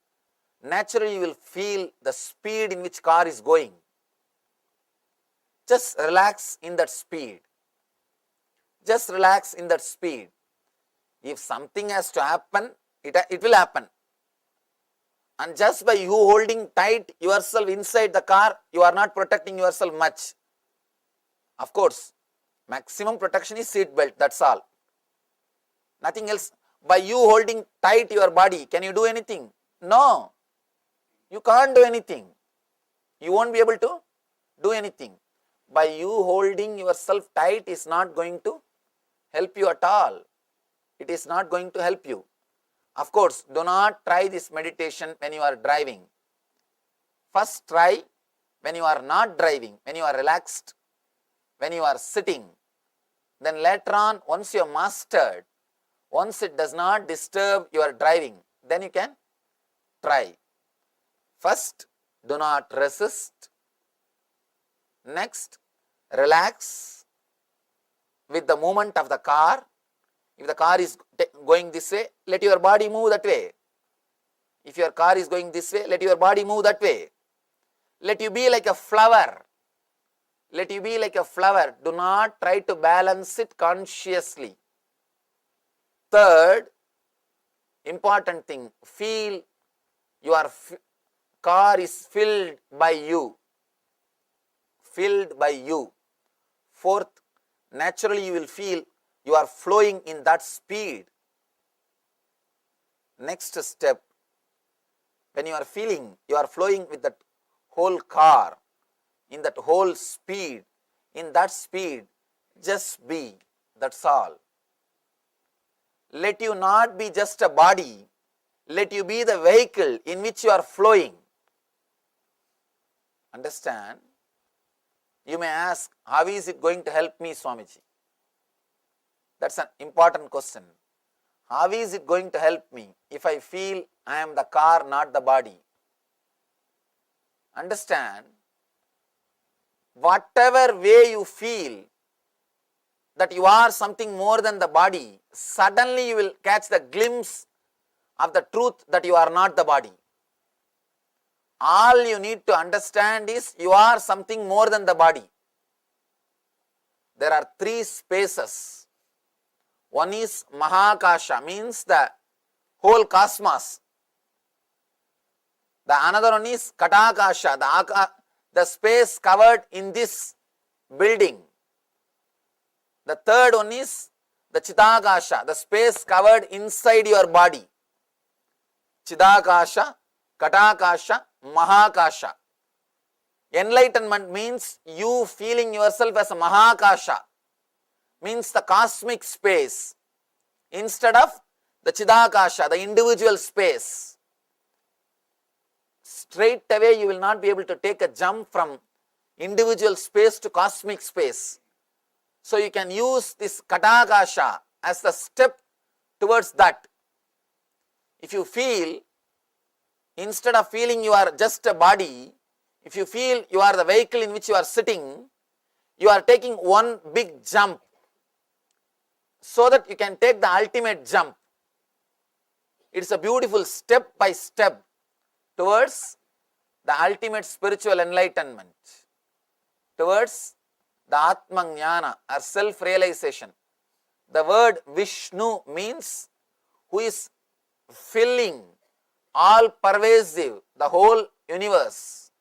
Naturally, you will feel the speed in which car is going. Just relax in that speed. Just relax in that speed. If something has to happen, it will happen. And just by you holding tight yourself inside the car, you are not protecting yourself much. Of course, maximum protection is seat belt, that's all. Nothing else. By you holding tight your body, can you do anything? No. You can't do anything. You won't be able to do anything. By you holding yourself tight is not going to help you at all. It is not going to help you. Of course, do not try this meditation when you are driving. First try when you are not driving, when you are relaxed, when you are sitting. Then later on, once you have mastered, once it does not disturb your driving, then you can try. First, do not resist. Next, relax with the movement of the car. If the car is going this way, let your body move that way. If your car is going this way, let your body move that way. Let you be like a flower. Let you be like a flower. Do not try to balance it consciously. Third, important thing, feel your car is filled by you. Filled by you. Fourth, naturally you will feel you are flowing in that speed. Next step, when you are feeling you are flowing with that whole car, in that whole speed, in that speed, just be, that's all. Let you not be just a body, let you be the vehicle in which you are flowing. Understand? You may ask, how is it going to help me, Swamiji? That's an important question. How is it going to help me if I feel I am the car, not the body? Understand? Whatever way you feel that you are something more than the body, suddenly you will catch the glimpse of the truth that you are not the body. All you need to understand is you are something more than the body. There are three spaces. One is Mahakasha, means the whole cosmos. The another one is Katakasha, the space covered in this building. The third one is the Chidakasha, the space covered inside your body. Chidakasha, Katakasha, Mahakasha. Enlightenment means you feeling yourself as a Mahakasha, means the cosmic space, instead of the Chidakasha, the individual space, straight away you will not be able to take a jump from individual space to cosmic space. So you can use this Katakasha as the step towards that. If you feel, instead of feeling you are just a body, if you feel you are the vehicle in which you are sitting, you are taking one big jump so that you can take the ultimate jump. It's a beautiful step by step towards the ultimate spiritual enlightenment, towards the Atma Jnana or self-realization. The word Vishnu means who is filling, all pervasive, the whole universe.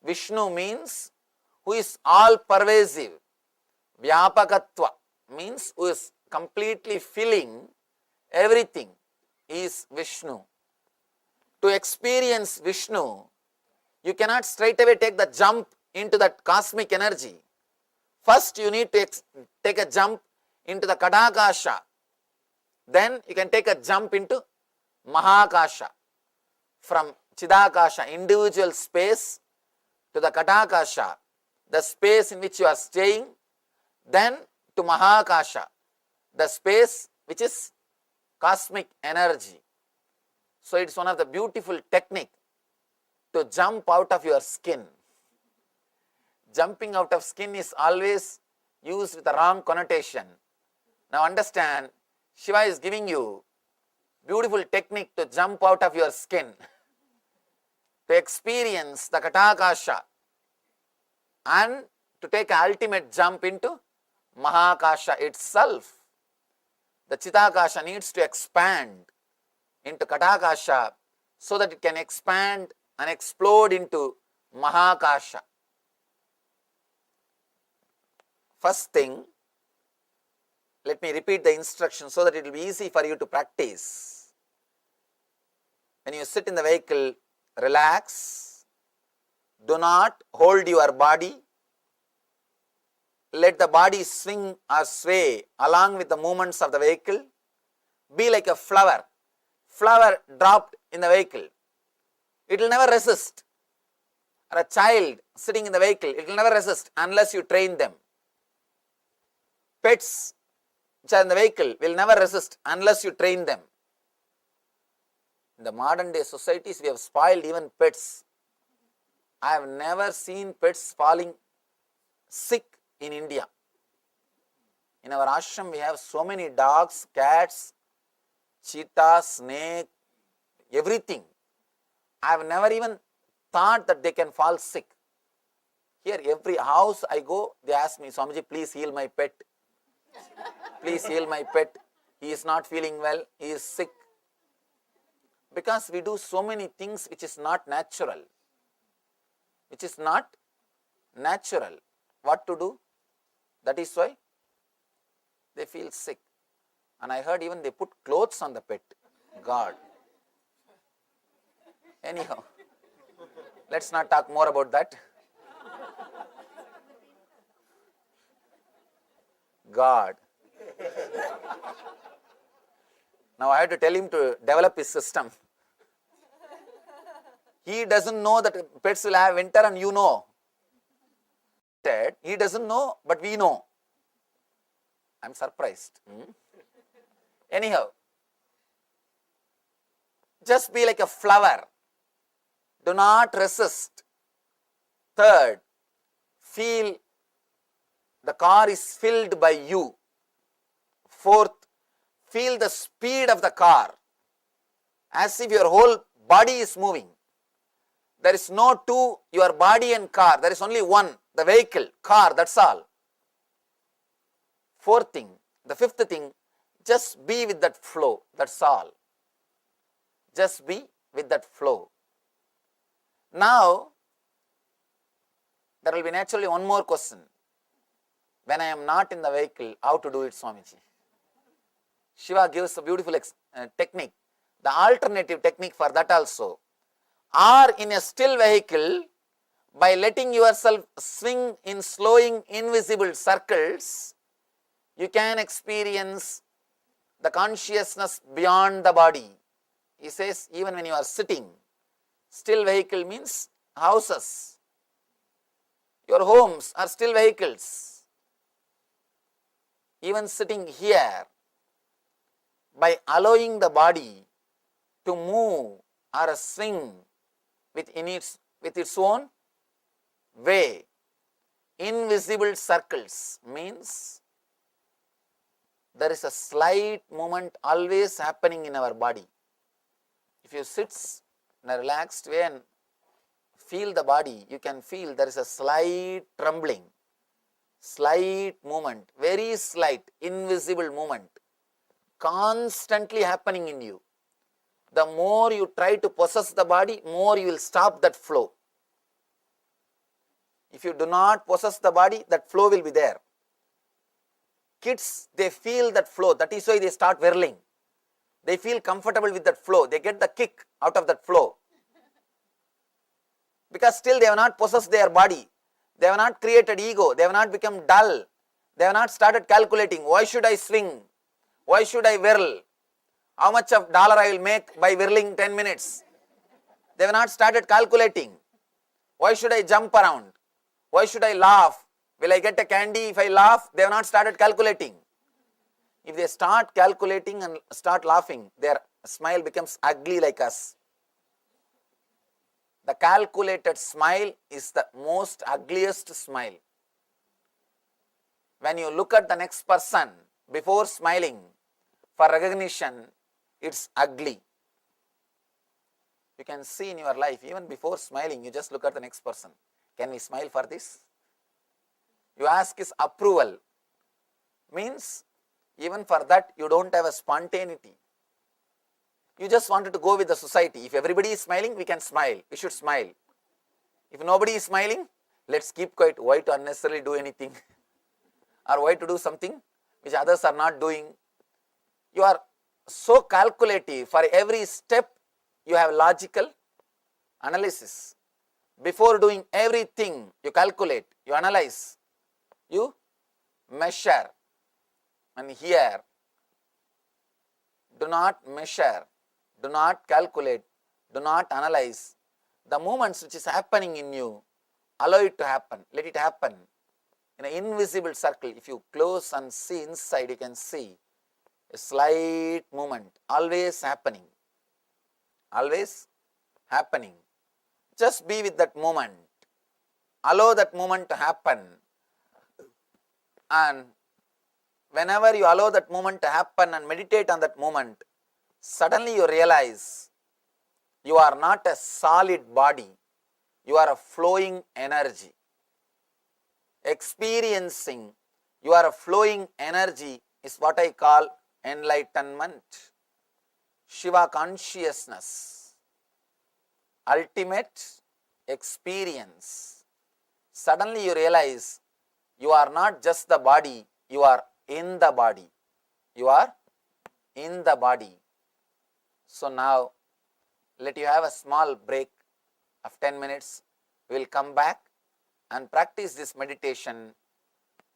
Vishnu means who is all pervasive. Vyapakatva means who is completely filling everything, is Vishnu. To experience Vishnu, you cannot straight away take the jump into that cosmic energy. First you need to take a jump into the Kadakasha. Then you can take a jump into Mahakasha. From Chidakasha, individual space, to the Katakasha, the space in which you are staying, then to Mahakasha, the space which is cosmic energy. So it's one of the beautiful technique to jump out of your skin. Jumping out of skin is always used with a wrong connotation. Now understand, Shiva is giving you beautiful technique to jump out of your skin, to experience the Katakasha and to take an ultimate jump into Mahakasha itself. The Chidakasha needs to expand into Katakasha so that it can expand and explode into Mahakasha. First thing, let me repeat the instruction so that it will be easy for you to practice. When you sit in the vehicle, relax. Do not hold your body. Let the body swing or sway along with the movements of the vehicle. Be like a flower. Flower dropped in the vehicle. It will never resist. Or a child sitting in the vehicle, it will never resist unless you train them. Pets which are in the vehicle will never resist unless you train them. In the modern day societies, we have spoiled even pets. I have never seen pets falling sick in India. In our ashram, we have so many dogs, cats, cheetahs, snake, everything. I have never even thought that they can fall sick. Here, every house I go, they ask me, Swamiji, please heal my pet. Please heal my pet. He is not feeling well. He is sick. Because we do so many things which is not natural. Which is not natural. What to do? That is why they feel sick. And I heard even they put clothes on the pet. God. Anyhow, let's not talk more about that. God. Now I have to tell him to develop his system. He doesn't know that pets will have winter and you know. He doesn't know, but we know. I'm surprised. Anyhow, just be like a flower. Do not resist. Third, feel the car is filled by you. Fourth, feel the speed of the car as if your whole body is moving. There is no two, your body and car. There is only one, the vehicle, car, that's all. Fourth thing, the fifth thing, just be with that flow, that's all. Just be with that flow. Now, there will be naturally one more question. When I am not in the vehicle, how to do it, Swamiji? Shiva gives a beautiful technique, the alternative technique for that also. Or in a still vehicle, by letting yourself swing in slowing invisible circles, you can experience the consciousness beyond the body. He says, even when you are sitting, still vehicle means houses. Your homes are still vehicles. Even sitting here, by allowing the body to move or swing with its own way, invisible circles means there is a slight movement always happening in our body. If you sit in a relaxed way and feel the body, you can feel there is a slight trembling, slight movement, very slight, invisible movement, constantly happening in you. The more you try to possess the body, more you will stop that flow. If you do not possess the body, that flow will be there. Kids, they feel that flow. That is why they start whirling. They feel comfortable with that flow. They get the kick out of that flow. Because still they have not possessed their body. They have not created ego. They have not become dull. They have not started calculating. Why should I swing? Why should I whirl? How much of dollar I will make by whirling 10 minutes? They have not started calculating. Why should I jump around? Why should I laugh? Will I get a candy if I laugh? They have not started calculating. If they start calculating and start laughing, their smile becomes ugly like us. The calculated smile is the most ugliest smile. When you look at the next person before smiling for recognition, it's ugly. You can see in your life, even before smiling, you just look at the next person. Can we smile for this? You ask his approval. Means, even for that, you don't have a spontaneity. You just wanted to go with the society. If everybody is smiling, we can smile. We should smile. If nobody is smiling, let's keep quiet. Why to unnecessarily do anything? Or why to do something which others are not doing? You are so calculative. For every step, you have logical analysis. Before doing everything, you calculate, you analyze, you measure. And here, do not measure, do not calculate, do not analyze. The movements which is happening in you, allow it to happen, let it happen. In an invisible circle, if you close and see inside, you can see a slight movement, always happening, always happening. Just be with that moment, allow that moment to happen, and whenever you allow that moment to happen and meditate on that moment, suddenly you realize you are not a solid body, you are a flowing energy. Experiencing you are a flowing energy is what I call enlightenment, Shiva consciousness, ultimate experience. Suddenly you realize you are not just the body, you are in the body. You are in the body. So now, let you have a small break of 10 minutes. We will come back and practice this meditation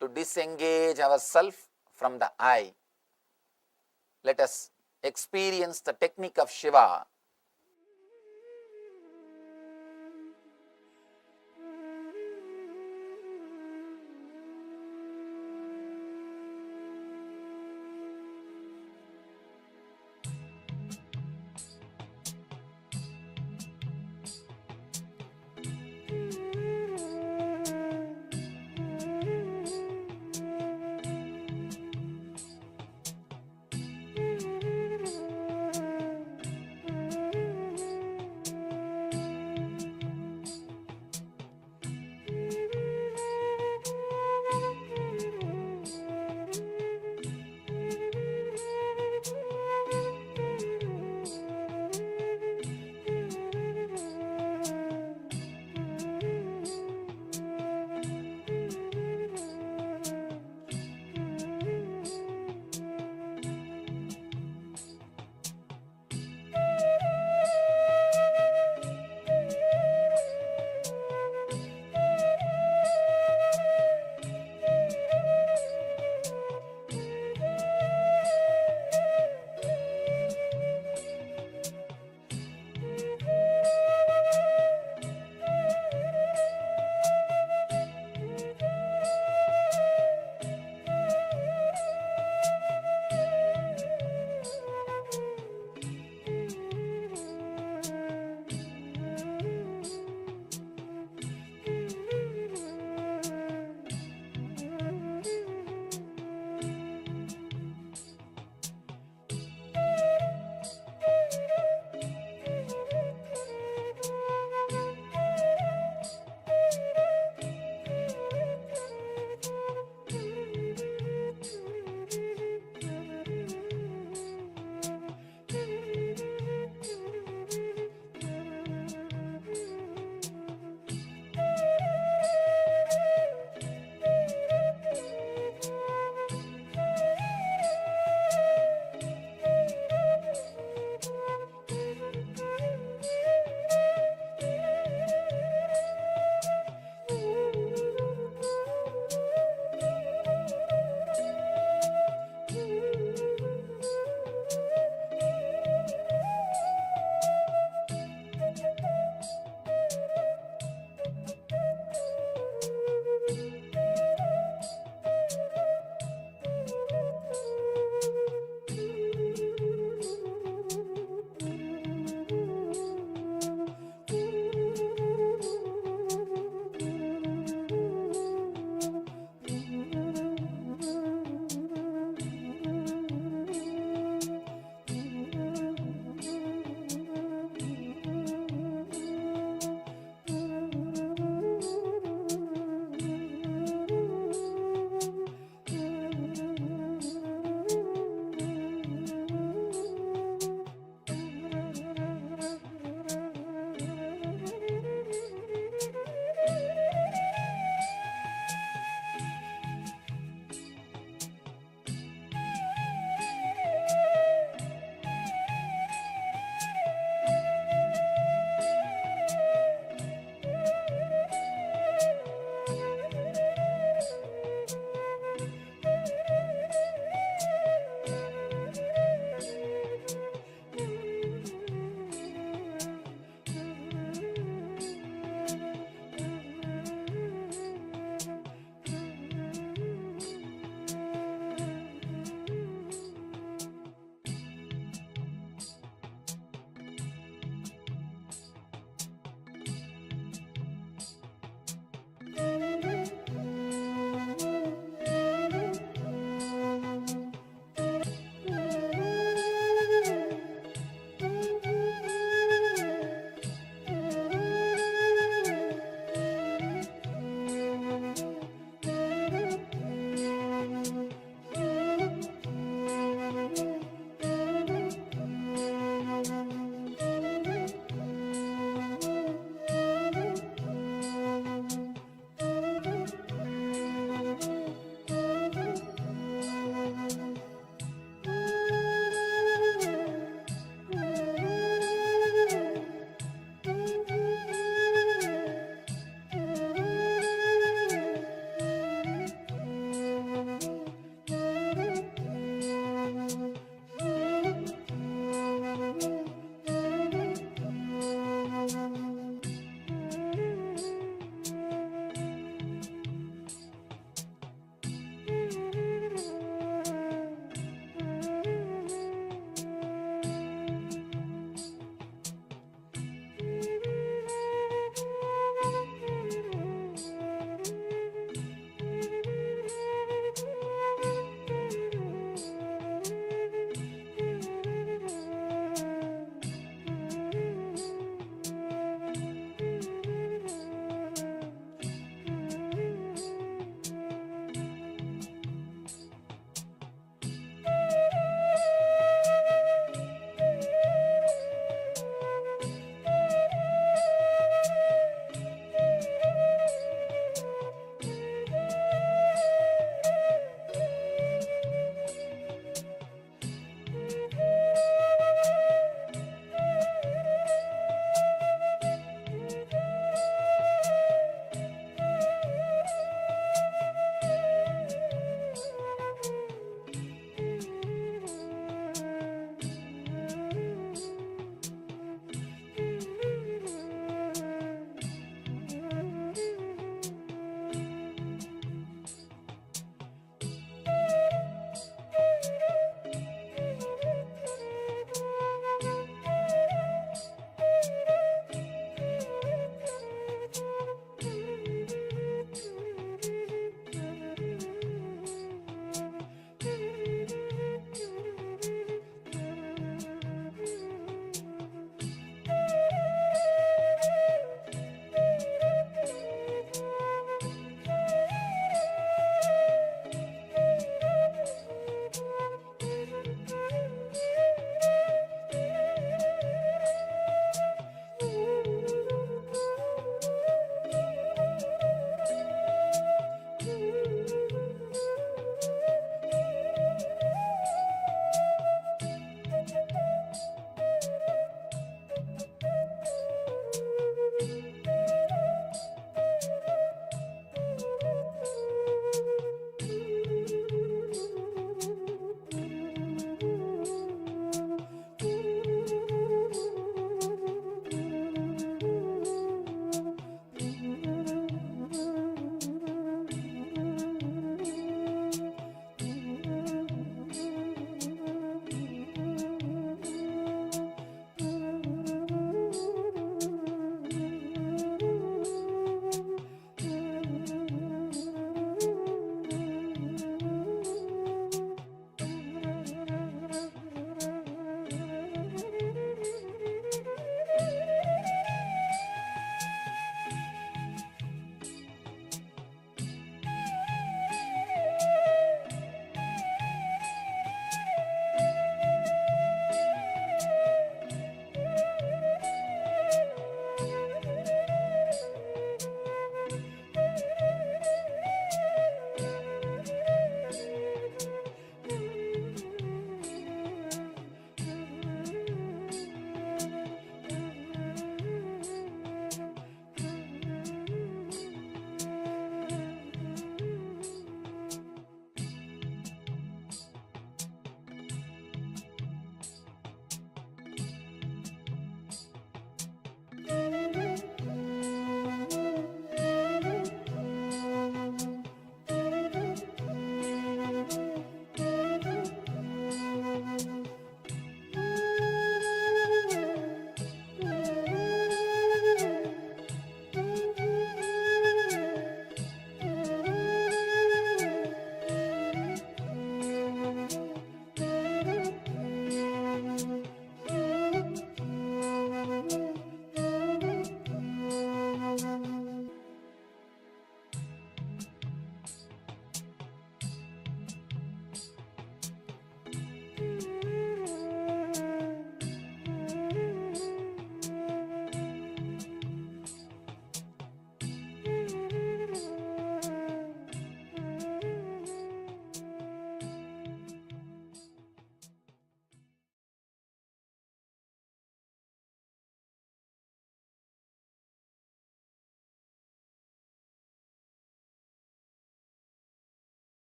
to disengage ourselves from the I. Let us experience the technique of Shiva.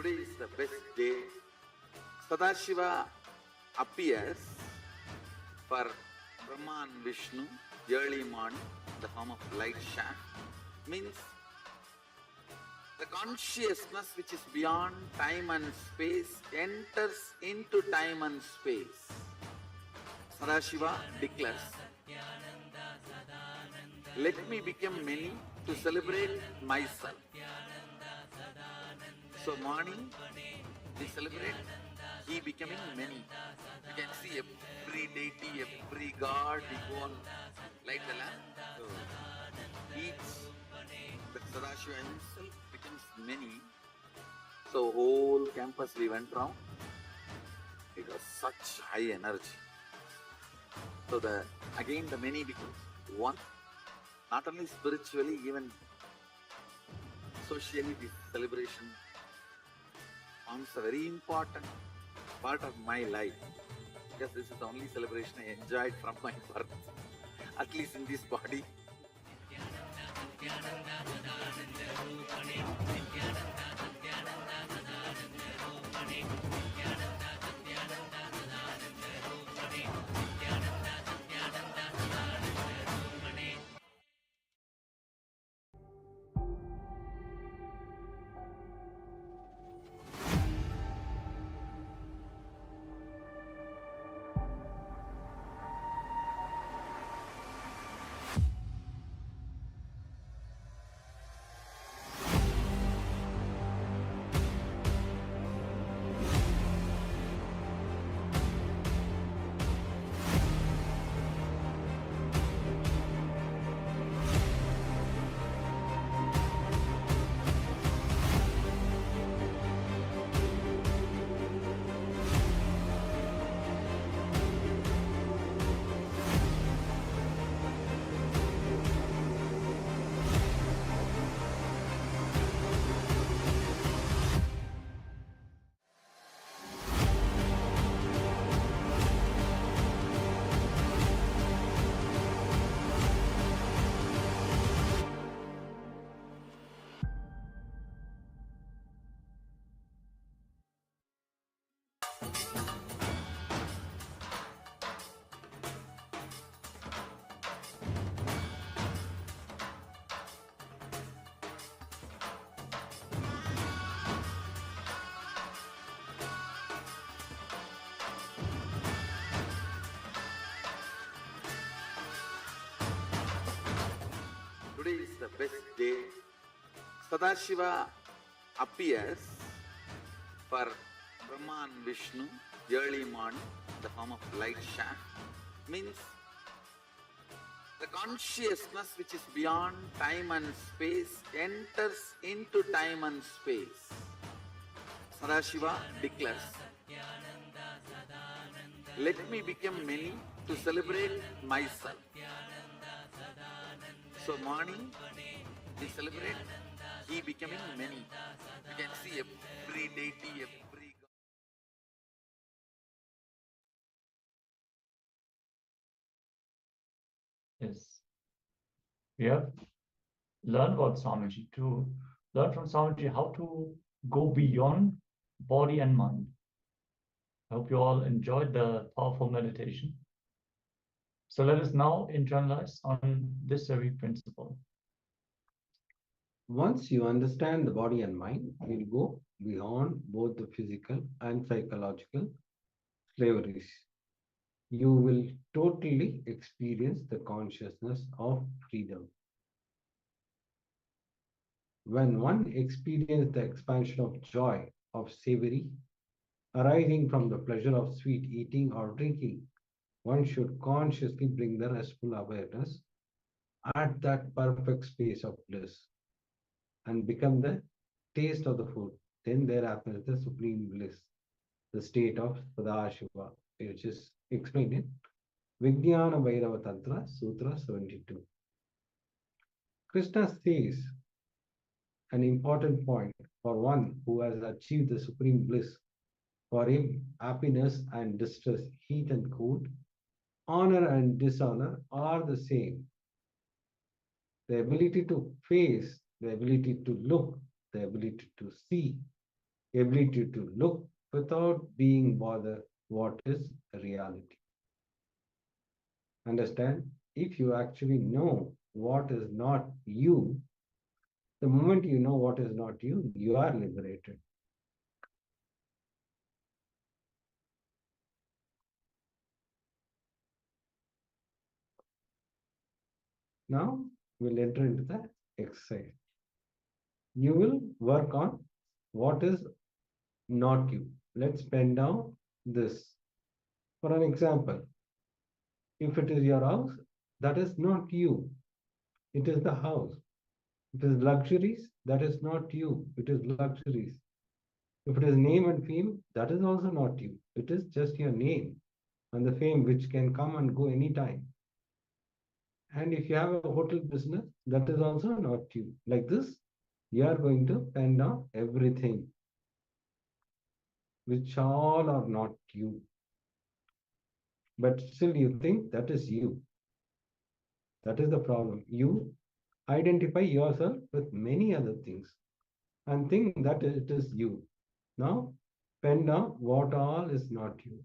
Today is the best day. Sadashiva appears for Brahma and Vishnu early morning, the form of light shaft, means the consciousness which is beyond time and space enters into time and space. Sadashiva declares, let me become many to celebrate myself. So morning, we celebrate he becoming many. You can see every deity, every god, we go on light the lamp. So each, the Sadashiva himself becomes many. So whole campus we went round. It was such high energy. So again the many becomes one. Not only spiritually, even socially, this celebration forms a very important part of my life, because this is the only celebration I enjoyed from my birth, at least in this body. Today is the best day. Sadashiva appears for Brahma and Vishnu early morning, the form of light shaft, means the consciousness which is beyond time and space enters into time and space. Sadashiva declares, let me become many to celebrate myself. So morning, we celebrate he becoming many. You can see every deity, every god. Yes. We have learned about Swamiji to learn from Swamiji how to go beyond body and mind. I hope you all enjoyed the powerful meditation. So let us now internalize on this very principle. Once you understand the body and mind, you'll go beyond both the physical and psychological slaveries. You will totally experience the consciousness of freedom. When one experiences the expansion of joy, of savory, arising from the pleasure of sweet eating or drinking, one should consciously bring the restful awareness at that perfect space of bliss and become the taste of the food. Then there happens the supreme bliss, the state of Sadashiva, which is explained in Vijnana Bhairava Tantra, Sutra 72. Krishna says an important point for one who has achieved the supreme bliss. For him, happiness and distress, heat and cold, honor and dishonor are the same. The ability to face, the ability to look, the ability to see, ability to look without being bothered what is reality. Understand? If you actually know what is not you, the moment you know what is not you, you are liberated. Now we'll enter into the exercise. You will work on what is not you. Let's pen down this. For an example, if it is your house, that is not you. It is the house. If it is luxuries, that is not you. It is luxuries. If it is name and fame, that is also not you. It is just your name and the fame which can come and go anytime. And if you have a hotel business, that is also not you. Like this, you are going to pen down everything which all are not you. But still you think that is you. That is the problem. You identify yourself with many other things and think that it is you. Now, pen down what all is not you.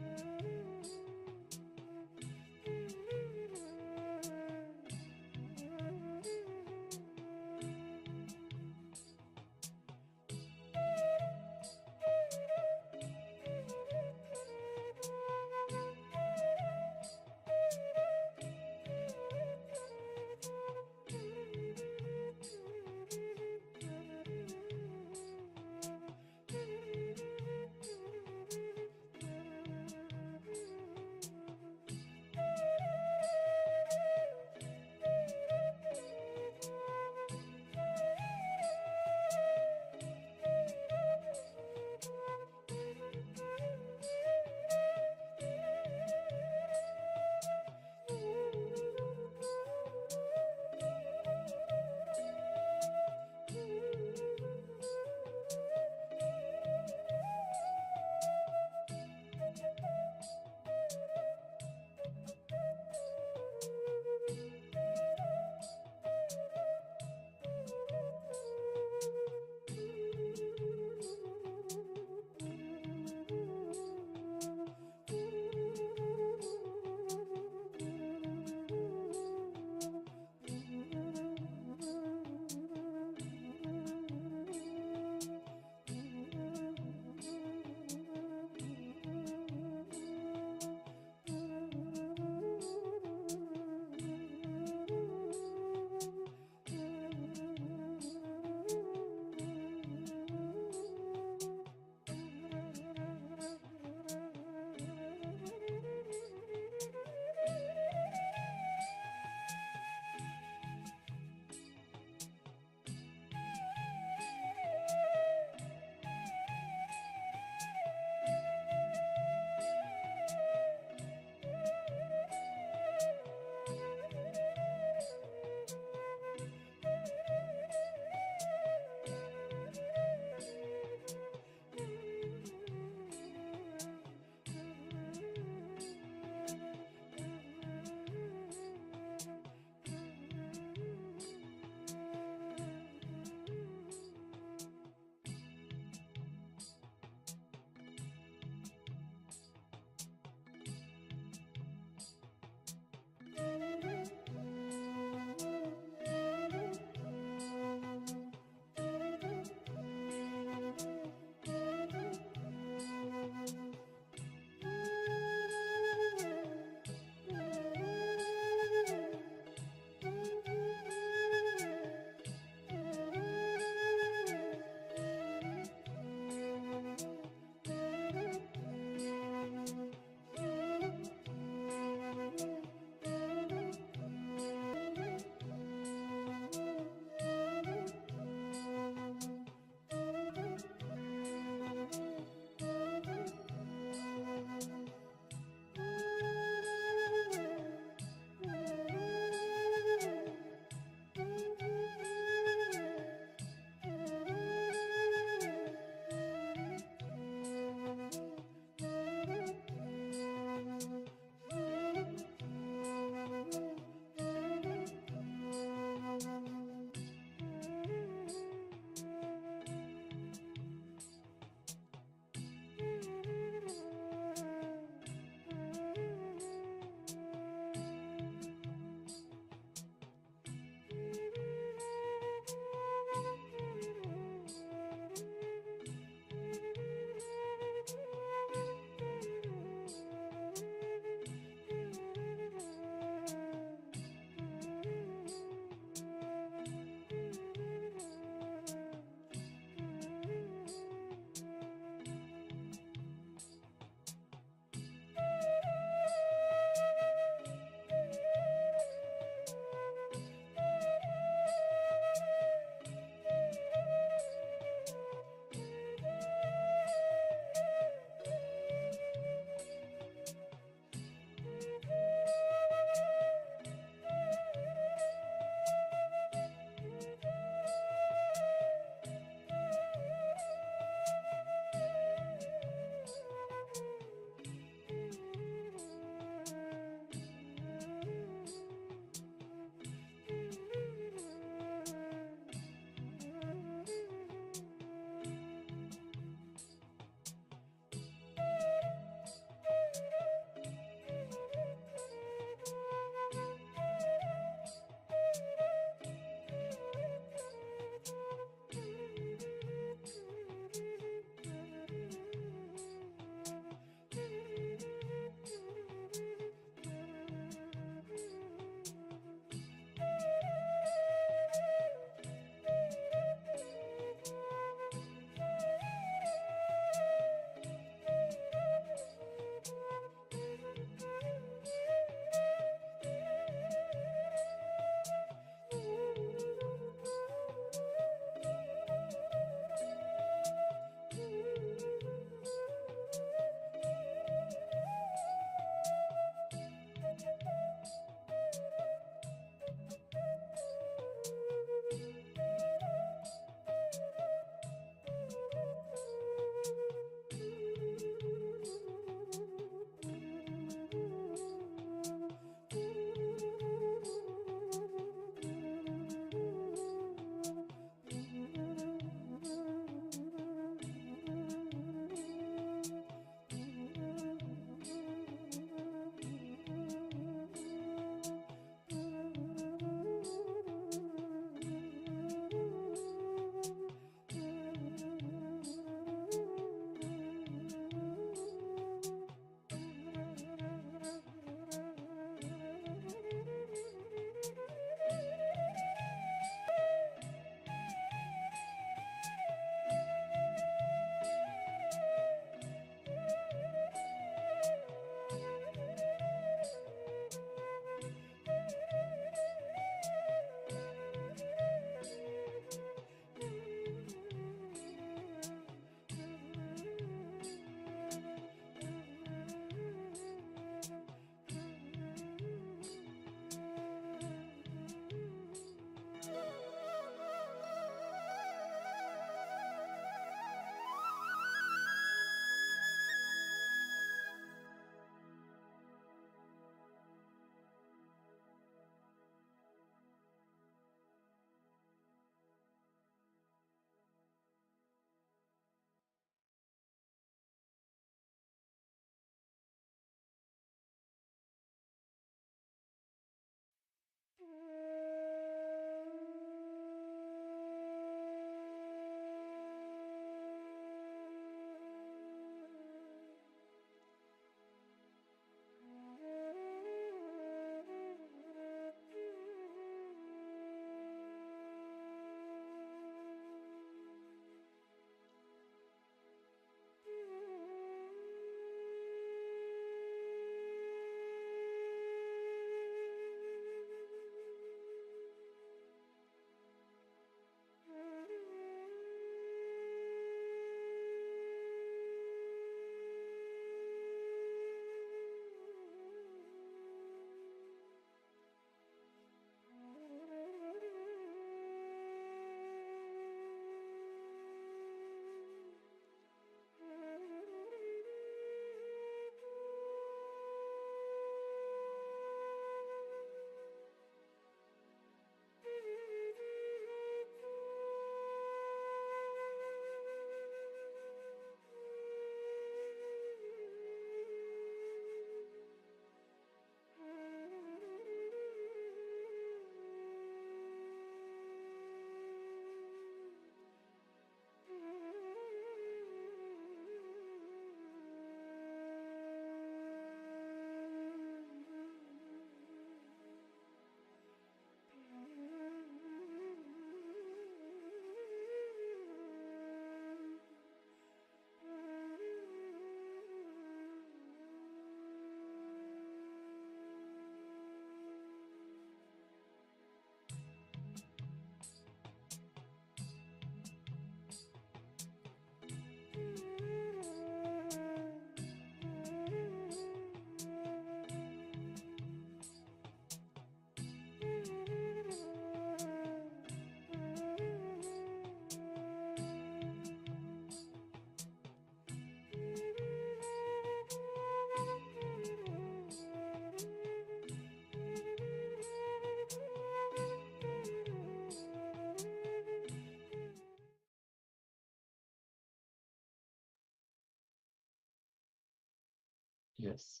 Yes.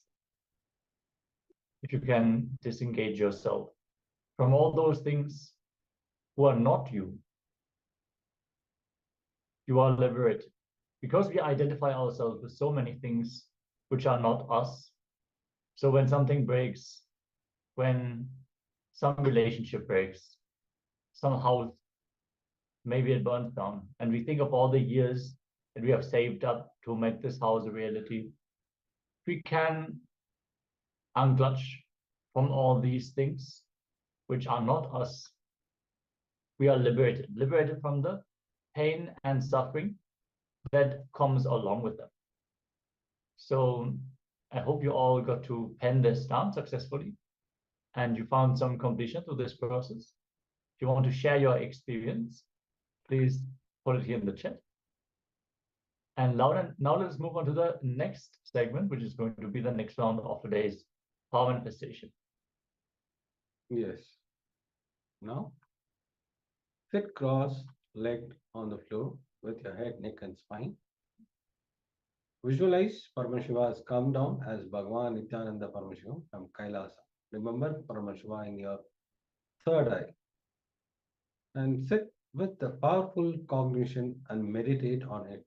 If you can disengage yourself from all those things who are not you, you are liberated. Because we identify ourselves with so many things which are not us. So when something breaks, when some relationship breaks, some house, maybe it burns down, and we think of all the years that we have saved up to make this house a reality, we can unclutch from all these things which are not us. We are liberated from the pain and suffering that comes along with them. So I hope you all got to pen this down successfully and you found some completion to this process. If you want to share your experience, please put it here in the chat. And now let's move on to the next segment, which is going to be the next round of today's power manifestation. Yes. Now, sit cross-legged on the floor with your head, neck, and spine. Visualize Paramashiva has come down as Bhagavan Nithyananda Paramashivoham from KAILASA. Remember Paramashiva in your third eye. And sit with the powerful cognition and meditate on it.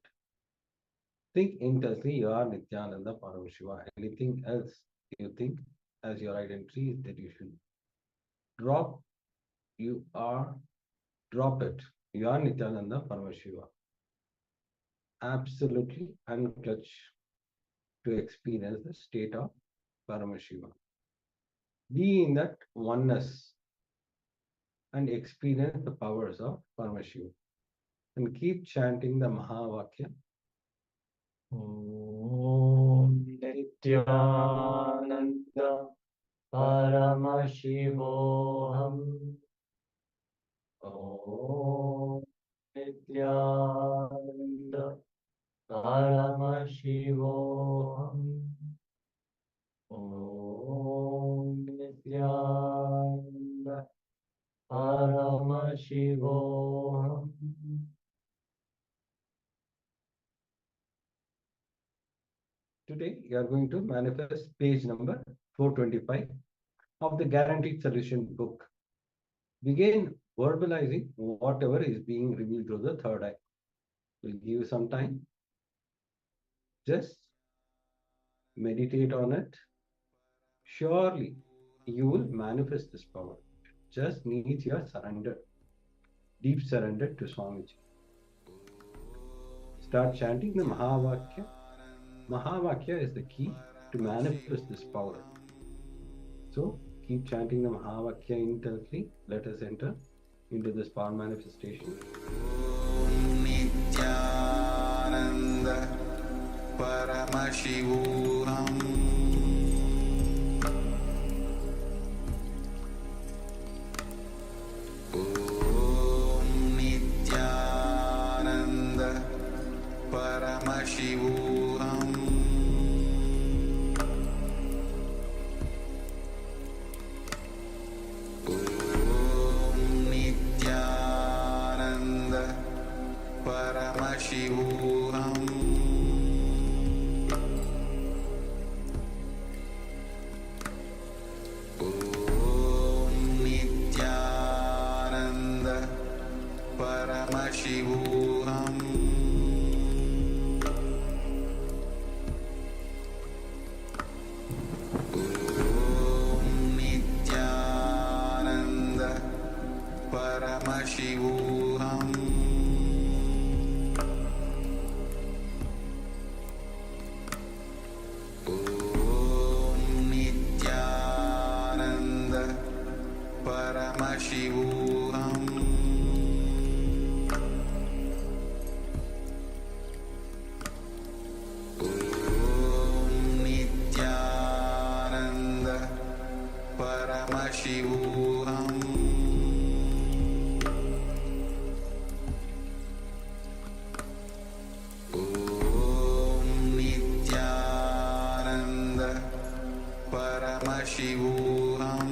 Think intensely, you are Nithyananda Paramashiva. Anything else you think as your identity that you should drop, drop it. You are Nithyananda Paramashiva. Absolutely unclutch to experience the state of Paramashiva. Be in that oneness and experience the powers of Paramashiva. And keep chanting the Mahavakya. Om Nithyananda Paramashivoham. Om Nithyananda Paramashivoham. Om Nithyananda Paramashivoham. Today, you are going to manifest page number 425 of the Guaranteed Solution book. Begin verbalizing whatever is being revealed through the third eye. We'll give you some time. Just meditate on it. Surely, you will manifest this power. Just needs your surrender. Deep surrender to Swamiji. Start chanting the Mahavakya. Mahavakya is the key to manifest this power. So, keep chanting the Mahavakya intensely. Let us enter into this power manifestation. Nithyananda Paramashivoham. Om Nithyananda Paramashivoham. Paramashivoham. Om Nithyananda Paramashivoham. Om Nithyananda Paramashivoham. Paramashivoham. Om Nithyananda Paramashivoham. Om Nithyananda Paramashivoham.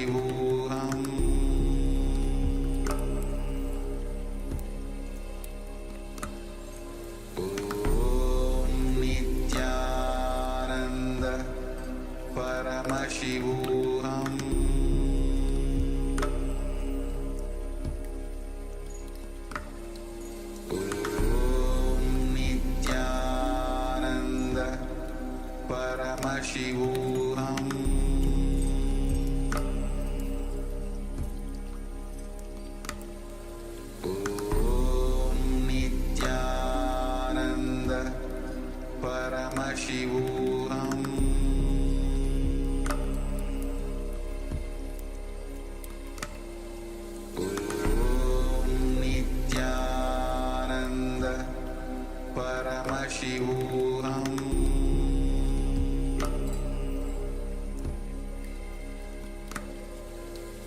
Paramashivoham Om Nithyananda Paramashivoham Om Nithyananda Paramashivoham Om Nithyananda Paramashivoham Om Nithyananda Paramashivoham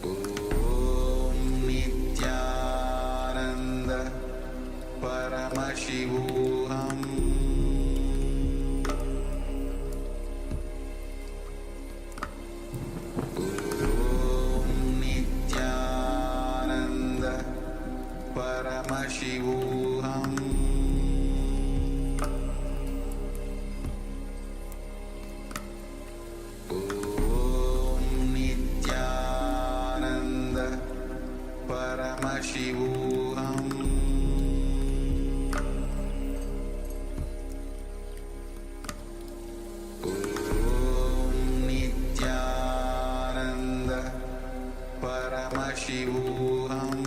Om Nithyananda Paramashivoham Om Nithyananda Paramashivoham Om Nithyananda Paramashivoham Om Nithyananda Paramashivoham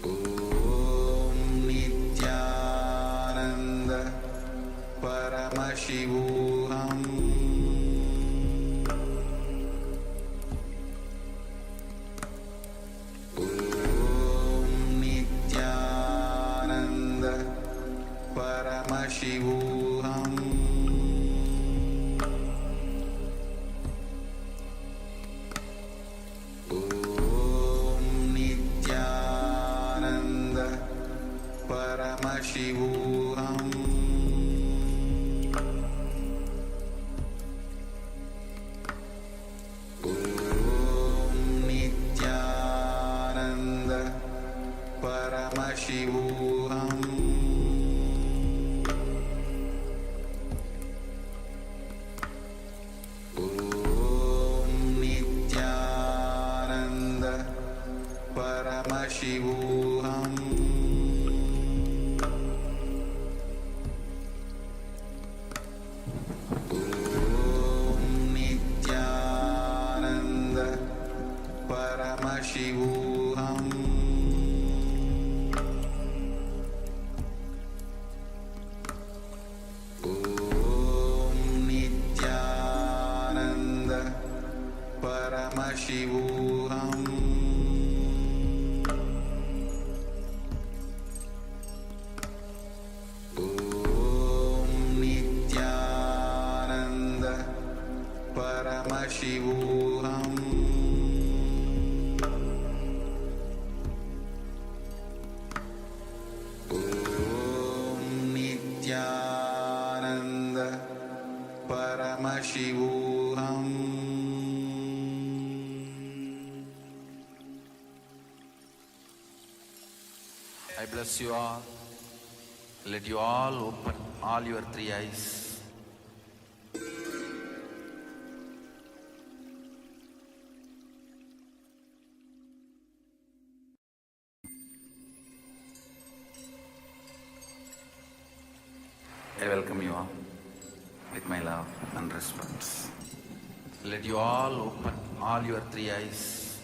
Om Nithyananda Paramashivoham Om Nithyananda Paramashivoham Om Nithyananda Paramashivoham Om Nithyananda Paramashivoham Om Nithyananda Paramashivoham Om Nithyananda Paramashivoham Om Nithyananda Paramashivoham Om Nithyananda Paramashivoham Om Nithyananda Paramashivoham I bless you all. Let you all open all your three eyes. I welcome you all with my love and respect. Let you all open all your three eyes.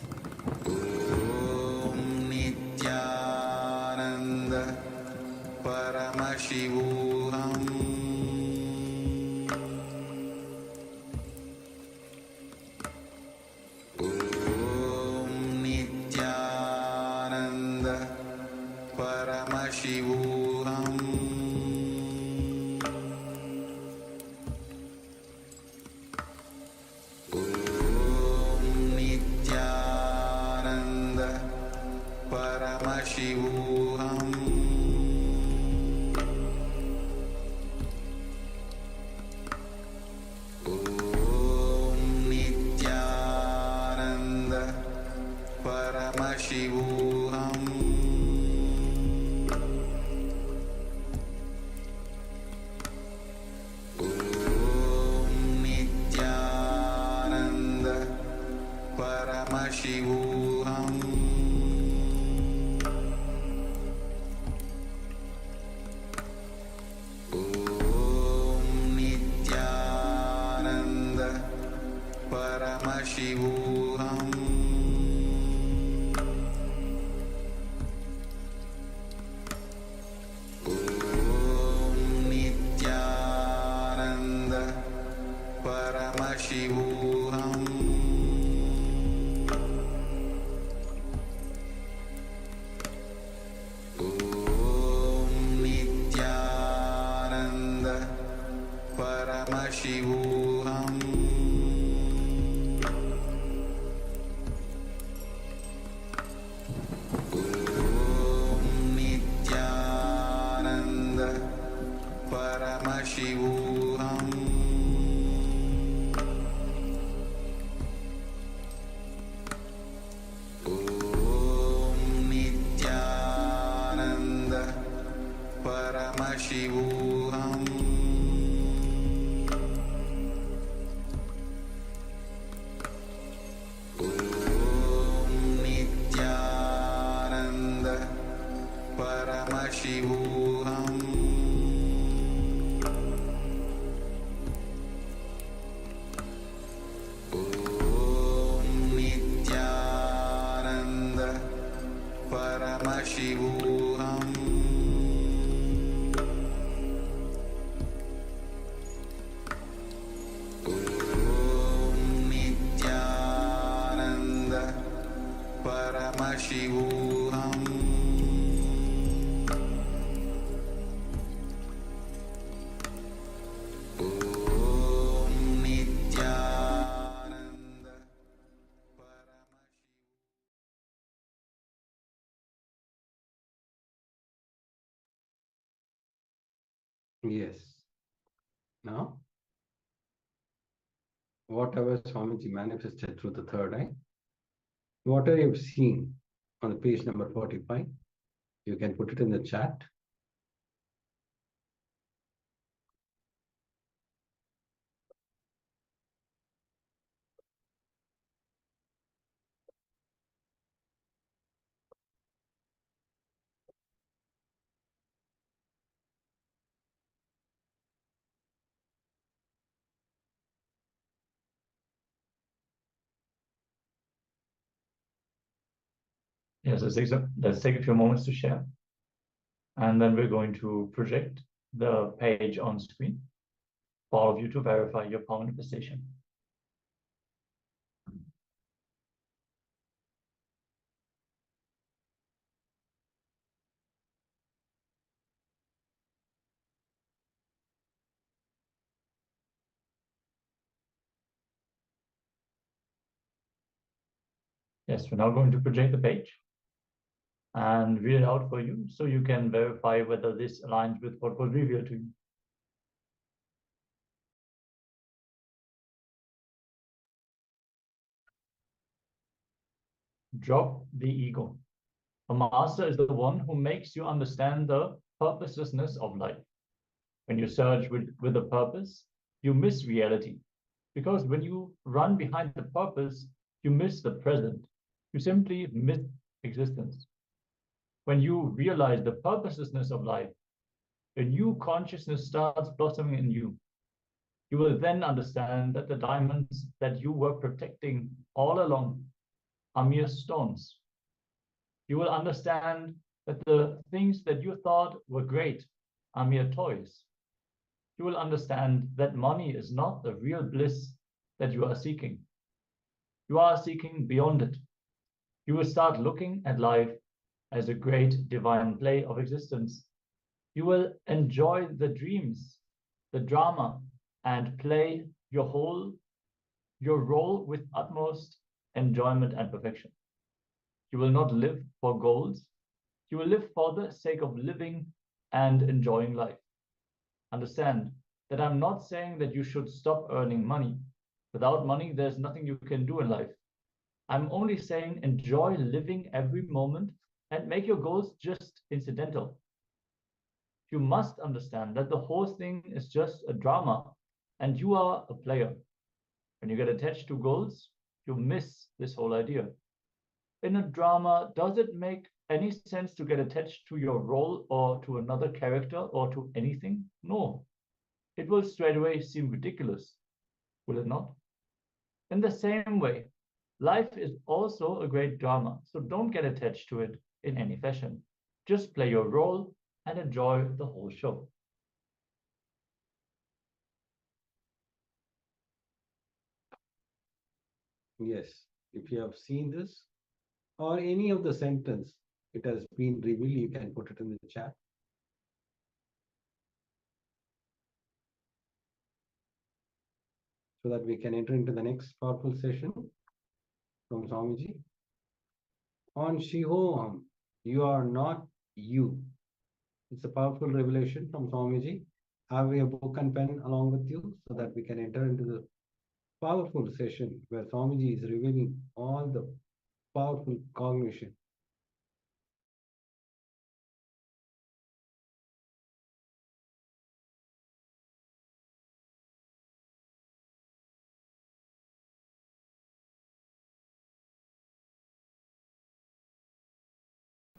Om Nithyananda Paramashivoham Om Nithyananda Paramashivoham Om Nithyananda Paramashivoham Nithyananda Paramashivoham Nithyananda Paramashivoham Nithyananda Paramashivoham Nithyananda Paramashivoham Nithyananda Paramashivoham Nithyananda Paramashivoham Nithyananda Paramashivoham Nithyananda Paramashivoham Nithyananda Paramashivoham Nithyananda Yes. Now, whatever Swamiji manifested through the third eye, whatever you've seen on the page number 45, you can put it in the chat. Yes, let's take a few moments to share. And then we're going to project the page on screen for all of you to verify your power manifestation. Yes, we're now going to project the page and read it out for you so you can verify whether this aligns with what was revealed to you. Drop the ego. A master is the one who makes you understand the purposelessness of life. When you search with a purpose, you miss reality. Because when you run behind the purpose, you miss the present. You simply miss existence. When you realize the purposelessness of life, a new consciousness starts blossoming in you. You will then understand that the diamonds that you were protecting all along are mere stones. You will understand that the things that you thought were great are mere toys. You will understand that money is not the real bliss that you are seeking. You are seeking beyond it. You will start looking at life as a great divine play of existence. You will enjoy the dreams, the drama, and play your role with utmost enjoyment and perfection. You will not live for goals. You will live for the sake of living and enjoying life. Understand that I'm not saying that you should stop earning money. Without money, there's nothing you can do in life. I'm only saying enjoy living every moment and make your goals just incidental. You must understand that the whole thing is just a drama and you are a player. When you get attached to goals, you miss this whole idea. In a drama, does it make any sense to get attached to your role or to another character or to anything? No. It will straight away seem ridiculous, will it not? In the same way, life is also a great drama, so don't get attached to it in any fashion. Just play your role and enjoy the whole show. Yes, if you have seen this or any of the sentence, it has been revealed, you can put it in the chat. So that we can enter into the next powerful session from Swamiji. On Shivoham, you are not you. It's a powerful revelation from Swamiji. Have a book and pen along with you so that we can enter into the powerful session where Swamiji is revealing all the powerful cognition.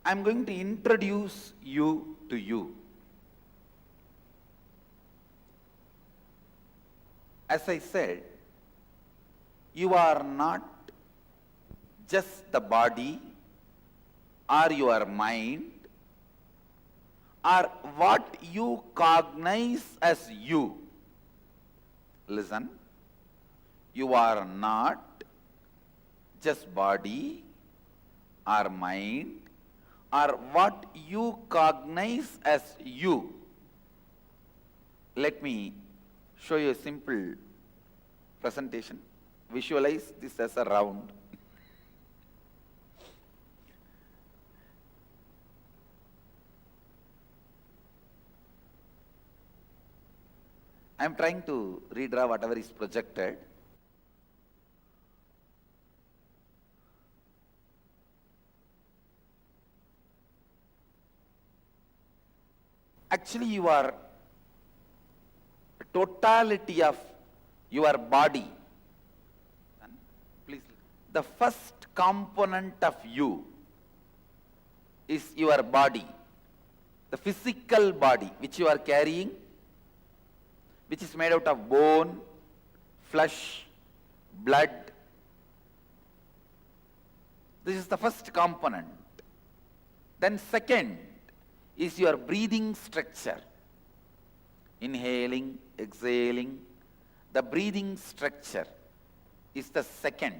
I'm going to introduce you to you. As I said, you are not just the body or your mind or what you cognize as you. Listen, you are not just body or mind or what you cognize as you. Let me show you a simple presentation. Visualize this as a round. I am trying to redraw whatever is projected. Actually, you are totality of your body. Please, the first component of you is your body, the physical body which you are carrying, which is made out of bone, flesh, blood. This is the first component. Then second is your breathing structure. Inhaling, exhaling, the breathing structure is the second.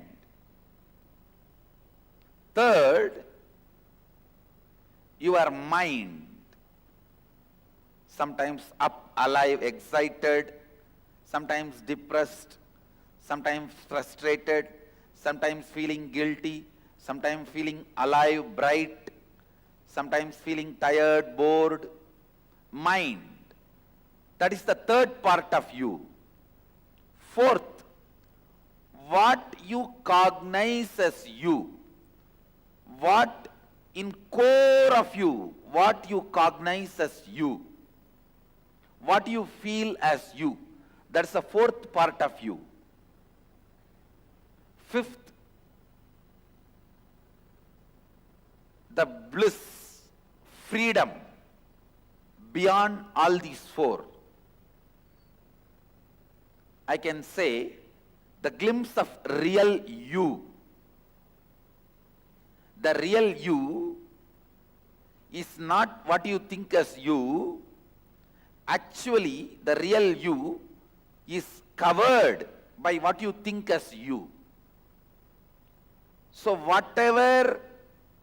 Third, your mind. Sometimes up, alive, excited, sometimes depressed, sometimes frustrated, sometimes feeling guilty, sometimes feeling alive, bright, sometimes feeling tired, bored. Mind. That is the third part of you. Fourth, what you cognize as you, what in core of you, what you cognize as you, what you feel as you, that's the fourth part of you. Fifth, the bliss, freedom beyond all these four. I can say the glimpse of real you. The real you is not what you think as you. Actually, the real you is covered by what you think as you. So whatever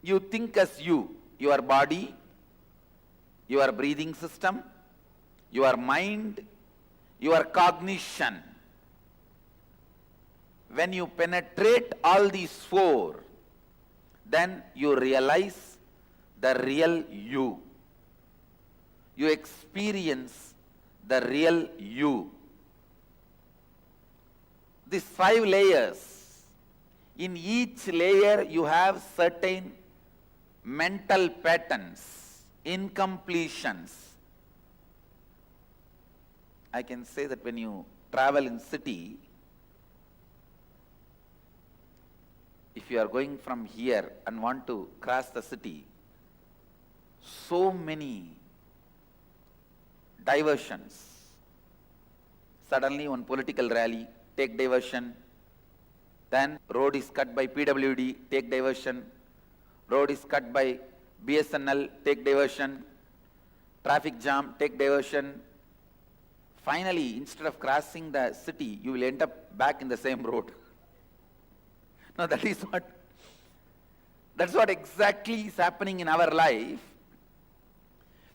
you think as you, your body, your breathing system, your mind, your cognition, when you penetrate all these four, then you realize the real you. You experience the real you. These 5 layers In each layer you have certain mental patterns, incompletions. I can say that when you travel in city, if you are going from here and want to cross the city, so many diversions. Suddenly one political rally, take diversion. Then road is cut by PWD, take diversion. Road is cut by BSNL, take diversion. Traffic jam, take diversion. Finally, instead of crossing the city, you will end up back in the same road. Now that's what exactly is happening in our life.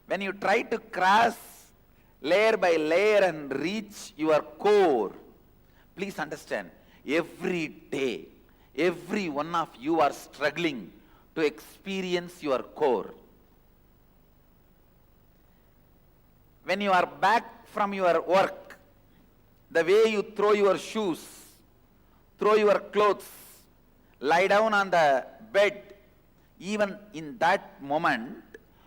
When you try to cross layer by layer and reach your core, please understand, every day, every one of you are struggling to experience your core. When you are back from your work, the way you throw your shoes, throw your clothes, lie down on the bed, even in that moment,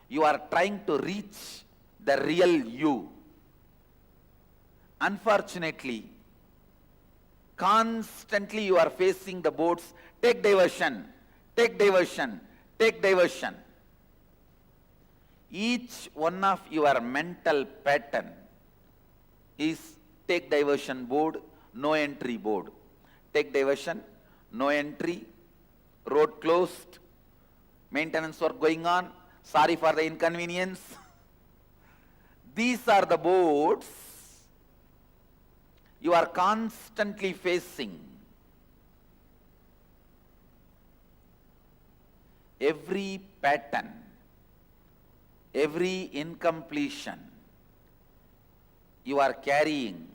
you are trying to reach the real you. Unfortunately, constantly you are facing the boards, take diversion, take diversion, take diversion. Each one of your mental pattern is take diversion board, no entry board. Take diversion, no entry, road closed, maintenance work going on, sorry for the inconvenience. These are the boards you are constantly facing. Every pattern, every incompletion you are carrying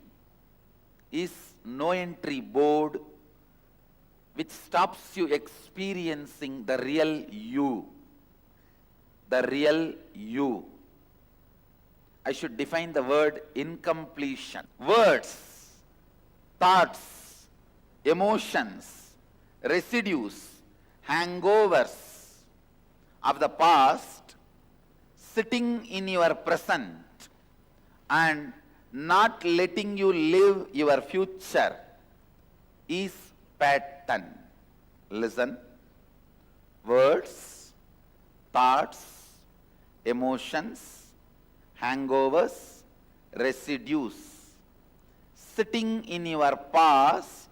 is no entry board which stops you experiencing the real you. The real you. I should define the word incompletion. Words, thoughts, emotions, residues, hangovers of the past sitting in your present and not letting you live your future is pattern. Listen. Words, thoughts, emotions, hangovers, residues sitting in your past,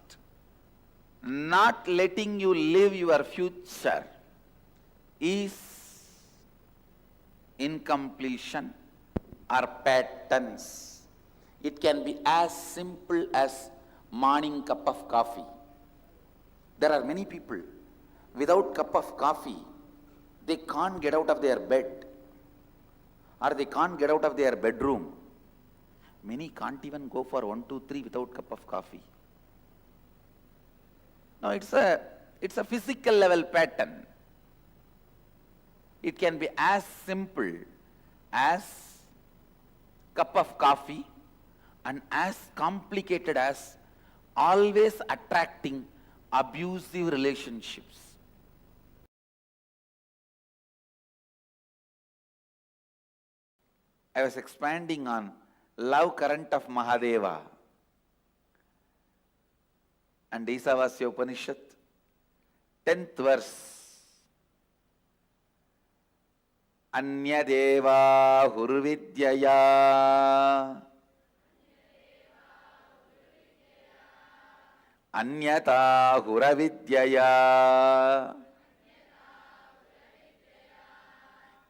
not letting you live your future is incompletion or patterns. It can be as simple as morning cup of coffee. There are many people, without cup of coffee, they can't get out of their bed or they can't get out of their bedroom. Many can't even go for 1, 2, 3 without cup of coffee. Now it's a physical level pattern. It can be as simple as cup of coffee and as complicated as always attracting abusive relationships. I was expanding on love current of Mahadeva and Isavasya Upanishad, 10th verse. Anyadeva hurvidyaya Anyata huravidyaya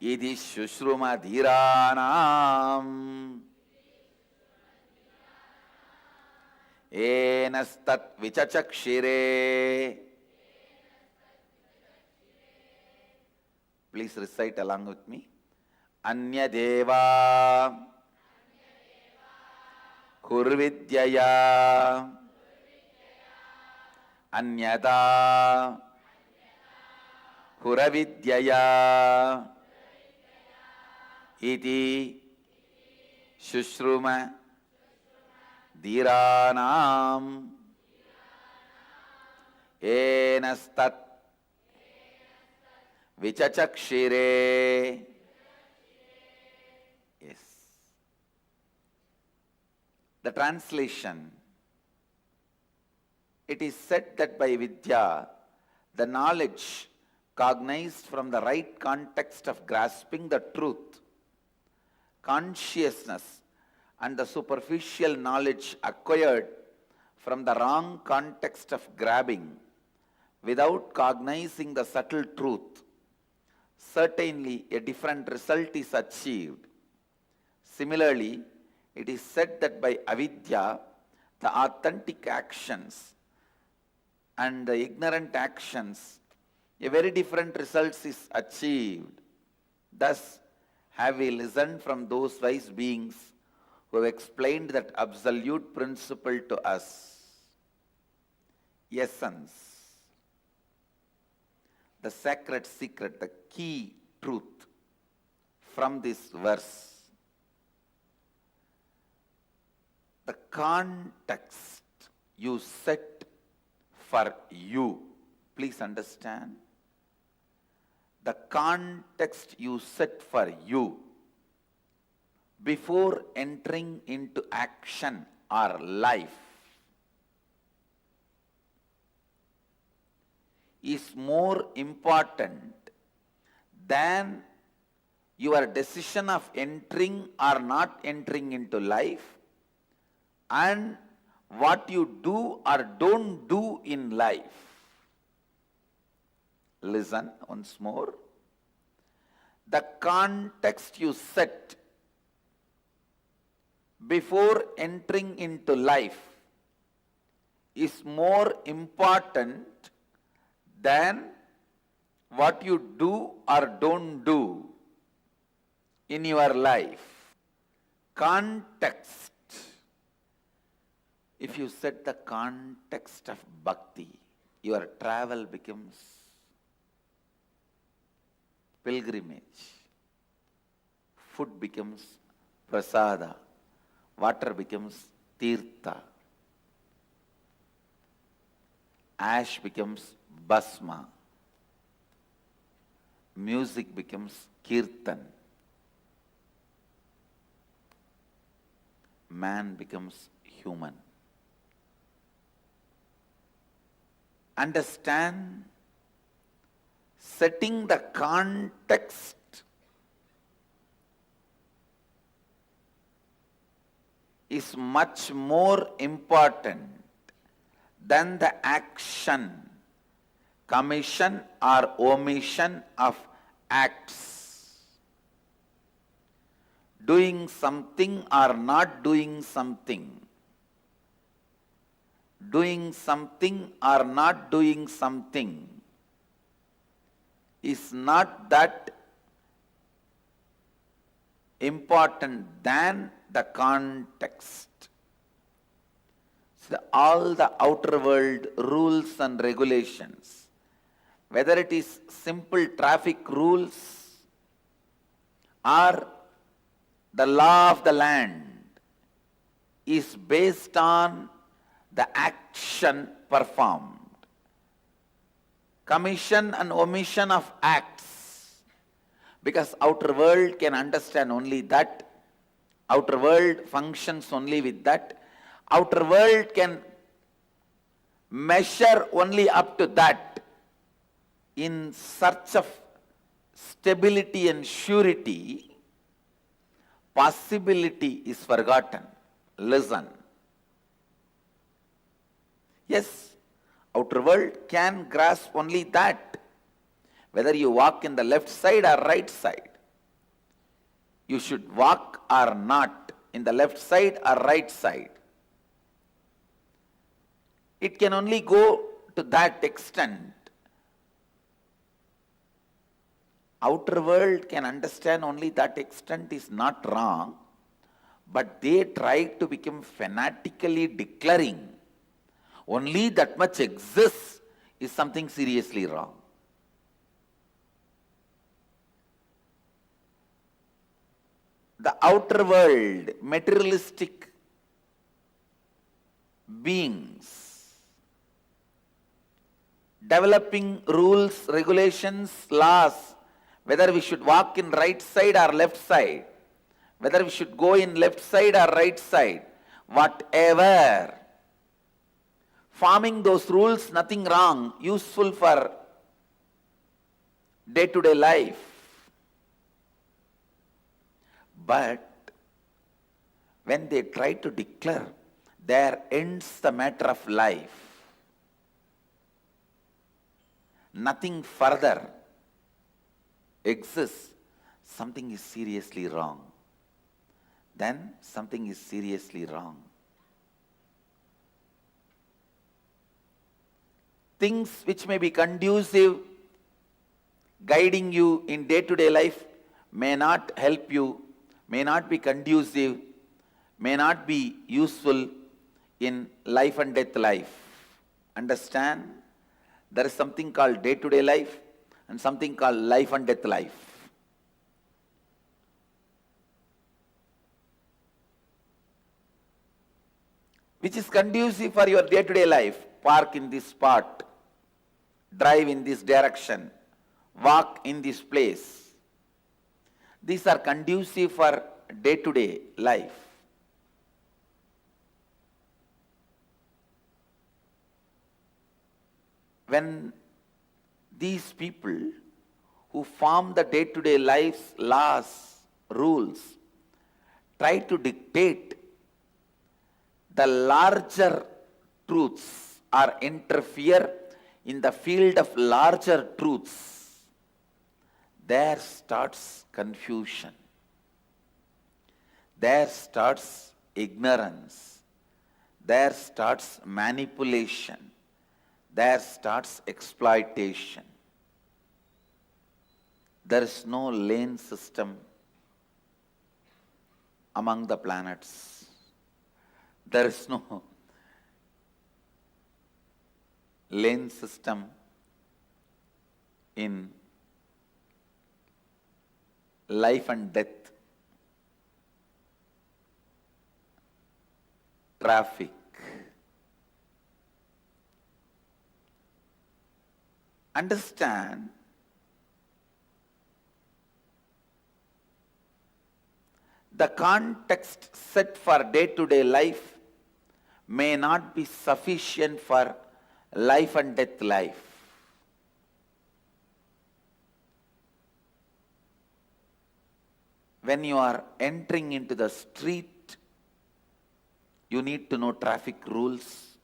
Idi shushruma dhiranam Enastat vichachakshire. Please recite along with me. Anyadeva hurvidyaya Anyata huravidyaya Iti shushruma dhiranam Enastat vichachakshire. Yes. The translation. It is said that by Vidya, the knowledge cognized from the right context of grasping the truth, consciousness, and the superficial knowledge acquired from the wrong context of grabbing without cognizing the subtle truth, certainly a different result is achieved. Similarly, it is said that by avidya, the authentic actions and the ignorant actions, a very different result is achieved. Thus, have we listened from those wise beings who have explained that absolute principle to us. Essence, the sacred secret, the key truth from this verse. The context you set for you, please understand, the context you set for you before entering into action or life is more important than your decision of entering or not entering into life and what you do or don't do in life. Listen once more. The context you set before entering into life is more important than what you do or don't do in your life. Context. If you set the context of bhakti, your travel becomes pilgrimage. Food becomes prasada. Water becomes tirtha. Ash becomes basma. Music becomes kirtan. Man becomes human. Understand, setting the context is much more important than the action, commission or omission of acts. Doing something or not doing something. Doing something or not doing something is not that important than the context. So all the outer world rules and regulations, whether it is simple traffic rules or the law of the land, is based on the action performed. Commission and omission of acts, because outer world can understand only that, outer world functions only with that, outer world can measure only up to that. In search of stability and surety, possibility is forgotten. Listen. Yes, outer world can grasp only that. Whether you walk in the left side or right side, you should walk or not in the left side or right side. It can only go to that extent. Outer world can understand only that extent is not wrong, but they try to become fanatically declaring only that much exists is something seriously wrong. The outer world, materialistic beings, developing rules, regulations, laws, whether we should walk in right side or left side, whether we should go in left side or right side, whatever. Forming those rules, nothing wrong, useful for day-to-day life. But when they try to declare, there ends the matter of life. Nothing further exists, something is seriously wrong. Then something is seriously wrong. Things which may be conducive, guiding you in day-to-day life, may not help you, may not be conducive, may not be useful in life and death life. Understand? There is something called day-to-day life and something called life and death life. Which is conducive for your day-to-day life. Park in this spot, drive in this direction, walk in this place. These are conducive for day-to-day life. When these people who form the day-to-day life's laws, rules, try to dictate the larger truths or interfere in the field of larger truths, there starts confusion. There starts ignorance. There starts manipulation. There starts exploitation. There is no lane system among the planets. There is no lane system in life and death, traffic. Understand, the context set for day-to-day life may not be sufficient for life and death life. When you are entering into the street, you need to know traffic rules.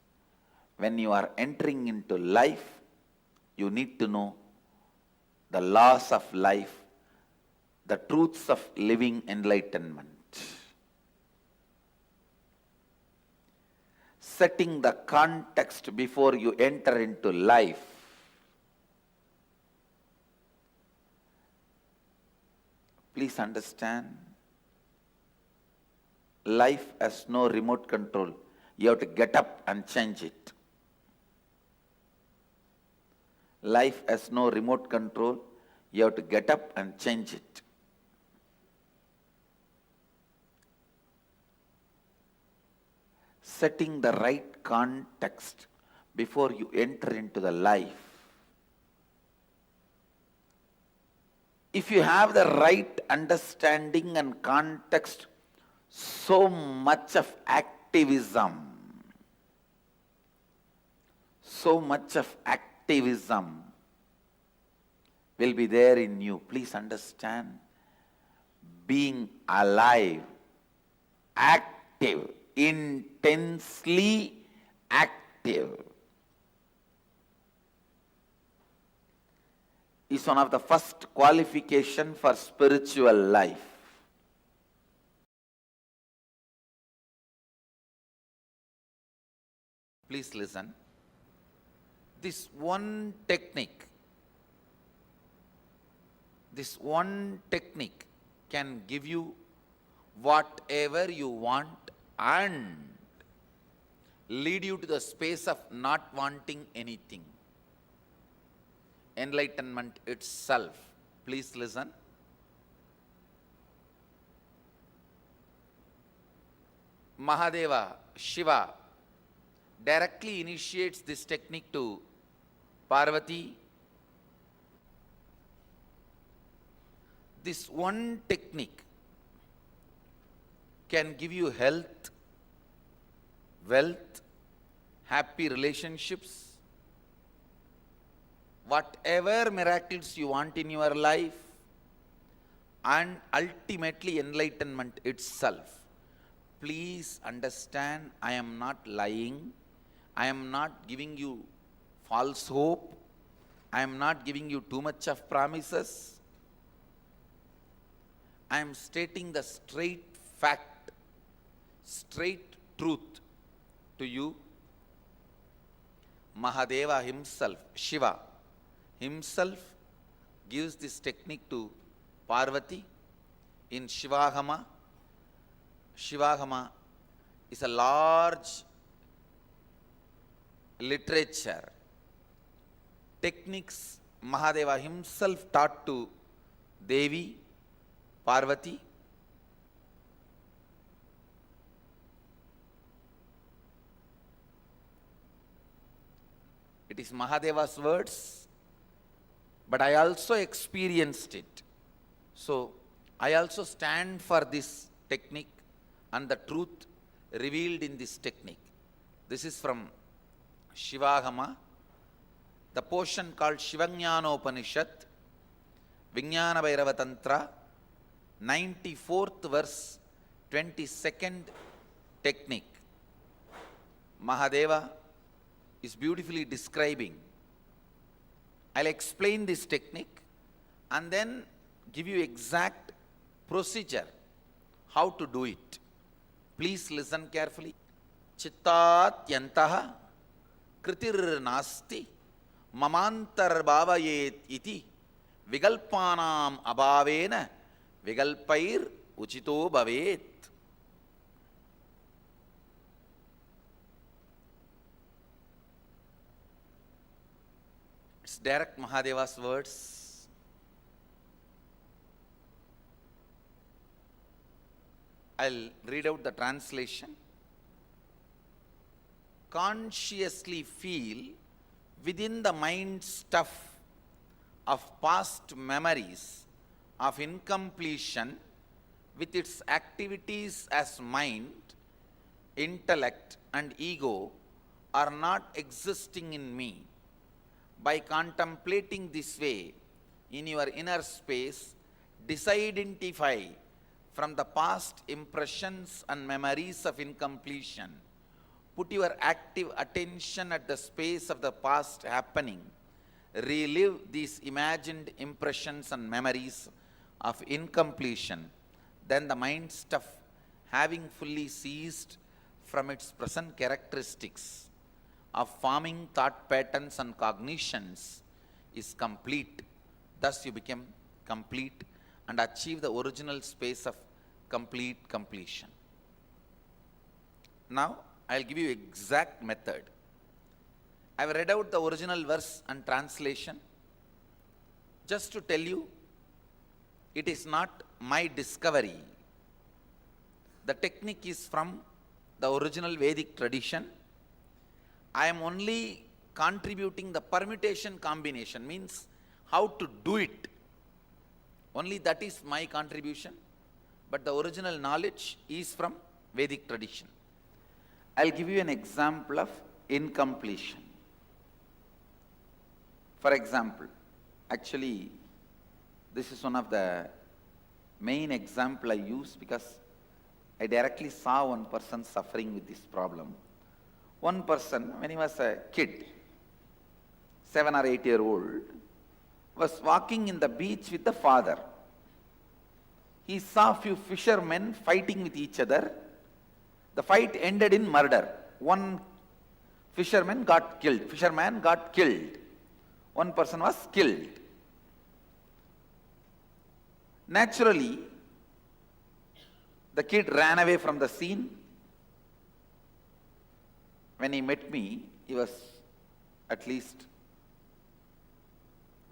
When you are entering into life, you need to know the laws of life, the truths of living enlightenment. Setting the context before you enter into life. Please understand, life has no remote control. You have to get up and change it. Life has no remote control. You have to get up and change it. Setting the right context before you enter into the life. If you have the right understanding and context, so much of activism, will be there in you. Please understand, being alive, active, intensely active is one of the first qualification for spiritual life. Please listen. This one technique can give you whatever you want and lead you to the space of not wanting anything. Enlightenment itself. Please listen. Mahadeva, Shiva, directly initiates this technique to Parvati, this one technique can give you health, wealth, happy relationships, whatever miracles you want in your life, and ultimately enlightenment itself. Please understand, I am not lying. I am not giving you false hope. I am not giving you too much of promises. I am stating the straight fact, straight truth to you. Mahadeva himself, Shiva himself, gives this technique to Parvati in Shivoham. Shivoham is a large literature. Techniques Mahadeva himself taught to Devi, Parvati. It is Mahadeva's words, but I also experienced it. So I also stand for this technique and the truth revealed in this technique. This is from Shivoham, the portion called Shivajnanopanishad, Vijnana Bhairava Tantra, 94th verse, 22nd technique. Mahadeva is beautifully describing. I'll explain this technique and then give you exact procedure how to do it. Please listen carefully. Chittat yantaha kritir nasti mamantar bhavayet iti vigalpanam abhavena vigalpair uchito bhavet. It's direct Mahadeva's words. I'll read out the translation. Consciously feel within the mind stuff of past memories of incompletion with its activities as mind, intellect and ego are not existing in me. By contemplating this way in your inner space, disidentify from the past impressions and memories of incompletion. Put your active attention at the space of the past happening. Relive these imagined impressions and memories of incompletion. Then the mind stuff, having fully ceased from its present characteristics of forming thought patterns and cognitions, is complete. Thus you become complete and achieve the original space of complete completion. Now, I'll give you exact method. I've read out the original verse and translation just to tell you it is not my discovery. The technique is from the original Vedic tradition. I am only contributing the permutation combination, means how to do it. Only that is my contribution, but the original knowledge is from Vedic tradition. I'll give you an example of incompletion. For example, actually, this is one of the main example I use because I directly saw one person suffering with this problem. One person, when he was a kid, 7 or 8 year old, was walking in the beach with the father. He saw few fishermen fighting with each other. The fight ended in murder. One fisherman got killed. One person was killed. Naturally, the kid ran away from the scene. When he met me, he was at least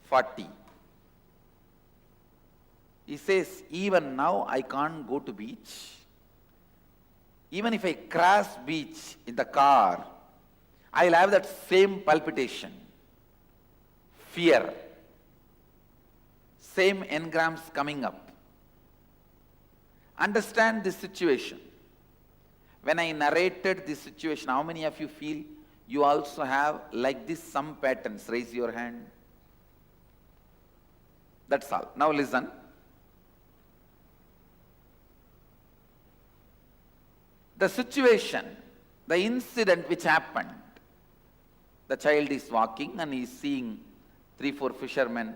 40. He says, even now I can't go to beach. Even if I cross beach in the car, I'll have that same palpitation. fear, same engrams coming up. Understand this situation. When I narrated this situation, how many of you feel you also have like this some patterns? Raise your hand. That's all. Now listen. The situation, the incident which happened, the child is walking and he is seeing 3-4 fishermen,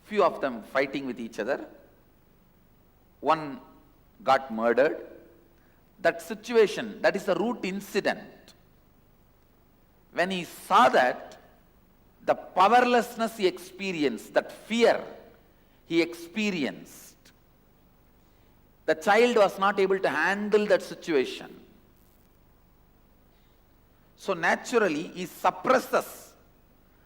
few of them fighting with each other. One got murdered. That situation, that is the root incident. When he saw that, the powerlessness he experienced, that fear he experienced, the child was not able to handle that situation. So naturally, he suppresses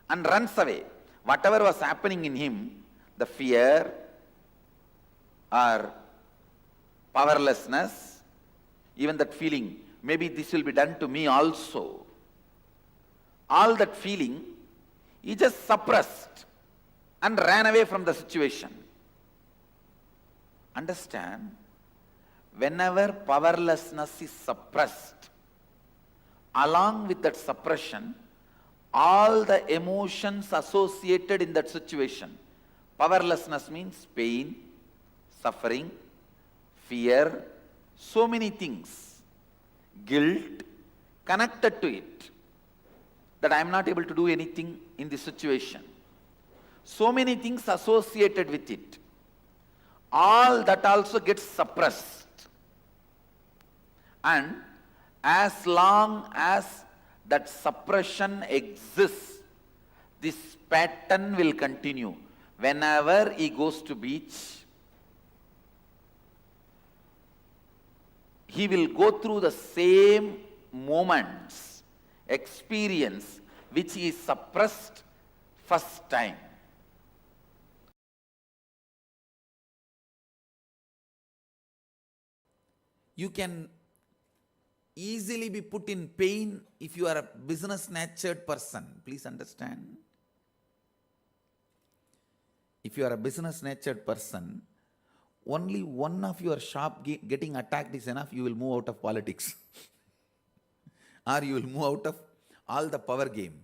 and runs away. Whatever was happening in him, the fear or powerlessness, even that feeling, maybe this will be done to me also. All that feeling, he just suppressed and ran away from the situation. Understand? Whenever powerlessness is suppressed, along with that suppression, all the emotions associated in that situation, powerlessness means pain, suffering, fear, so many things, guilt connected to it, that I am not able to do anything in this situation. So many things associated with it. All that also gets suppressed. And as long as that suppression exists, this pattern will continue. Whenever he goes to beach, he will go through the same moments, experience, which he suppressed first time. You can easily be put in pain if you are a business natured person. Please understand. If you are a business natured person, only one of your shop getting attacked is enough, you will move out of politics. Or you will move out of all the power game.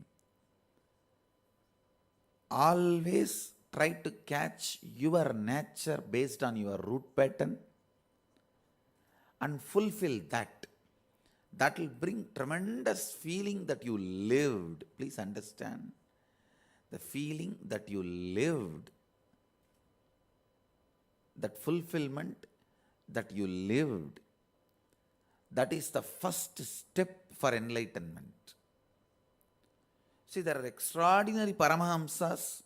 Always try to catch your nature based on your root pattern and fulfill that. That will bring tremendous feeling that you lived. Please understand. The feeling that you lived, that fulfillment that you lived, that is the first step for enlightenment. See, there are extraordinary Paramahamsas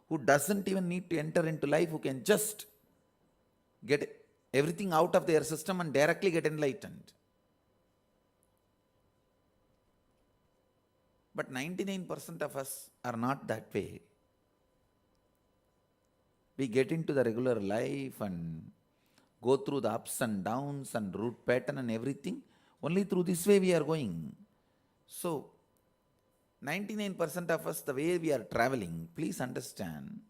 who doesn't even need to enter into life, who can just get everything out of their system and directly get enlightened. But 99% of us are not that way. We get into the regular life and go through the ups and downs and root pattern and everything. Only through this way we are going. So, 99% of us, the way we are traveling, please understand,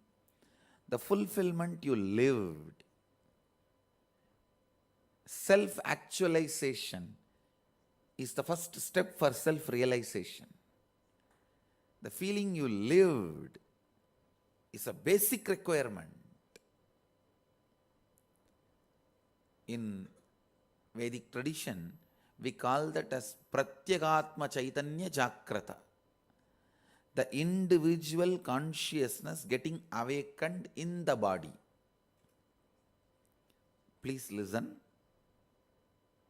the fulfillment you lived, self-actualization is the first step for self-realization. The feeling you lived is a basic requirement. In Vedic tradition, we call that as Pratyagatma Chaitanya Jagrata. The individual consciousness getting awakened in the body. Please listen.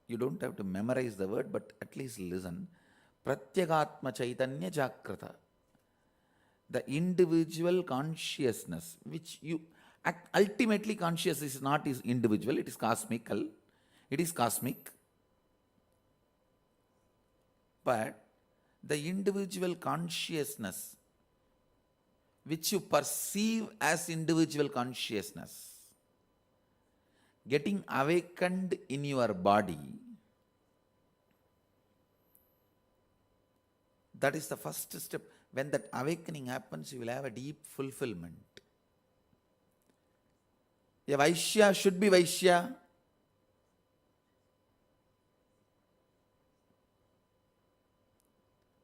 You don't have to memorize the word, but at least listen. Pratyagatma Chaitanya Jagrata. The individual consciousness, which you ultimately conscious is not is individual, it is cosmical. It is cosmic. But the individual consciousness, which you perceive as individual consciousness, getting awakened in your body, that is the first step. when that awakening happens, you will have a deep fulfillment. A Vaishya should be Vaishya.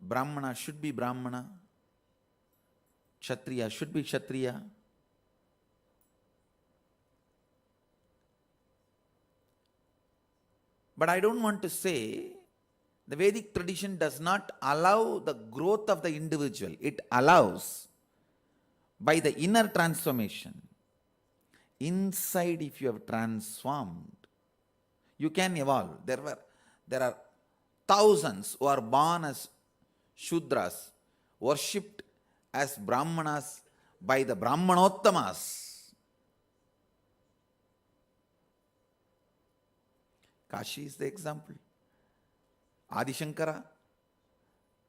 Brahmana should be Brahmana. Kshatriya should be Kshatriya. But I don't want to say the Vedic tradition does not allow the growth of the individual. It allows by the inner transformation. Inside, if you have transformed, you can evolve. There are thousands who are born as Shudras, worshipped as Brahmanas by the Brahmanottamas. Kashi is the example. Adi Shankara,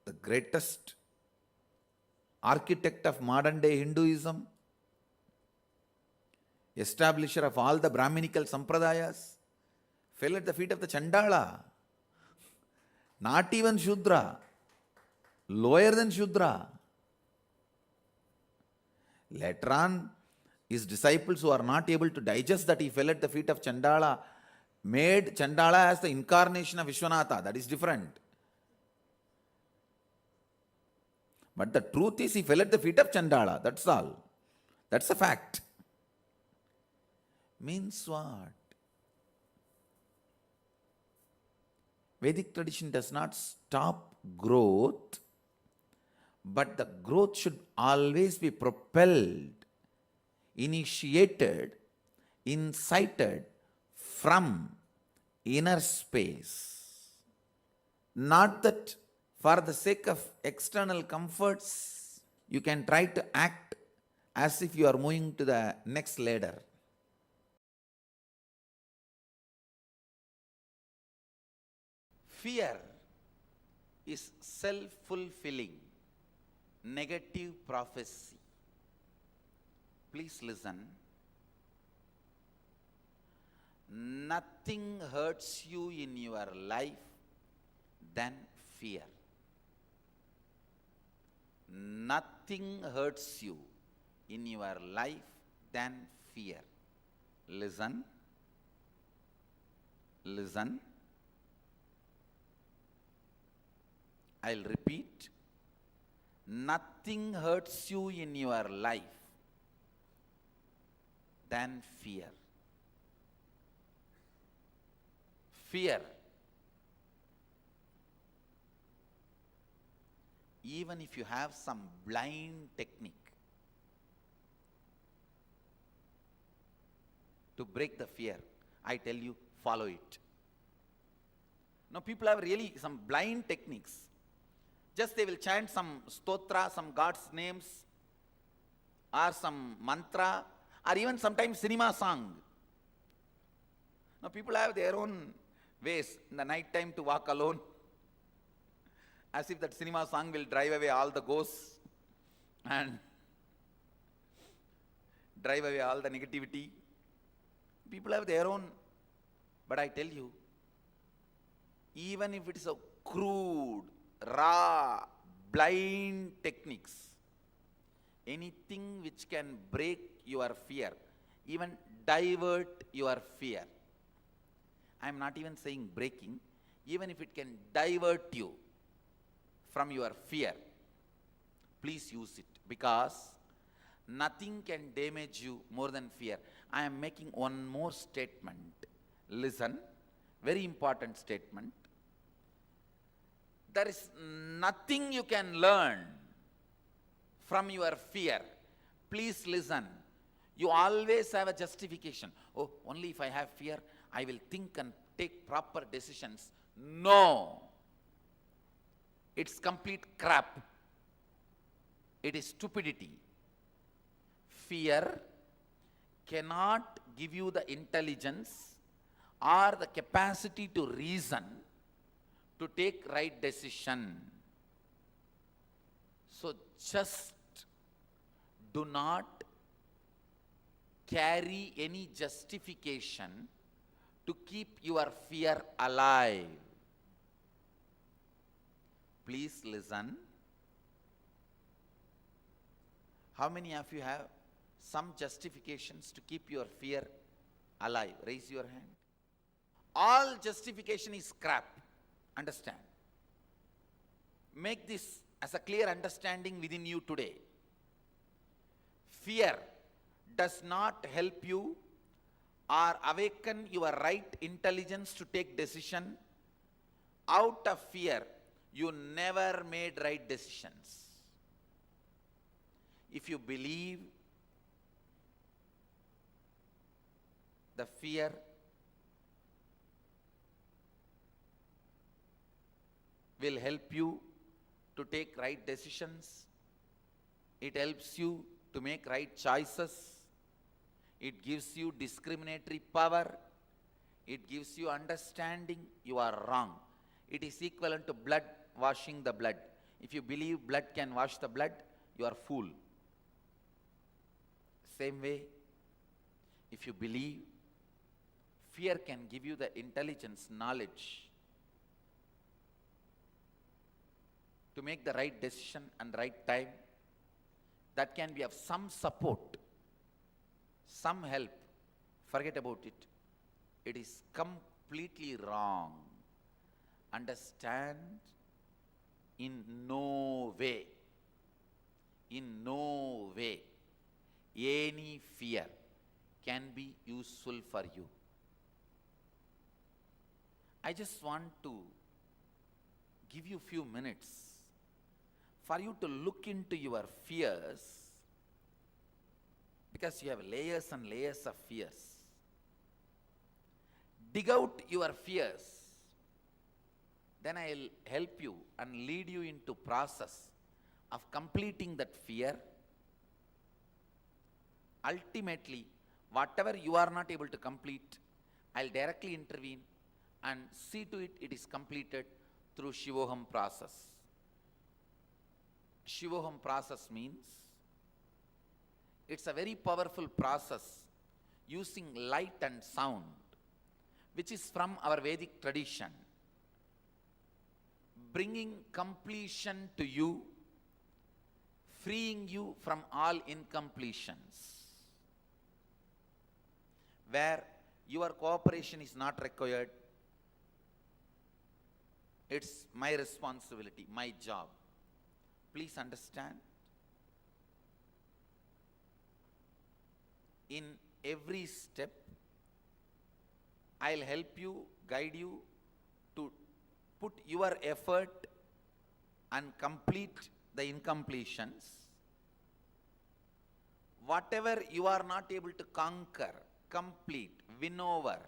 the greatest architect of modern day Hinduism, establisher of all the Brahminical Sampradayas, fell at the feet of the Chandala. Not even Shudra, lower than Shudra. Later on, his disciples who are not able to digest that he fell at the feet of Chandala, made Chandala as the incarnation of Vishwanatha. That is different. But the truth is he fell at the feet of Chandala. That's all. That's a fact. Means what? Vedic tradition does not stop growth, but the growth should always be propelled, initiated, incited from inner space. Not that for the sake of external comforts, you can try to act as if you are moving to the next ladder. Fear is self-fulfilling, negative prophecy. Please listen. Nothing hurts you in your life than fear. Nothing hurts you in your life than fear. Listen. Listen. I'll repeat. Nothing hurts you in your life than fear. Fear. Even if you have some blind technique to break the fear, I tell you, follow it. Now people have really some blind techniques. Just they will chant some stotra, some God's names, or some mantra, or even sometimes cinema song. Now people have their own ways in the night time to walk alone, as if that cinema song will drive away all the ghosts and drive away all the negativity. People have their own, but I tell you, even if it is a crude, raw, blind techniques, anything which can break your fear, even divert your fear. I am not even saying breaking, even if it can divert you from your fear, please use it, because nothing can damage you more than fear. I am making one more statement. Listen, very important statement. There is nothing you can learn from your fear. Please listen. You always have a justification. Oh, only if I have fear, I will think and take proper decisions. No. It's complete crap. It is stupidity. Fear cannot give you the intelligence or the capacity to reason to take right decision. So just do not carry any justification to keep your fear alive. Please listen. How many of you have some justifications to keep your fear alive? Raise your hand. All justification is crap. Understand. Make this as a clear understanding within you today. Fear does not help you or awaken your right intelligence to take decision. Out of fear, you never made right decisions. If you believe the fear will help you to take right decisions, it helps you to make right choices, it gives you discriminatory power, it gives you understanding, you are wrong. It is equivalent to blood washing the blood. If you believe blood can wash the blood, you are fool. Same way, if you believe fear can give you the intelligence, knowledge to make the right decision and right time, that can be of some support, some help, forget about it. It is completely wrong. Understand, in no way, any fear can be useful for you. I just want to give you a few minutes for you to look into your fears, because you have layers and layers of fears. Dig out your fears. Then I'll help you and lead you into process of completing that fear. Ultimately, whatever you are not able to complete, I'll directly intervene and see to it it is completed through Shivoham process. Shivoham process means it's a very powerful process using light and sound, which is from our Vedic tradition, bringing completion to you, freeing you from all incompletions. Where your cooperation is not required, it's my responsibility, my job. Please understand, in every step, I'll help you, guide you to put your effort and complete the incompletions. Whatever you are not able to conquer, complete, win over,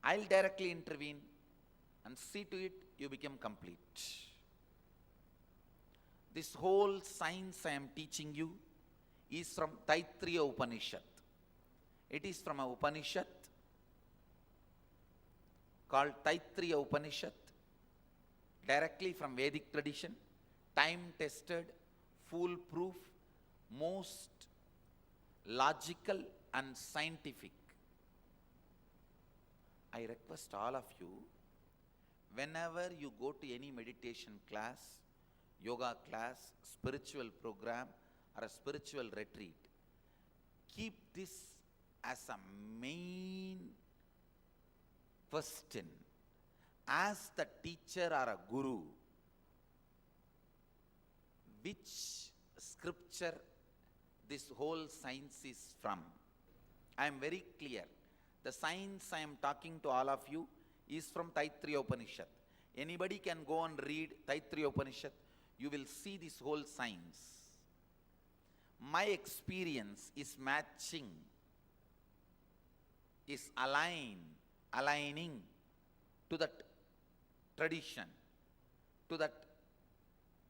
I'll directly intervene and see to it you become complete. This whole science I am teaching you is from Taittiriya Upanishad. It is from a Upanishad called Taittiriya Upanishad, directly from Vedic tradition, time-tested, foolproof, most logical and scientific. I request all of you, whenever you go to any meditation class, yoga class, spiritual program, or a spiritual retreat, keep this as a main question. Ask the teacher or a guru, which scripture this whole science is from. I am very clear. The science I am talking to all of you is from Taittiriya Upanishad. Anybody can go and read Taittiriya Upanishad. You will see this whole science. My experience is matching, is aligning to that tradition, to that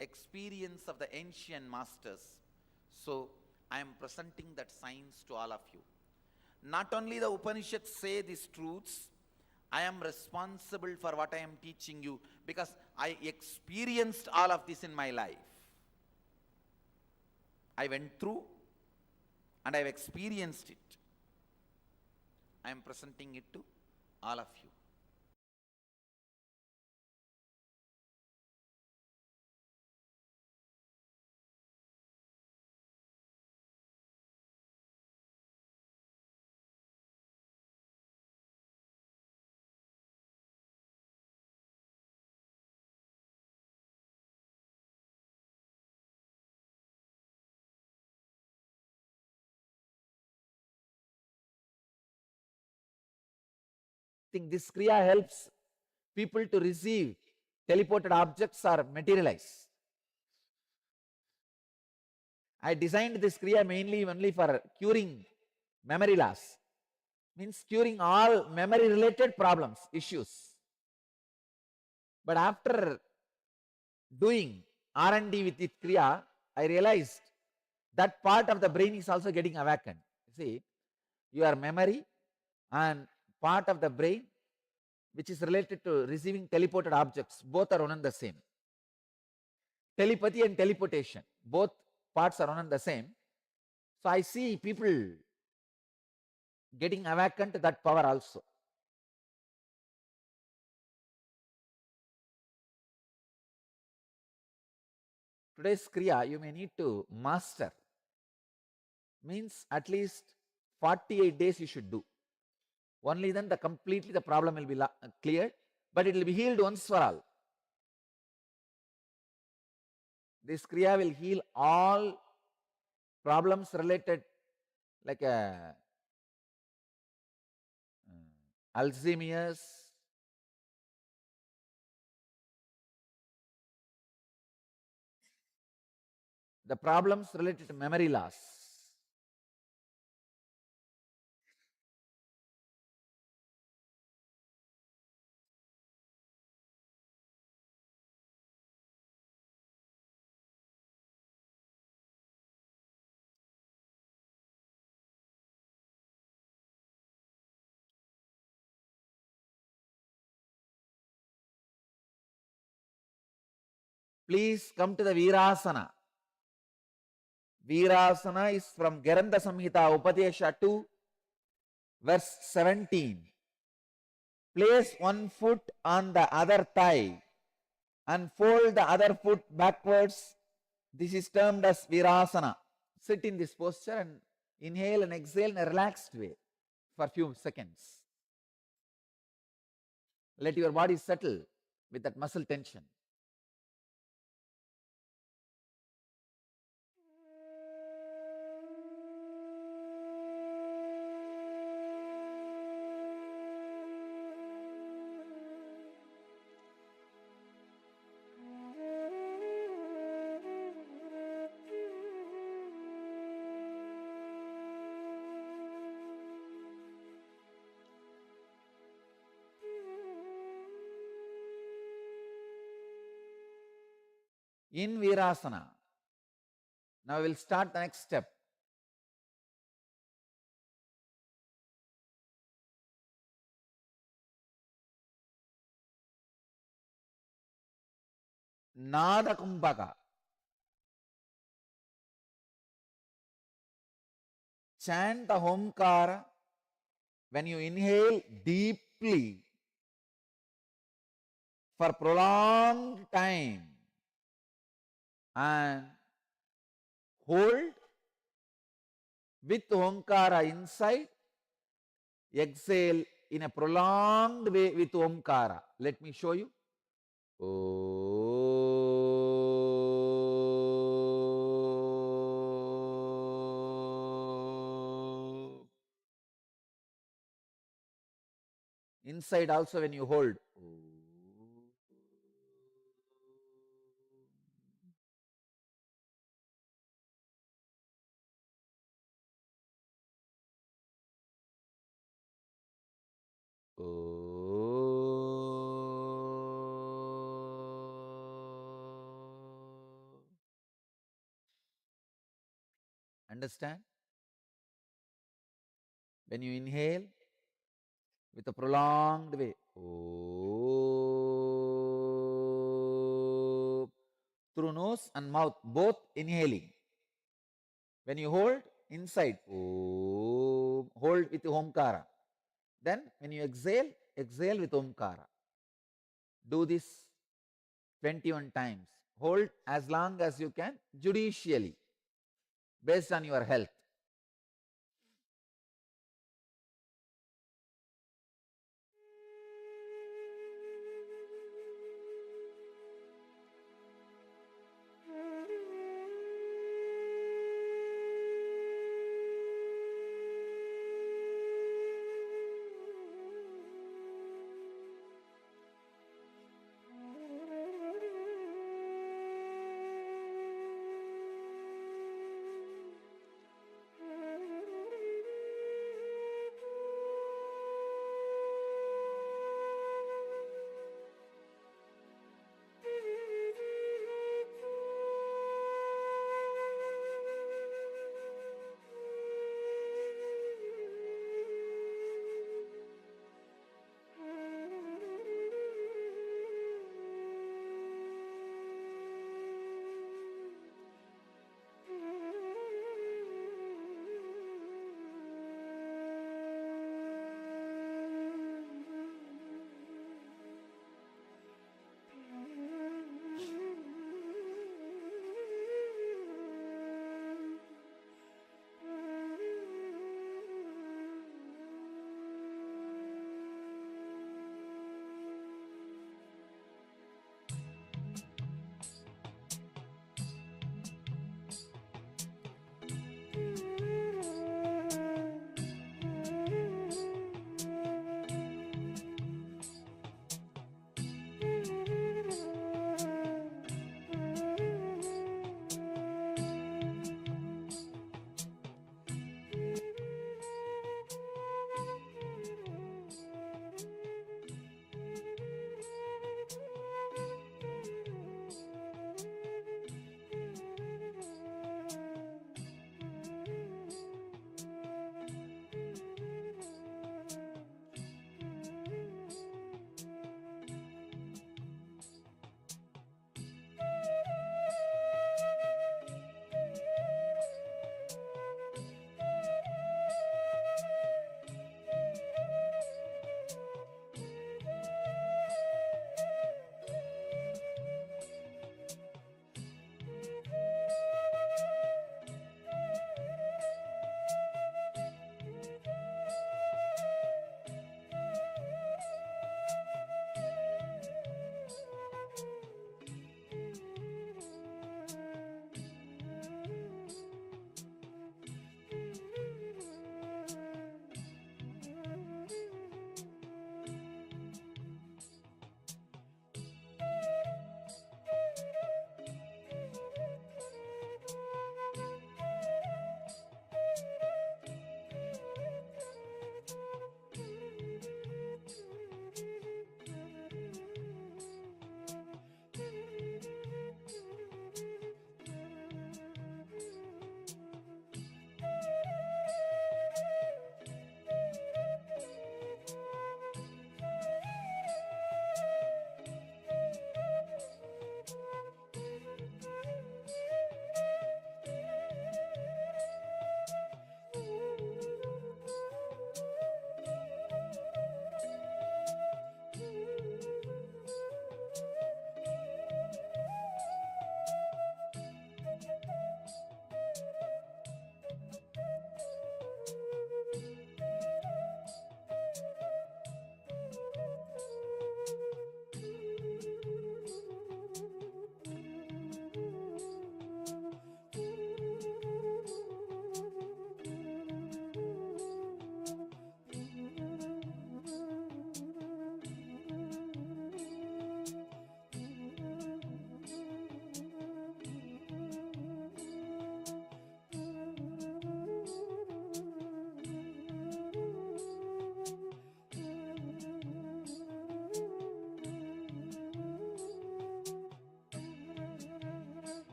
experience of the ancient masters. So I am presenting that science to all of you. Not only the Upanishads say these truths, I am responsible for what I am teaching you, because I experienced all of this in my life. I went through and I have experienced it. I am presenting it to all of you. think this Kriya helps people to receive teleported objects or materialize. I designed this Kriya mainly only for curing memory loss, means curing all memory related problems, issues. But after doing R&D with it Kriya, I realized that part of the brain is also getting awakened. See, your memory and part of the brain which is related to receiving teleported objects, both are one and the same. Telepathy and teleportation, both parts are one and the same. So I see people getting awakened to that power also. Today's Kriya you may need to master, means at least 48 days you should do. Only then completely the problem will be cleared, but it will be healed once for all. This Kriya will heal all problems related like Alzheimer's, the problems related to memory loss. Please come to the Virasana. Virasana is from Garanda Samhita Upadesha 2, verse 17. Place one foot on the other thigh and fold the other foot backwards. This is termed as Virasana. Sit in this posture and inhale and exhale in a relaxed way for a few seconds. Let your body settle with that muscle tension. In Virasana, now we will start the next step. Nada Kumbhaka. Chant the Homkara when you inhale deeply for prolonged time and hold with Omkara inside, exhale in a prolonged way with Omkara. Let me show you. Inside also when you hold. Understand? When you inhale with a prolonged way, through nose and mouth, both inhaling. When you hold inside, hold with Omkara. Then when you exhale, exhale with Omkara. Do this 21 times. Hold as long as you can, judicially, based on your health.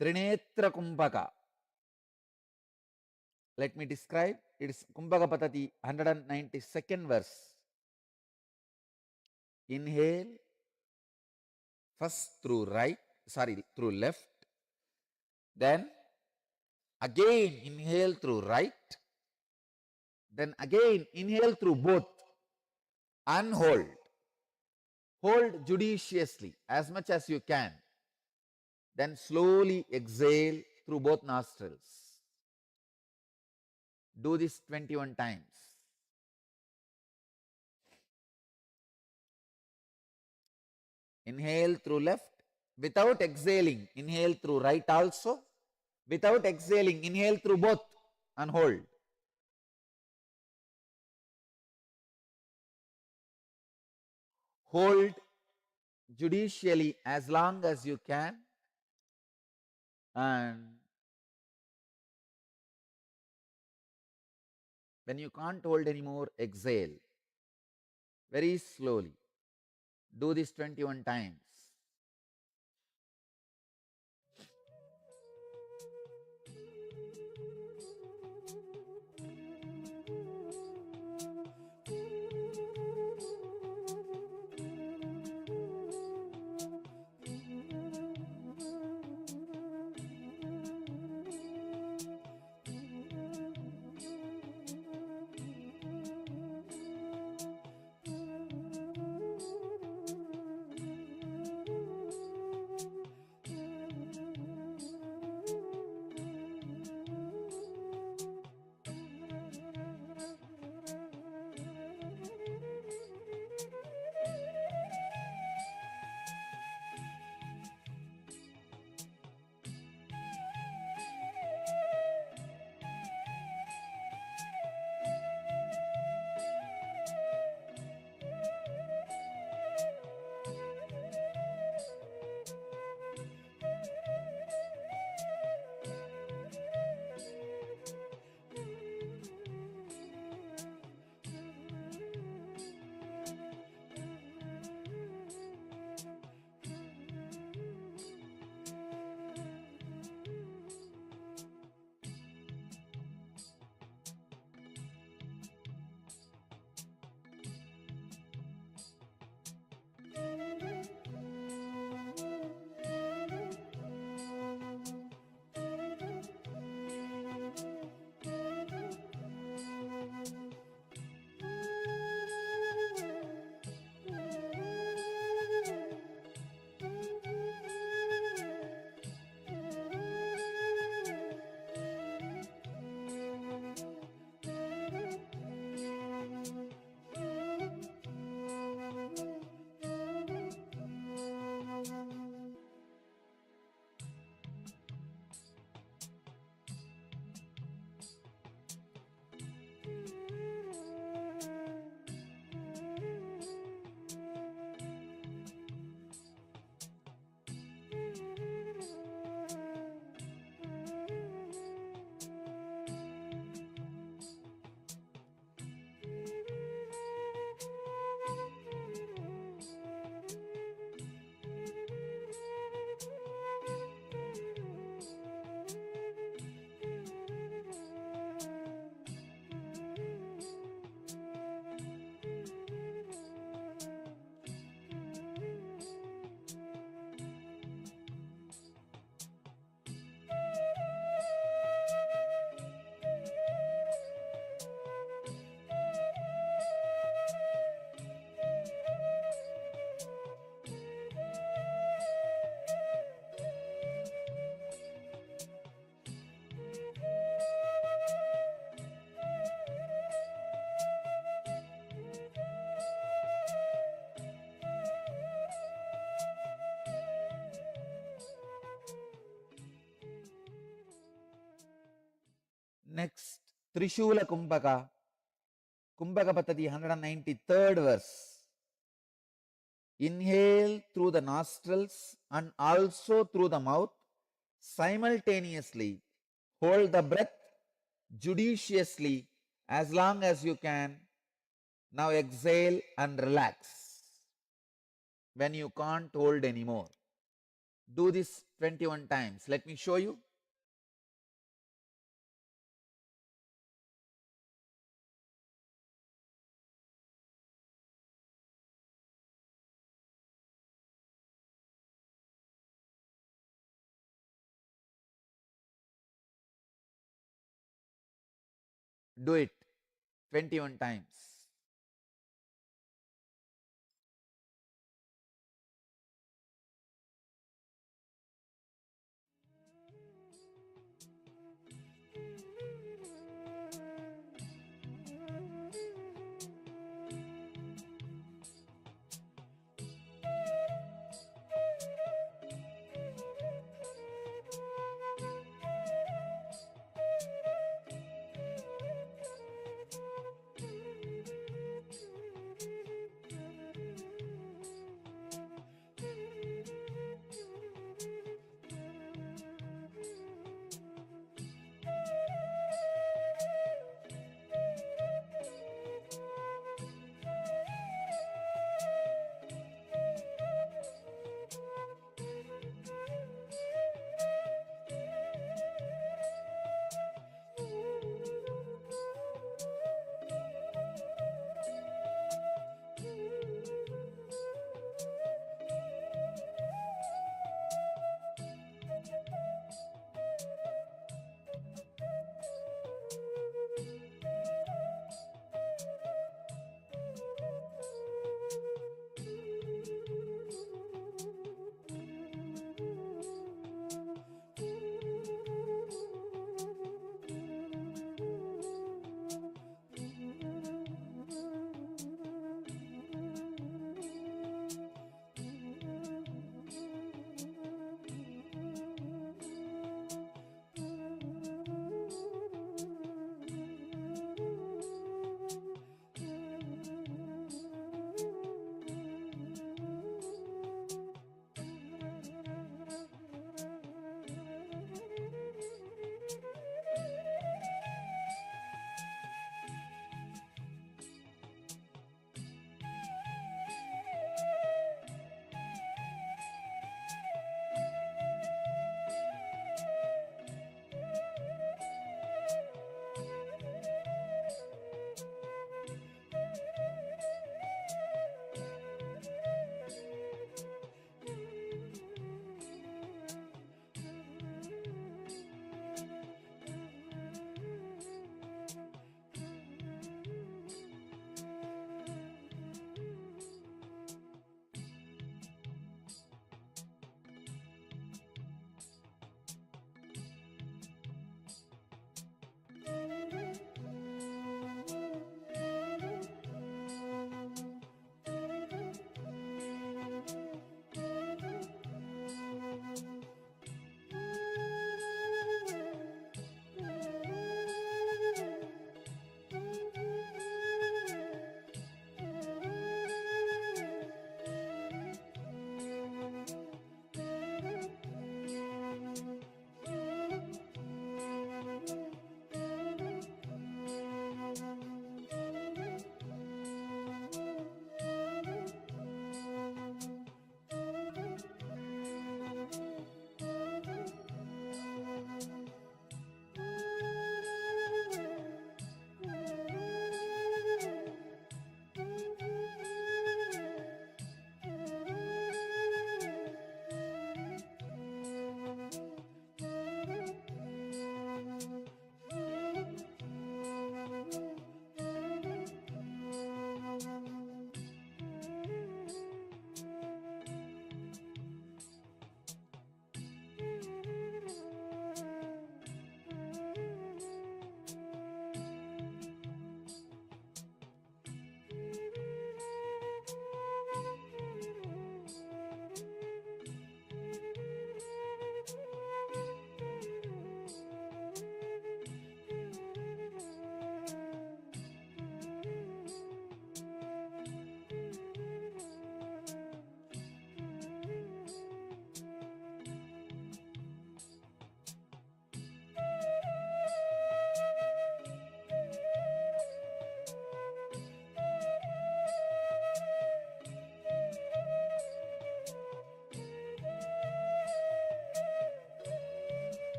Trinetra Kumbhaka. Let me describe. It is Kumbhaka Patati, 192nd verse. Inhale first through through left. Then again inhale through right. Then again inhale through both and hold. Hold judiciously as much as you can. Then slowly exhale through both nostrils. Do this 21 times. Inhale through left without exhaling. Inhale through right also. Without exhaling, inhale through both and hold. Hold judicially as long as you can, and when you can't hold anymore, exhale very slowly. Do this 21 times. Next, Trishula Kumbhaka, Kumbhaka Patati, 193rd verse. Inhale through the nostrils and also through the mouth. Simultaneously, hold the breath judiciously as long as you can. Now exhale and relax when you can't hold anymore. Do this 21 times. Let me show you. Do it 21 times.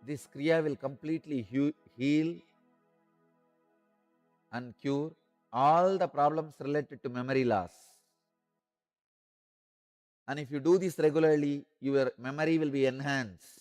this Kriya will completely heal and cure all the problems related to memory loss. And if you do this regularly, your memory will be enhanced.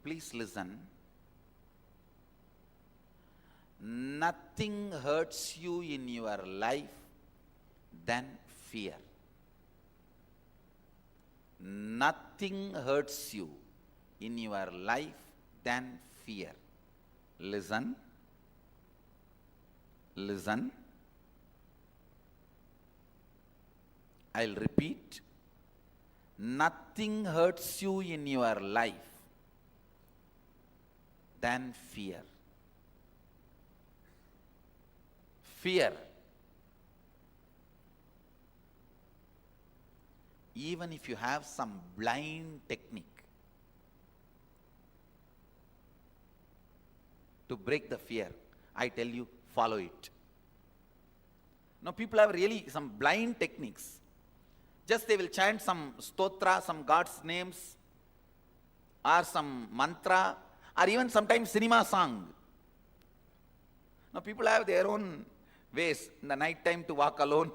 Please listen. Nothing hurts you in your life than fear. Nothing hurts you in your life than fear. Listen. Listen. I'll repeat. Nothing hurts you in your life than fear. Fear. Even if you have some blind technique to break the fear, I tell you, follow it. Now people have really some blind techniques. Just they will chant some stotra, some God's names, or some mantra, or even sometimes cinema song. Now people have their own ways in the night time to walk alone,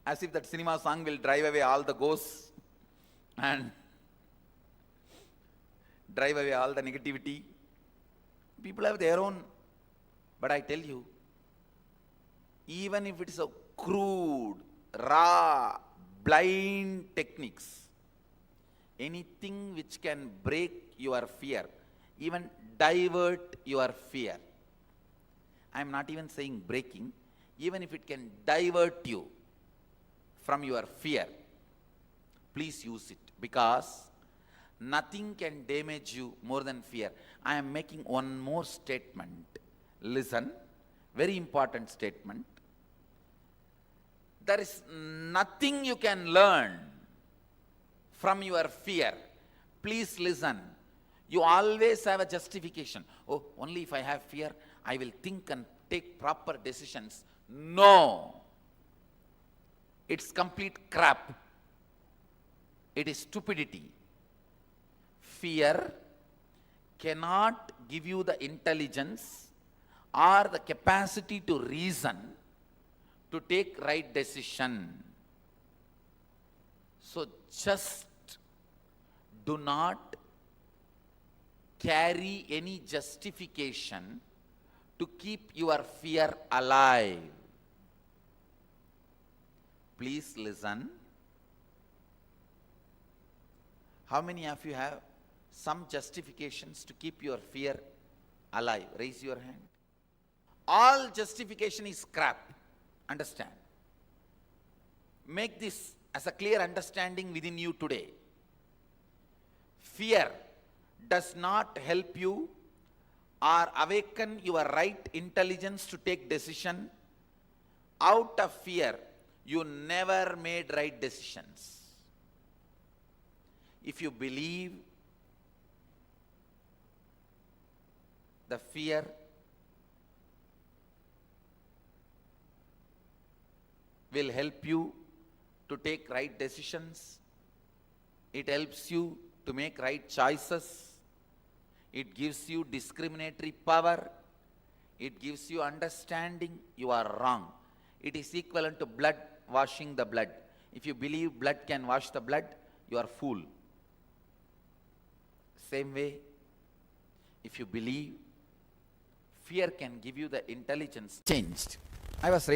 as if that cinema song will drive away all the ghosts and drive away all the negativity. People have their own, but I tell you, even if it is a crude, raw, blind techniques, anything which can break your fear, even divert your fear. I am not even saying breaking, even if it can divert you from your fear, please use it, because nothing can damage you more than fear. I am making one more statement. Listen, very important statement. There is nothing you can learn from your fear. Please listen. You always have a justification. Oh, only if I have fear, I will think and take proper decisions. No. It's complete crap. It is stupidity. Fear cannot give you the intelligence or the capacity to reason to take right decision. So just do not carry any justification to keep your fear alive. Please listen. How many of you have some justifications to keep your fear alive? Raise your hand. All justification is crap. Understand. Make this as a clear understanding within you today. Fear does not help you or awaken your right intelligence to take decision. Out of fear, you never made right decisions. If you believe the fear will help you to take right decisions, it helps you to make right choices, it gives you discriminatory power, it gives you understanding, you are wrong. It is equivalent to blood washing the blood. If you believe blood can wash the blood, you are fool. same way, if you believe, fear can give you the intelligence changed. I was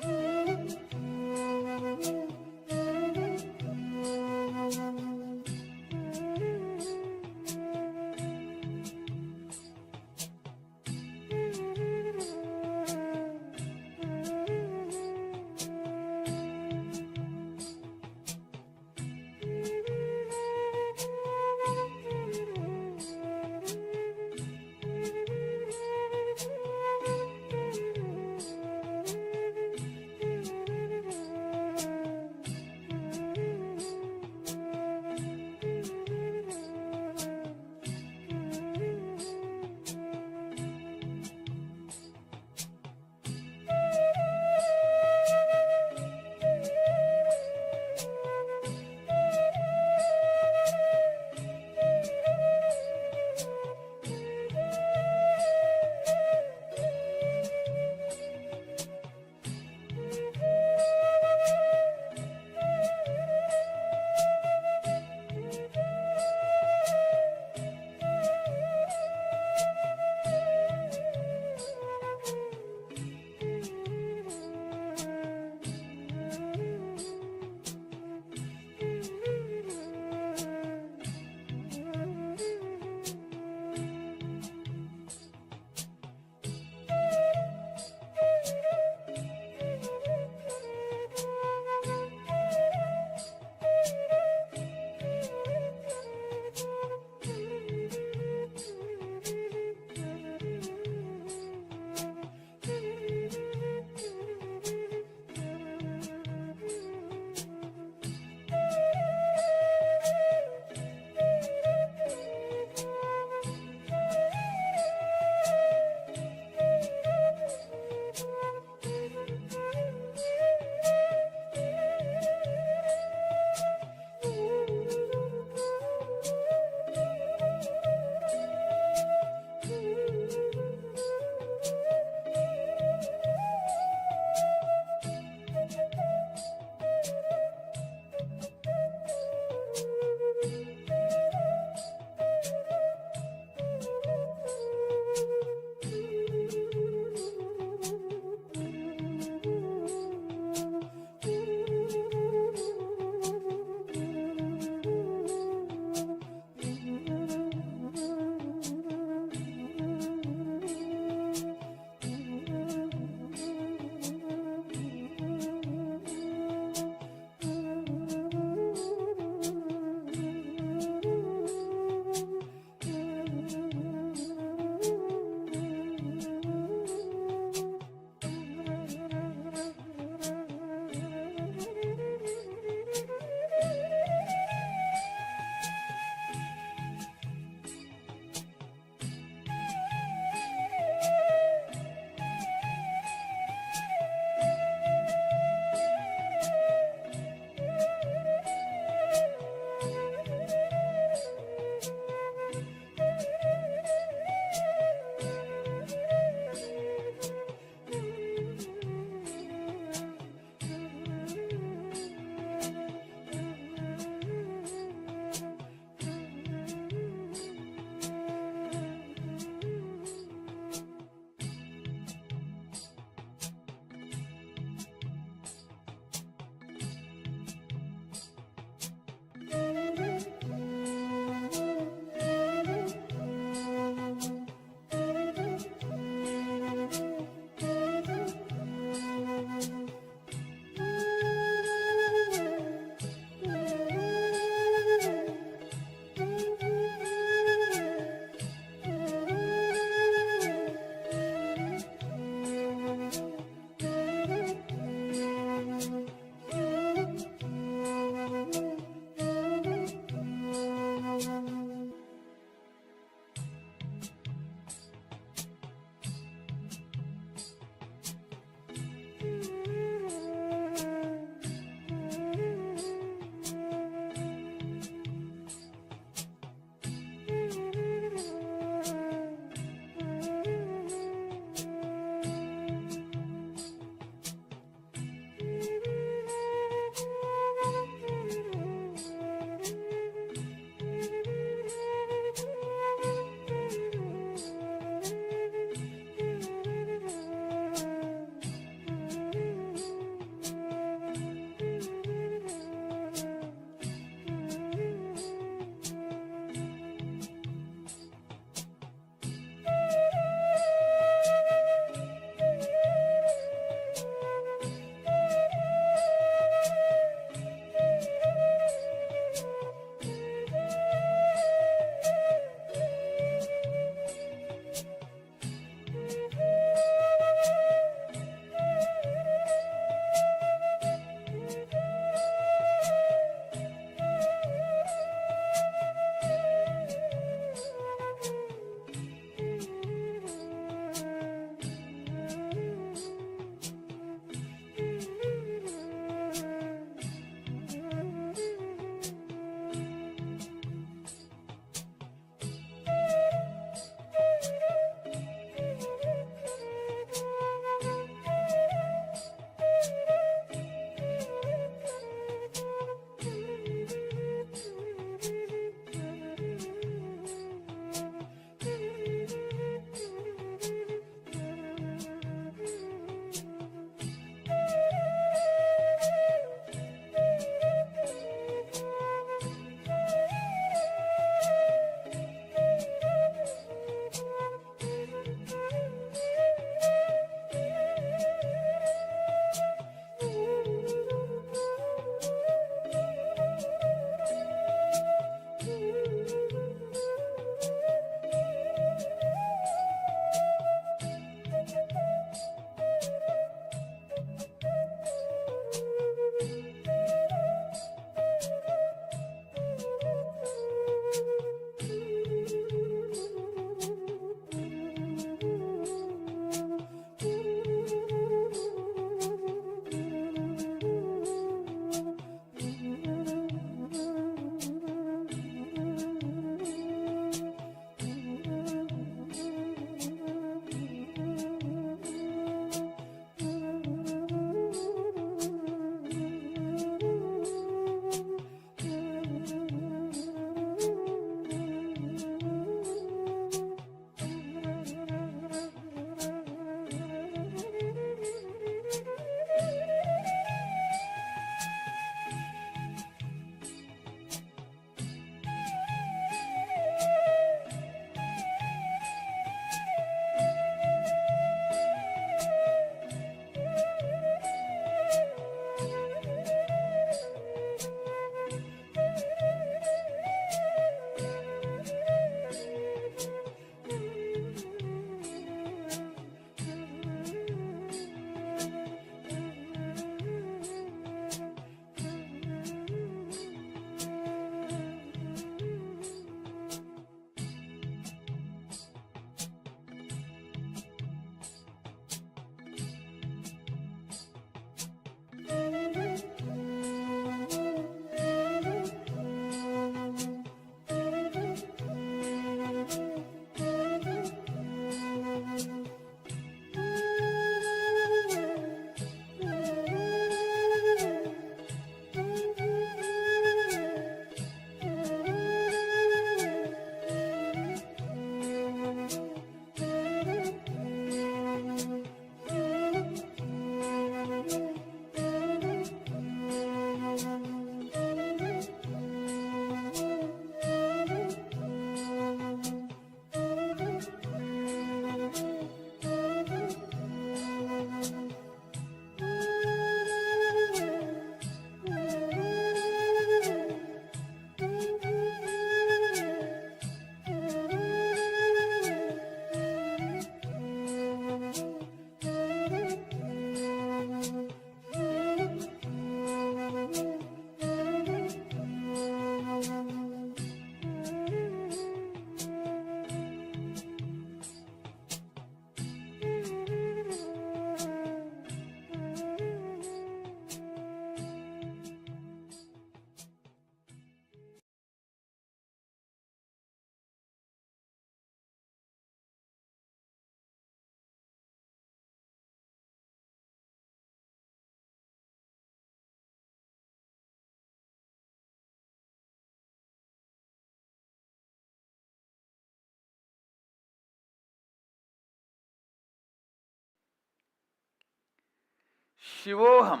Shivoham.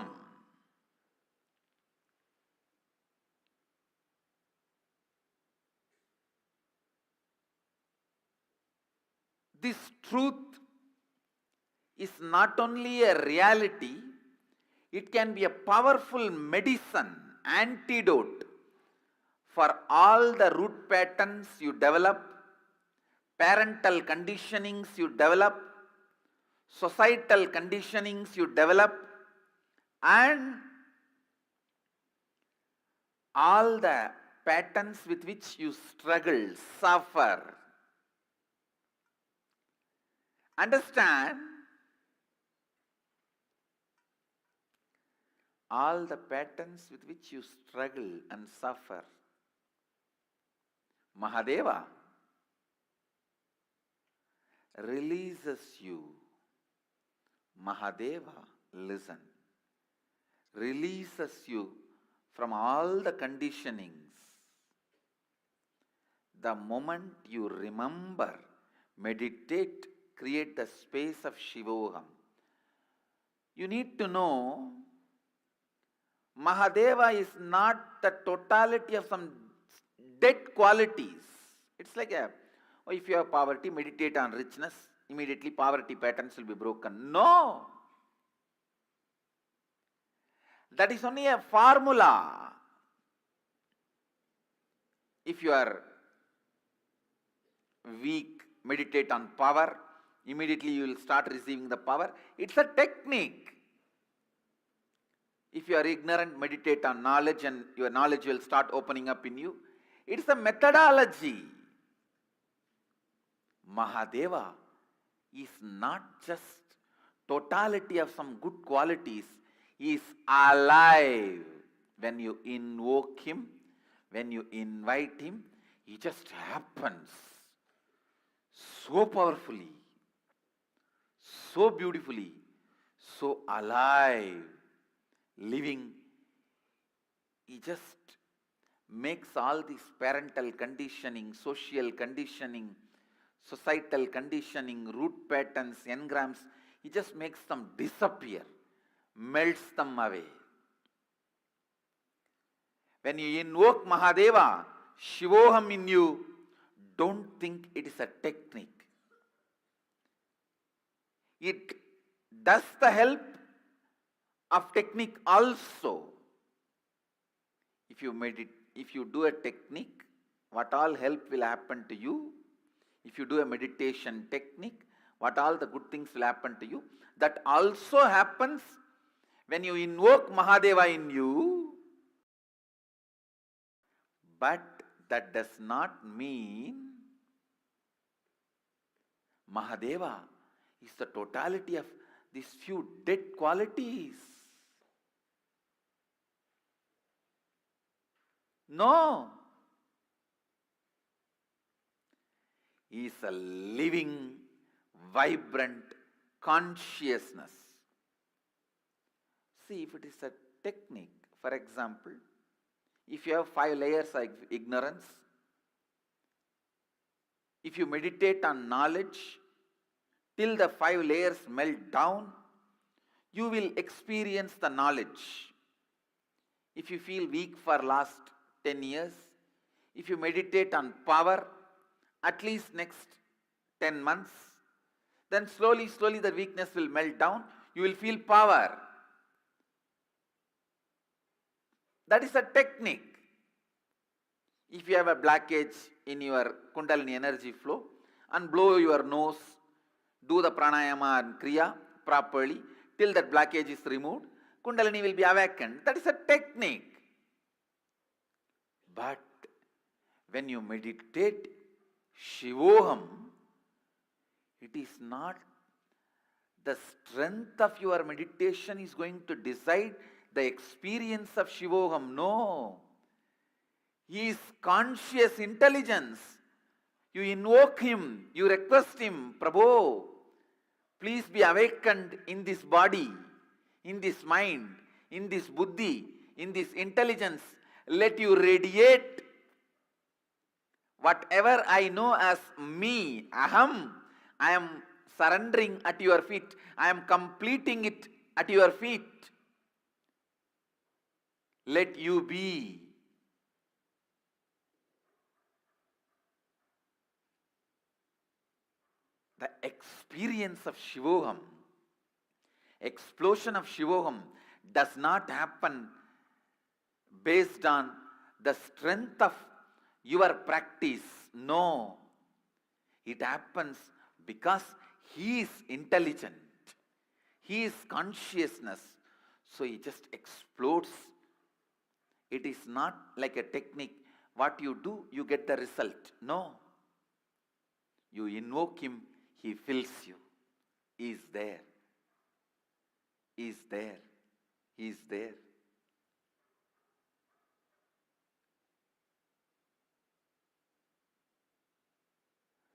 This truth is not only a reality, it can be a powerful medicine, antidote for all the root patterns you develop, parental conditionings you develop, societal conditionings you develop, and all the patterns with which you struggle, suffer. Understand? All the patterns with which you struggle and suffer. Mahadeva releases you. Mahadeva, listen, releases you from all the conditionings. The moment you remember, meditate, create the space of Shivoham. You need to know, Mahadeva is not the totality of some dead qualities. It's like if you have poverty, meditate on richness, immediately poverty patterns will be broken. No! That is only a formula. If you are weak, meditate on power, immediately you will start receiving the power. It's a technique. If you are ignorant, meditate on knowledge and your knowledge will start opening up in you. It's a methodology. Mahadeva is not just totality of some good qualities. He is alive. When you invoke him, when you invite him, he just happens so powerfully, so beautifully, so alive, living. He just makes all this parental conditioning, social conditioning, societal conditioning, root patterns, engrams, he just makes them disappear, melts them away. When you invoke Mahadeva, Shivoham in you, don't think it is a technique. It does the help of technique also. If you do a technique, what all help will happen to you? If you do a meditation technique, what all the good things will happen to you? That also happens when you invoke Mahadeva in you. But that does not mean Mahadeva is the totality of these few dead qualities. No. He is a living, vibrant consciousness. See, if it is a technique, for example, if you have 5 layers of ignorance, if you meditate on knowledge till the 5 layers melt down, you will experience the knowledge. If you feel weak for last 10 years, if you meditate on power, at least next 10 months, then slowly the weakness will melt down. You will feel power. That is a technique. If you have a blockage in your Kundalini energy flow, and blow your nose, do the pranayama and kriya properly till that blockage is removed, Kundalini will be awakened. That is a technique. But when you meditate Shivoham, it is not the strength of your meditation is going to decide the experience of Shivoham. No. He is conscious intelligence. You invoke him, you request him, Prabhu, please be awakened in this body, in this mind, in this buddhi, in this intelligence. Let you radiate whatever I know as me, aham. I am surrendering at your feet. I am completing it at your feet. Let you be. The experience of Shivoham, explosion of Shivoham, does not happen based on the strength of your practice. No. It happens because he is intelligent. He is consciousness. So he just explodes. It is not like a technique. What you do, you get the result. No. You invoke him, he fills you. He is there. He is there. He is there.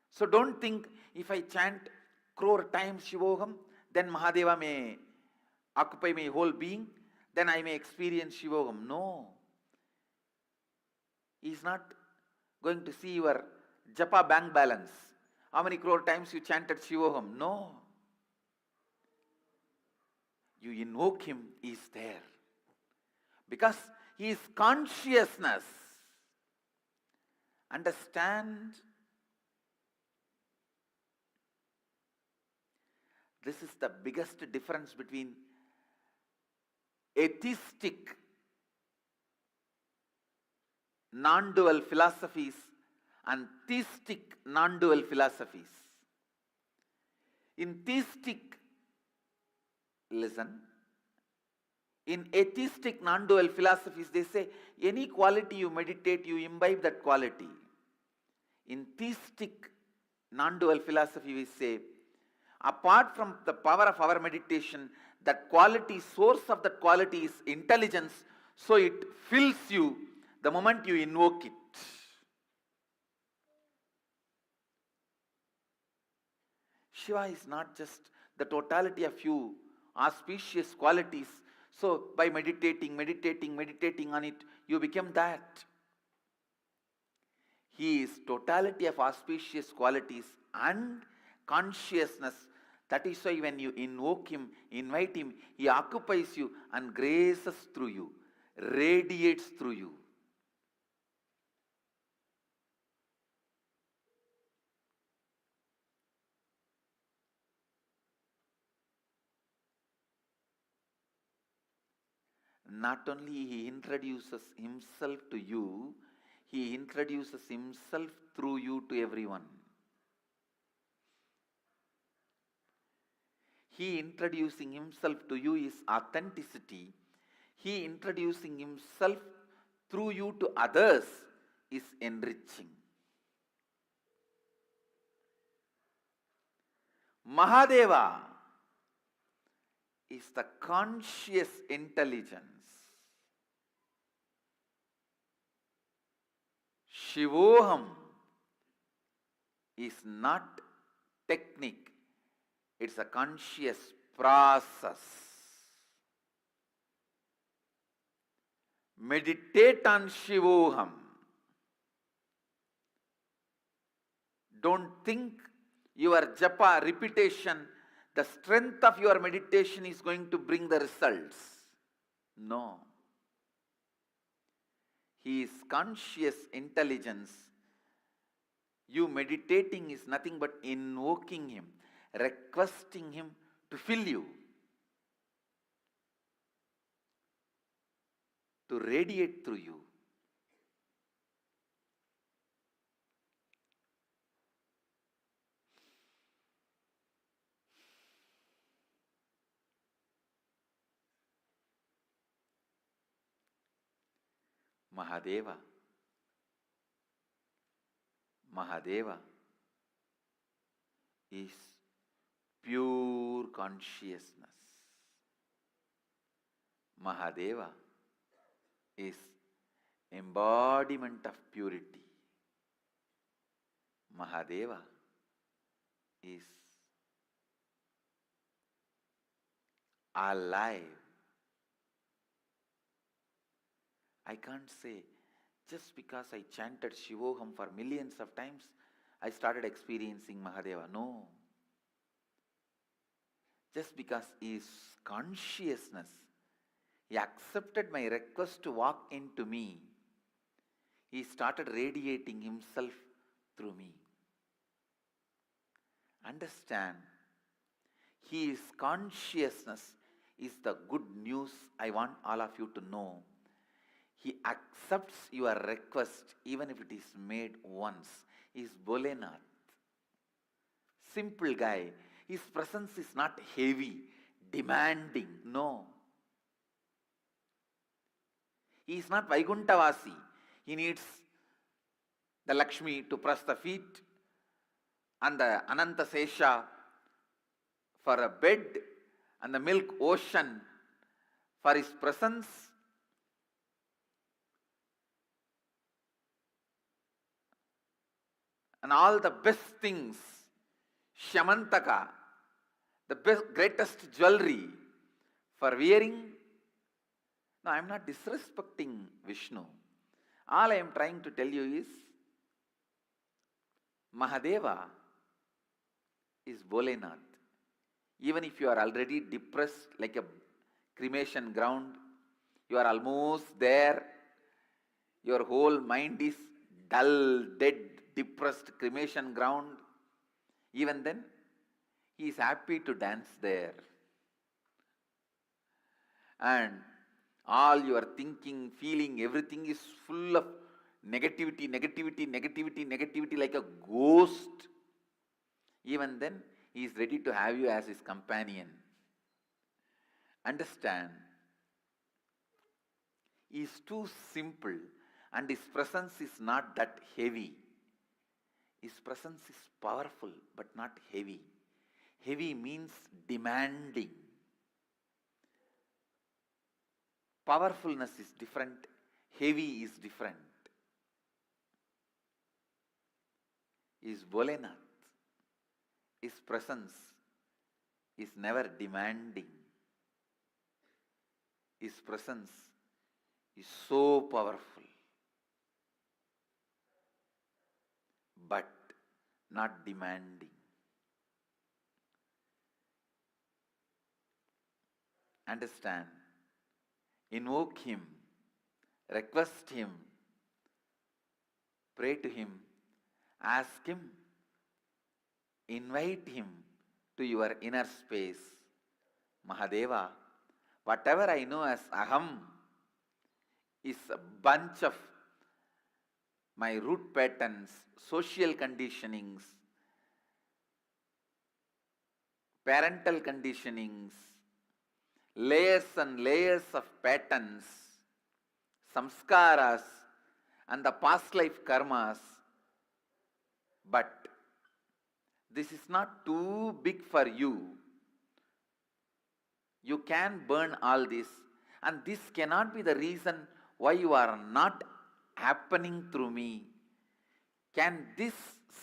So don't think if I chant crore times Shivoham, then Mahadeva may occupy my whole being, then I may experience Shivoham. No. He is not going to see your japa bank balance. How many crore times you chanted Shivoham? No. You invoke him, he is there. Because he is consciousness. Understand? This is the biggest difference between atheistic non-dual philosophies and theistic non-dual philosophies. In theistic, listen, in atheistic non-dual philosophies, they say any quality you meditate, you imbibe that quality. In theistic non-dual philosophy, we say, apart from the power of our meditation, that quality, source of that quality is intelligence, so it fills you the moment you invoke it. Shiva is not just the totality of few auspicious qualities. So by meditating on it, you become that. He is totality of auspicious qualities and consciousness. That is why when you invoke him, invite him, he occupies you and graces through you, radiates through you. Not only he introduces himself to you, he introduces himself through you to everyone. He introducing himself to you is authenticity. He introducing himself through you to others is enriching. Mahadeva is the conscious intelligence. Shivoham is not technique, it's a conscious process. Meditate on Shivoham. Don't think your japa repetition, the strength of your meditation is going to bring the results. No. He is conscious intelligence. You meditating is nothing but invoking him, requesting him to fill you, to radiate through you. Mahadeva. Mahadeva is pure consciousness. Mahadeva is embodiment of purity. Mahadeva is alive. I can't say, just because I chanted Shivoham for millions of times, I started experiencing Mahadeva. No. just because he is consciousness, he accepted my request to walk into me. He started radiating himself through me. Understand, he is consciousness is the good news I want all of you to know. He accepts your request even if it is made once. He is Bholenath. Simple guy. His presence is not heavy, demanding. No. He is not Vaikuntavasi. He needs the Lakshmi to press the feet and the Ananta Sesha for a bed and the milk ocean for his presence. And all the best things, Shamantaka, the best, greatest jewelry for wearing. No, I am not disrespecting Vishnu. All I am trying to tell you is, Mahadeva is Bholenath. Even if you are already depressed like a cremation ground, you are almost there, your whole mind is dull, dead, depressed cremation ground, even then, he is happy to dance there. And all your thinking, feeling, everything is full of negativity, negativity, negativity, negativity like a ghost. Even then, he is ready to have you as his companion. Understand? He is too simple and his presence is not that heavy. His presence is powerful but not heavy. Heavy means demanding. Powerfulness is different. Heavy is different. Is Bholenath. His presence is never demanding. His presence is so powerful, but not demanding. Understand? Invoke him, request him, pray to him, ask him, invite him to your inner space. Mahadeva, whatever I know as Aham is a bunch of my root patterns, social conditionings, parental conditionings, layers and layers of patterns, samskaras, and the past life karmas. But this is not too big for you. You can burn all this, and this cannot be the reason why you are not happening through me. Can this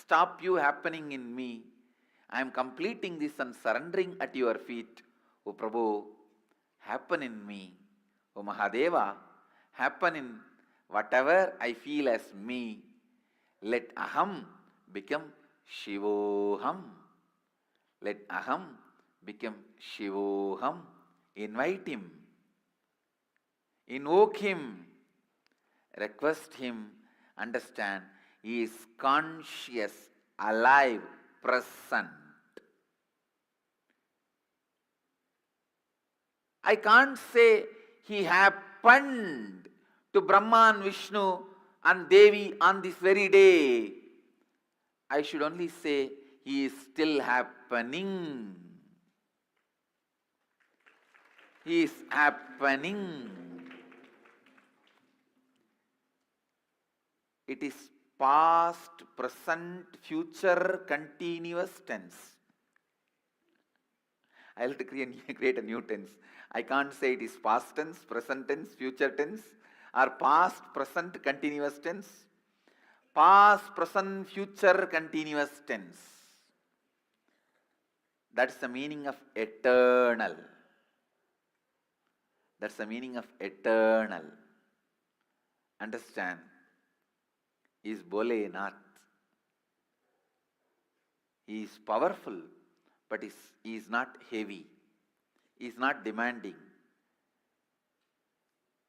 stop you happening in me? I am completing this and surrendering at your feet. O Prabhu, happen in me. O Mahadeva, happen in whatever I feel as me. Let Aham become Shivoham. Let Aham become Shivoham. Invite him. Invoke him. Request him. Understand, he is conscious, alive, present. I can't say he happened to Brahma and Vishnu and Devi on this very day. I should only say he is still happening. He is happening. It is past, present, future, continuous tense. I will create a new tense. I can't say it is past tense, present tense, future tense, or past, present, continuous tense. Past, present, future, continuous tense. That's the meaning of eternal. That's the meaning of eternal. Understand? He is Bholenath. He is powerful, but he is not heavy. is not demanding.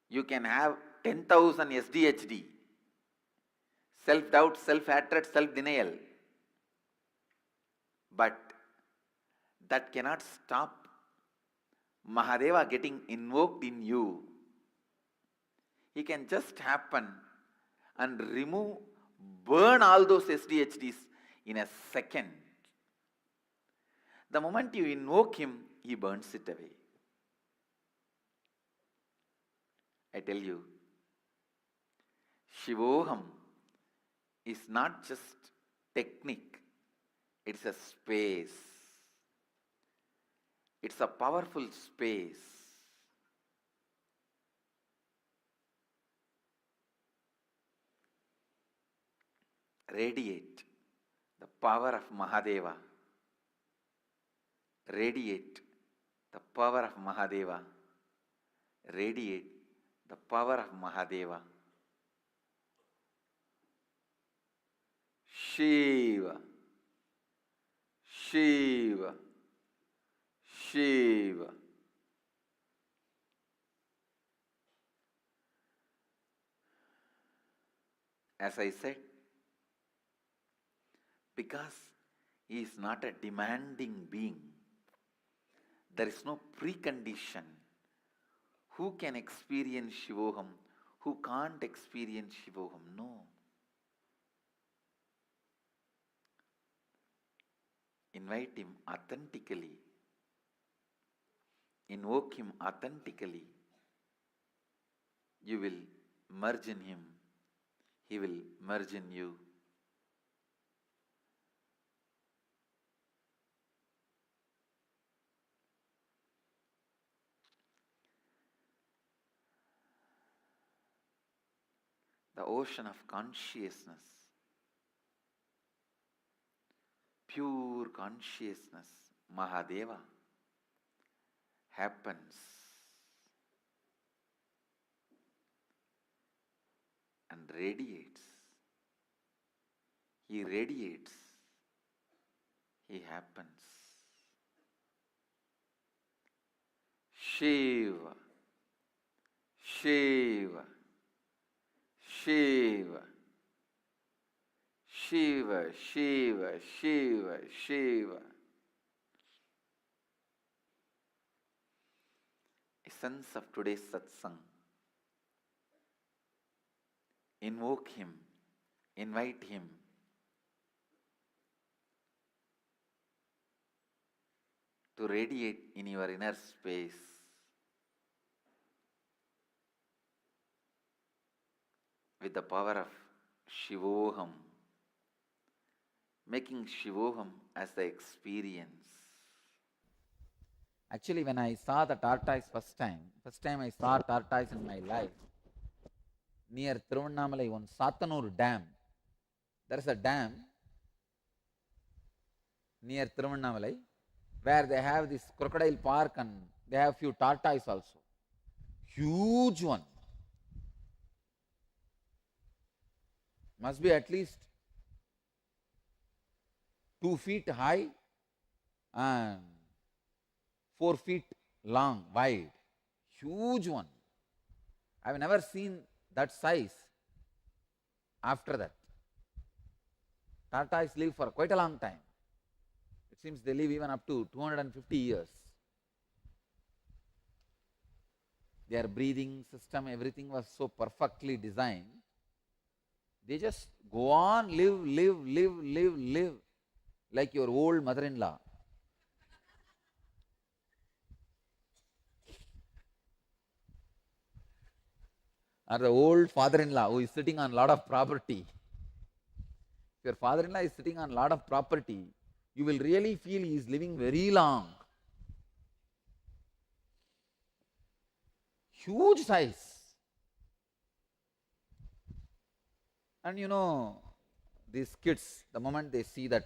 You can have 10,000 SDHD, self-doubt, self-hatred, self-denial, but that cannot stop Mahadeva getting invoked in you. He can just happen and remove, burn all those SDHDs in a second. The moment you invoke him, he burns it away. I tell you, Shivoham is not just technique, it's a space. It's a powerful space. Radiate the power of Mahadeva. Radiate the power of Mahadeva. Radiate the power of Mahadeva. Shiva, Shiva, Shiva. As I said, because he is not a demanding being, there is no precondition. Who can experience Shivoham? Who can't experience Shivoham? No. Invite him authentically. Invoke him authentically. You will merge in him. He will merge in you. The ocean of consciousness, pure consciousness, Mahadeva, happens and radiates. He radiates. He happens. Shiva, Shiva, Shiva, Shiva, Shiva, Shiva, Shiva. Essence of today's satsang. Invoke him, invite him. To radiate in your inner space. With the power of Shivoham, making Shivoham as the experience. Actually, when I saw the tortoise first time I saw tortoise in my life, near Thiruvannamalai on Satanur Dam. There is a dam near Thiruvannamalai where they have this crocodile park and they have few tortoise also. Huge one. Must be at least 2 feet high and 4 feet long, wide. Huge one. I have never seen that size after that. Tortoise live for quite a long time. It seems they live even up to 250 years. Their breathing system, everything was so perfectly designed. They just go on, live, like your old mother-in-law. Or the old father-in-law who is sitting on a lot of property. If your father-in-law is sitting on a lot of property, you will really feel he is living very long. Huge size. And you know, these kids, the moment they see that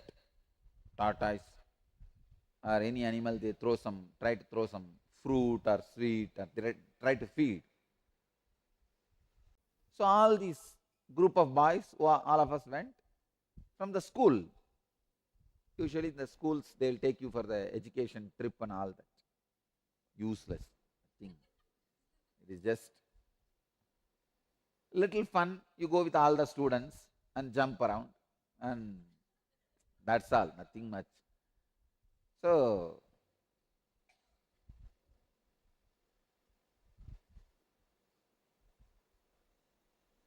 tortoise or any animal, they try to throw some fruit or sweet, or they try to feed. So all these group of boys, all of us went from the school. Usually in the schools, they'll take you for the education trip and all that. useless thing. It is just little fun. You go with all the students and jump around, and that's all, nothing much. So,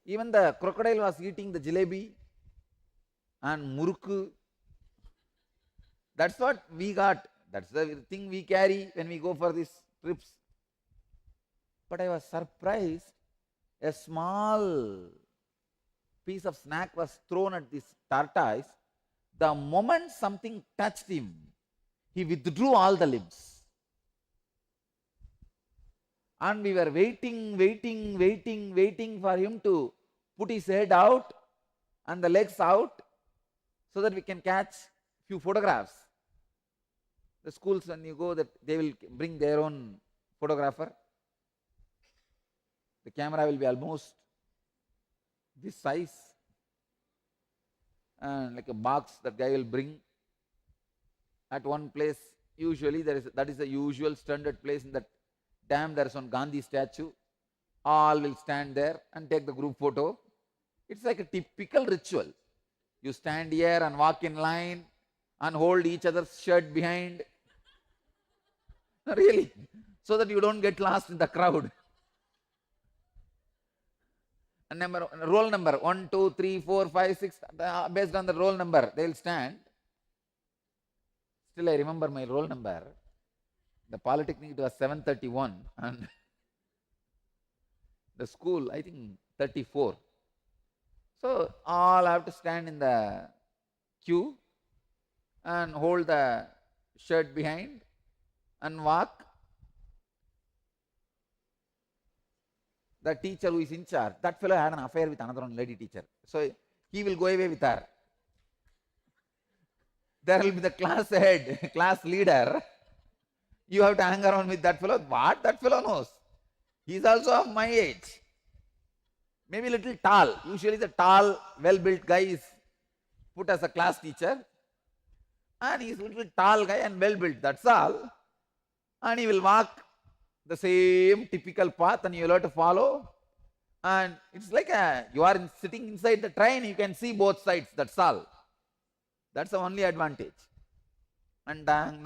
even the crocodile was eating the jalebi and murukku. That's what we got. That's the thing we carry when we go for these trips. But I was surprised. A small piece of snack was thrown at this tortoise. The moment something touched him, he withdrew all the limbs. And we were waiting for him to put his head out and the legs out so that we can catch few photographs. The schools, when you go, that they will bring their own photographer. The camera will be almost this size, and like a box that guy will bring at one place. Usually that is the usual standard place. In that dam there is one Gandhi statue. All will stand there and take the group photo. It's like a typical ritual. You stand here and walk in line and hold each other's shirt behind. Really, so that you don't get lost in the crowd. And roll number 1, 2, 3, 4, 5, 6, based on the roll number, they will stand. Still, I remember my roll number. The Polytechnic, it was 731, and the school, I think 34. So, all have to stand in the queue and hold the shirt behind and walk. The teacher who is in charge, that fellow had an affair with another lady teacher. So he will go away with her. There will be the class head, class leader. You have to hang around with that fellow. What that fellow knows? He is also of my age. Maybe a little tall. Usually the tall, well-built guy is put as a class teacher. And he is a little tall guy and well-built, that's all. And he will walk the same typical path and you will have to follow. And it's like you are sitting inside the train, you can see both sides, that's all. That's the only advantage. And dang,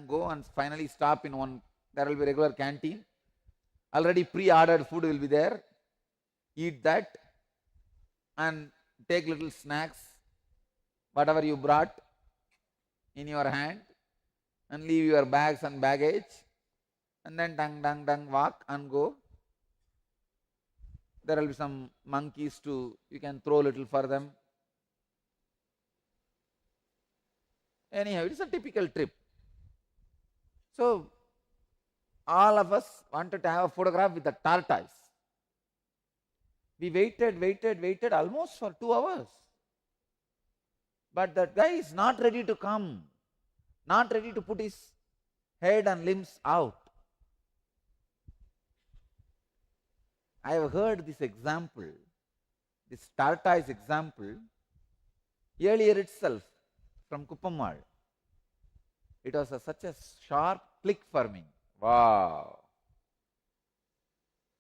go and finally stop in one. There will be regular canteen. Already pre-ordered food will be there. Eat that and take little snacks, whatever you brought in your hand, and leave your bags and baggage. And then walk and go. There will be some monkeys too. You can throw a little for them. Anyhow, it is a typical trip. So, all of us wanted to have a photograph with the tortoise. We waited almost for 2 hours. But that guy is not ready to come, not ready to put his head and limbs out. I have heard this example, this tortoise example, earlier itself from Kuppamal. It was such a sharp click for me. Wow.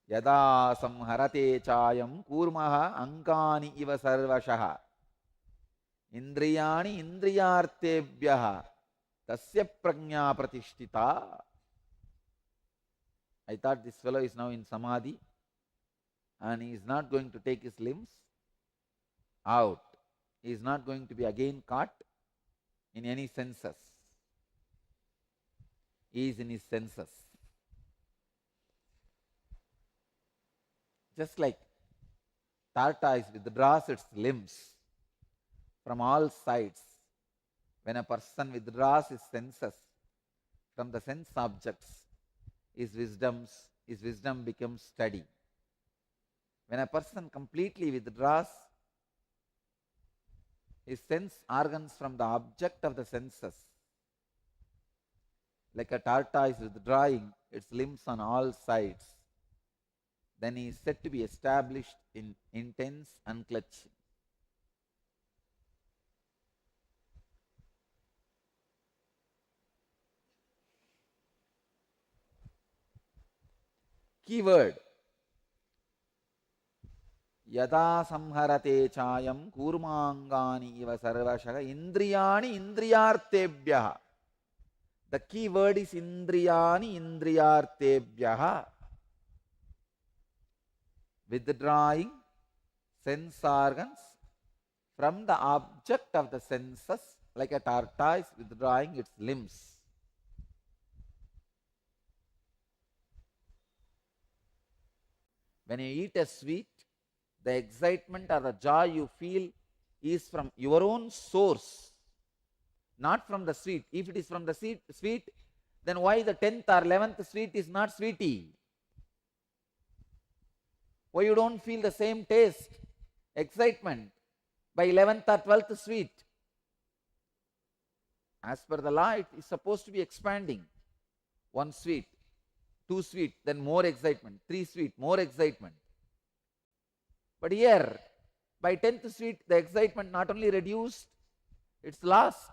Yada samharate chayam kurmaha ankani iva sarvashaha indriyani indriyartebhyaha tasya prajna pratishtita. I thought this fellow is now in Samadhi and he is not going to take his limbs out. He is not going to be again caught in any senses. He is in his senses. Just like tortoise withdraws its limbs from all sides, when a person withdraws his senses from the sense objects, his wisdom becomes steady. When a person completely withdraws his sense organs from the object of the senses, like a tortoise withdrawing its limbs on all sides, then he is said to be established in intense unclutching. Keyword. Yada samharate chayam kurmangani iva sarvashaga indriyani indriyartebhyaha. The key word is indriyani indriyartebhyaha. Withdrawing sense organs from the object of the senses, like a tortoise withdrawing its limbs. When you eat a sweet, the excitement or the joy you feel is from your own source, not from the sweet. If it is from the sweet, then why the 10th or 11th sweet is not sweetie? Why you don't feel the same taste, excitement by 11th or 12th sweet? As per the law, it is supposed to be expanding. 1 sweet, 2 sweet, then more excitement, 3 sweet, more excitement. But here, by 10th sweet, the excitement not only reduced, it's lost.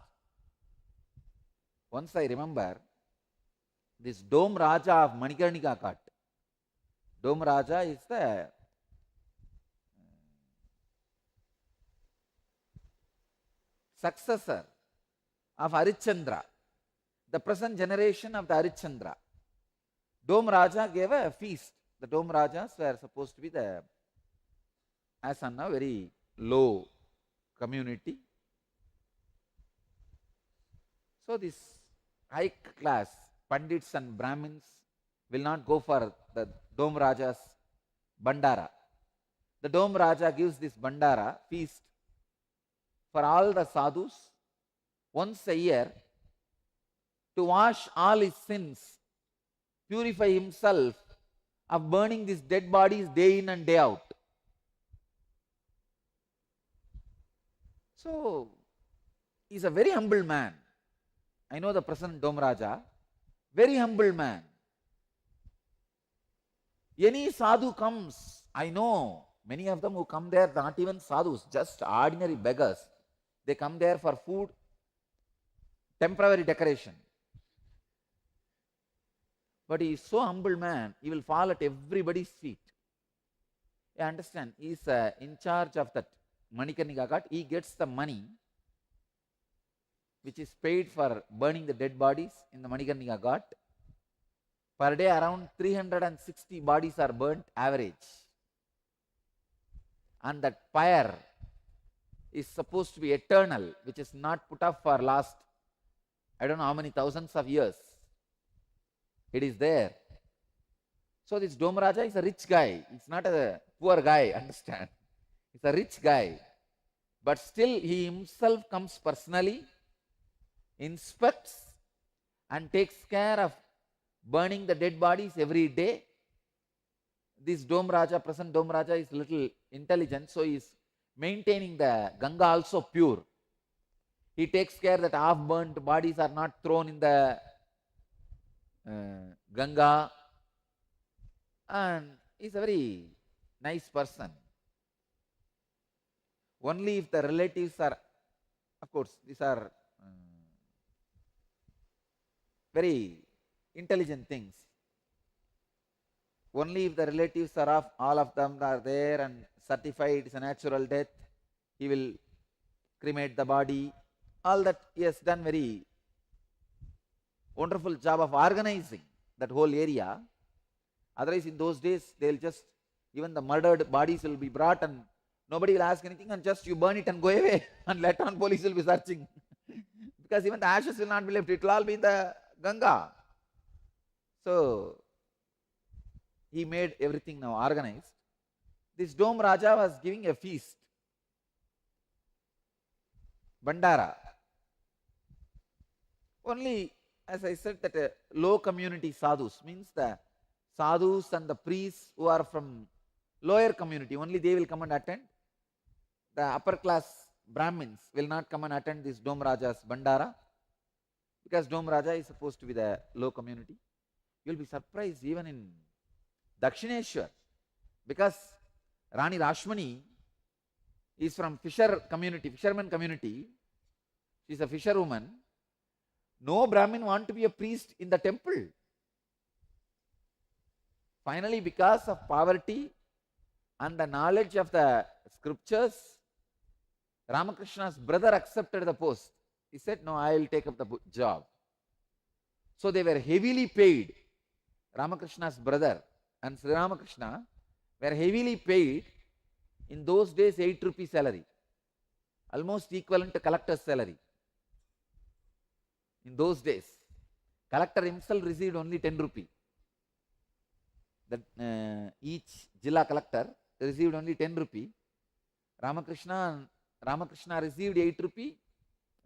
Once I remember, this Dome Raja of Manikarnika Ghat. Dome Raja is the successor of Harichandra, the present generation of the Harichandra. Dome Raja gave a feast. The Dome Rajas were supposed to be the, as on now, very low community. So this high class Pandits and Brahmins will not go for the Dome Raja's Bandara. The Dome Raja gives this Bandara feast for all the sadhus once a year to wash all his sins, purify himself of burning these dead bodies day in and day out. So, he is a very humble man. I know the present Dome Raja, very humble man. Any sadhu comes, I know many of them who come there, not even sadhus, just ordinary beggars. They come there for food, temporary decoration. But he is so humble man, he will fall at everybody's feet. You understand? He is in charge of that Manikarnika Ghat. He gets the money which is paid for burning the dead bodies in the Manikarnika Ghat. Per day around 360 bodies are burnt average. And that fire is supposed to be eternal, which is not put up for last, I don't know how many thousands of years. It is there. So this Dome Raja is a rich guy. It's not a poor guy, understand? He's a rich guy. But still he himself comes personally, inspects and takes care of burning the dead bodies every day. This Dome Raja, present Dome Raja, is little intelligent, so he is maintaining the Ganga also pure. He takes care that half-burnt bodies are not thrown in the Ganga, and he is a very nice person. Only if the relatives are, of course, these are very intelligent things. Only if the relatives are of, all of them are there and certified it's a natural death, he will cremate the body. All that he has done very wonderful job of organizing that whole area. Otherwise in those days they'll just, even the murdered bodies will be brought and nobody will ask anything and just you burn it and go away and later on police will be searching. Because even the ashes will not be left, it will all be in the Ganga. So he made everything now organized. This Dome Raja was giving a feast, Bandara. Only, as I said, that low community sadhus, means the sadhus and the priests who are from lower community, only they will come and attend. The upper class Brahmins will not come and attend this Dome Raja's Bandara, because Dome Raja is supposed to be the low community. You will be surprised even in Dakshineshwar, because Rani Rashmani is from fisherman community. She is a fisherwoman. No Brahmin want to be a priest in the temple. Finally, because of poverty and the knowledge of the scriptures, Ramakrishna's brother accepted the post. He said, no, I will take up the job. So they were heavily paid. Ramakrishna's brother and Sri Ramakrishna were heavily paid. In those days, 8 rupee salary, almost equivalent to collector's salary. In those days, collector himself received only 10 rupee. Each Jilla collector received only 10 rupee. Ramakrishna received 8 rupee.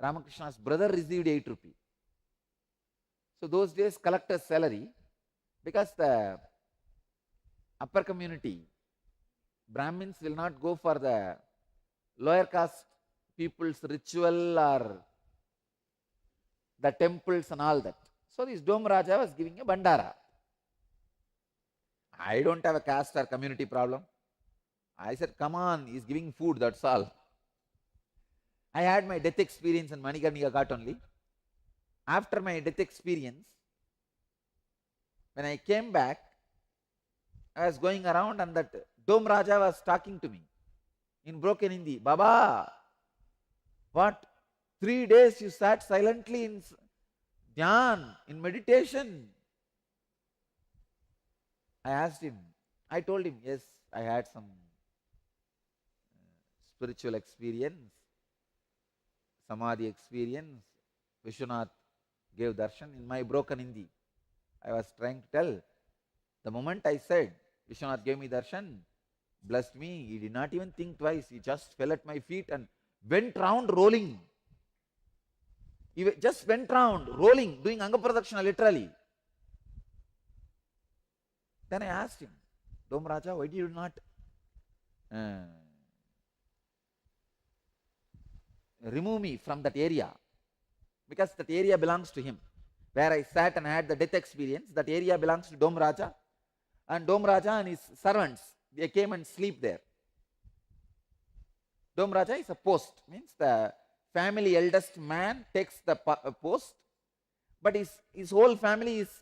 Ramakrishna's brother received 8 rupee. So those days collector's salary, because the upper community, Brahmins will not go for the lower caste people's ritual or the temples and all that. So this Dome Raja was giving a bandara. I don't have a caste or community problem. I said, come on, he's giving food, that's all. I had my death experience in Manikarnika Ghat only. After my death experience, when I came back, I was going around and that Dome Raja was talking to me in broken Hindi. Baba, what? 3 days you sat silently in dhyan, in meditation. I asked him, I told him, yes, I had some spiritual experience, Samadhi experience. Vishwanath gave darshan in my broken Hindi. I was trying to tell. The moment I said, Vishwanath gave me darshan, blessed me, he did not even think twice. He just fell at my feet and went round rolling. He just went round rolling, doing Anga Pradakshina literally. Then I asked him, Dome Raja, why did you not remove me from that area? Because that area belongs to him. Where I sat and had the death experience, that area belongs to Dome Raja. And Dome Raja and his servants, they came and sleep there. Dome Raja is a post, means the family eldest man takes the post, but his whole family is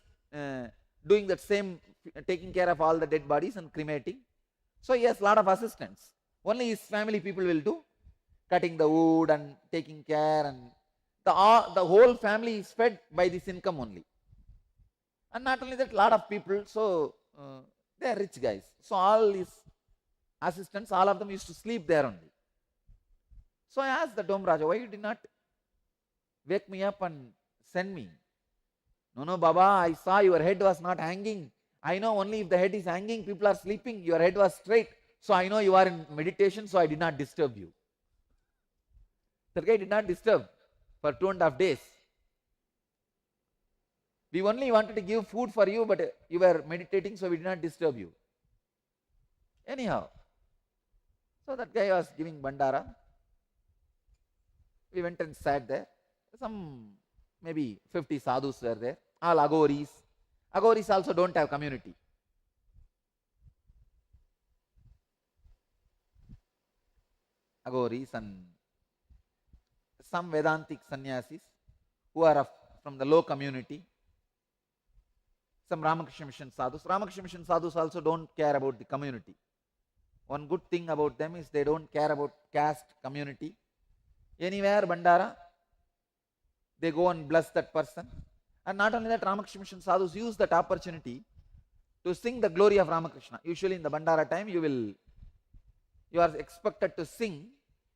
doing that same, taking care of all the dead bodies and cremating. So he has a lot of assistants. Only his family people will do, cutting the wood and taking care, and the whole family is fed by this income only. And not only that, a lot of people, so they are rich guys. So all his assistants, all of them used to sleep there only. So I asked the Dome Raja, why you did not wake me up and send me? No, Baba, I saw your head was not hanging. I know only if the head is hanging, people are sleeping, your head was straight. So I know you are in meditation, so I did not disturb you. That guy did not disturb for 2.5 days. We only wanted to give food for you, but you were meditating, so we did not disturb you. Anyhow, so that guy was giving bandara. We went and sat there. Some maybe 50 sadhus were there, all agoris. Agoris also don't have community. Agoris and some Vedantic sannyasis who are from the low community. Some Ramakrishna Mission sadhus. Ramakrishna Mission sadhus also don't care about the community. One good thing about them is they don't care about caste, community. Anywhere bandara, they go and bless that person. And not only that, Ramakrishna Mission sadhus use that opportunity to sing the glory of Ramakrishna. Usually in the bandara time, you are expected to sing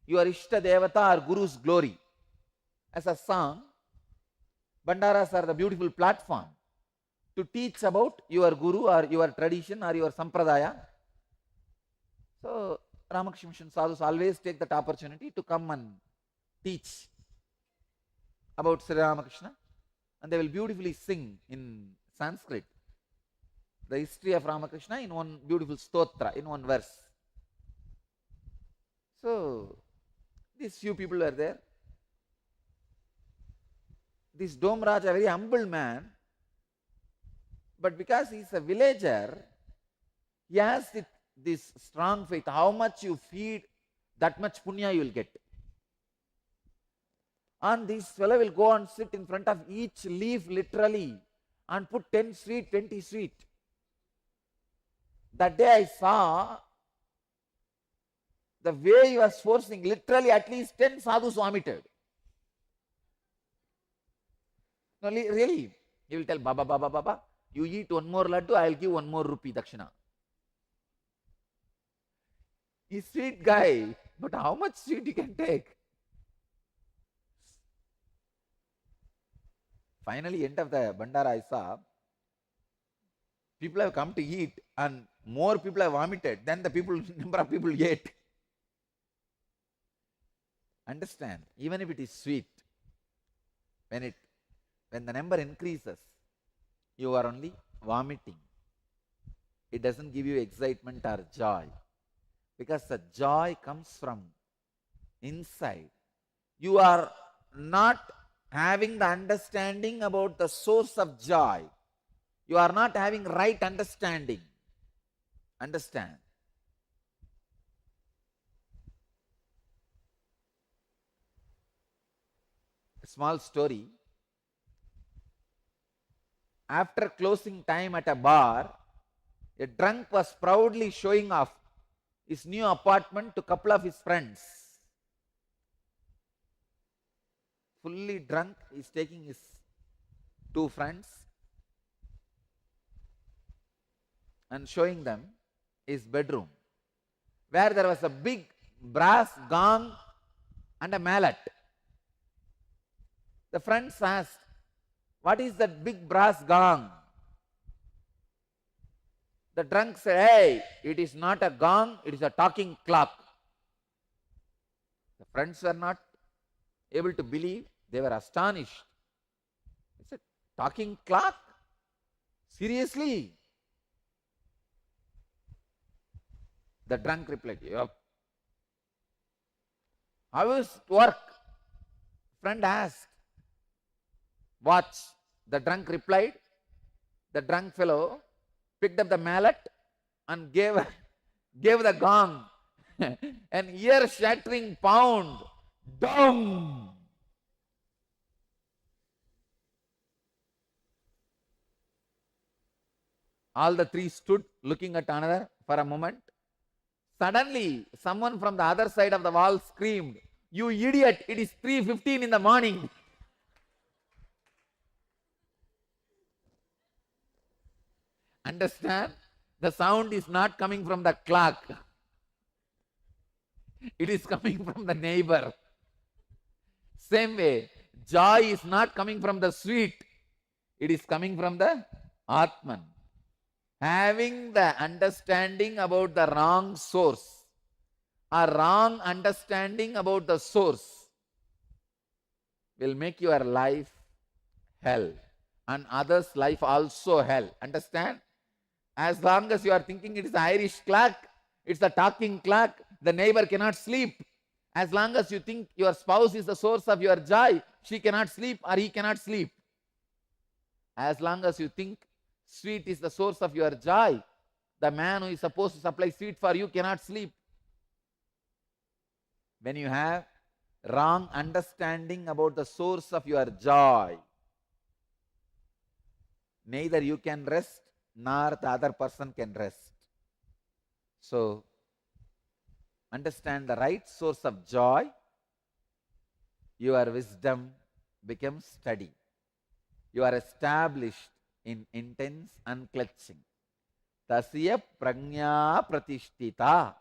your Ishta Devata or Guru's glory as a song. Bandaras are the beautiful platform to teach about your Guru or your tradition or your Sampradaya. So Ramakrishna Mission sadhus always take that opportunity to come and teach about Sri Ramakrishna, and they will beautifully sing in Sanskrit the history of Ramakrishna in one beautiful stotra, in one verse. So these few people were there. This Dome Raja, a very humble man, but because he is a villager, he has this strong faith. How much you feed, that much punya you will get. And this fellow will go and sit in front of each leaf literally and put 10 sweet, 20 sweet. That day I saw the way he was forcing, literally at least 10 sadhus vomited. No, really. He will tell, Baba, Baba, Baba, you eat one more laddu, I will give 1 more rupee dakshina. He's sweet guy, but how much sweet you can take? Finally, end of the Bandara I saw, people have come to eat and more people have vomited than the number of people ate. Understand, even if it is sweet, when the number increases, you are only vomiting. It doesn't give you excitement or joy, because the joy comes from inside. You are not having the understanding about the source of joy. You are not having right understanding. Understand? A small story. After closing time at a bar, a drunk was proudly showing off his new apartment to a couple of his friends. Fully drunk, he is taking his 2 friends and showing them his bedroom, where there was a big brass gong and a mallet. The friends asked, what is that big brass gong? The drunk said, hey, it is not a gong, it is a talking clock. The friends were not able to believe, they were astonished. He said, talking clock? Seriously? The drunk replied, yep. How is it work? Friend asked. Watch. The drunk replied. The drunk fellow picked up the mallet and gave the gong an ear-shattering pound. Dong! All the 3 stood looking at another for a moment. Suddenly, someone from the other side of the wall screamed, you idiot, it is 3:15 in the morning. Understand? The sound is not coming from the clock. It is coming from the neighbor. Same way, joy is not coming from the sweet. It is coming from the Atman. Having the understanding about the wrong source, a wrong understanding about the source, will make your life hell and others' life also hell. Understand? As long as you are thinking it is the Irish clock, it's the talking clock, the neighbor cannot sleep. As long as you think your spouse is the source of your joy, she cannot sleep or he cannot sleep. As long as you think sweet is the source of your joy, the man who is supposed to supply sweet for you cannot sleep. When you have wrong understanding about the source of your joy, neither you can rest nor the other person can rest. So, understand the right source of joy, your wisdom becomes steady. You are established in intense unclutching. Tasya prajna pratishtita.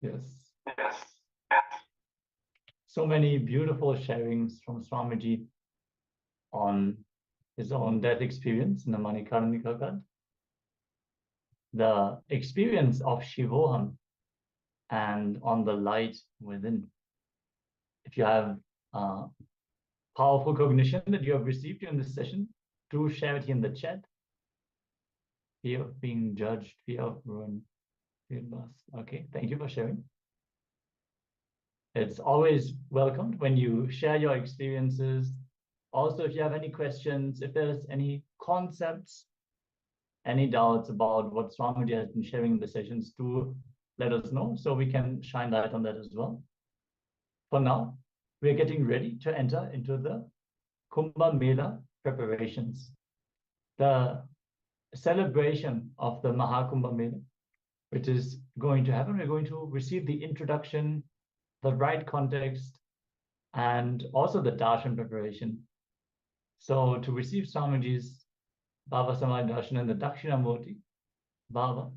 Yes. So many beautiful sharings from Swamiji on his own death experience in the Manikarnika Ghat. The experience of Shivoham and on the light within. If you have powerful cognition that you have received in this session, do share it in the chat. Fear of being judged, fear of ruin, fear of loss. Okay, thank you for sharing. It's always welcomed when you share your experiences. Also, if you have any questions, if there's any concepts, any doubts about what Swamiji has been sharing in the sessions, do let us know so we can shine light on that as well. For now, we're getting ready to enter into the Kumbh Mela preparations. The celebration of the Mahakumbh Mela, which is going to happen. We're going to receive the introduction, the right context, and also the darshan preparation. So to receive Swamiji's Bhava Samadhi darshan and the Dakshinamurti Bhava.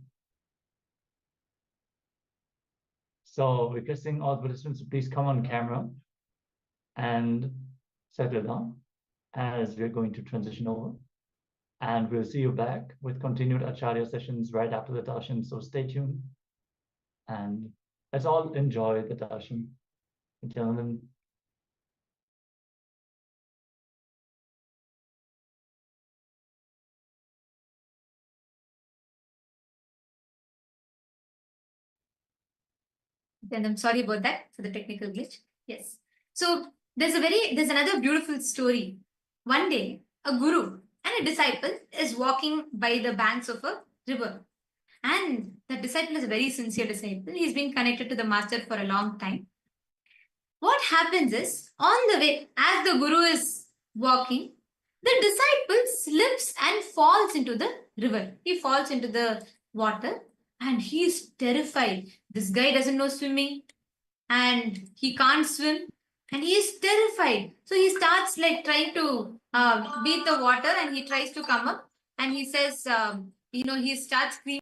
So requesting all participants to please come on camera and settle down as we're going to transition over. And we'll see you back with continued Acharya sessions right after the darshan. So stay tuned and let's all enjoy the darshan. Gentlemen. And I'm sorry about that for the technical glitch. Yes. So there's another beautiful story. One day, a guru and a disciple is walking by the banks of a river. And the disciple is a very sincere disciple. He's been connected to the master for a long time. What happens is, on the way, as the guru is walking, the disciple slips and falls into the river. He falls into the water and he's terrified. This guy doesn't know swimming and he can't swim and he is terrified. So he starts like trying to beat the water and he tries to come up and he says, he starts screaming.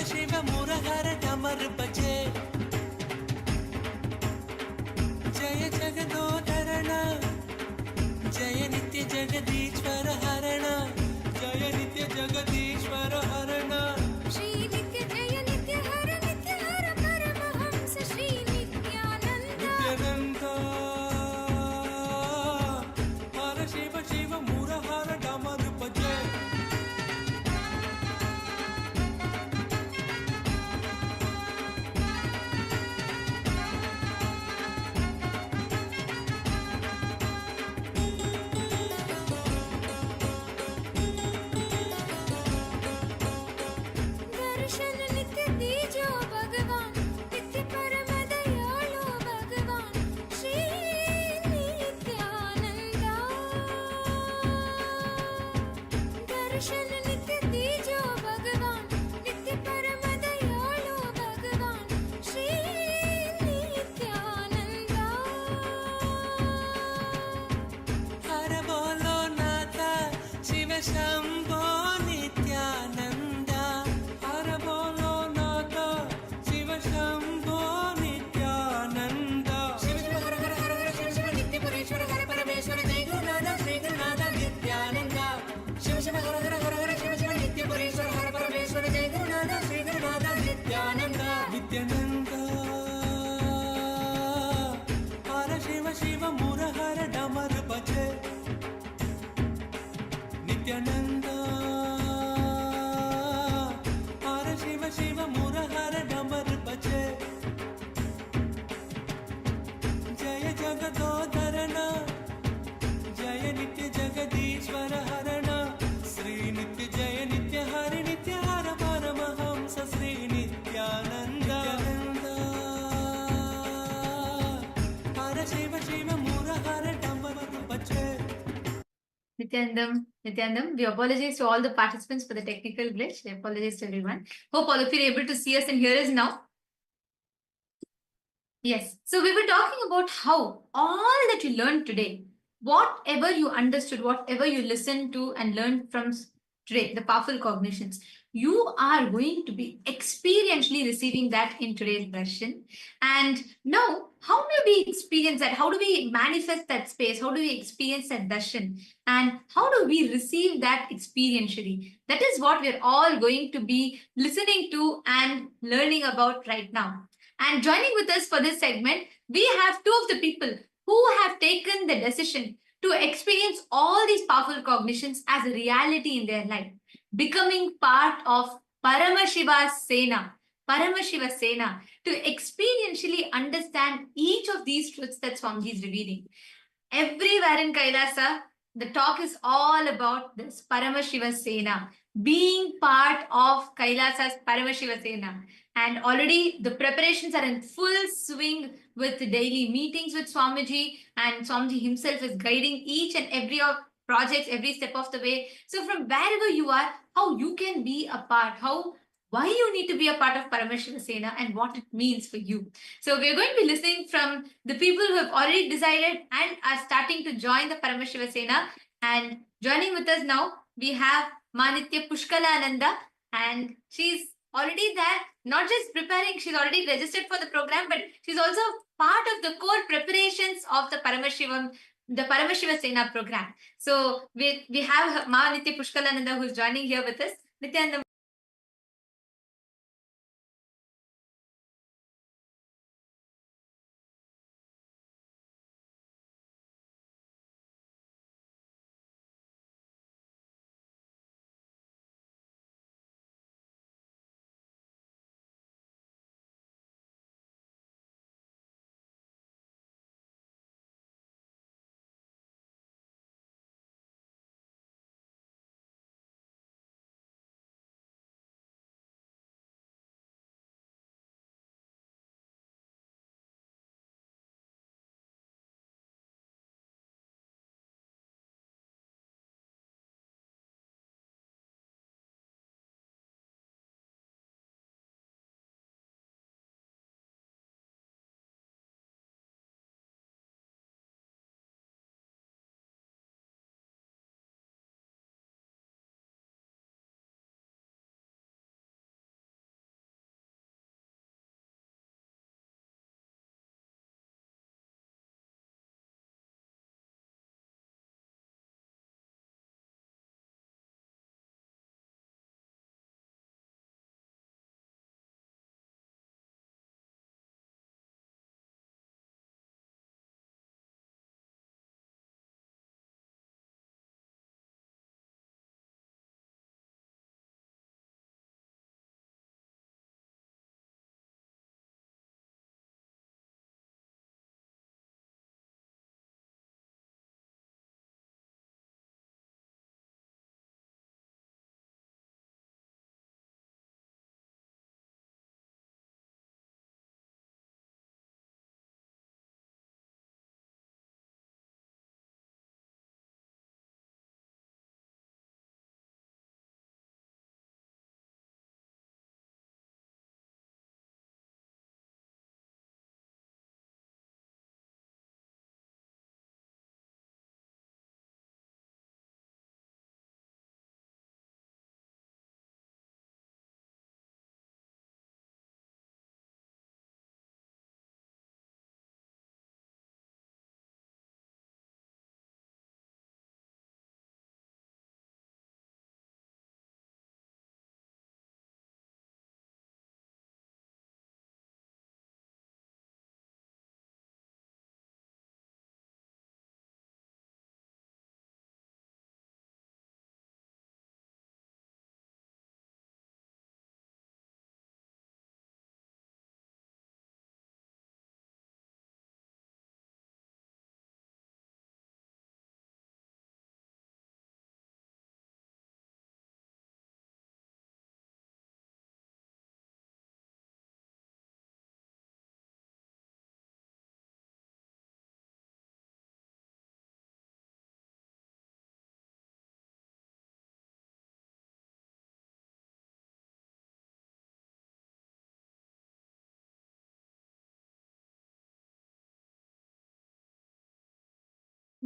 Shiv मुरहर डमर बजे जय जगदोधरण जय नित्य जगदीश्वर हरण जय नित्य जगदीश्वर हरण श्री नित्य जय नित्य हर परमहंस श्री नित्यानंद नित्यानंद हर शिव शिव मुरहर डमर बजे दर्शन नित्य दीजो भगवान नित्य परम दयालु भगवान श्री नित्यानंद दर्शन नित्य दीजो भगवान नित्य परम दयालु भगवान श्री नित्यानंद हर बोलो नाथा शिव शंभो नित्यानंद हर बोलो नाथा शिव शंभो नित्यानंद शिव शिव हर हर हर हर शिव शिव नित्य परेश्वर हर परमेश्वर जय गुरुनाथ श्री गुरुनाथ नित्यानंद शिव शिव हर हर हर हर शिव शिव नित्य परेश्वर हर परमेश्वर जय गुरुनाथ श्री गुरुनाथ नित्यानंद नित्यानंद हर शिव शिव मुरहर डमर बजे नित्यानंद हर शिव शिव मुरहर डमर बजे जय जगदोधरण जय नित्य जगदीश्वर हरण श्री नित्य जय नित्य हर परमहंस श्री नित्यानंद हर शिव शिव मुरहर डमर बजे Nithyanandam, Nithyanandam, we apologize to all the participants for the technical glitch. We apologize to everyone. Hope all of you are able to see us and hear us now. Yes. So we were talking about how all that you learned today, whatever you understood, whatever you listened to and learned from today, the powerful cognitions, you are going to be experientially receiving that in today's version. And now, how do we experience that? How do we manifest that space? How do we experience that darshan? And how do we receive that experientially? That is what we're all going to be listening to and learning about right now. And joining with us for this segment, we have two of the people who have taken the decision to experience all these powerful cognitions as a reality in their life, becoming part of Paramashiva Sena, Paramashiva Sena, to experientially understand each of these truths that Swamiji is revealing. Everywhere in Kailasa, the talk is all about this Paramashiva Sena, being part of Kailasa's Paramashiva Sena. And already the preparations are in full swing with the daily meetings with Swamiji, and Swamiji himself is guiding each and every of projects every step of the way. So from wherever you are, how you can be a part, why you need to be a part of Paramashiva Sena and what it means for you. So we're going to be listening from the people who have already decided and are starting to join the Paramashiva Sena. And joining with us now, we have Manitya Pushkalananda, and she's already there, not just preparing, she's already registered for the program, but she's also part of the core preparations of the Paramashiva Sena program. So we have Manitya Pushkalananda who's joining here with us. Nithyananda,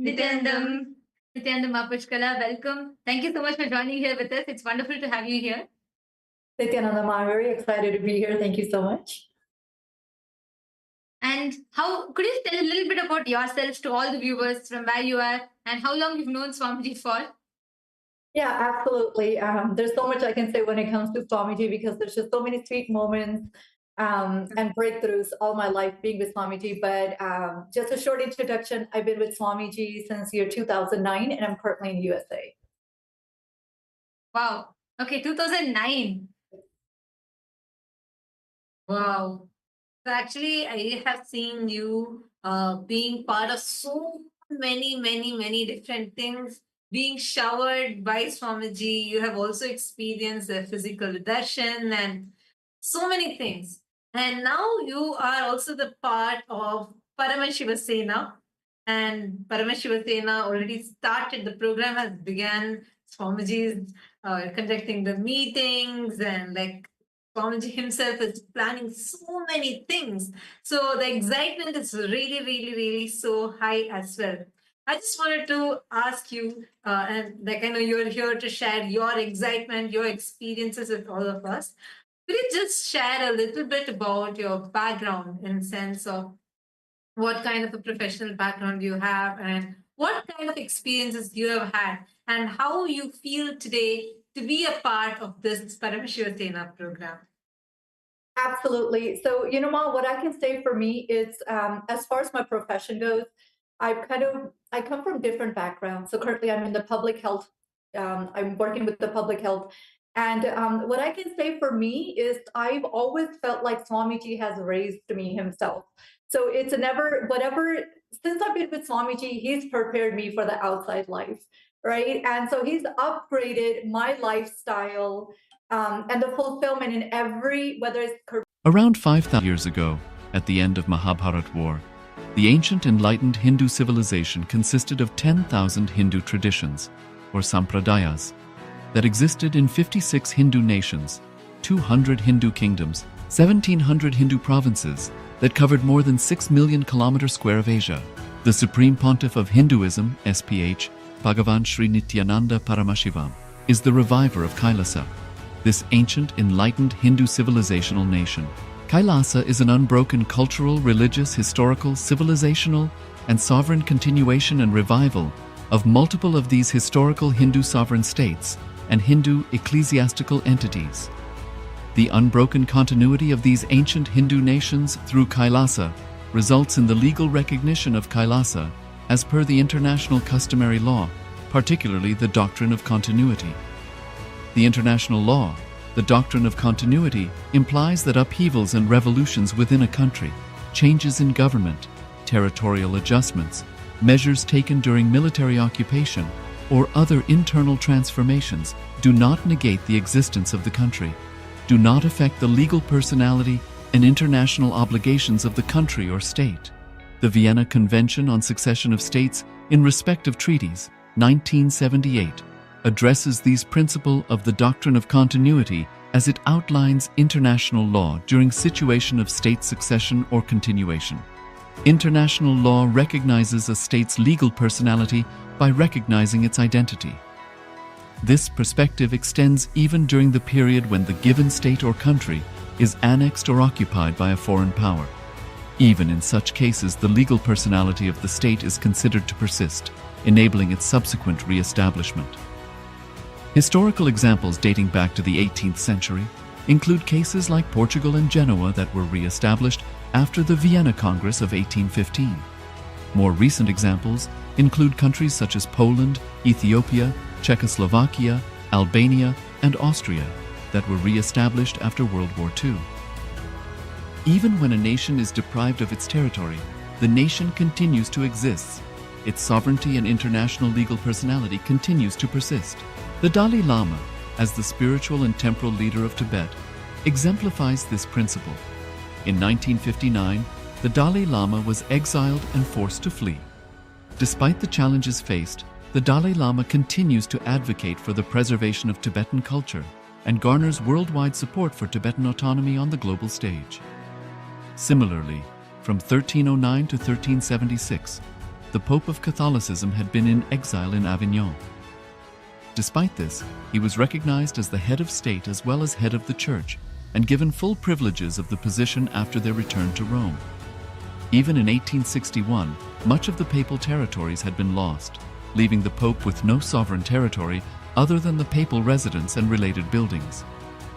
Nithyanandam. Nithyanandam Mapushkala, welcome. Thank you so much for joining here with us. It's wonderful to have you here. Nithyananda, I'm very excited to be here. Thank you so much. And how could you tell a little bit about yourself to all the viewers from where you are and how long you've known Swamiji for? Yeah, absolutely. There's so much I can say when it comes to Swamiji because there's just so many sweet moments and breakthroughs all my life being with Swamiji. But just a short introduction, I've been with Swamiji since year 2009 and I'm currently in USA. Wow. Okay, 2009. Wow. So actually, I have seen you being part of so many different things, being showered by Swamiji. You have also experienced the physical darshan and so many things. And now you are also the part of Paramashivoham. And Paramashivoham already started, the program has begun. Swamiji is conducting the meetings and like Swamiji himself is planning so many things. So the excitement is really so high as well. I just wanted to ask you, and like I know you're here to share your excitement, your experiences with all of us. Could you just share a little bit about your background in sense of what kind of a professional background you have and what kind of experiences you have had and how you feel today to be a part of this Paramashivoham program? Absolutely. So, you know, Ma, what I can say for me is, as far as my profession goes, I come from different backgrounds. So currently I'm in the public health, I'm working with the public health. And what I can say for me is I've always felt like Swamiji has raised me himself. So it's since I've been with Swamiji, he's prepared me for the outside life, right? And so he's upgraded my lifestyle and the fulfillment in whether it's Around 5,000 years ago, at the end of Mahabharat War, the ancient enlightened Hindu civilization consisted of 10,000 Hindu traditions, or sampradayas, that existed in 56 Hindu nations, 200 Hindu kingdoms, 1,700 Hindu provinces that covered more than 6 million kilometers square of Asia. The Supreme Pontiff of Hinduism, SPH, Bhagavan Sri Nithyananda Paramashivoham, is the reviver of KAILASA, this ancient, enlightened Hindu civilizational nation. KAILASA is an unbroken cultural, religious, historical, civilizational, and sovereign continuation and revival of multiple of these historical Hindu sovereign states and Hindu ecclesiastical entities. The unbroken continuity of these ancient Hindu nations through KAILASA results in the legal recognition of KAILASA as per the international customary law, particularly the doctrine of continuity. The international law, the doctrine of continuity, implies that upheavals and revolutions within a country, changes in government, territorial adjustments, measures taken during military occupation, or other internal transformations do not negate the existence of the country, do not affect the legal personality and international obligations of the country or state. The Vienna Convention on Succession of States in respect of treaties, 1978, addresses these principles of the doctrine of continuity as it outlines international law during situation of state succession or continuation. International law recognizes a state's legal personality by recognizing its identity. This perspective extends even during the period when the given state or country is annexed or occupied by a foreign power. Even in such cases, the legal personality of the state is considered to persist, enabling its subsequent re-establishment. Historical examples dating back to the 18th century include cases like Portugal and Genoa that were re-established after the Vienna Congress of 1815. More recent examples include countries such as Poland, Ethiopia, Czechoslovakia, Albania, and Austria that were re-established after World War II. Even when a nation is deprived of its territory, the nation continues to exist. Its sovereignty and international legal personality continues to persist. The Dalai Lama, as the spiritual and temporal leader of Tibet, exemplifies this principle. In 1959, the Dalai Lama was exiled and forced to flee. Despite the challenges faced, the Dalai Lama continues to advocate for the preservation of Tibetan culture and garners worldwide support for Tibetan autonomy on the global stage. Similarly, from 1309 to 1376, the Pope of Catholicism had been in exile in Avignon. Despite this, he was recognized as the head of state as well as head of the church, and given full privileges of the position after their return to Rome. Even in 1861, much of the papal territories had been lost, leaving the Pope with no sovereign territory other than the papal residence and related buildings.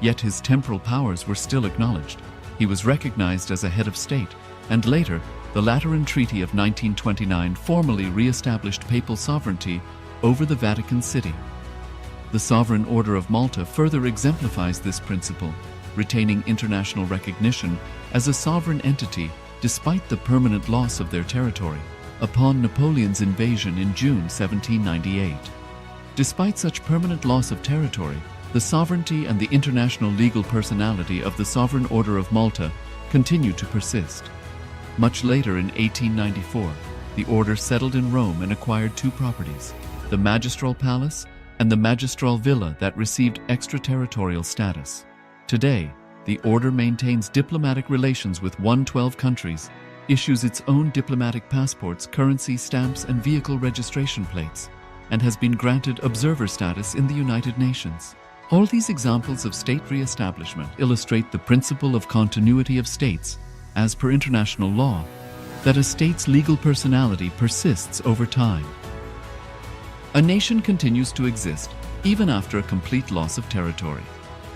Yet his temporal powers were still acknowledged. He was recognized as a head of state, and later, the Lateran Treaty of 1929 formally re-established papal sovereignty over the Vatican City. The Sovereign Order of Malta further exemplifies this principle, retaining international recognition as a sovereign entity despite the permanent loss of their territory upon Napoleon's invasion in June 1798. Despite such permanent loss of territory, the sovereignty and the international legal personality of the Sovereign Order of Malta continue to persist. Much later in 1894, the order settled in Rome and acquired two properties, the Magistral Palace and the Magistral Villa that received extraterritorial status. Today, the order maintains diplomatic relations with 112 countries, issues its own diplomatic passports, currency, stamps, and vehicle registration plates, and has been granted observer status in the United Nations. All these examples of state re-establishment illustrate the principle of continuity of states, as per international law, that a state's legal personality persists over time. A nation continues to exist even after a complete loss of territory.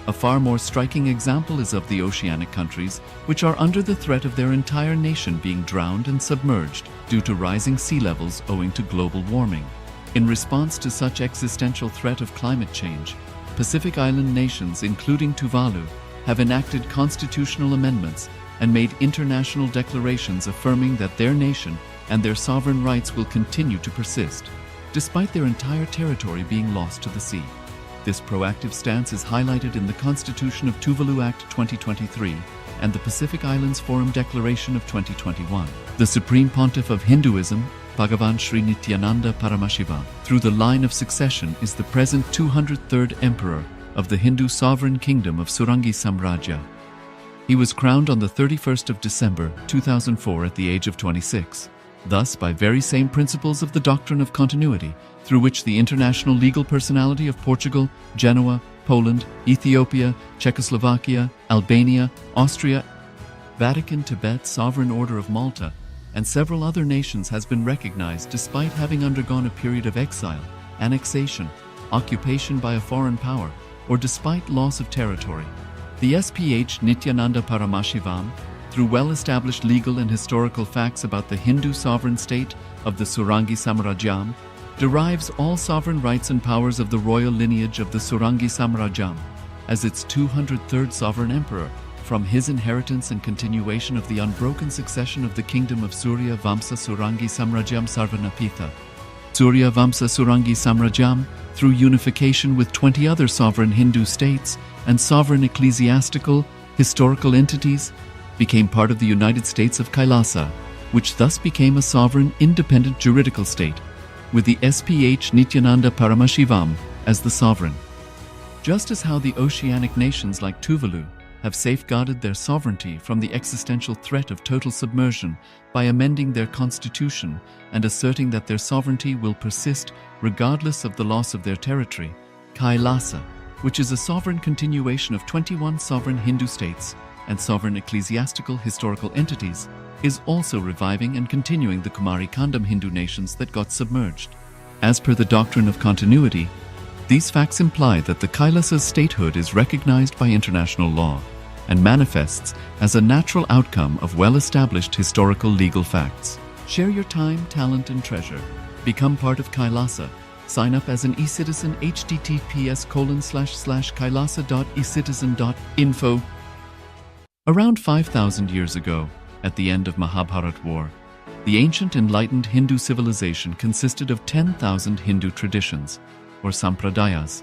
A far more striking example is of the oceanic countries, which are under the threat of their entire nation being drowned and submerged due to rising sea levels owing to global warming. In response to such existential threat of climate change, Pacific Island nations, including Tuvalu, have enacted constitutional amendments and made international declarations affirming that their nation and their sovereign rights will continue to persist, despite their entire territory being lost to the sea. This proactive stance is highlighted in the Constitution of Tuvalu Act 2023 and the Pacific Islands Forum Declaration of 2021. The Supreme Pontiff of Hinduism, Bhagavan Sri Nithyananda Paramashivoham, through the line of succession, is the present 203rd Emperor of the Hindu Sovereign Kingdom of Surangi Samrajya. He was crowned on the 31st of December 2004 at the age of 26. Thus, by very same principles of the doctrine of continuity, through which the international legal personality of Portugal, Genoa, Poland, Ethiopia, Czechoslovakia, Albania, Austria, Vatican, Tibet, Sovereign Order of Malta, and several other nations has been recognized despite having undergone a period of exile, annexation, occupation by a foreign power, or despite loss of territory. The SPH Nithyananda Paramashivoham, through well-established legal and historical facts about the Hindu sovereign state of the Surangi Samrajyam, derives all sovereign rights and powers of the royal lineage of the Surangi Samrajyam as its 203rd sovereign emperor, from his inheritance and continuation of the unbroken succession of the kingdom of Surya Vamsa Surangi Samrajyam Sarvanapitha. Surya Vamsa Surangi Samrajyam, through unification with 20 other sovereign Hindu states and sovereign ecclesiastical, historical entities, became part of the United States of KAILASA, which thus became a sovereign, independent juridical state, with the SPH Nithyananda Paramashivoham as the sovereign. Just as how the oceanic nations like Tuvalu have safeguarded their sovereignty from the existential threat of total submersion by amending their constitution and asserting that their sovereignty will persist regardless of the loss of their territory, KAILASA, which is a sovereign continuation of 21 sovereign Hindu states and sovereign ecclesiastical historical entities, is also reviving and continuing the Kumari Kandam Hindu nations that got submerged. As per the doctrine of continuity, these facts imply that the KAILASA's statehood is recognized by international law and manifests as a natural outcome of well-established historical legal facts. Share your time, talent, and treasure. Become part of KAILASA. Sign up as an eCitizen https://kailasa.ecitizen.info. Around 5,000 years ago, at the end of Mahabharat War, the ancient enlightened Hindu civilization consisted of 10,000 Hindu traditions, or sampradayas,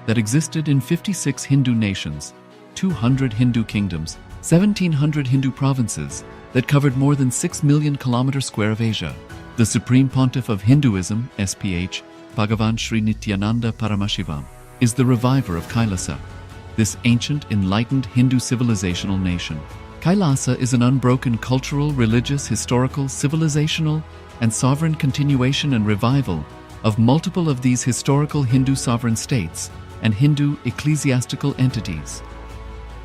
that existed in 56 Hindu nations, 200 Hindu kingdoms, 1,700 Hindu provinces that covered more than 6 million kilometers square of Asia. The Supreme Pontiff of Hinduism, SPH, Bhagavan Sri Nithyananda Paramashivoham, is the reviver of KAILASA, this ancient enlightened Hindu civilizational nation. KAILASA is an unbroken cultural, religious, historical, civilizational, and sovereign continuation and revival of multiple of these historical Hindu sovereign states and Hindu ecclesiastical entities.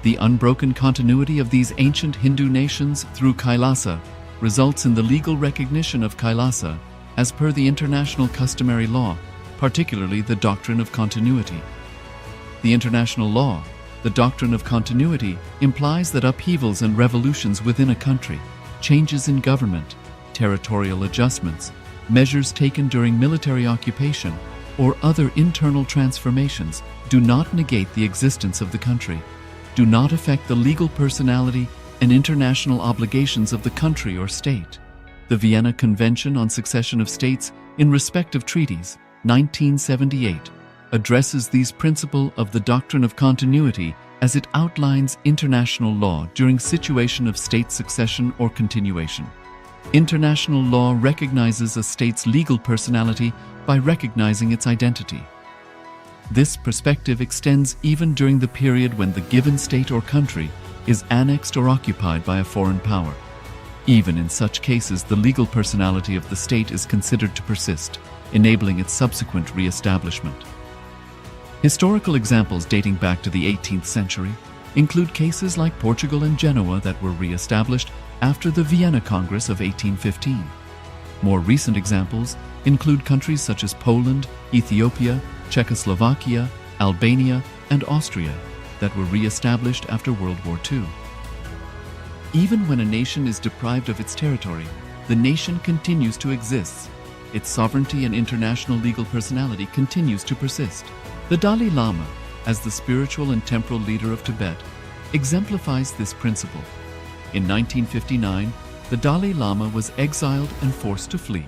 The unbroken continuity of these ancient Hindu nations through KAILASA results in the legal recognition of KAILASA as per the international customary law, particularly the doctrine of continuity. The international law, the doctrine of continuity, implies that upheavals and revolutions within a country, changes in government, territorial adjustments, measures taken during military occupation, or other internal transformations do not negate the existence of the country, do not affect the legal personality and international obligations of the country or state. The Vienna Convention on Succession of States in respect of treaties, 1978, addresses these principles of the doctrine of continuity as it outlines international law during situation of state succession or continuation. International law recognizes a state's legal personality by recognizing its identity. This perspective extends even during the period when the given state or country is annexed or occupied by a foreign power. Even in such cases, the legal personality of the state is considered to persist, enabling its subsequent re-establishment. Historical examples dating back to the 18th century include cases like Portugal and Genoa that were re-established after the Vienna Congress of 1815. More recent examples include countries such as Poland, Ethiopia, Czechoslovakia, Albania, and Austria that were re-established after World War II. Even when a nation is deprived of its territory, the nation continues to exist. Its sovereignty and international legal personality continues to persist. The Dalai Lama, as the spiritual and temporal leader of Tibet, exemplifies this principle. In 1959, the Dalai Lama was exiled and forced to flee.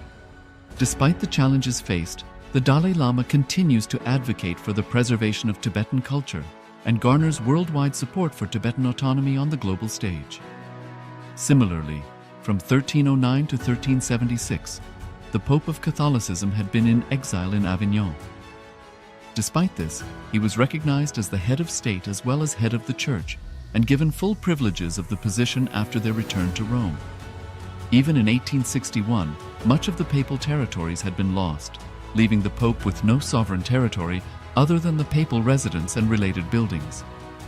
Despite the challenges faced, the Dalai Lama continues to advocate for the preservation of Tibetan culture and garners worldwide support for Tibetan autonomy on the global stage. Similarly, from 1309 to 1376, the Pope of Catholicism had been in exile in Avignon. Despite this, he was recognized as the head of state as well as head of the church and given full privileges of the position after their return to Rome. Even in 1861, much of the papal territories had been lost, leaving the Pope with no sovereign territory other than the papal residence and related buildings.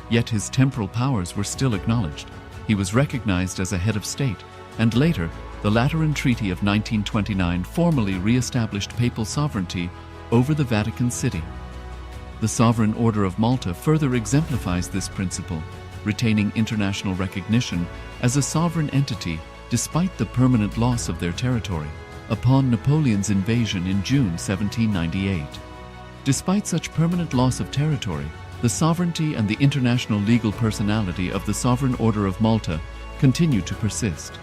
Yet his temporal powers were still acknowledged. He was recognized as a head of state, and later, the Lateran Treaty of 1929 formally re-established papal sovereignty over the Vatican City. The Sovereign Order of Malta further exemplifies this principle, retaining international recognition as a sovereign entity despite the permanent loss of their territory upon Napoleon's invasion in June 1798. Despite such permanent loss of territory, the sovereignty and the international legal personality of the Sovereign Order of Malta continued to persist.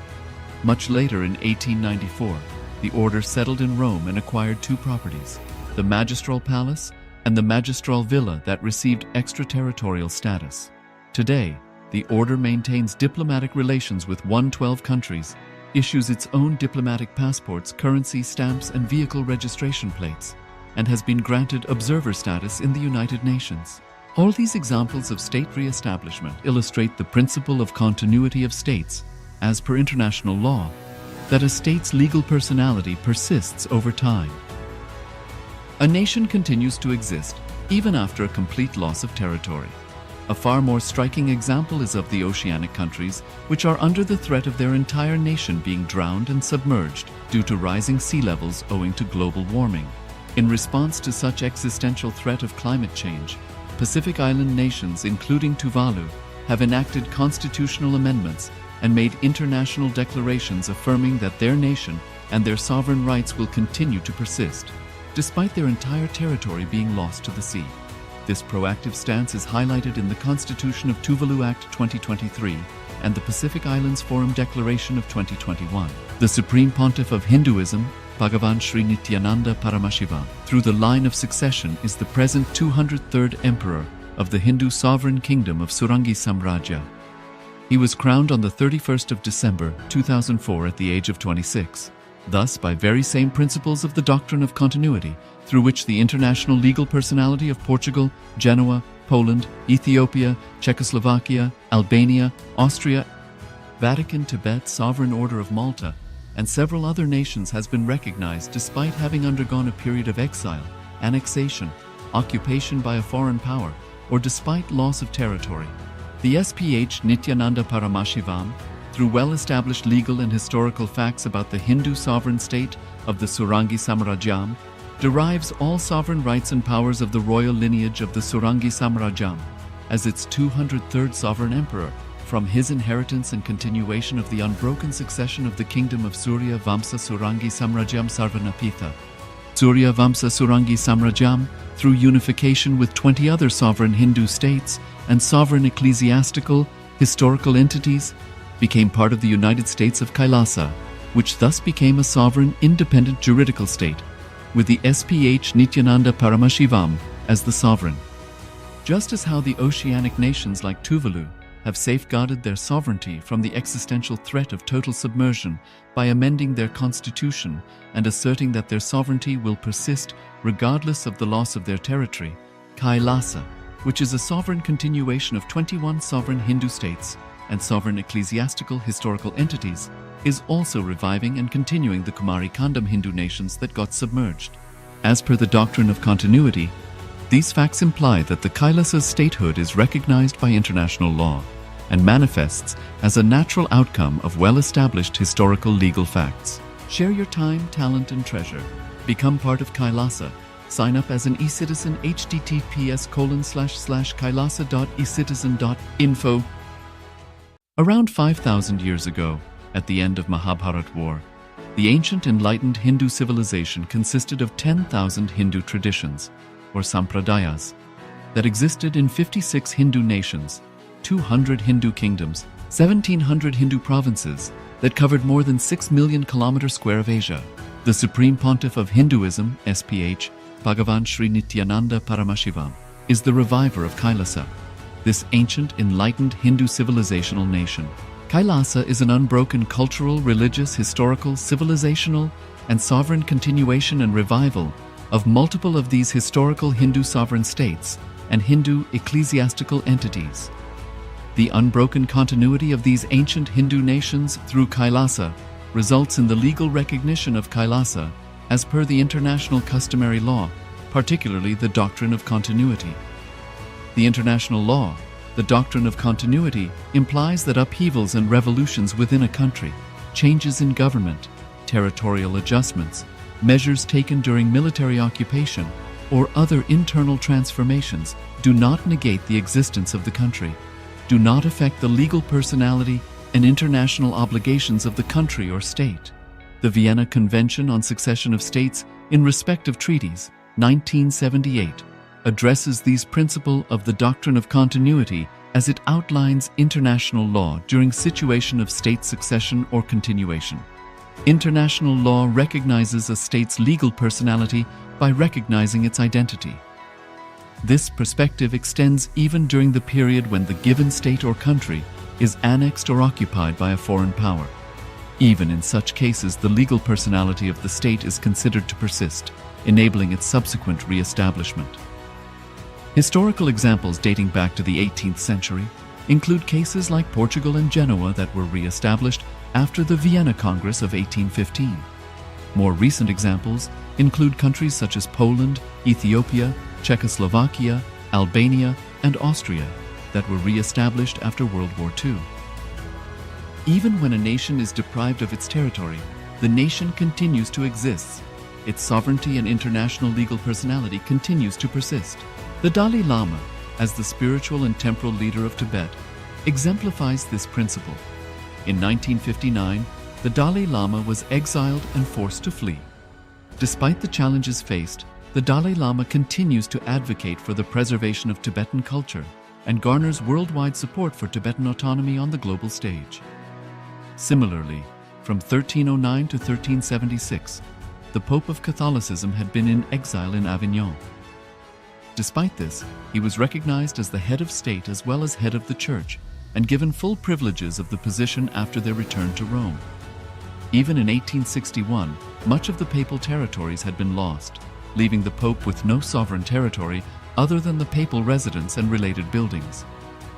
Much later in 1894, the order settled in Rome and acquired two properties, the Magistral Palace and the Magistral Villa that received extraterritorial status. Today, the order maintains diplomatic relations with 112 countries, issues its own diplomatic passports, currency, stamps, and vehicle registration plates, and has been granted observer status in the United Nations. All these examples of state re-establishment illustrate the principle of continuity of states, as per international law, that a state's legal personality persists over time. A nation continues to exist even after a complete loss of territory. A far more striking example is of the oceanic countries, which are under the threat of their entire nation being drowned and submerged due to rising sea levels owing to global warming. In response to such existential threat of climate change, Pacific Island nations, including Tuvalu, have enacted constitutional amendments and made international declarations affirming that their nation and their sovereign rights will continue to persist, despite their entire territory being lost to the sea. This proactive stance is highlighted in the Constitution of Tuvalu Act 2023 and the Pacific Islands Forum Declaration of 2021. The Supreme Pontiff of Hinduism, Bhagavan Sri Nithyananda Paramashivoham, through the line of succession is the present 203rd Emperor of the Hindu Sovereign Kingdom of Surangi Samrajya. He was crowned on the 31st of December 2004 at the age of 26. Thus, by very same principles of the doctrine of continuity, through which the international legal personality of Portugal, Genoa, Poland, Ethiopia, Czechoslovakia, Albania, Austria, Vatican, Tibet, Sovereign Order of Malta, and several other nations has been recognized despite having undergone a period of exile, annexation, occupation by a foreign power, or despite loss of territory. The SPH Nithyananda Paramashivoham, through well-established legal and historical facts about the Hindu sovereign state of the Surangi Samrajyam, derives all sovereign rights and powers of the royal lineage of the Surangi Samrajyam as its 203rd sovereign emperor, from his inheritance and continuation of the unbroken succession of the kingdom of Surya Vamsa Surangi Samrajyam Sarvanapitha. Surya Vamsa Surangi Samrajyam, through unification with 20 other sovereign Hindu states and sovereign ecclesiastical, historical entities, became part of the United States of KAILASA, which thus became a sovereign, independent juridical state, with the SPH Nithyananda Paramashivoham as the sovereign. Just as how the oceanic nations like Tuvalu have safeguarded their sovereignty from the existential threat of total submersion by amending their constitution and asserting that their sovereignty will persist regardless of the loss of their territory, KAILASA, which is a sovereign continuation of 21 sovereign Hindu states and sovereign ecclesiastical historical entities, is also reviving and continuing the Kumari Kandam Hindu nations that got submerged. As per the doctrine of continuity, these facts imply that the KAILASA's statehood is recognized by international law and manifests as a natural outcome of well-established historical legal facts. Share your time, talent, and treasure. Become part of KAILASA. Sign up as an eCitizen https://kailasa.ecitizen.info. Around 5,000 years ago, at the end of Mahabharat War, the ancient enlightened Hindu civilization consisted of 10,000 Hindu traditions, or sampradayas, that existed in 56 Hindu nations, 200 Hindu kingdoms, 1,700 Hindu provinces that covered more than 6 million kilometers square of Asia. The Supreme Pontiff of Hinduism, SPH, Bhagavan Sri Nithyananda Paramashivoham, is the reviver of KAILASA, this ancient enlightened Hindu civilizational nation. KAILASA is an unbroken cultural, religious, historical, civilizational, and sovereign continuation and revival of multiple of these historical Hindu sovereign states and Hindu ecclesiastical entities. The unbroken continuity of these ancient Hindu nations through KAILASA results in the legal recognition of KAILASA as per the international customary law, particularly the doctrine of continuity. The international law, the doctrine of continuity, implies that upheavals and revolutions within a country, changes in government, territorial adjustments, measures taken during military occupation, or other internal transformations do not negate the existence of the country, do not affect the legal personality and international obligations of the country or state. The Vienna Convention on Succession of States in respect of treaties, 1978, addresses these principles of the doctrine of continuity as it outlines international law during situation of state succession or continuation. International law recognizes a state's legal personality by recognizing its identity. This perspective extends even during the period when the given state or country is annexed or occupied by a foreign power. Even in such cases, the legal personality of the state is considered to persist, enabling its subsequent re-establishment. Historical examples dating back to the 18th century include cases like Portugal and Genoa that were re-established after the Vienna Congress of 1815. More recent examples include countries such as Poland, Ethiopia, Czechoslovakia, Albania, and Austria that were re-established after World War II. Even when a nation is deprived of its territory, the nation continues to exist. Its sovereignty and international legal personality continues to persist. The Dalai Lama, as the spiritual and temporal leader of Tibet, exemplifies this principle. In 1959, the Dalai Lama was exiled and forced to flee. Despite the challenges faced, the Dalai Lama continues to advocate for the preservation of Tibetan culture and garners worldwide support for Tibetan autonomy on the global stage. Similarly, from 1309 to 1376, the Pope of Catholicism had been in exile in Avignon. Despite this, he was recognized as the head of state as well as head of the church and given full privileges of the position after their return to Rome. Even in 1861, much of the papal territories had been lost, leaving the Pope with no sovereign territory other than the papal residence and related buildings.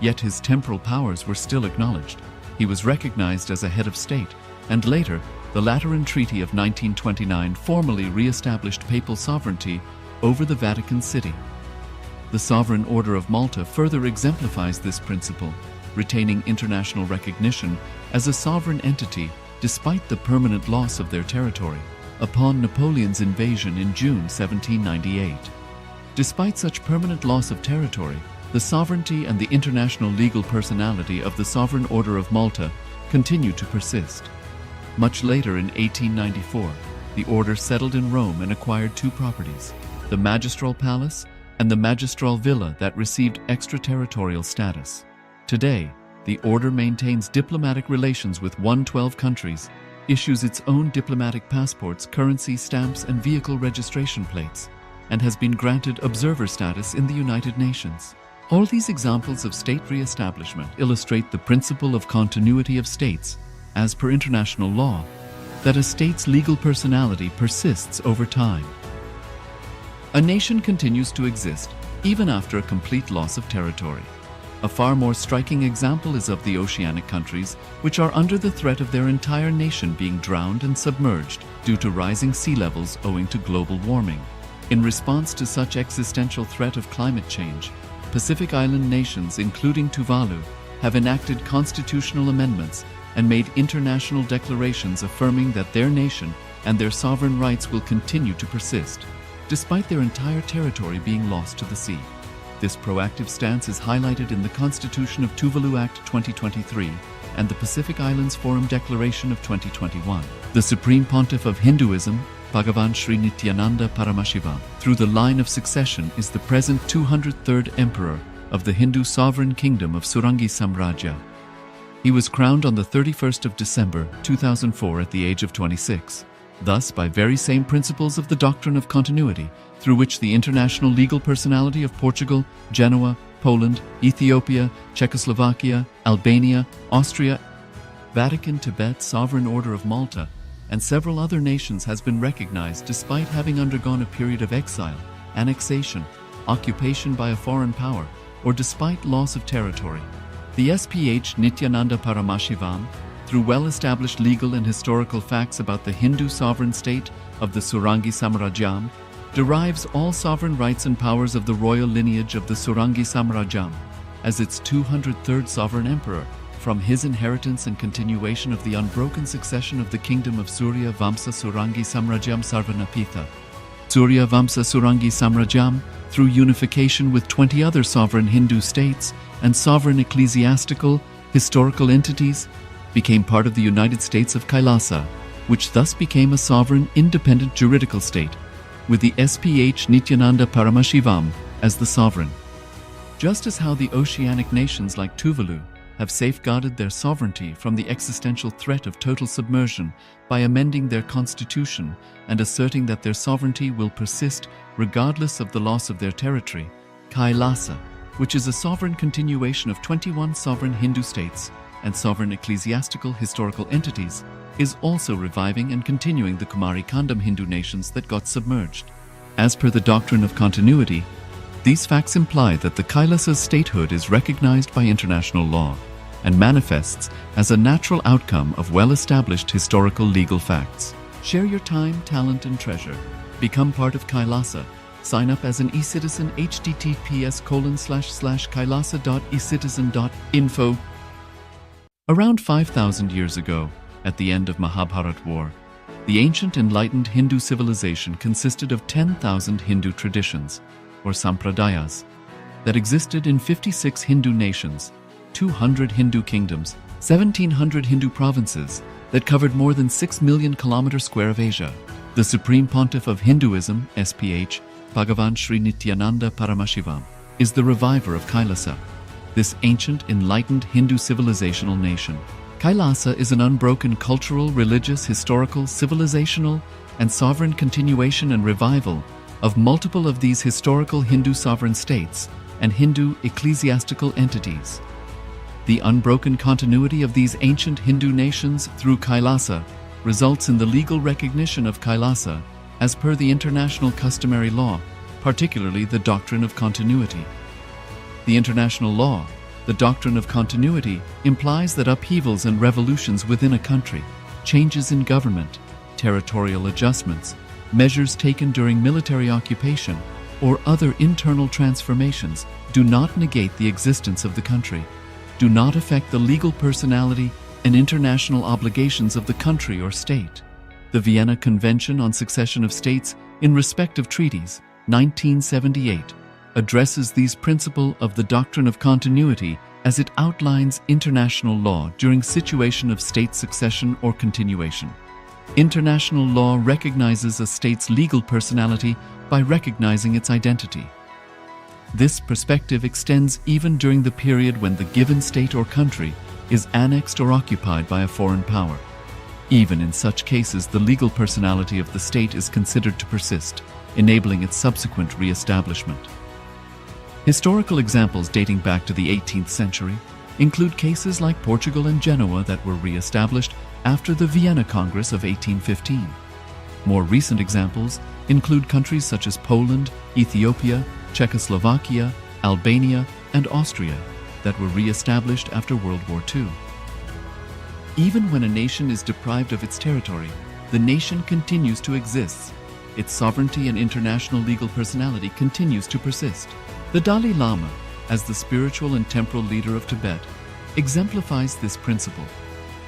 Yet his temporal powers were still acknowledged. he was recognized as a head of state, and later, the Lateran Treaty of 1929 formally re-established papal sovereignty over the Vatican City. The Sovereign Order of Malta further exemplifies this principle, retaining international recognition as a sovereign entity despite the permanent loss of their territory upon Napoleon's invasion in June 1798. Despite such permanent loss of territory, the sovereignty and the international legal personality of the Sovereign Order of Malta continue to persist. Much later in 1894, the order settled in Rome and acquired two properties, the Magistral Palace and the Magistral Villa that received extraterritorial status. Today, the order maintains diplomatic relations with 112 countries, issues its own diplomatic passports, currency, stamps, and vehicle registration plates, and has been granted observer status in the United Nations. All these examples of state re-establishment illustrate the principle of continuity of states, as per international law, that a state's legal personality persists over time. A nation continues to exist even after a complete loss of territory. A far more striking example is of the oceanic countries, which are under the threat of their entire nation being drowned and submerged due to rising sea levels owing to global warming. In response to such existential threat of climate change, Pacific Island nations, including Tuvalu, have enacted constitutional amendments and made international declarations affirming that their nation and their sovereign rights will continue to persist, despite their entire territory being lost to the sea. This proactive stance is highlighted in the Constitution of Tuvalu Act 2023 and the Pacific Islands Forum Declaration of 2021. The Supreme Pontiff of Hinduism, Bhagavan Sri Nithyananda Paramashivoham, through the line of succession is the present 203rd Emperor of the Hindu Sovereign Kingdom of Surangi Samrajya. He was crowned on the 31st of December 2004 at the age of 26. Thus, by very same principles of the doctrine of continuity, through which the international legal personality of Portugal, Genoa, Poland, Ethiopia, Czechoslovakia, Albania, Austria, Vatican, Tibet, Sovereign Order of Malta, and several other nations has been recognized despite having undergone a period of exile, annexation, occupation by a foreign power, or despite loss of territory. The SPH Nithyananda Paramashivoham, through well-established legal and historical facts about the Hindu sovereign state of the Surangi Samrajyam, derives all sovereign rights and powers of the royal lineage of the Surangi Samrajyam as its 203rd sovereign emperor, from his inheritance and continuation of the unbroken succession of the kingdom of Surya Vamsa Surangi Samrajyam Sarvanapitha. Surya Vamsa Surangi Samrajyam, through unification with 20 other sovereign Hindu states and sovereign ecclesiastical, historical entities, became part of the United States of KAILASA, which thus became a sovereign, independent juridical state, with the SPH Nithyananda Paramashivoham as the sovereign. Just as how the oceanic nations like Tuvalu have safeguarded their sovereignty from the existential threat of total submersion by amending their constitution and asserting that their sovereignty will persist regardless of the loss of their territory, KAILASA, which is a sovereign continuation of 21 sovereign Hindu states and sovereign ecclesiastical historical entities, is also reviving and continuing the Kumari Kandam Hindu nations that got submerged. As per the doctrine of continuity, these facts imply that the KAILASA's statehood is recognized by international law and manifests as a natural outcome of well-established historical legal facts. Share your time, talent, and treasure. Become part of KAILASA. Sign up as an eCitizen https://kailasa.ecitizen.info. Around 5,000 years ago, at the end of Mahabharat War, the ancient enlightened Hindu civilization consisted of 10,000 Hindu traditions, or sampradayas, that existed in 56 Hindu nations, 200 Hindu kingdoms, 1,700 Hindu provinces that covered more than 6 million kilometers square of Asia. The Supreme Pontiff of Hinduism, SPH, Bhagavan Sri Nithyananda Paramashivoham, is the reviver of KAILASA, this ancient enlightened Hindu civilizational nation. KAILASA is an unbroken cultural, religious, historical, civilizational, and sovereign continuation and revival of multiple of these historical Hindu sovereign states and Hindu ecclesiastical entities. The unbroken continuity of these ancient Hindu nations through KAILASA results in the legal recognition of KAILASA as per the international customary law, particularly the doctrine of continuity. The international law, The doctrine of continuity implies that upheavals and revolutions within a country, changes in government, territorial adjustments, measures taken during military occupation, or other internal transformations do not negate the existence of the country, do not affect the legal personality and international obligations of the country or state. The Vienna Convention on Succession of States in respect of treaties, 1978, addresses these principles of the doctrine of continuity as it outlines international law during situation of state succession or continuation. International law recognizes a state's legal personality by recognizing its identity. This perspective extends even during the period when the given state or country is annexed or occupied by a foreign power. Even in such cases, the legal personality of the state is considered to persist, enabling its subsequent re-establishment. Historical examples dating back to the 18th century include cases like Portugal and Genoa that were re-established after the Vienna Congress of 1815. More recent examples include countries such as Poland, Ethiopia, Czechoslovakia, Albania, and Austria that were re-established after World War II. Even when a nation is deprived of its territory, the nation continues to exist. Its sovereignty and international legal personality continues to persist. The Dalai Lama, as the spiritual and temporal leader of Tibet, exemplifies this principle.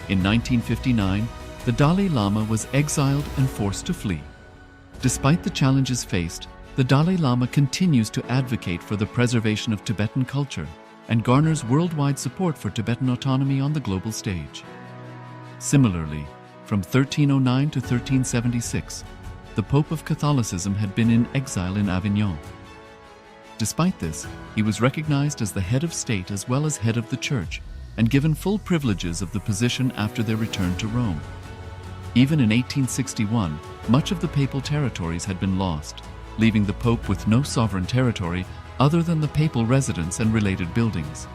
In 1959, the Dalai Lama was exiled and forced to flee. Despite the challenges faced, the Dalai Lama continues to advocate for the preservation of Tibetan culture and garners worldwide support for Tibetan autonomy on the global stage. Similarly, from 1309 to 1376, the Pope of Catholicism had been in exile in Avignon. Despite this, he was recognized as the head of state as well as head of the church and given full privileges of the position after their return to Rome. Even in 1861, much of the papal territories had been lost, leaving the Pope with no sovereign territory other than the papal residence and related buildings.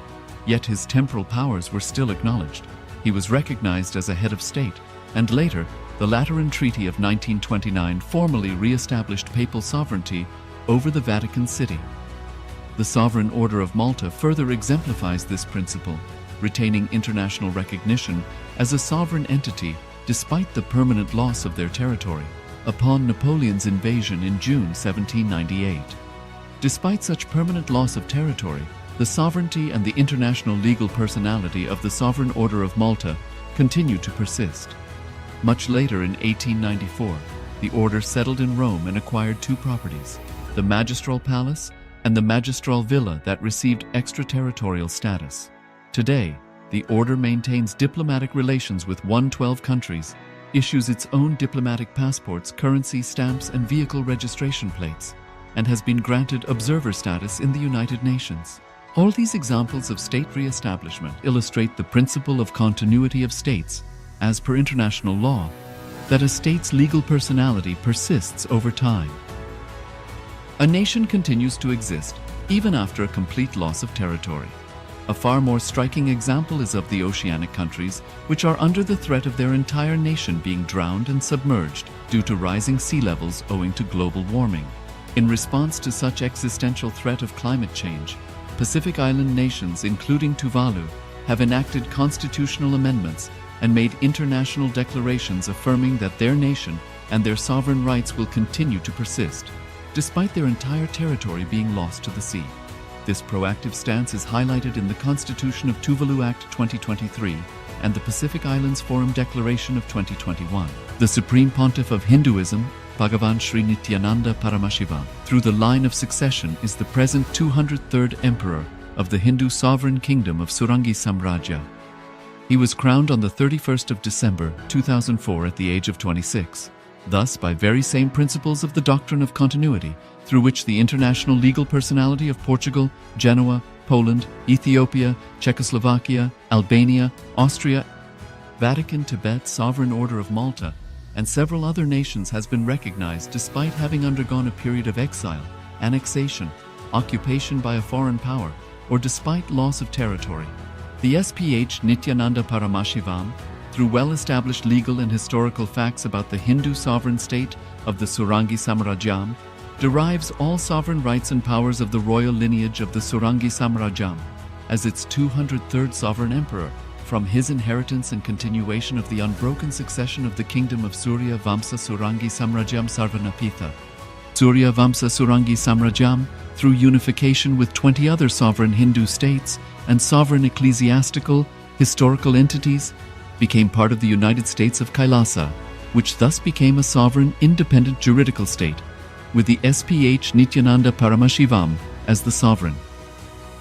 Yet his temporal powers were still acknowledged. He was recognized as a head of state, and later, the Lateran Treaty of 1929 formally re-established papal sovereignty over the Vatican City. The Sovereign Order of Malta further exemplifies this principle, retaining international recognition as a sovereign entity despite the permanent loss of their territory upon Napoleon's invasion in June 1798. Despite such permanent loss of territory, the sovereignty and the international legal personality of the Sovereign Order of Malta continue to persist. Much later in 1894, the order settled in Rome and acquired two properties, the Magistral Palace and the Magistral Villa that received extraterritorial status. Today, the order maintains diplomatic relations with 112 countries, issues its own diplomatic passports, currency, stamps, and vehicle registration plates, and has been granted observer status in the United Nations. All these examples of state re-establishment illustrate the principle of continuity of states, as per international law, that a state's legal personality persists over time. A nation continues to exist even after a complete loss of territory. A far more striking example is of the oceanic countries, which are under the threat of their entire nation being drowned and submerged due to rising sea levels owing to global warming. In response to such existential threat of climate change, Pacific Island nations, including Tuvalu, have enacted constitutional amendments and made international declarations affirming that their nation and their sovereign rights will continue to persist, despite their entire territory being lost to the sea. This proactive stance is highlighted in the Constitution of Tuvalu Act 2023 and the Pacific Islands Forum Declaration of 2021. The Supreme Pontiff of Hinduism, Bhagavan Sri Nithyananda Paramashivoham, through the line of succession is the present 203rd Emperor of the Hindu Sovereign Kingdom of Surangi Samrajya. He was crowned on the 31st of December 2004 at the age of 26. Thus, by very same principles of the doctrine of continuity, through which the international legal personality of Portugal, Genoa, Poland, Ethiopia, Czechoslovakia, Albania, Austria, Vatican, Tibet, Sovereign Order of Malta, and several other nations has been recognized despite having undergone a period of exile, annexation, occupation by a foreign power, or despite loss of territory. The SPH Nithyananda Paramashivoham, through well-established legal and historical facts about the Hindu sovereign state of the Surangi Samrajyam, derives all sovereign rights and powers of the royal lineage of the Surangi Samrajyam. as its 203rd sovereign emperor, from his inheritance and continuation of the unbroken succession of the kingdom of Surya Vamsa Surangi Samrajyam Sarvanapitha. Surya Vamsa Surangi Samrajyam, through unification with 20 other sovereign Hindu states and sovereign ecclesiastical, historical entities, became part of the United States of KAILASA, which thus became a sovereign independent juridical state, with the SPH Nithyananda Paramashivoham as the sovereign.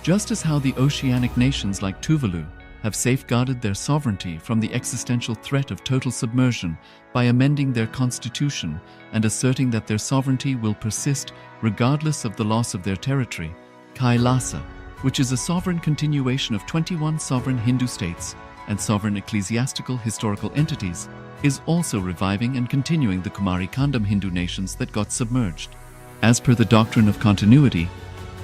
Just as how the oceanic nations like Tuvalu have safeguarded their sovereignty from the existential threat of total submersion by amending their constitution and asserting that their sovereignty will persist regardless of the loss of their territory, KAILASA, which is a sovereign continuation of 21 sovereign Hindu states and sovereign ecclesiastical historical entities, is also reviving and continuing the Kumari Kandam Hindu nations that got submerged. As per the doctrine of continuity,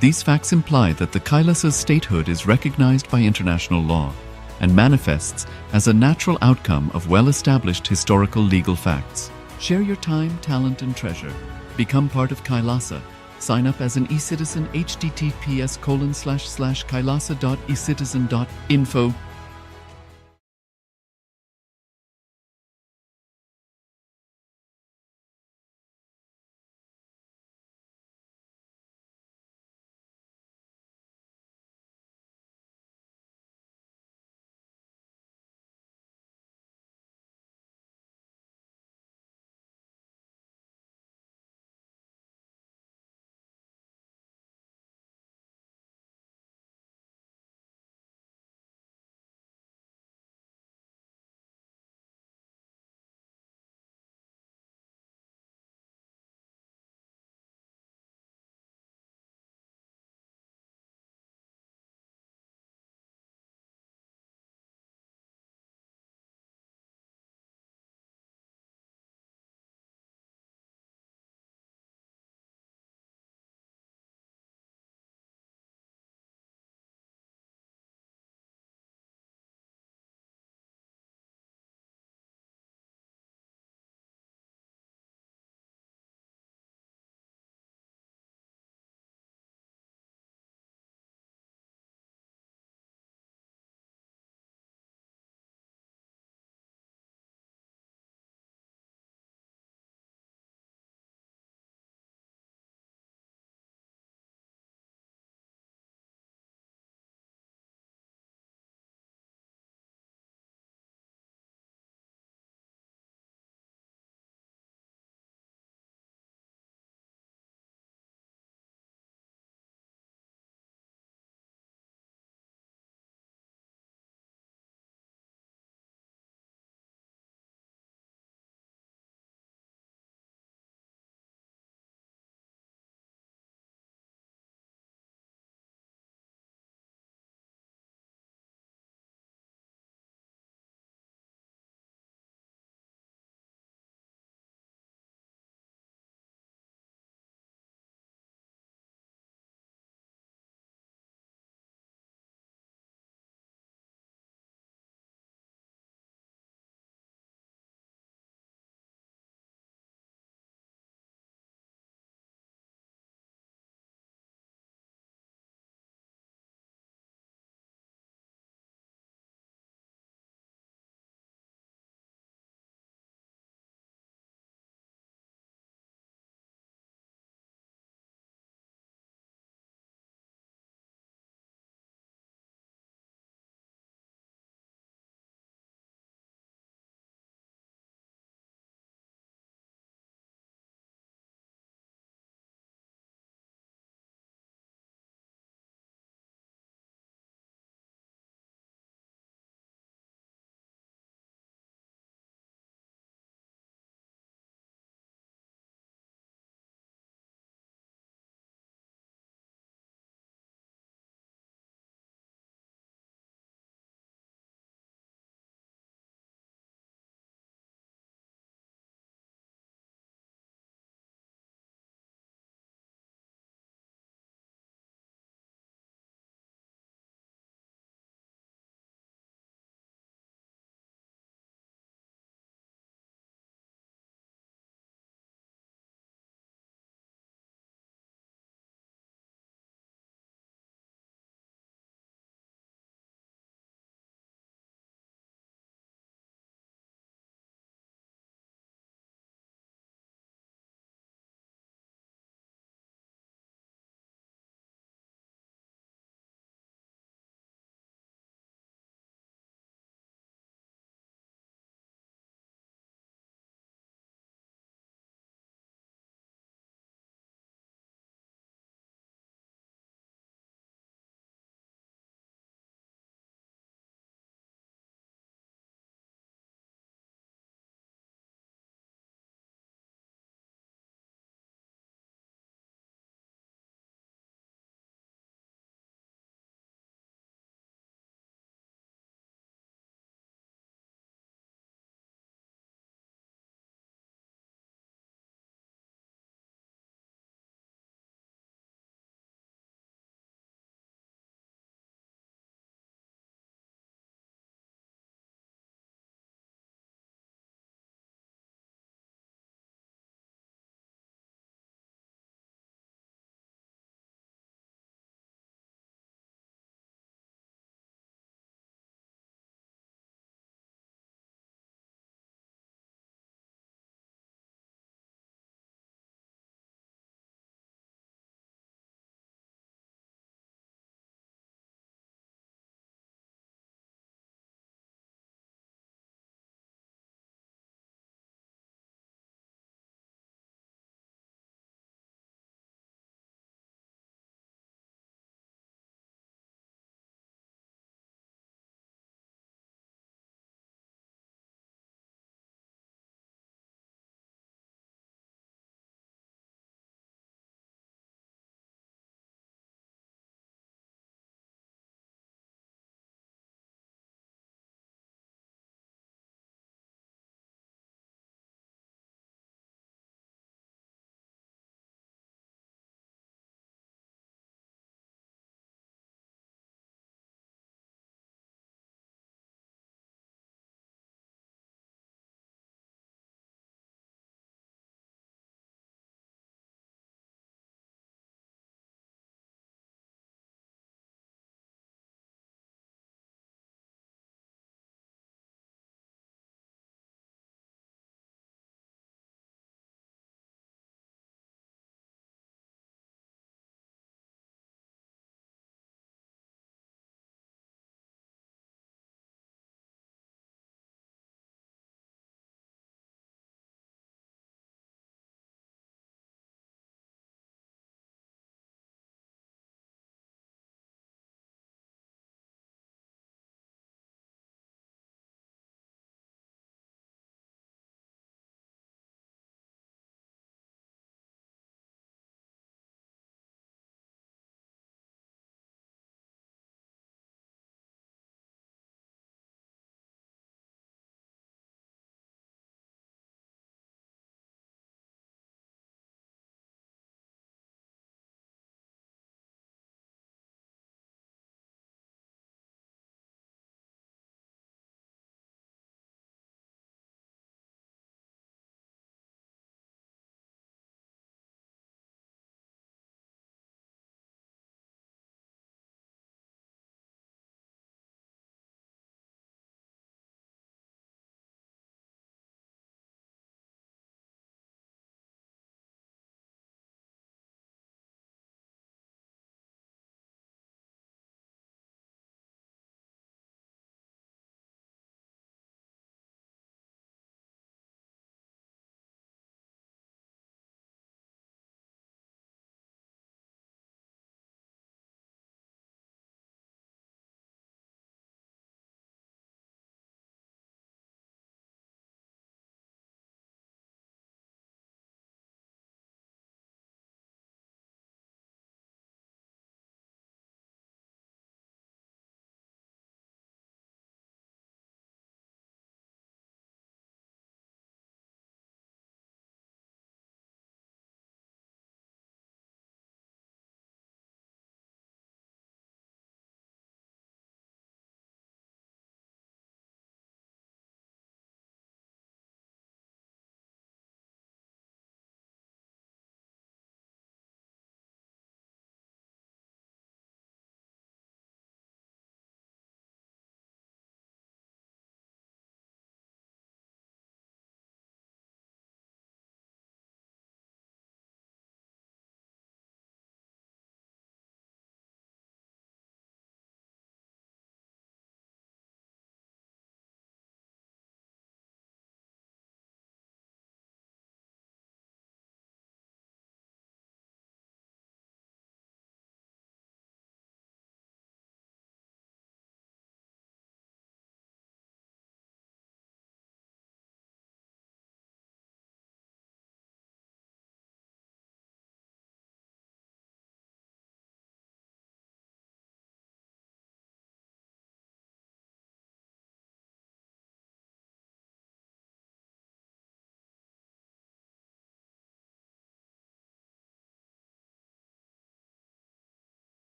these facts imply that the Kailasa's statehood is recognized by international law and manifests as a natural outcome of well-established historical legal facts. Share your time, talent, and treasure. Become part of KAILASA. Sign up as an eCitizen https://kailasa.ecitizen.info